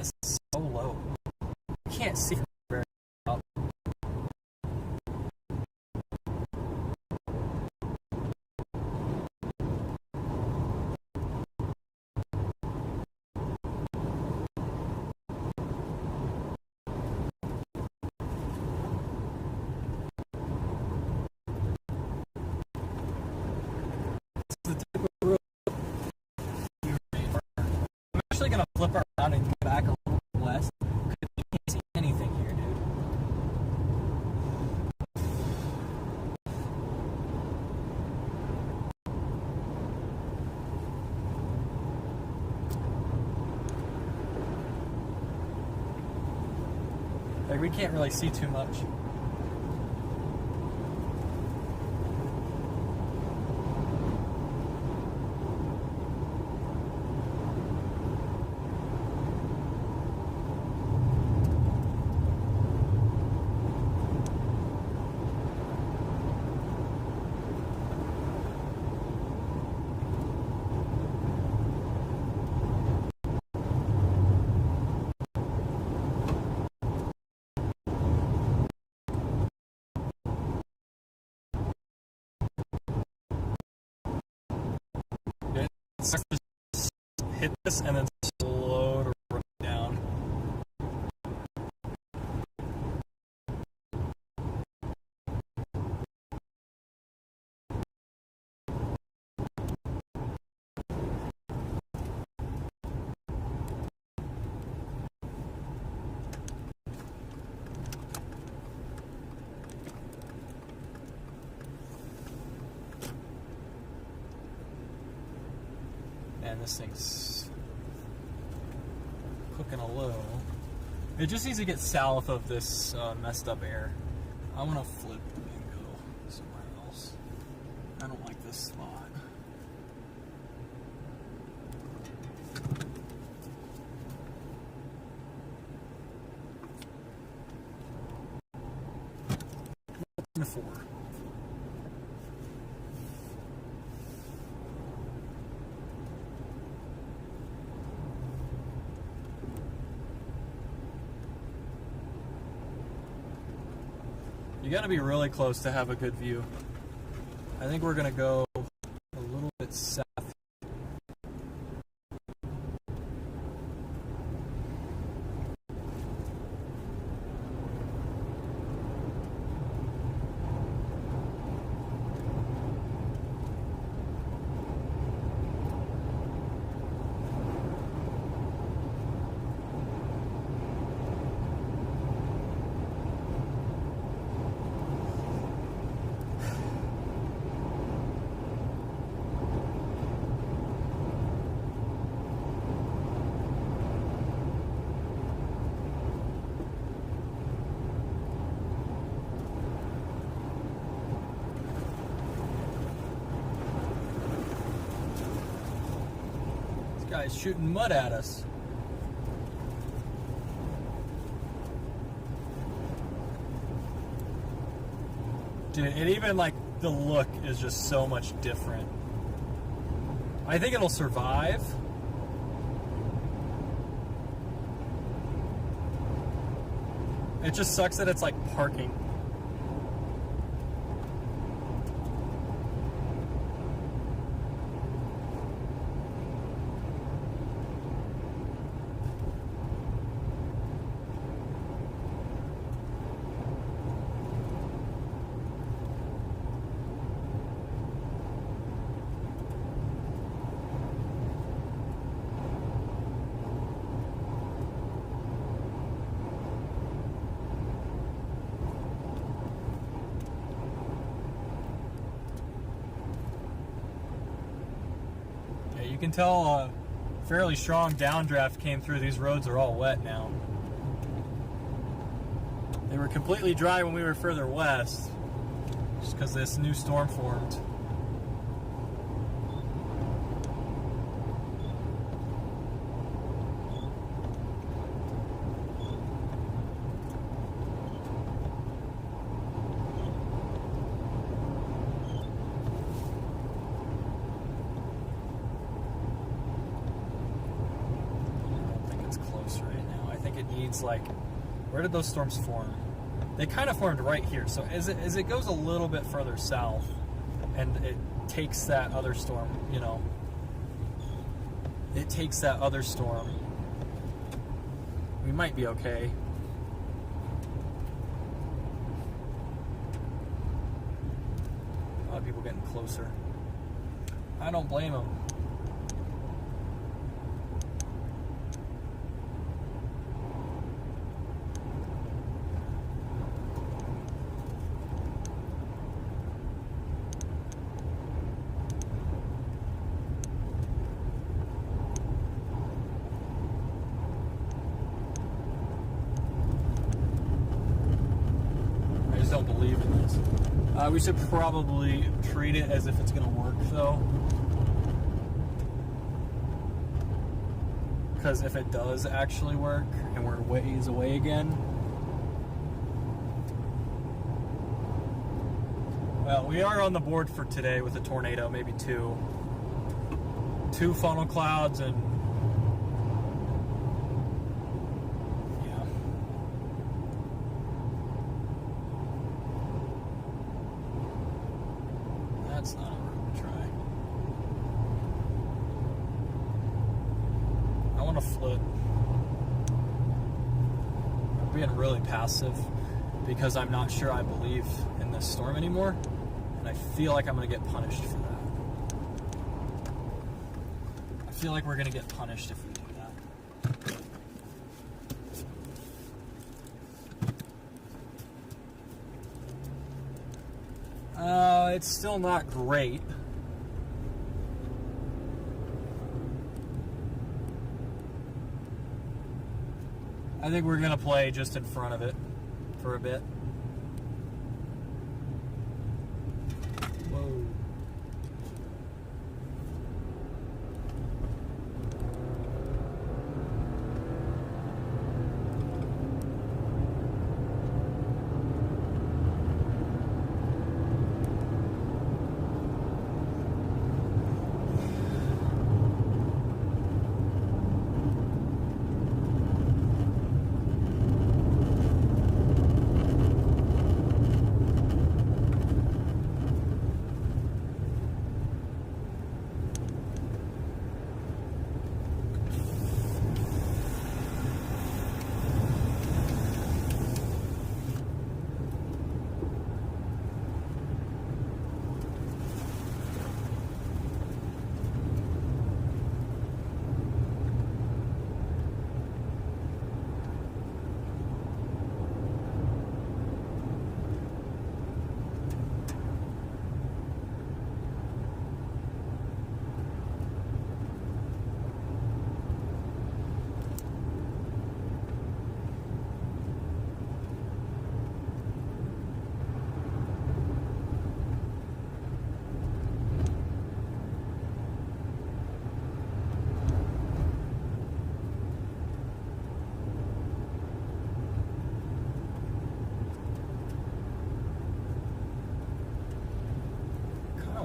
This is so low. You can't see very well. I'm actually gonna flip around and get back a little west because you can't see anything here, dude. Like, we can't really see too much. Just hit this and then slow to run down. And this thing's cooking a little. It just needs to get south of this messed up air. I want to flip and go somewhere else. I don't like this spot. Four. You gotta be really close to have a good view. I think we're gonna go a little bit south. Guy's shooting mud at us. Dude, it even like the look is just so much different. I think it'll survive. It just sucks that it's like parking. You can tell a fairly strong downdraft came through. These roads are all wet now. They were completely dry when we were further west, just because this new storm formed. Right now. it needs, like, where did those storms form? They kind of formed right here. So as it goes a little bit further south and it takes that other storm, you know, it takes that other storm, we might be okay. A lot of people getting closer. I don't blame them. Don't believe in this. We should probably treat it as if it's going to work, though. Because if it does actually work and we're ways away again, well, we are on the board for today with a tornado, maybe two funnel clouds, and that's not a route to try. I want to flip. I'm being really passive because I'm not sure I believe in this storm anymore, and I feel like I'm going to get punished for that. I feel like we're going to get punished if we do that. It's still not great. I think we're gonna play just in front of it for a bit. Whoa.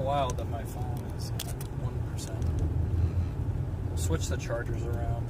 Wild that my phone is at 1%. We'll switch the chargers around.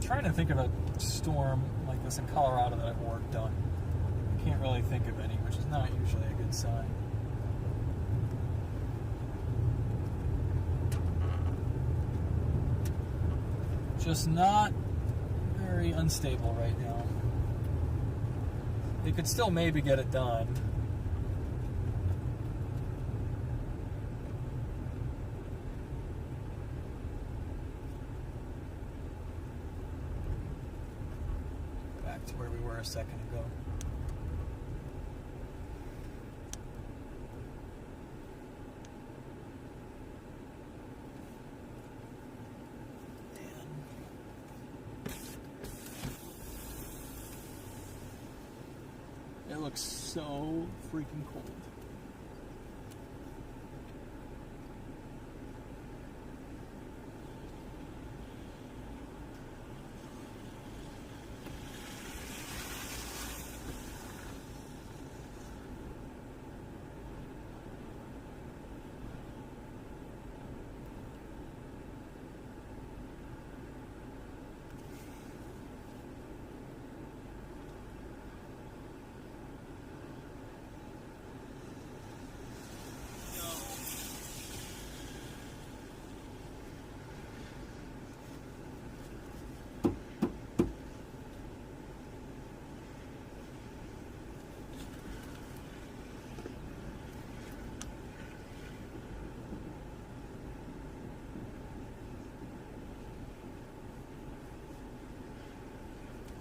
Trying to think of a storm like this in Colorado that I've worked on. I can't really think of any, which is not usually a good sign. Just not very unstable right now. They could still maybe get it done. To where we were a second ago. It looks so freaking cold.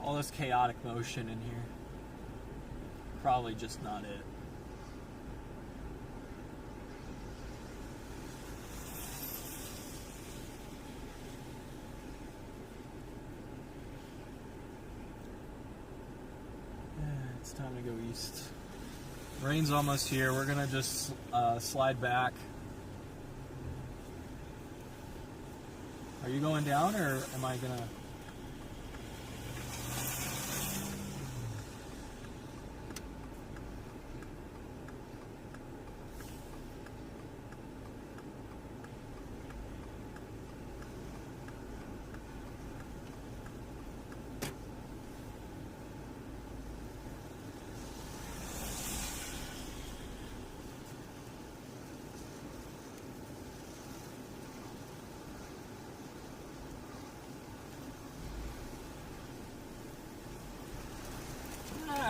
All this chaotic motion in here. Probably just not it. It's time to go east. Rain's almost here. We're gonna just slide back. Are you going down, or am I gonna?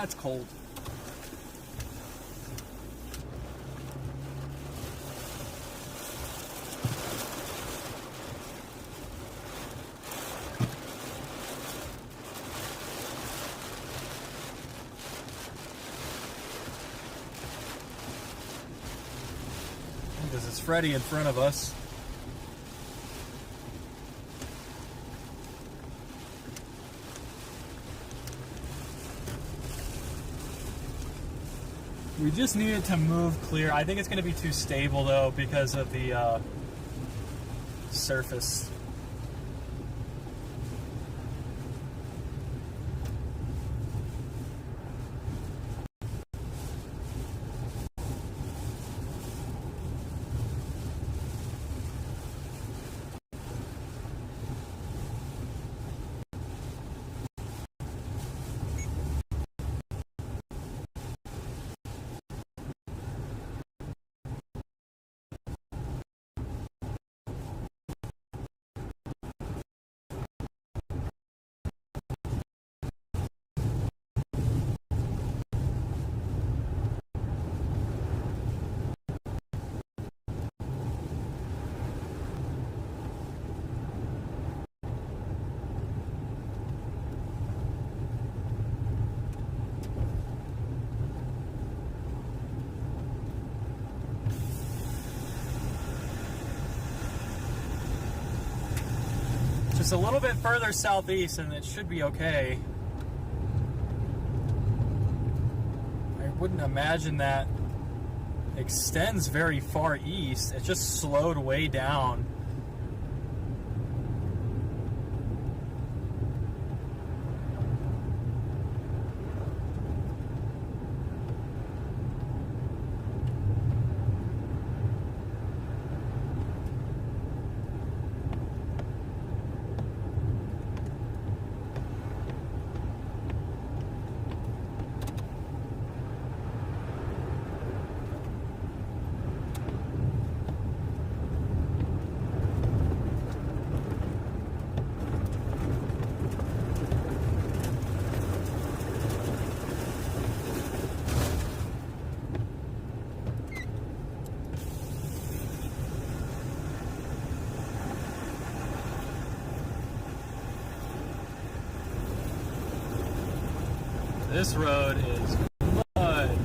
It's cold. Because it's Freddy in front of us. We just need it to move clear. I think it's going to be too stable though because of the surface. Just a little bit further southeast and it should be okay. I wouldn't imagine that extends very far east. It just slowed way down. This road is mud.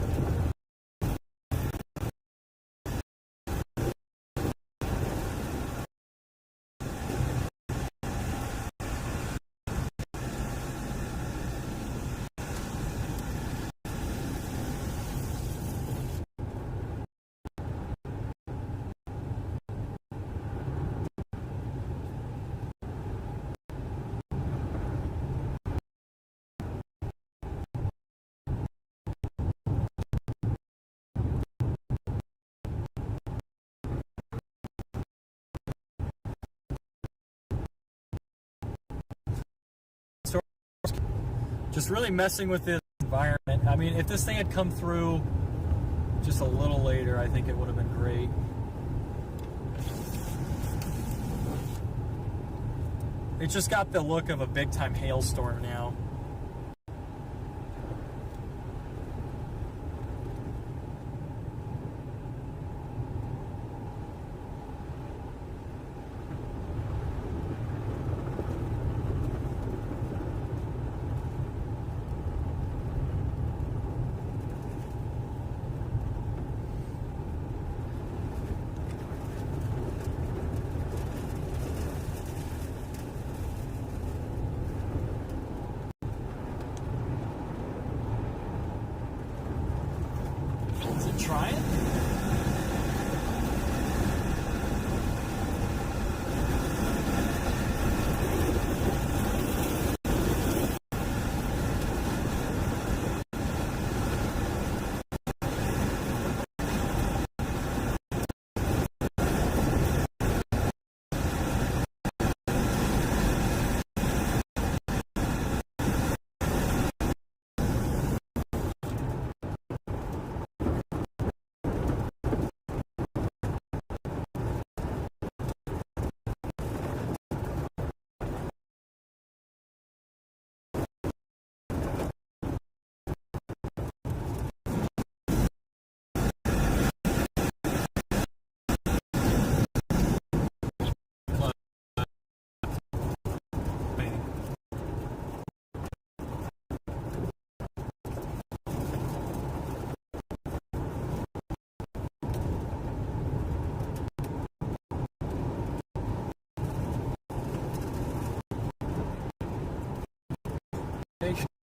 just really messing with the environment. I mean, if this thing had come through just a little later, I think it would have been great. It just got the look of a big-time hailstorm now. Is it trying?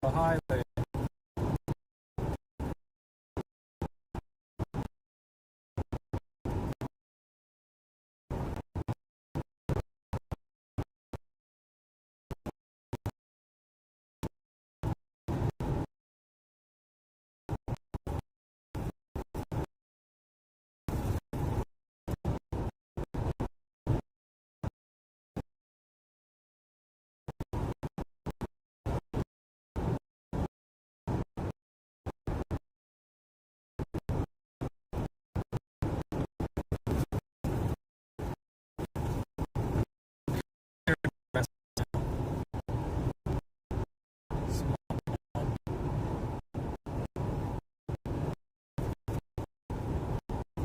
The highway.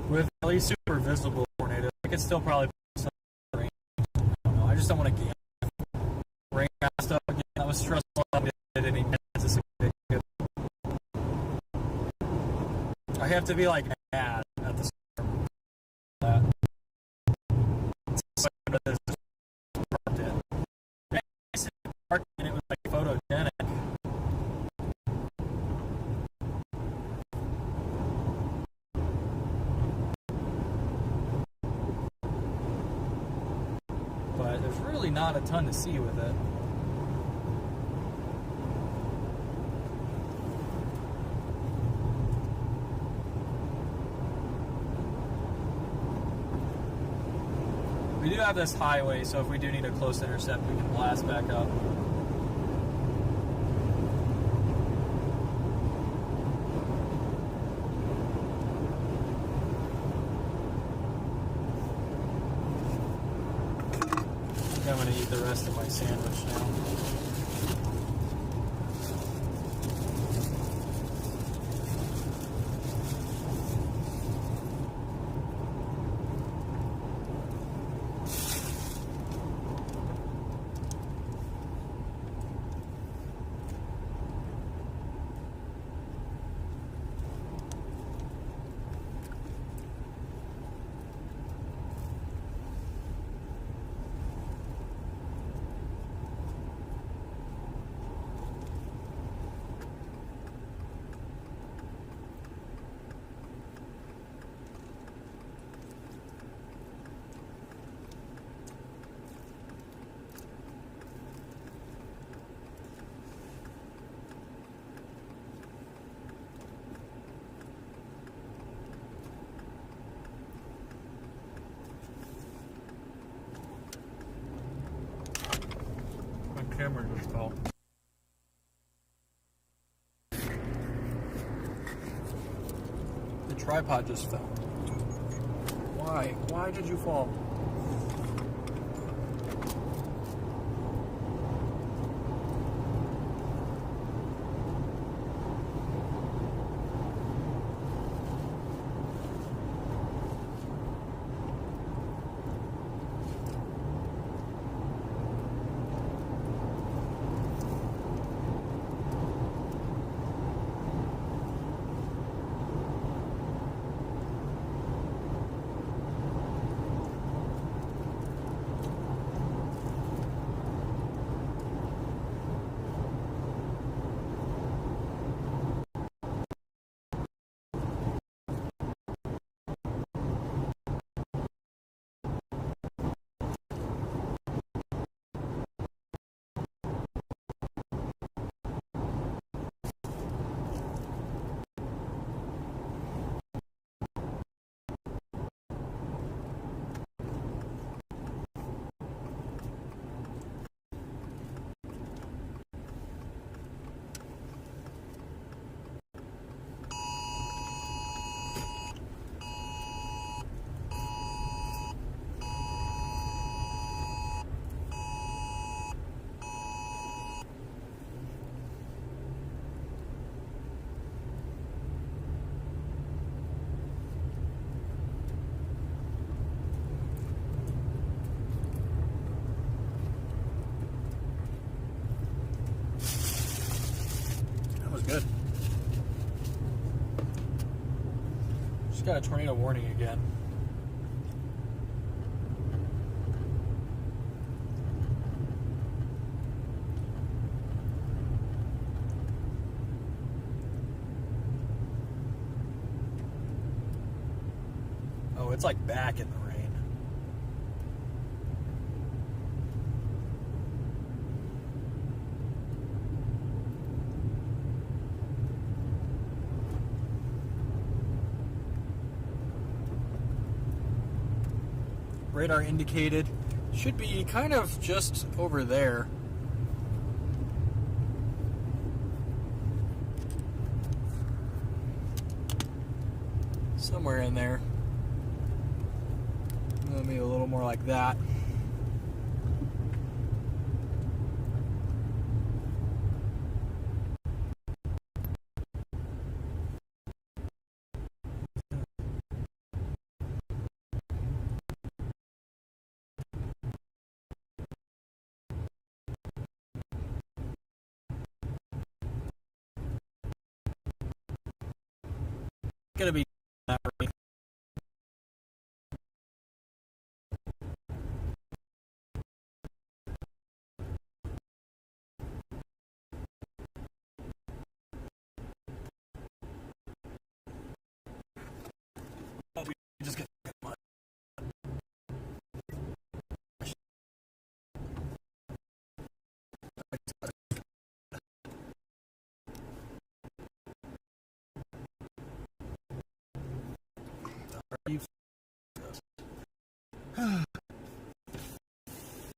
With at least super visible tornadoes, I could still probably put some rain. I don't know. I just don't want to gamble. Rain stuff again. That was stressful. I did any minutes. I have to be like mad at the storm. That. And it was like photogenic. But there's really not a ton to see with it. We do have this highway, so if we do need a close intercept, we can blast back up. I'm going to eat the rest of my sandwich now. Tripod just fell. Why? Why did you fall? Good. Just got a tornado warning again. Oh, it's like back in the rain. Radar indicated should be kind of just over there. Somewhere in there. Maybe a little more like that. Gonna be just get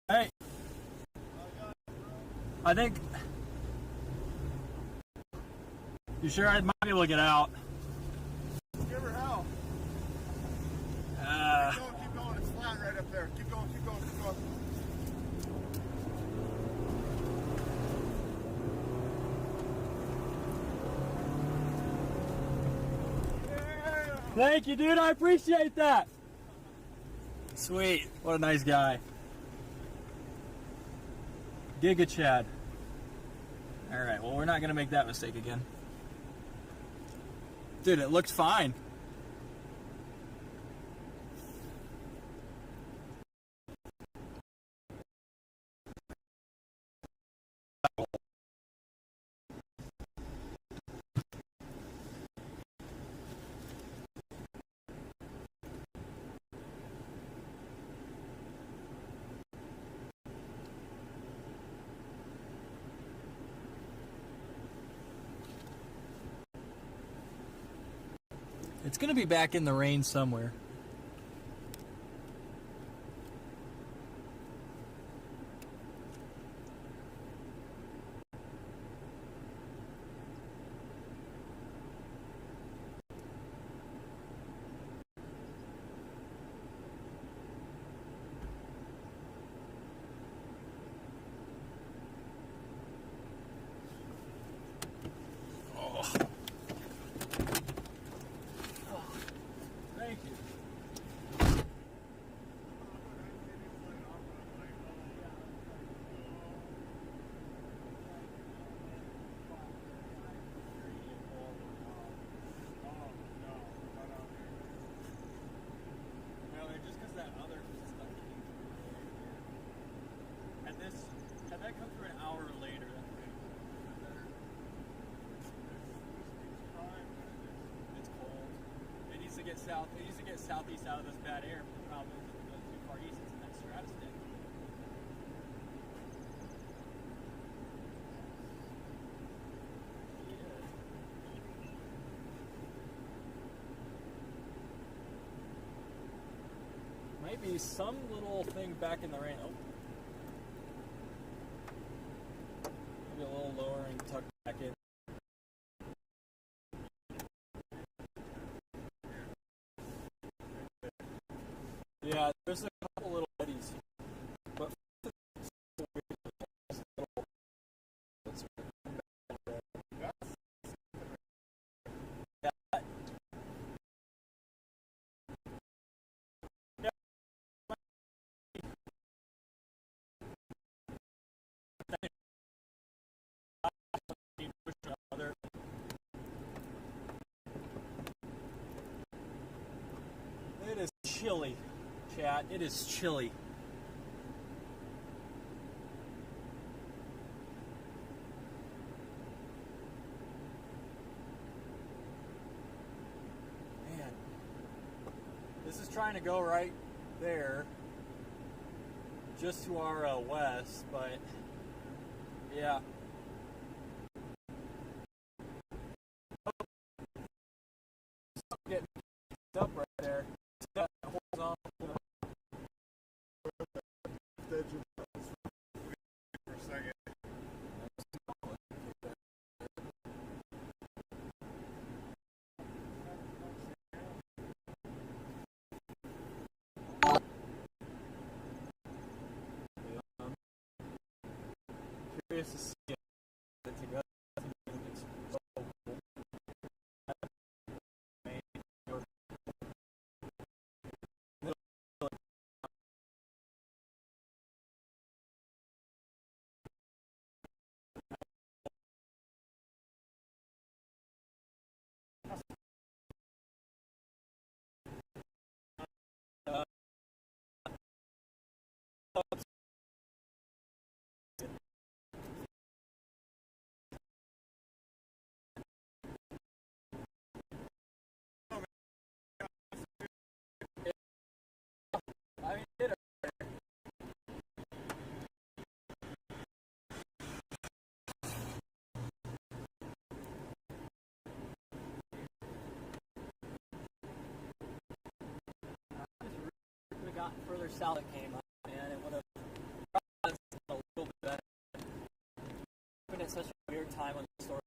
Hey, I think you sure I might be able to get out?
Give her hell. Keep going. It's flat right up there. Keep going. Keep going. Keep going. Yeah.
Thank you, dude. I appreciate that. Sweet. What a nice guy. Giga Chad. Alright, well, we're not going to make that mistake again. Dude, it looked fine. It's going to be back in the rain somewhere.
south. It used to get southeast out of this bad air, but the problem is if it goes too far east, it's in that stratus thing. Might be some little thing back in the rain. Oh. Maybe a little lower and tuck back in. Yeah, there's a couple little eddies, but it is chilly, chat. It is chilly. Man, this is trying to go right there, just to our west, but yeah. Getting up right there. That horizontal.
For a second.
Curious to see it together. I mean, it would have gotten further south it came up, and it would have gotten a little bit better. It's been at such a weird time on the source.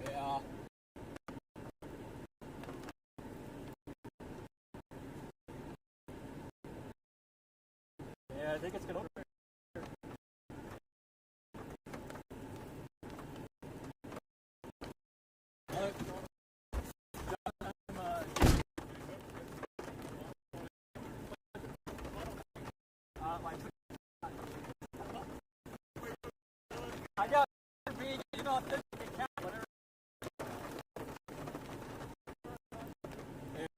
Yeah. Yeah, I think it's gonna. I got being inauthentic account, whatever.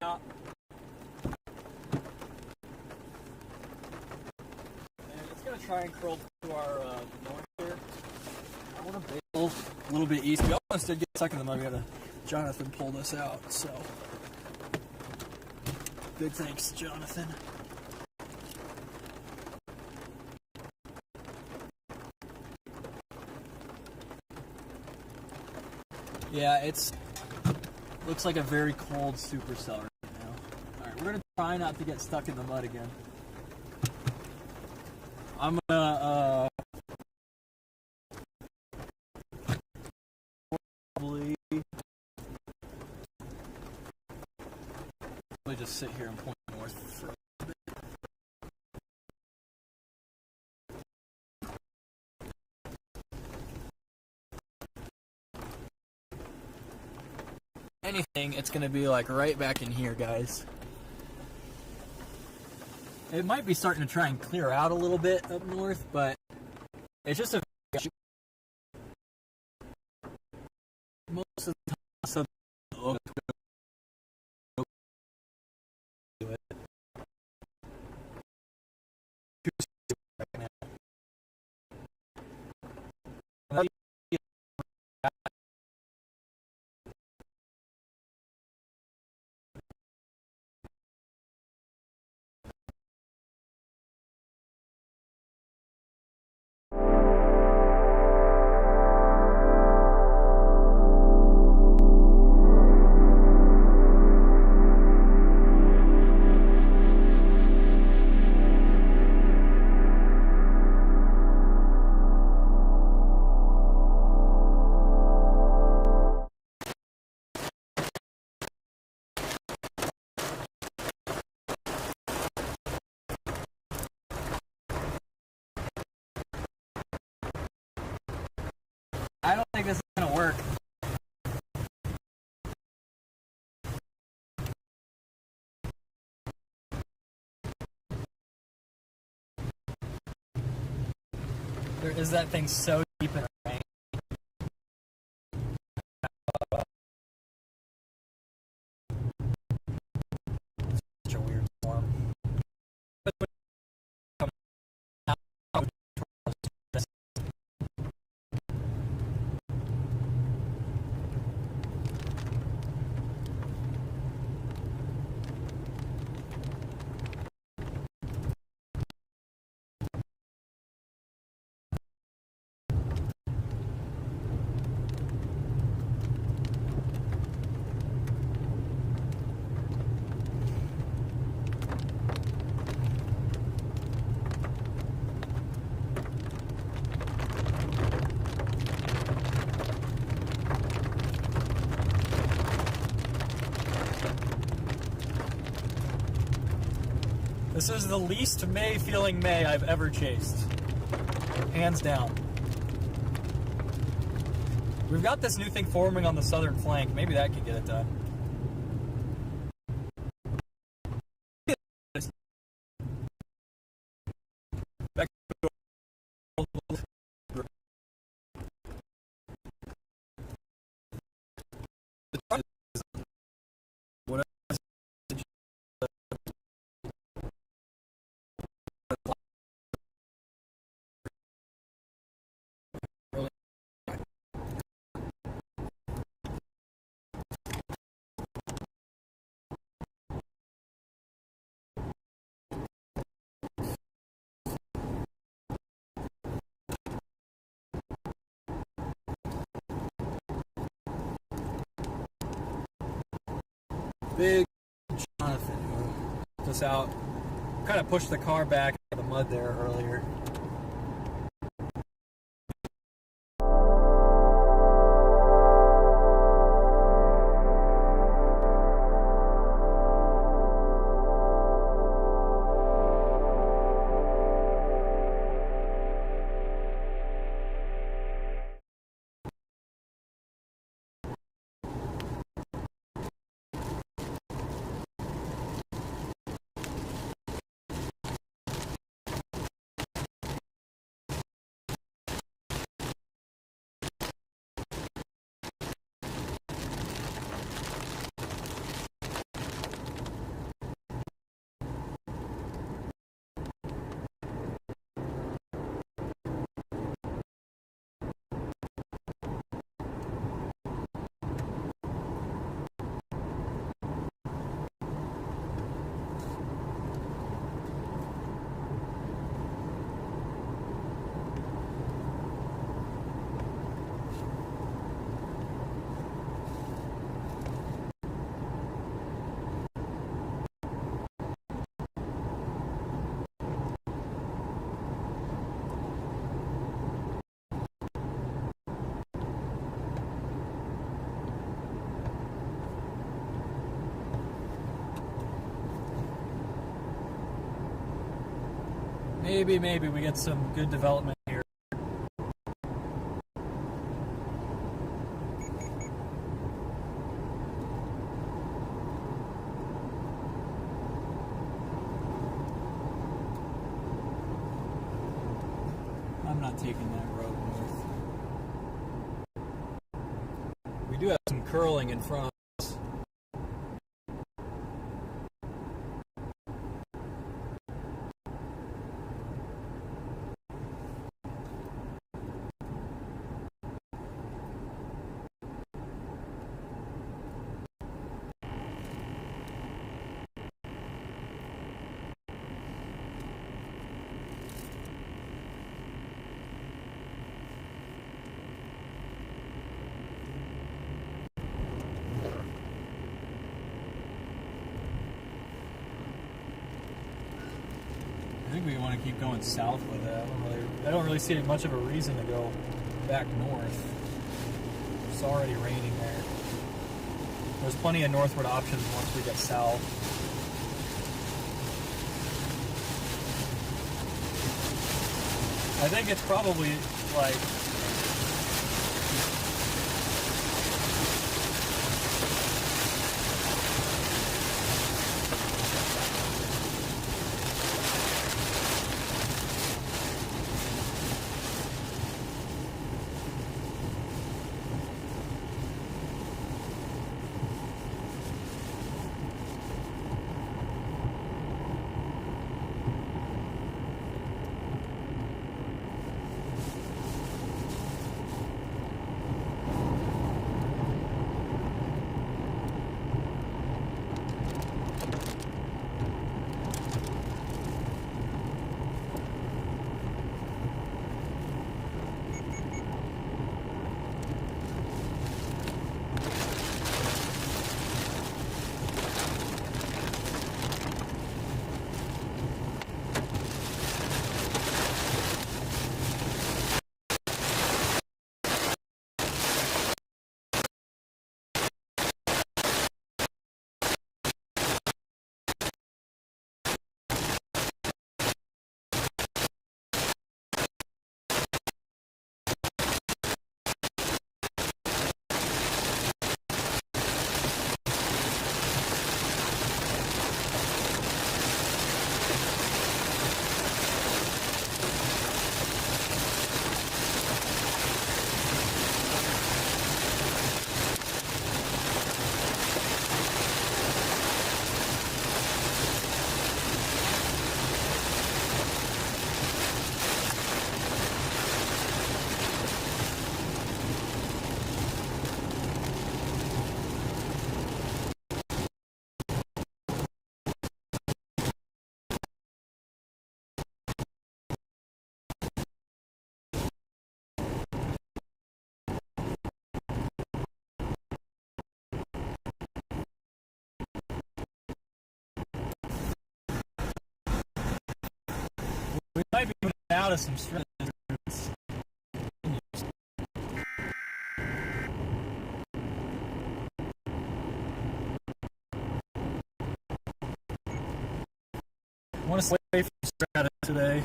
Yeah. And it's gonna try and curl to our north here. I want to bail a little bit east. We almost did get stuck in the mud. We gotta Jonathan pulled us out, so big thanks, Jonathan. Yeah, it's looks like a very cold supercell right now. Alright, we're gonna try not to get stuck in the mud again. I'm gonna probably just sit here and point north for a bit.
anything, it's going to be like right back in here, guys. It might be starting to try and clear out a little bit up north, but it's just a most of the time. I don't think this is going to work. There is that thing so deep in the rain. Such a weird storm. This is the least May feeling May I've ever chased. Hands down. We've got this new thing forming on the southern flank. Maybe that can get it done. Big Jonathan who helped us out. Kind of pushed the car back out of the mud there earlier. Maybe we get some good development here. taking that road north. We do have some curling in front of us. I think we want to keep going south with it. I don't really see much of a reason to go back north. It's already raining there. There's plenty of northward options once we get south. I think it's probably like we might be moving out of some stretches. I want to stay away from strata today.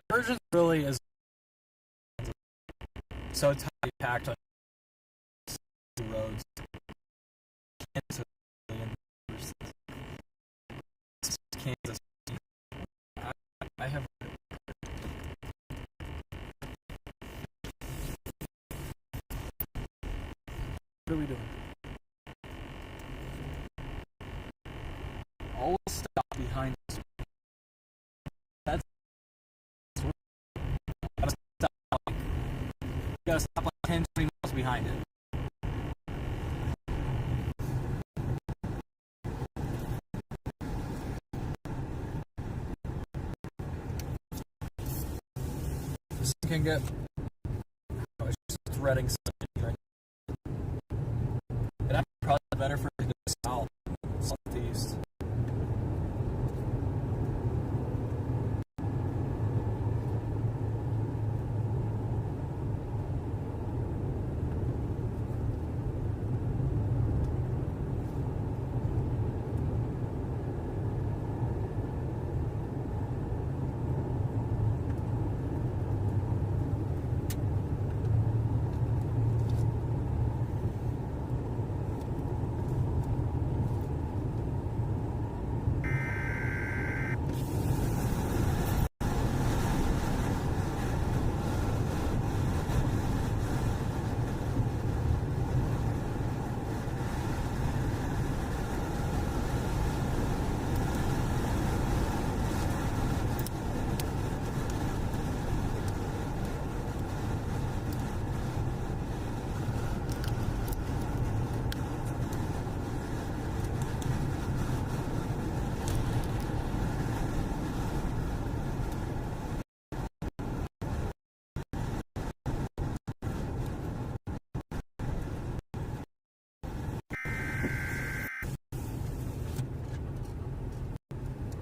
Convergence really is so tightly packed on the roads. Kansas. I have. What are we doing? Always stop behind us. gotta stop like 10, 20 miles behind it. This can get. Oh, it's just threading something right now. It'd actually probably be better for it to go south, southeast.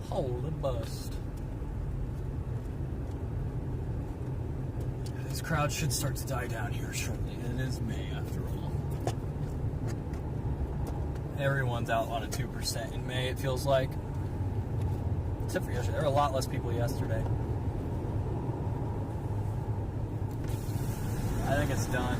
Holy bust. This crowd should start to die down here shortly. It is May after all. Everyone's out on a 2% in May, it feels like. Except for yesterday. There were a lot less people yesterday. I think it's done.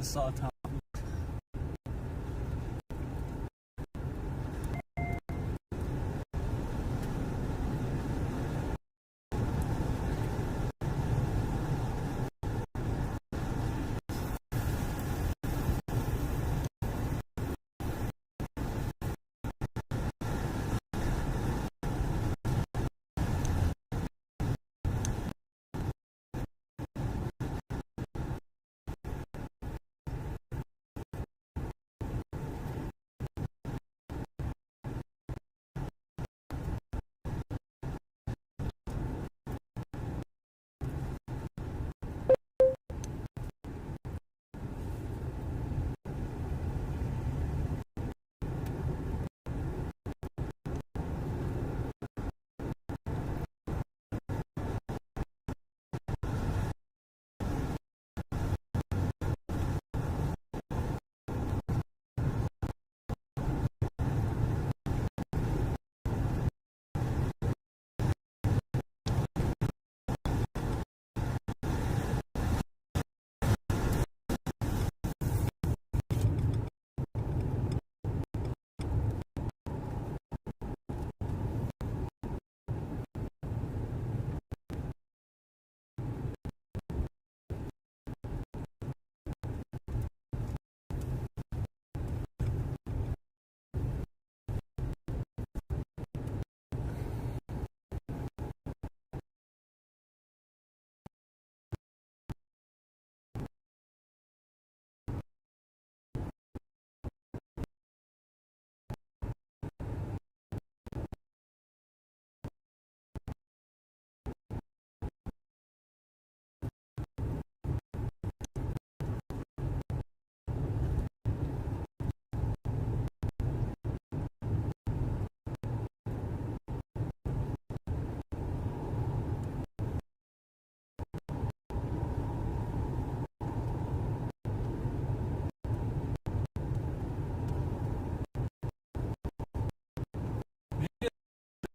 I saw Tom.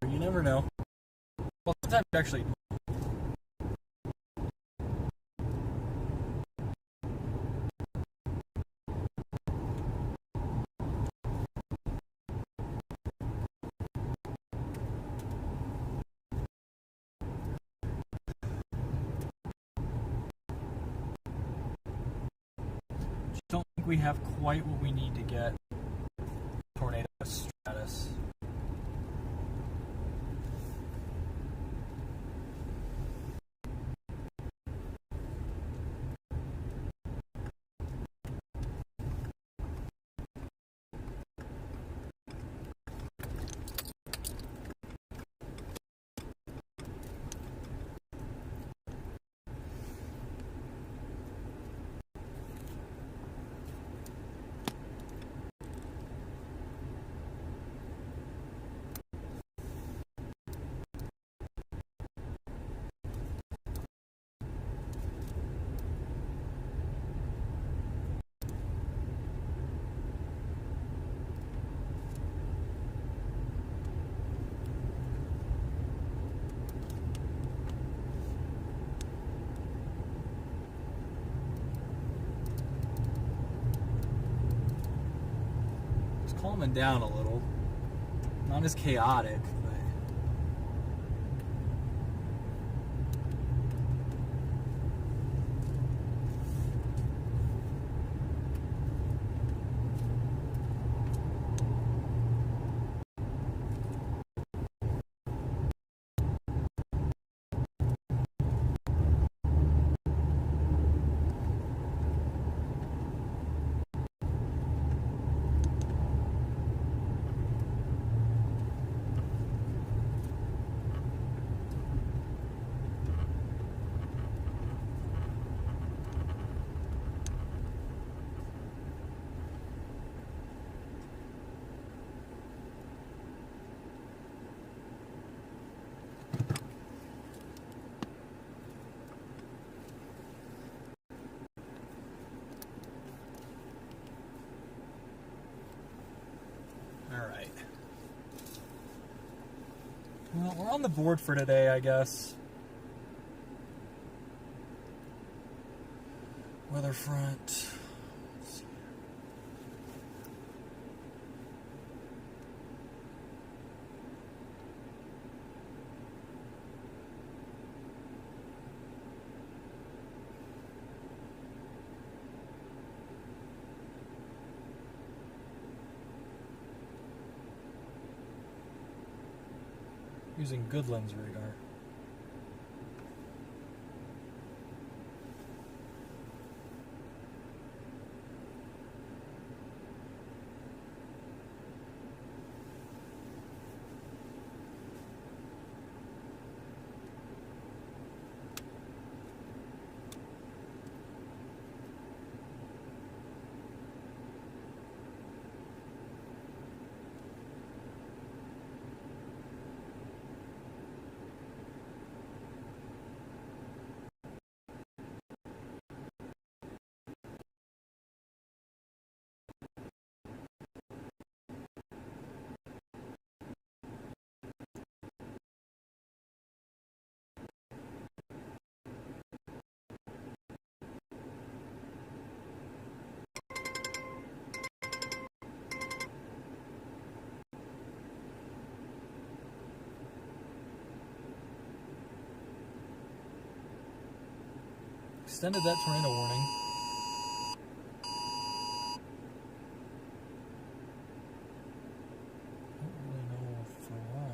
You never know. Well, sometimes actually. Don't think we have quite what we need to get tornado status. Calming down a little. Not as chaotic, but alright. Well, we're on the board for today, I guess. Weather front. Let's see. Using good lens radar. Extended that tornado warning. Don't really know for why.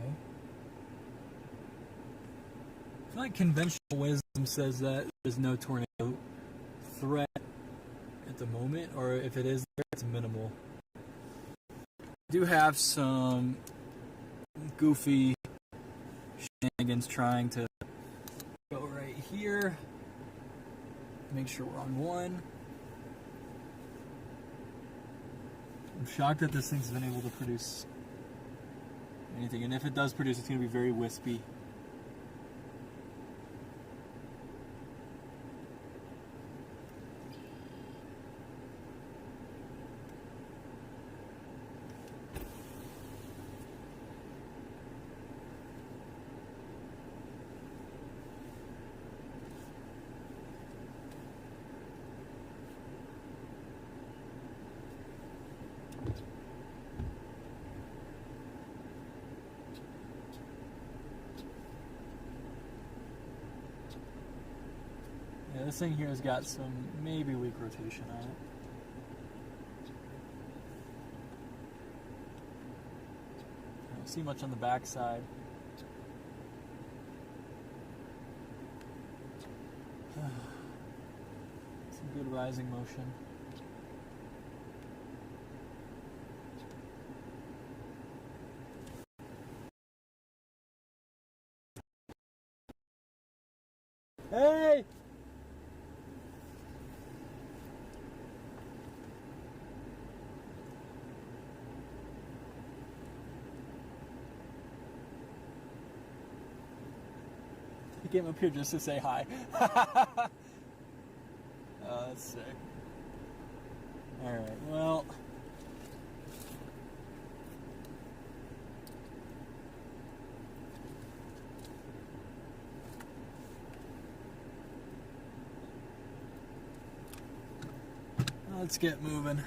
I feel like conventional wisdom says that there's no tornado threat at the moment, or if it is there, it's minimal. I do have some goofy shenanigans trying to go right here. Make sure we're on one. I'm shocked that this thing's been able to produce anything, and if it does produce, it's going to be very wispy. Yeah, this thing here has got some maybe weak rotation on it. I don't see much on the backside. Some good rising motion. Hey! He came up here just to say hi. Oh, that's sick. Alright, well. Let's get moving.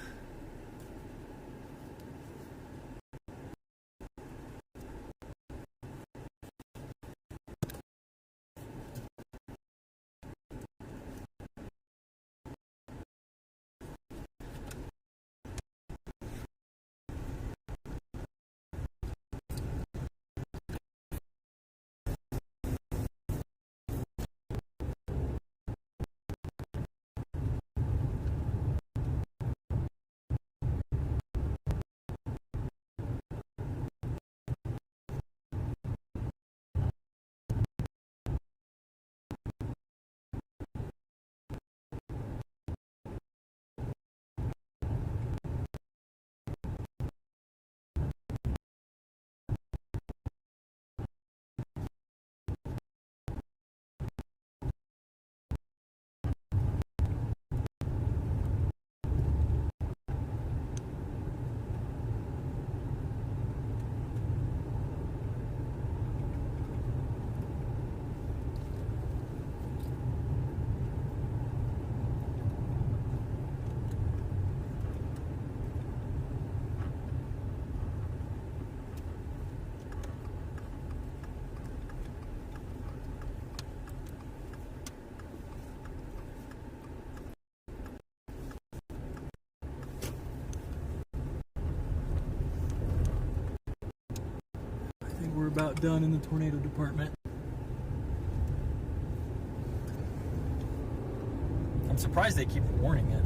We're about done in the tornado department. I'm surprised they keep warning it.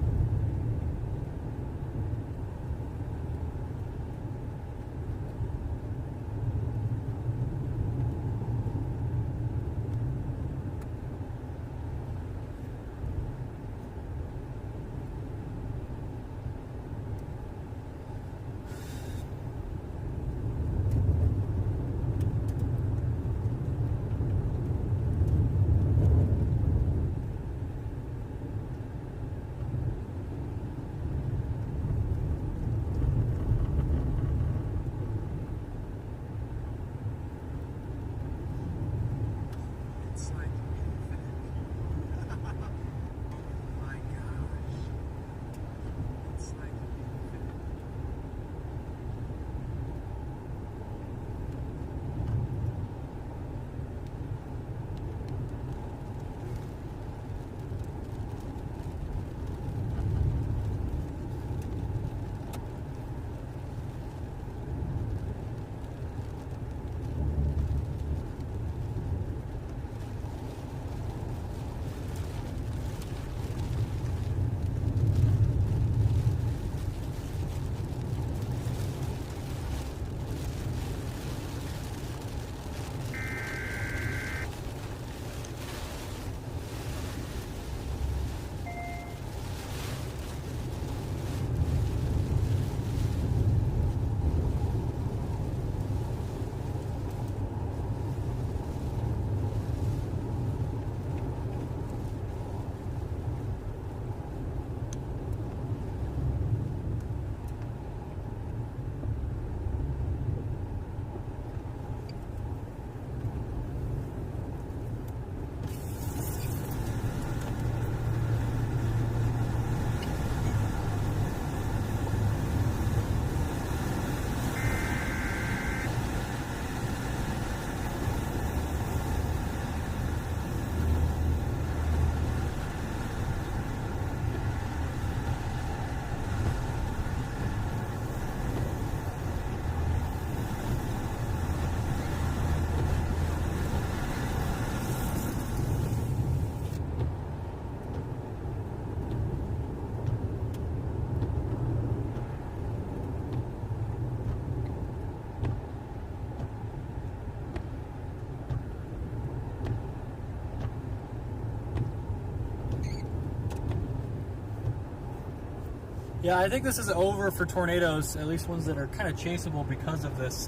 Yeah, I think this is over for tornadoes, at least ones that are kind of chaseable because of this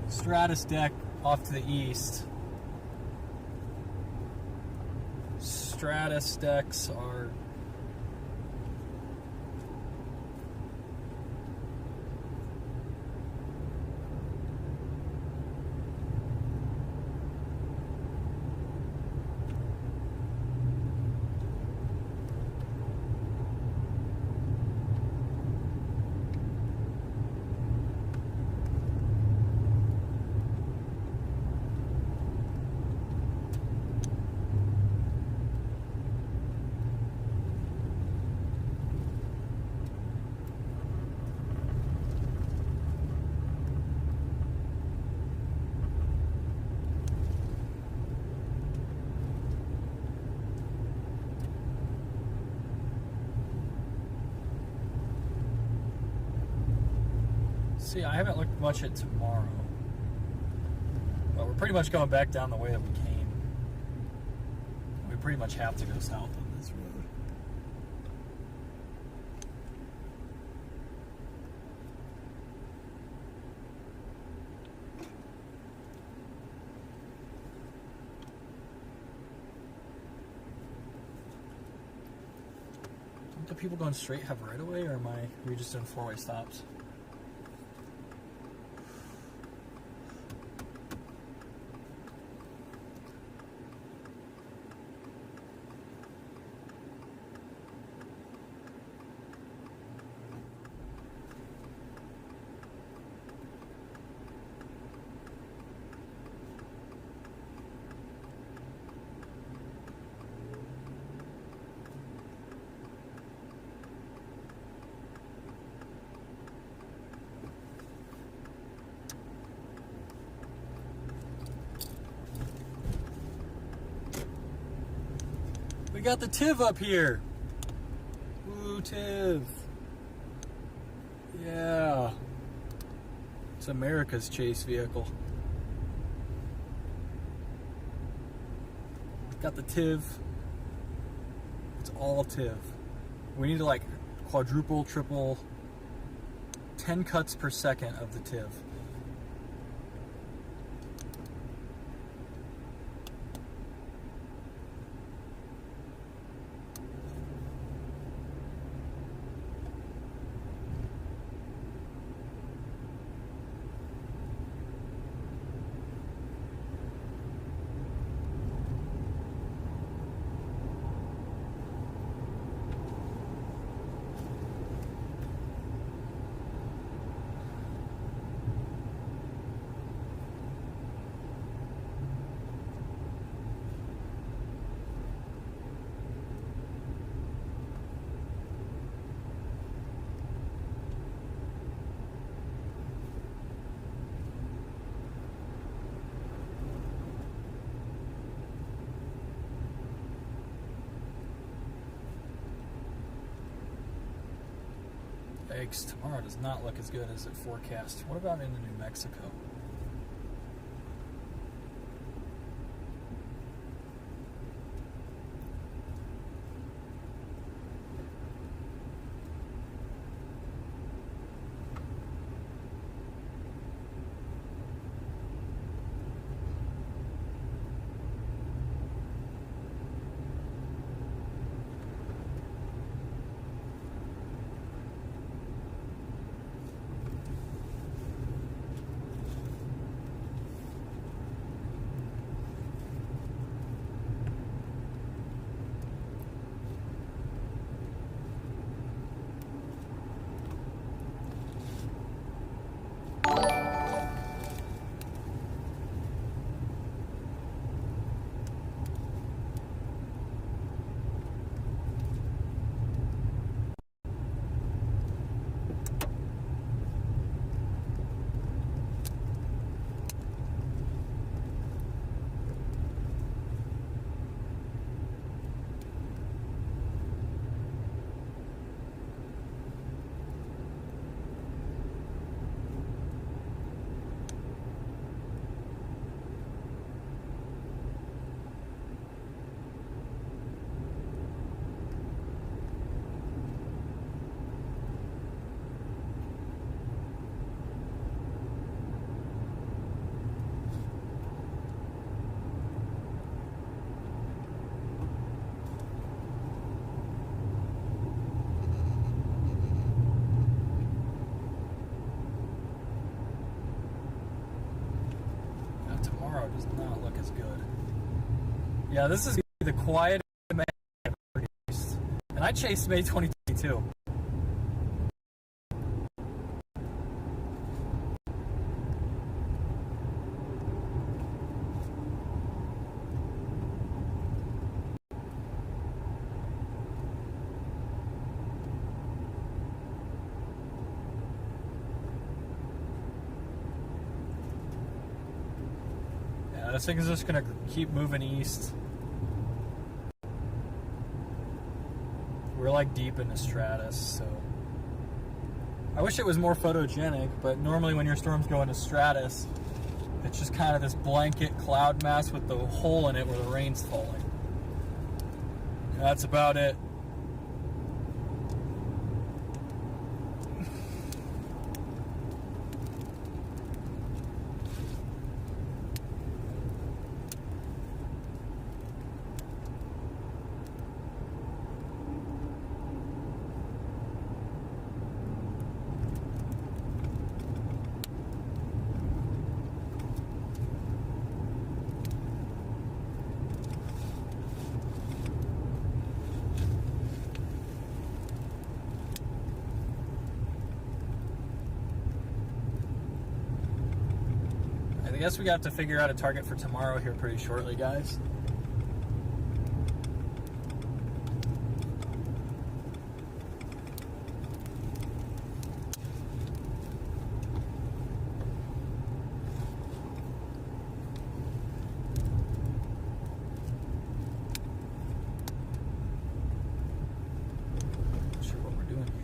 stratus deck off to the east. Stratus decks are... See, I haven't looked much at tomorrow, but we're pretty much going back down the way that we came. We pretty much have to go south on this road. Don't the people going straight have right away, or are we just doing four-way stops? We got the TIV up here. Woo, TIV. Yeah. It's America's chase vehicle. Got the TIV. It's all TIV. We need to like quadruple, triple, 10 cuts per second of the TIV. Yikes, tomorrow does not look as good as it forecast. What about into New Mexico? does not look as good. Yeah, this is the quietest May I've ever chased. And I chased May 2022. This thing is just gonna keep moving east. We're like deep into stratus, so I wish it was more photogenic, but normally when your storms go into stratus, it's just kind of this blanket cloud mass with the hole in it where the rain's falling. That's about it. I guess we got to figure out a target for tomorrow here pretty shortly, guys. Not sure what we're doing here.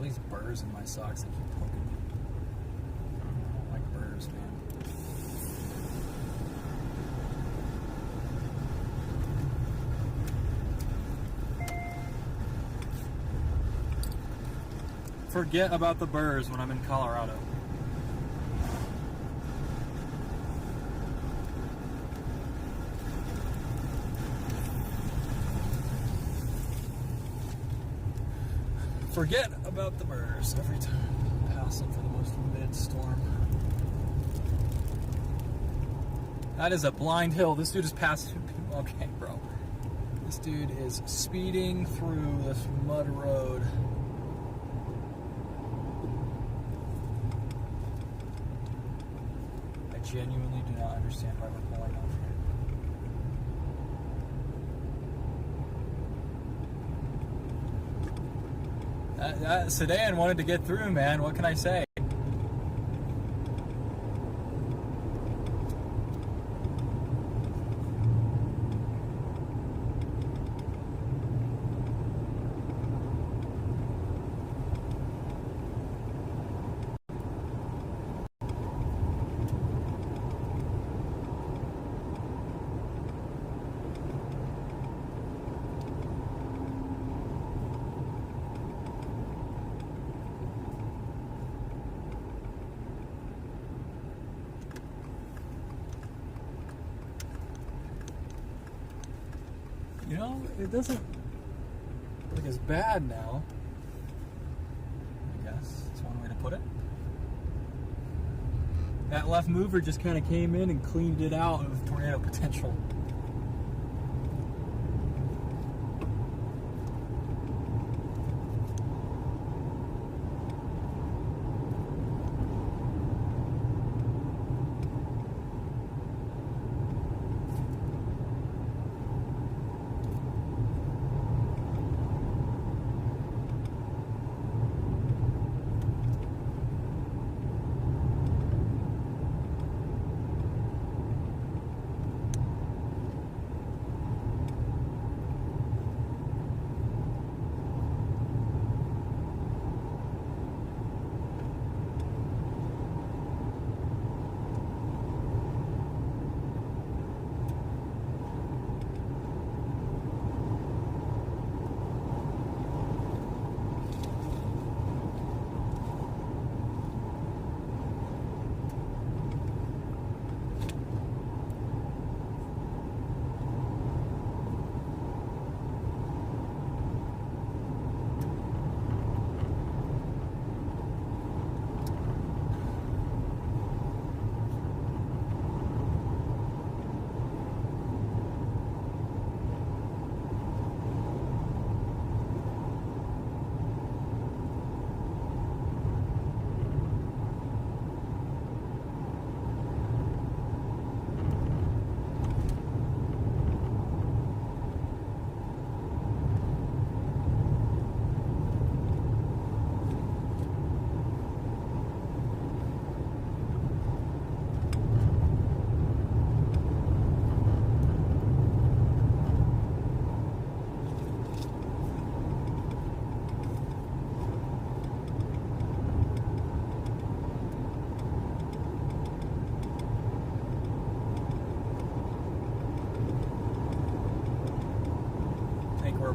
These burrs in my socks that keep poking me. I don't like burrs, man. Forget about the burrs when I'm in Colorado. Forget about the burrs every time I pass them for the most mid-storm. That is a blind hill. This dude is passing. Okay, bro. This dude is speeding through this mud road. I genuinely do not understand why we're pulling off here. That sedan wanted to get through, man. What can I say? You know, it doesn't look as bad now. I guess that's one way to put it. That left mover just kind of came in and cleaned it out of tornado potential.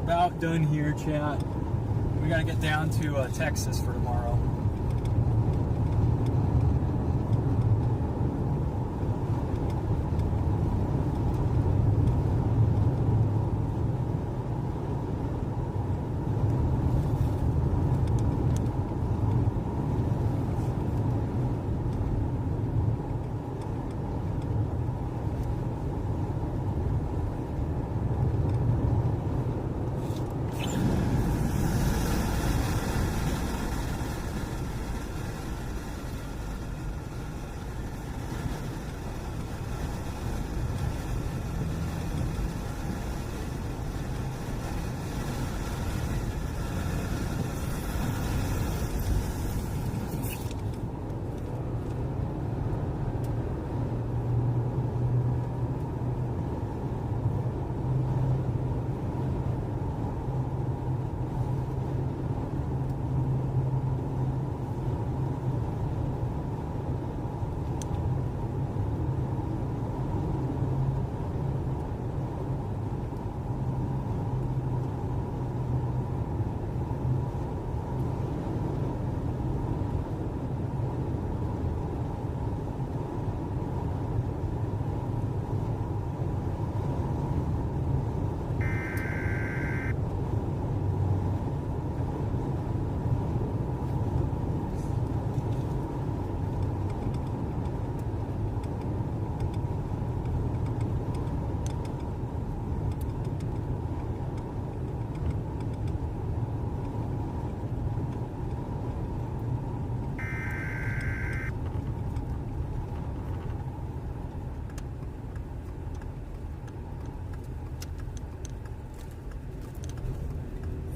about done here, chat. We gotta get down to Texas for tomorrow.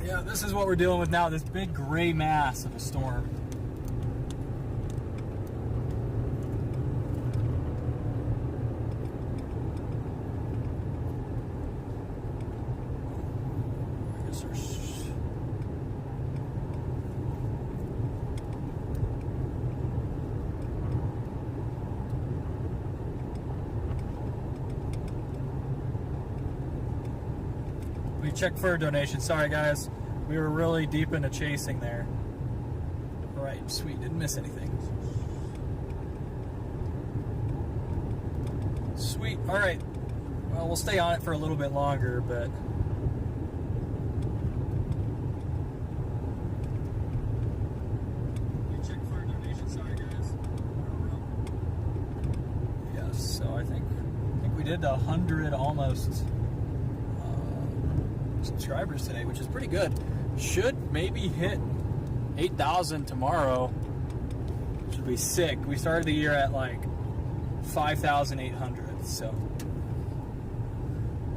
Yeah, this is what we're dealing with now, this big gray mass of a storm. I guess there's... We checked for a donation. Sorry, guys. We were really deep into chasing there. All right, sweet. Didn't miss anything. Sweet. All right. Well, we'll stay on it for a little bit longer, but... We checked for a donation. Sorry, guys. Yes, so I think we did 100 almost subscribers today, which is pretty good. Should maybe hit 8,000 tomorrow, which would be sick. We started the year at like 5,800, so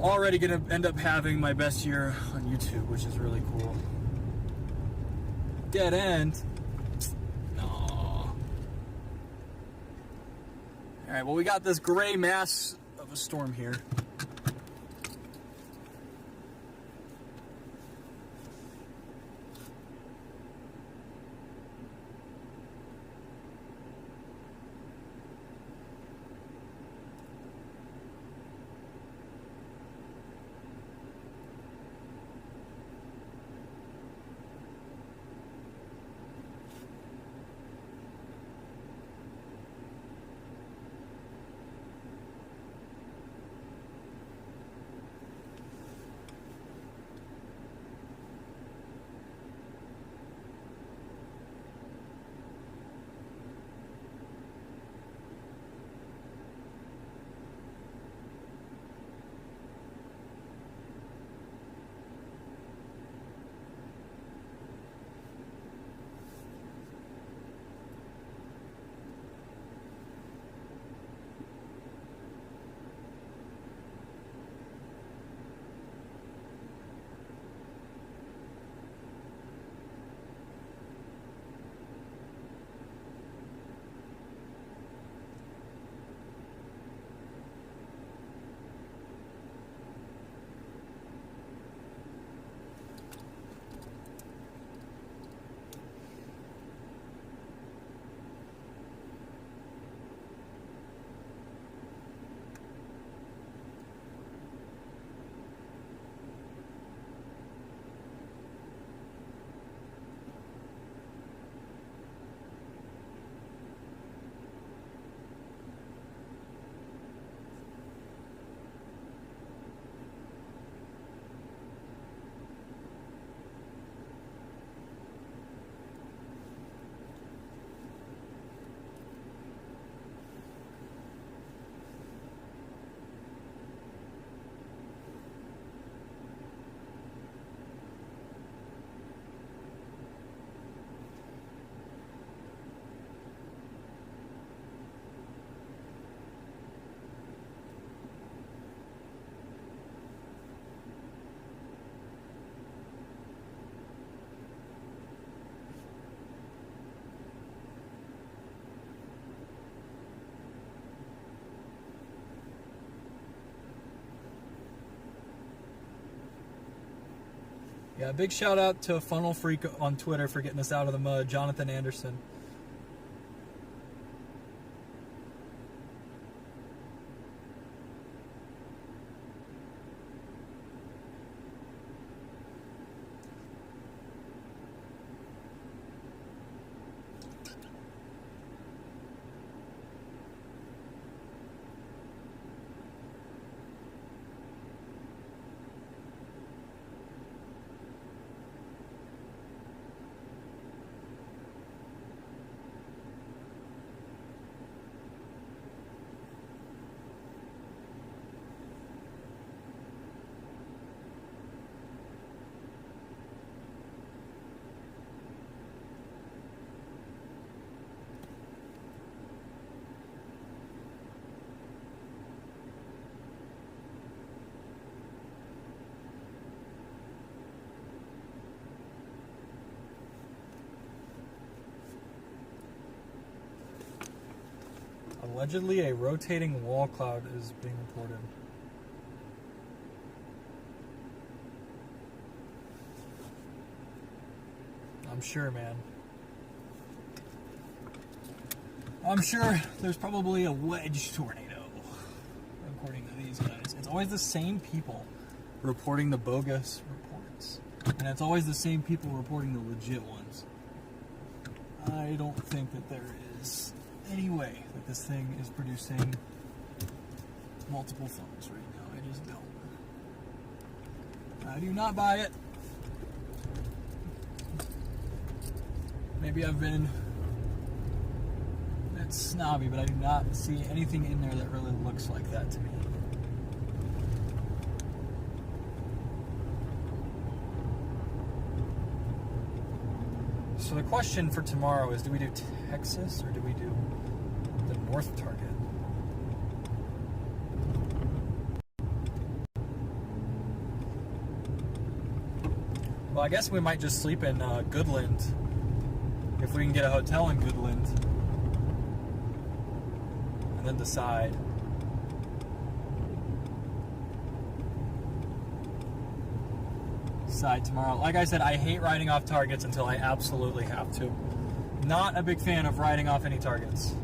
already gonna end up having my best year on YouTube, which is really cool. Dead end. No. All right, well, we got this gray mass of a storm here. Yeah, big shout out to Funnel Freak on Twitter for getting us out of the mud, Jonathan Anderson. Allegedly, a rotating wall cloud is being reported. I'm sure, man. I'm sure there's probably a wedge tornado, according to these guys. It's always the same people reporting the bogus reports. And it's always the same people reporting the legit ones. I don't think that there is any way that this thing is producing multiple phones right now. I just don't. I do not buy it. Maybe I've been a bit snobby, but I do not see anything in there that really looks like that to me. So the question for tomorrow is, do we do Texas or do we do the North target? Well, I guess we might just sleep in Goodland, if we can get a hotel in Goodland, and then decide. Tomorrow. Like I said, I hate riding off targets until I absolutely have to. Not a big fan of riding off any targets.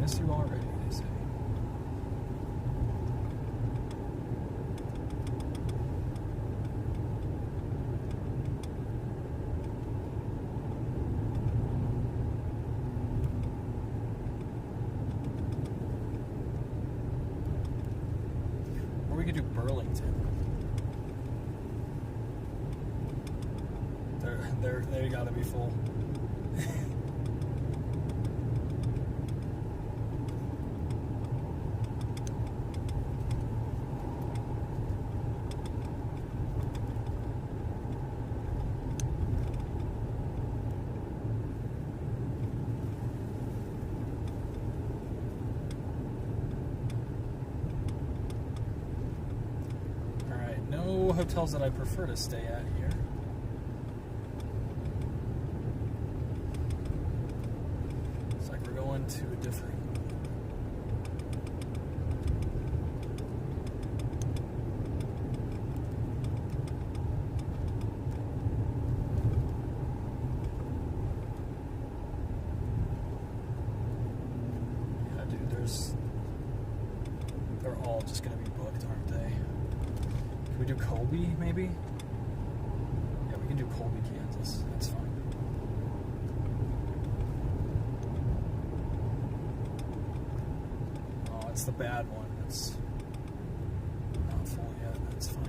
Miss you already, they say. Or we could do Burlington. They gotta be full. Alright, no hotels that I prefer to stay at here. To a different. Yeah, dude, they're all just gonna be booked, aren't they? Can we do Colby, maybe? Yeah, we can do Colby, Kansas. That's fine. It's the bad one. It's not full yet. That's fine.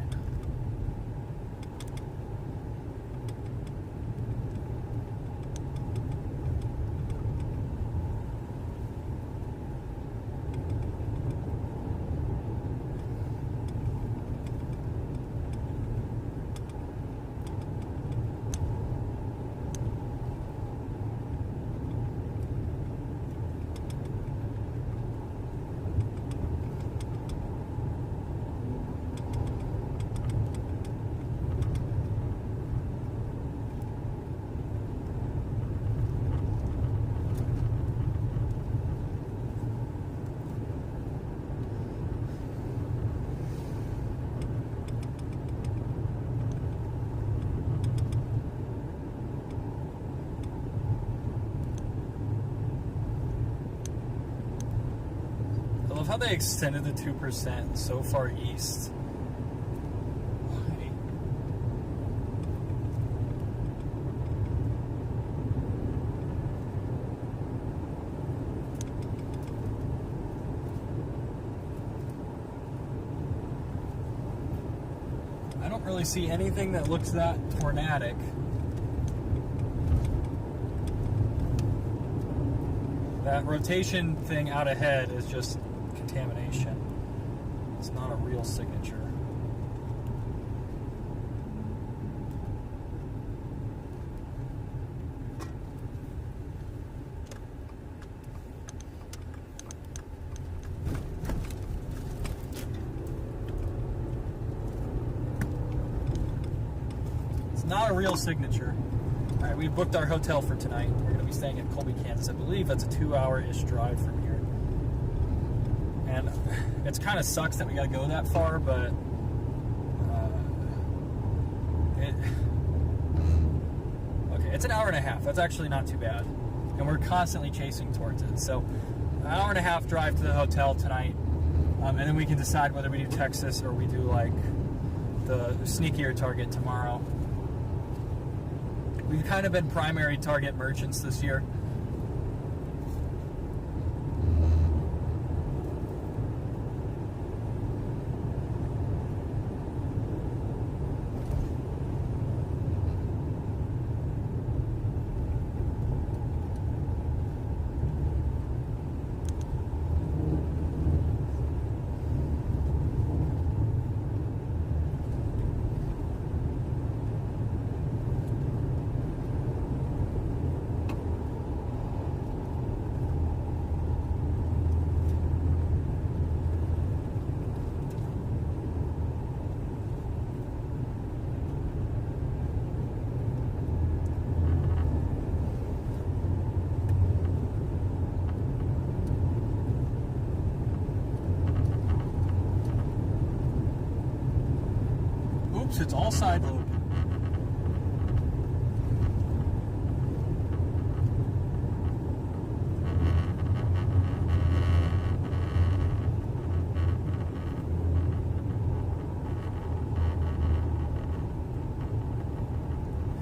love how they extended the 2% so far east. Why? I don't really see anything that looks that tornadic. That rotation thing out ahead is just contamination. It's not a real signature. It's not a real signature. All right, we booked our hotel for tonight. We're going to be staying in Colby, Kansas. I believe that's a 2-hour-ish drive from here. And it's kind of sucks that we got to go that far, but okay, it's an hour and a half. That's actually not too bad. And we're constantly chasing towards it. So an hour and a half drive to the hotel tonight. And then we can decide whether we do Texas or we do like the sneakier target tomorrow. We've kind of been primary target merchants this year. Oops, it's all side load.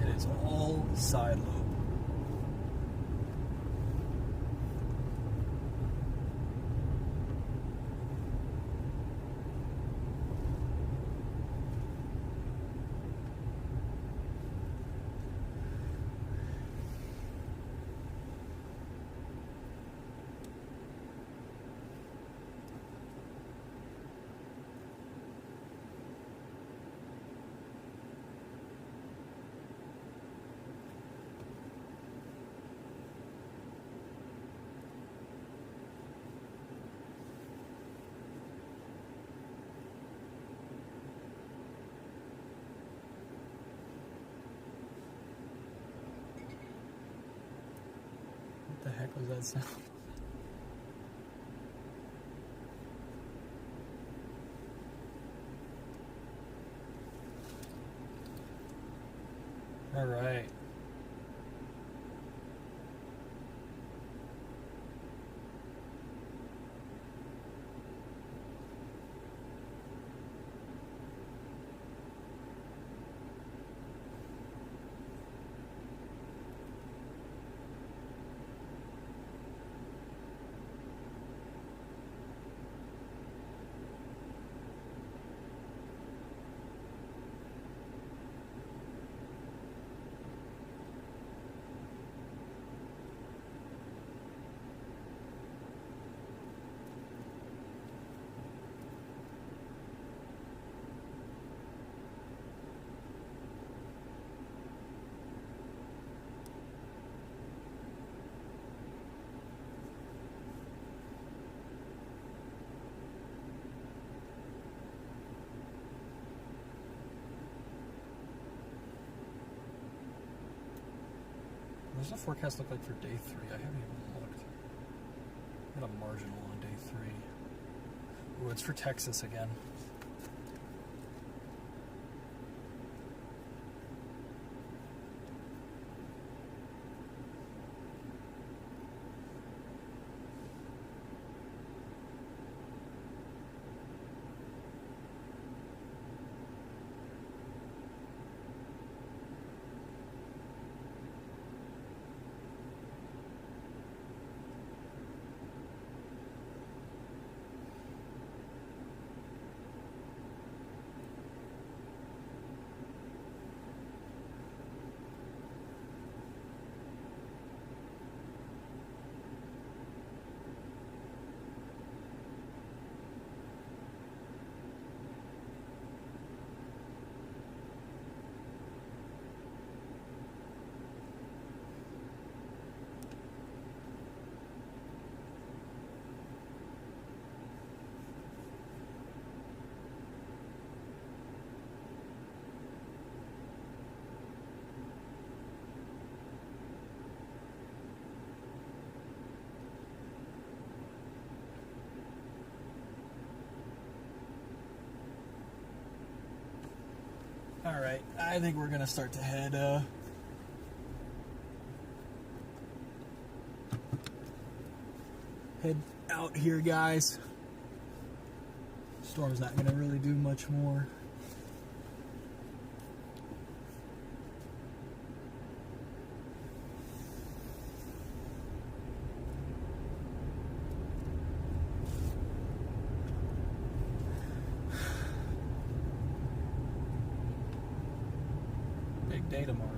It is all side load. What the heck was that sound? All right. What does the forecast look like for day 3? I haven't even looked. I got a marginal on day 3. Ooh, it's for Texas again. All right, I think we're gonna start to head out here, guys. Storm's not gonna really do much more. Big day tomorrow.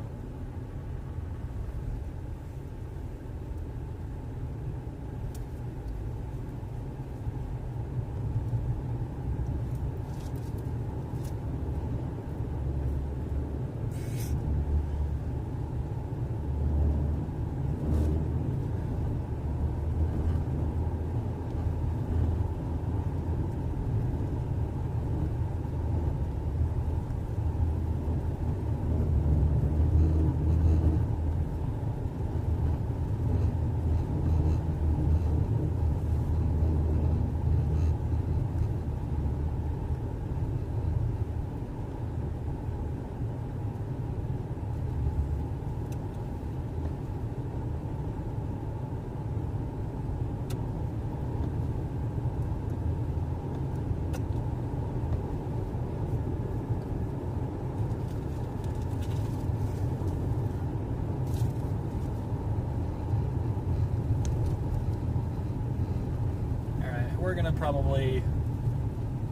We're gonna probably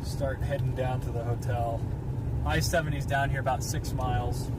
start heading down to the hotel. I-70's down here about 6 miles.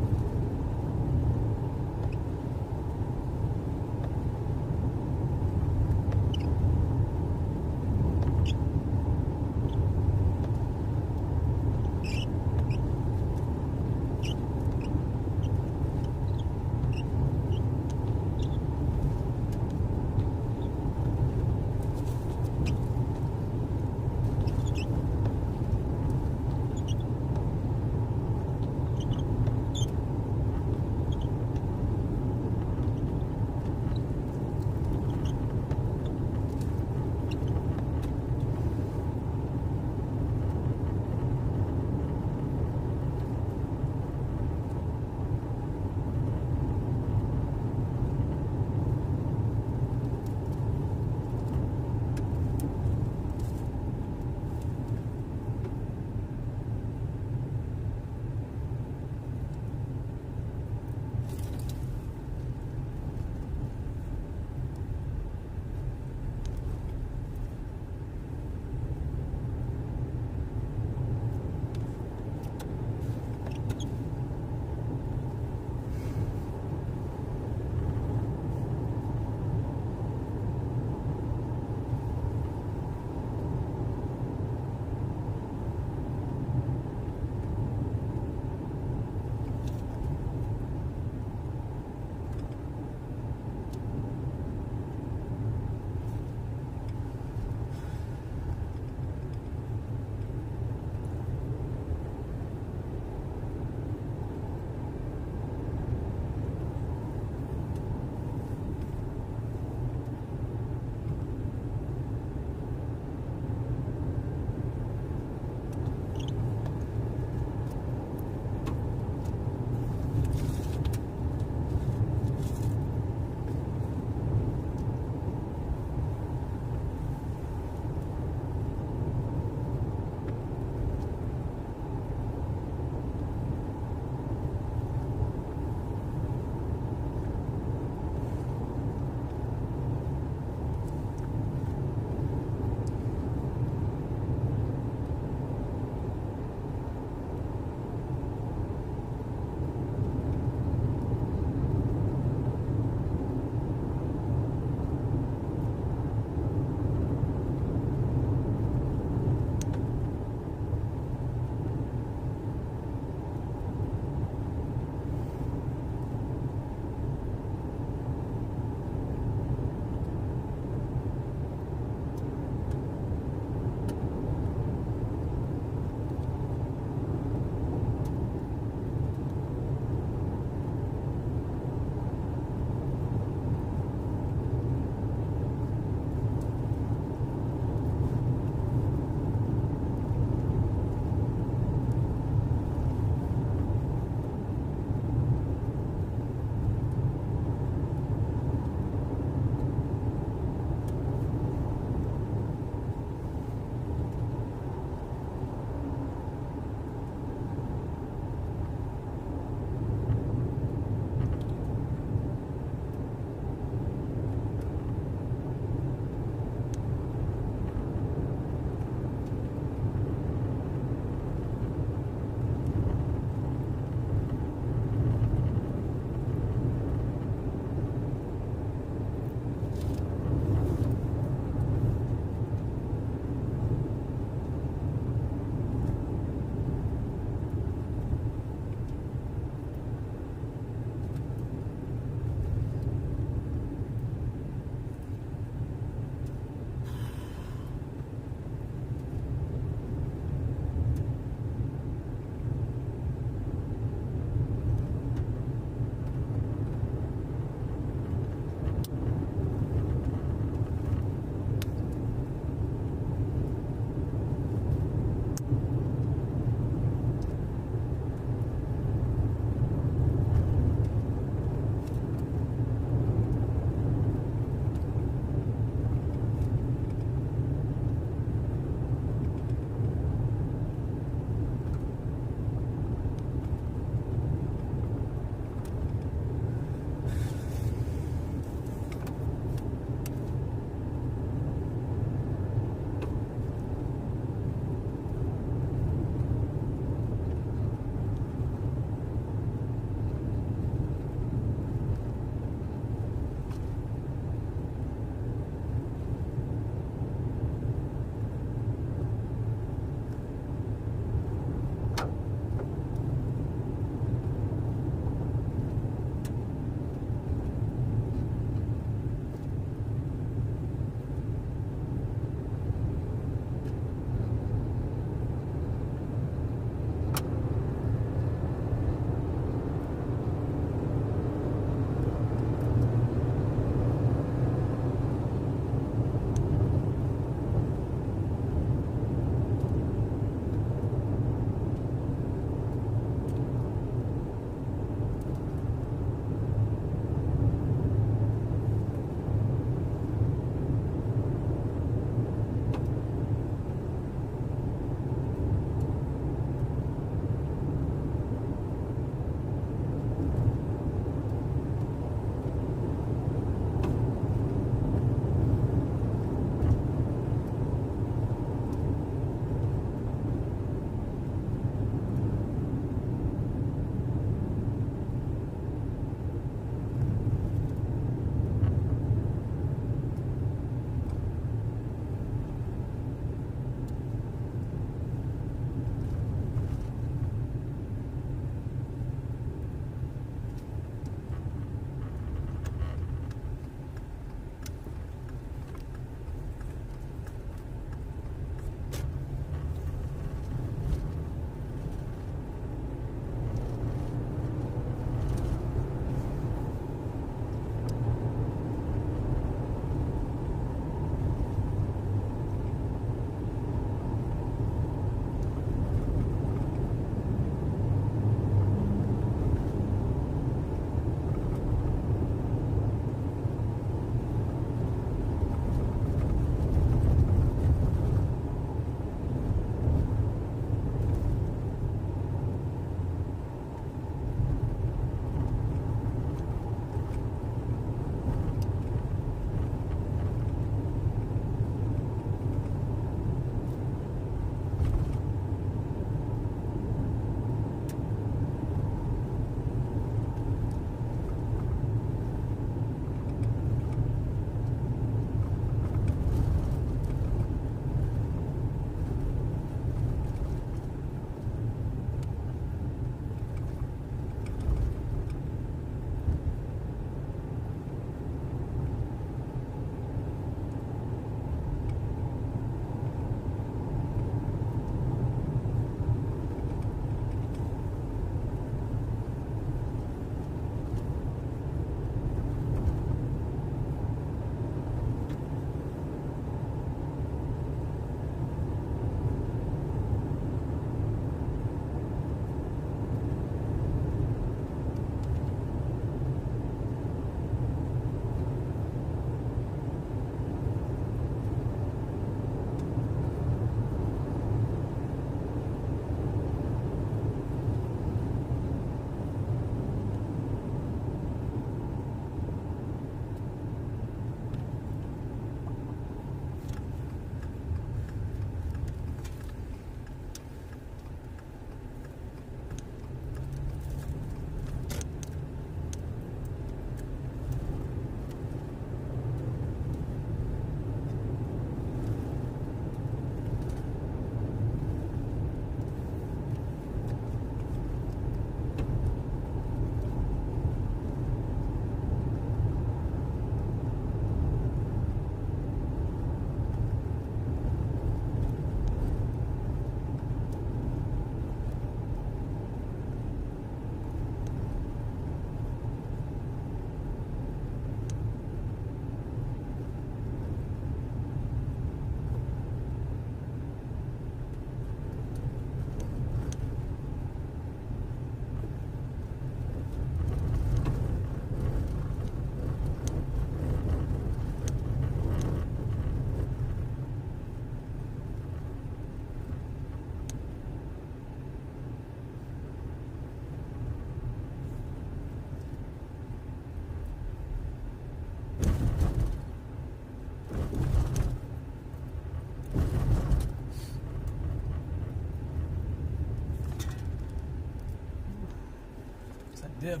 Dip.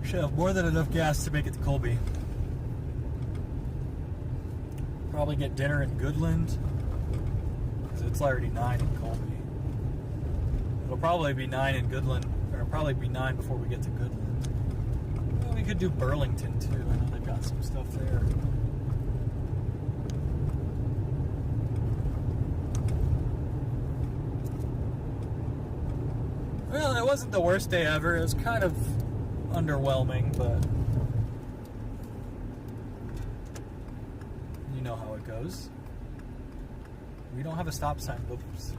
Should have more than enough gas to make it to Colby. Probably get dinner in Goodland, because it's already 9 in Colby. It'll probably be 9 in Goodland, or it'll probably be 9 before we get to Goodland. Well, we could do Burlington too. I know they've got some stuff there. Well, it wasn't the worst day ever. It was kind of underwhelming, but you know how it goes. We don't have a stop sign. Oops.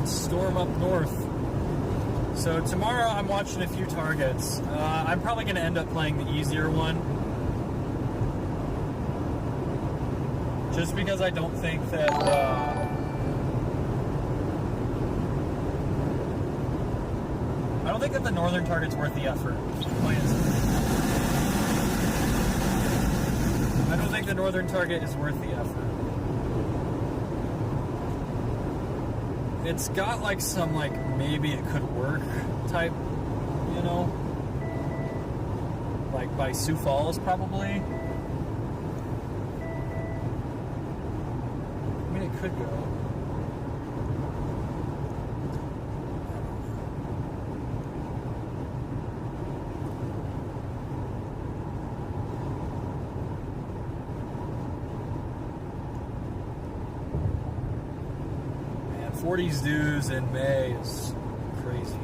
Storm up north. So tomorrow I'm watching a few targets. I'm probably going to end up playing the easier one, just because I don't think that the northern target's worth the effort. I don't think the northern target is worth the effort. It's got like some like maybe it could work type, you know, like by Sioux Falls probably. I mean, it could go. 40s dues in May is crazy.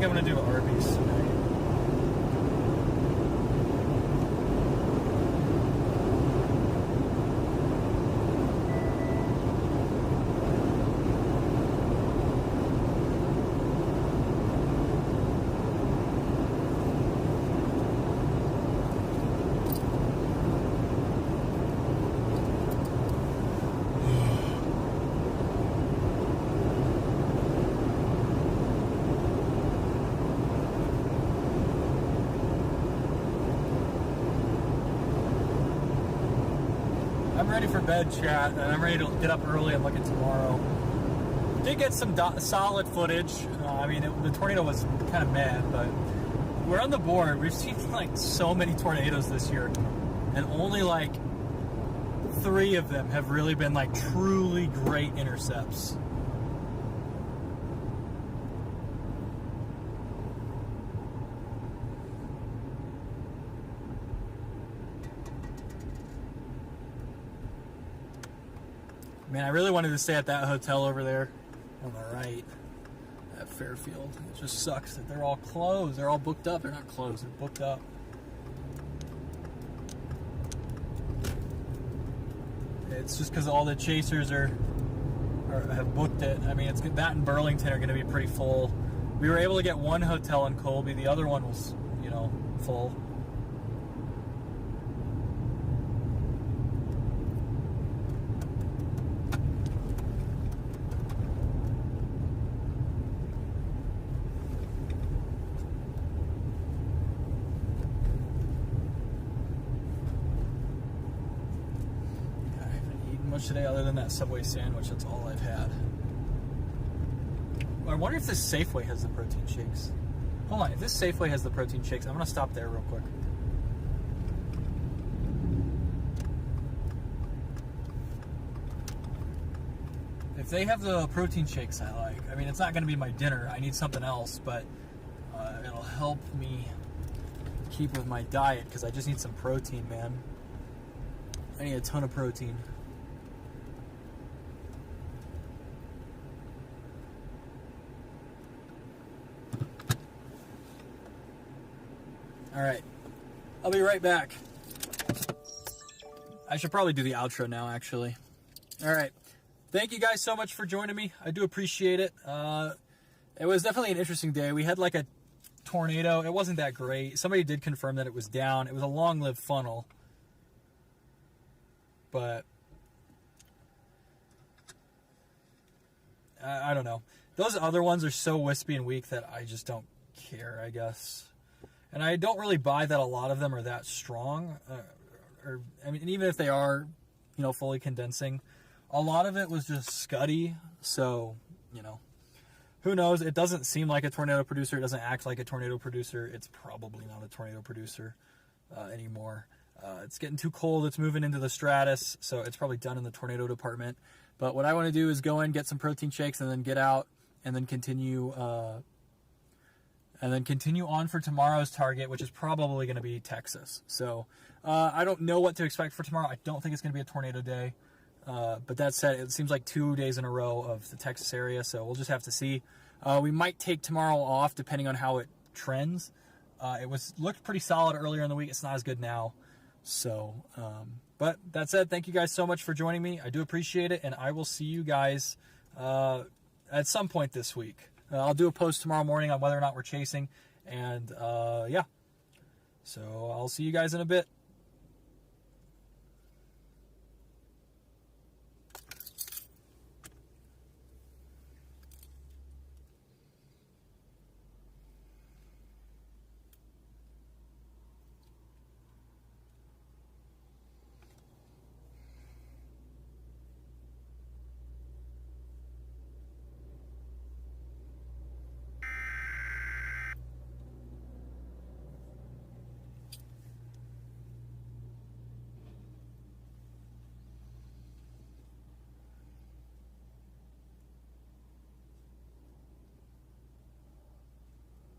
think I'm gonna do Arby's tonight. I'm ready for bed, chat, and I'm ready to get up early and look at tomorrow. Did get some solid footage. I mean, the tornado was kind of mad, but we're on the board. We've seen like so many tornadoes this year, and only like 3 of them have really been like truly great intercepts. Man, I really wanted to stay at that hotel over there on the right at Fairfield. It just sucks that they're all closed. They're all booked up. They're not closed. They're booked up. It's just because all the chasers have booked it. I mean, it's that and Burlington are going to be pretty full. We were able to get one hotel in Colby. The other one was, you know, full. Today, other than that Subway sandwich, that's all I've had. I wonder if this Safeway has the protein shakes. Hold on, if this Safeway has the protein shakes, I'm gonna stop there real quick. If they have the protein shakes I like, I mean, it's not gonna be my dinner. I need something else, but it'll help me keep with my diet because I just need some protein, man. I need a ton of protein. All right, I'll be right back. I should probably do the outro now, actually. All right, thank you guys so much for joining me. I do appreciate it. It was definitely an interesting day. We had like a tornado. It wasn't that great. Somebody did confirm that it was down. It was a long-lived funnel. But I don't know. Those other ones are so wispy and weak that I just don't care, I guess. And I don't really buy that a lot of them are that strong. I mean, even if they are, you know, fully condensing, a lot of it was just scuddy. So, you know, who knows? It doesn't seem like a tornado producer. It doesn't act like a tornado producer. It's probably not a tornado producer anymore. It's getting too cold. It's moving into the stratus. So it's probably done in the tornado department. But what I want to do is go in, get some protein shakes, and then get out and then continue on for tomorrow's target, which is probably going to be Texas. So I don't know what to expect for tomorrow. I don't think it's going to be a tornado day. But that said, it seems like 2 days in a row of the Texas area, so we'll just have to see. We might take tomorrow off depending on how it trends. It looked pretty solid earlier in the week. It's not as good now. So, but that said, thank you guys so much for joining me. I do appreciate it, and I will see you guys at some point this week. I'll do a post tomorrow morning on whether or not we're chasing, and yeah. So I'll see you guys in a bit.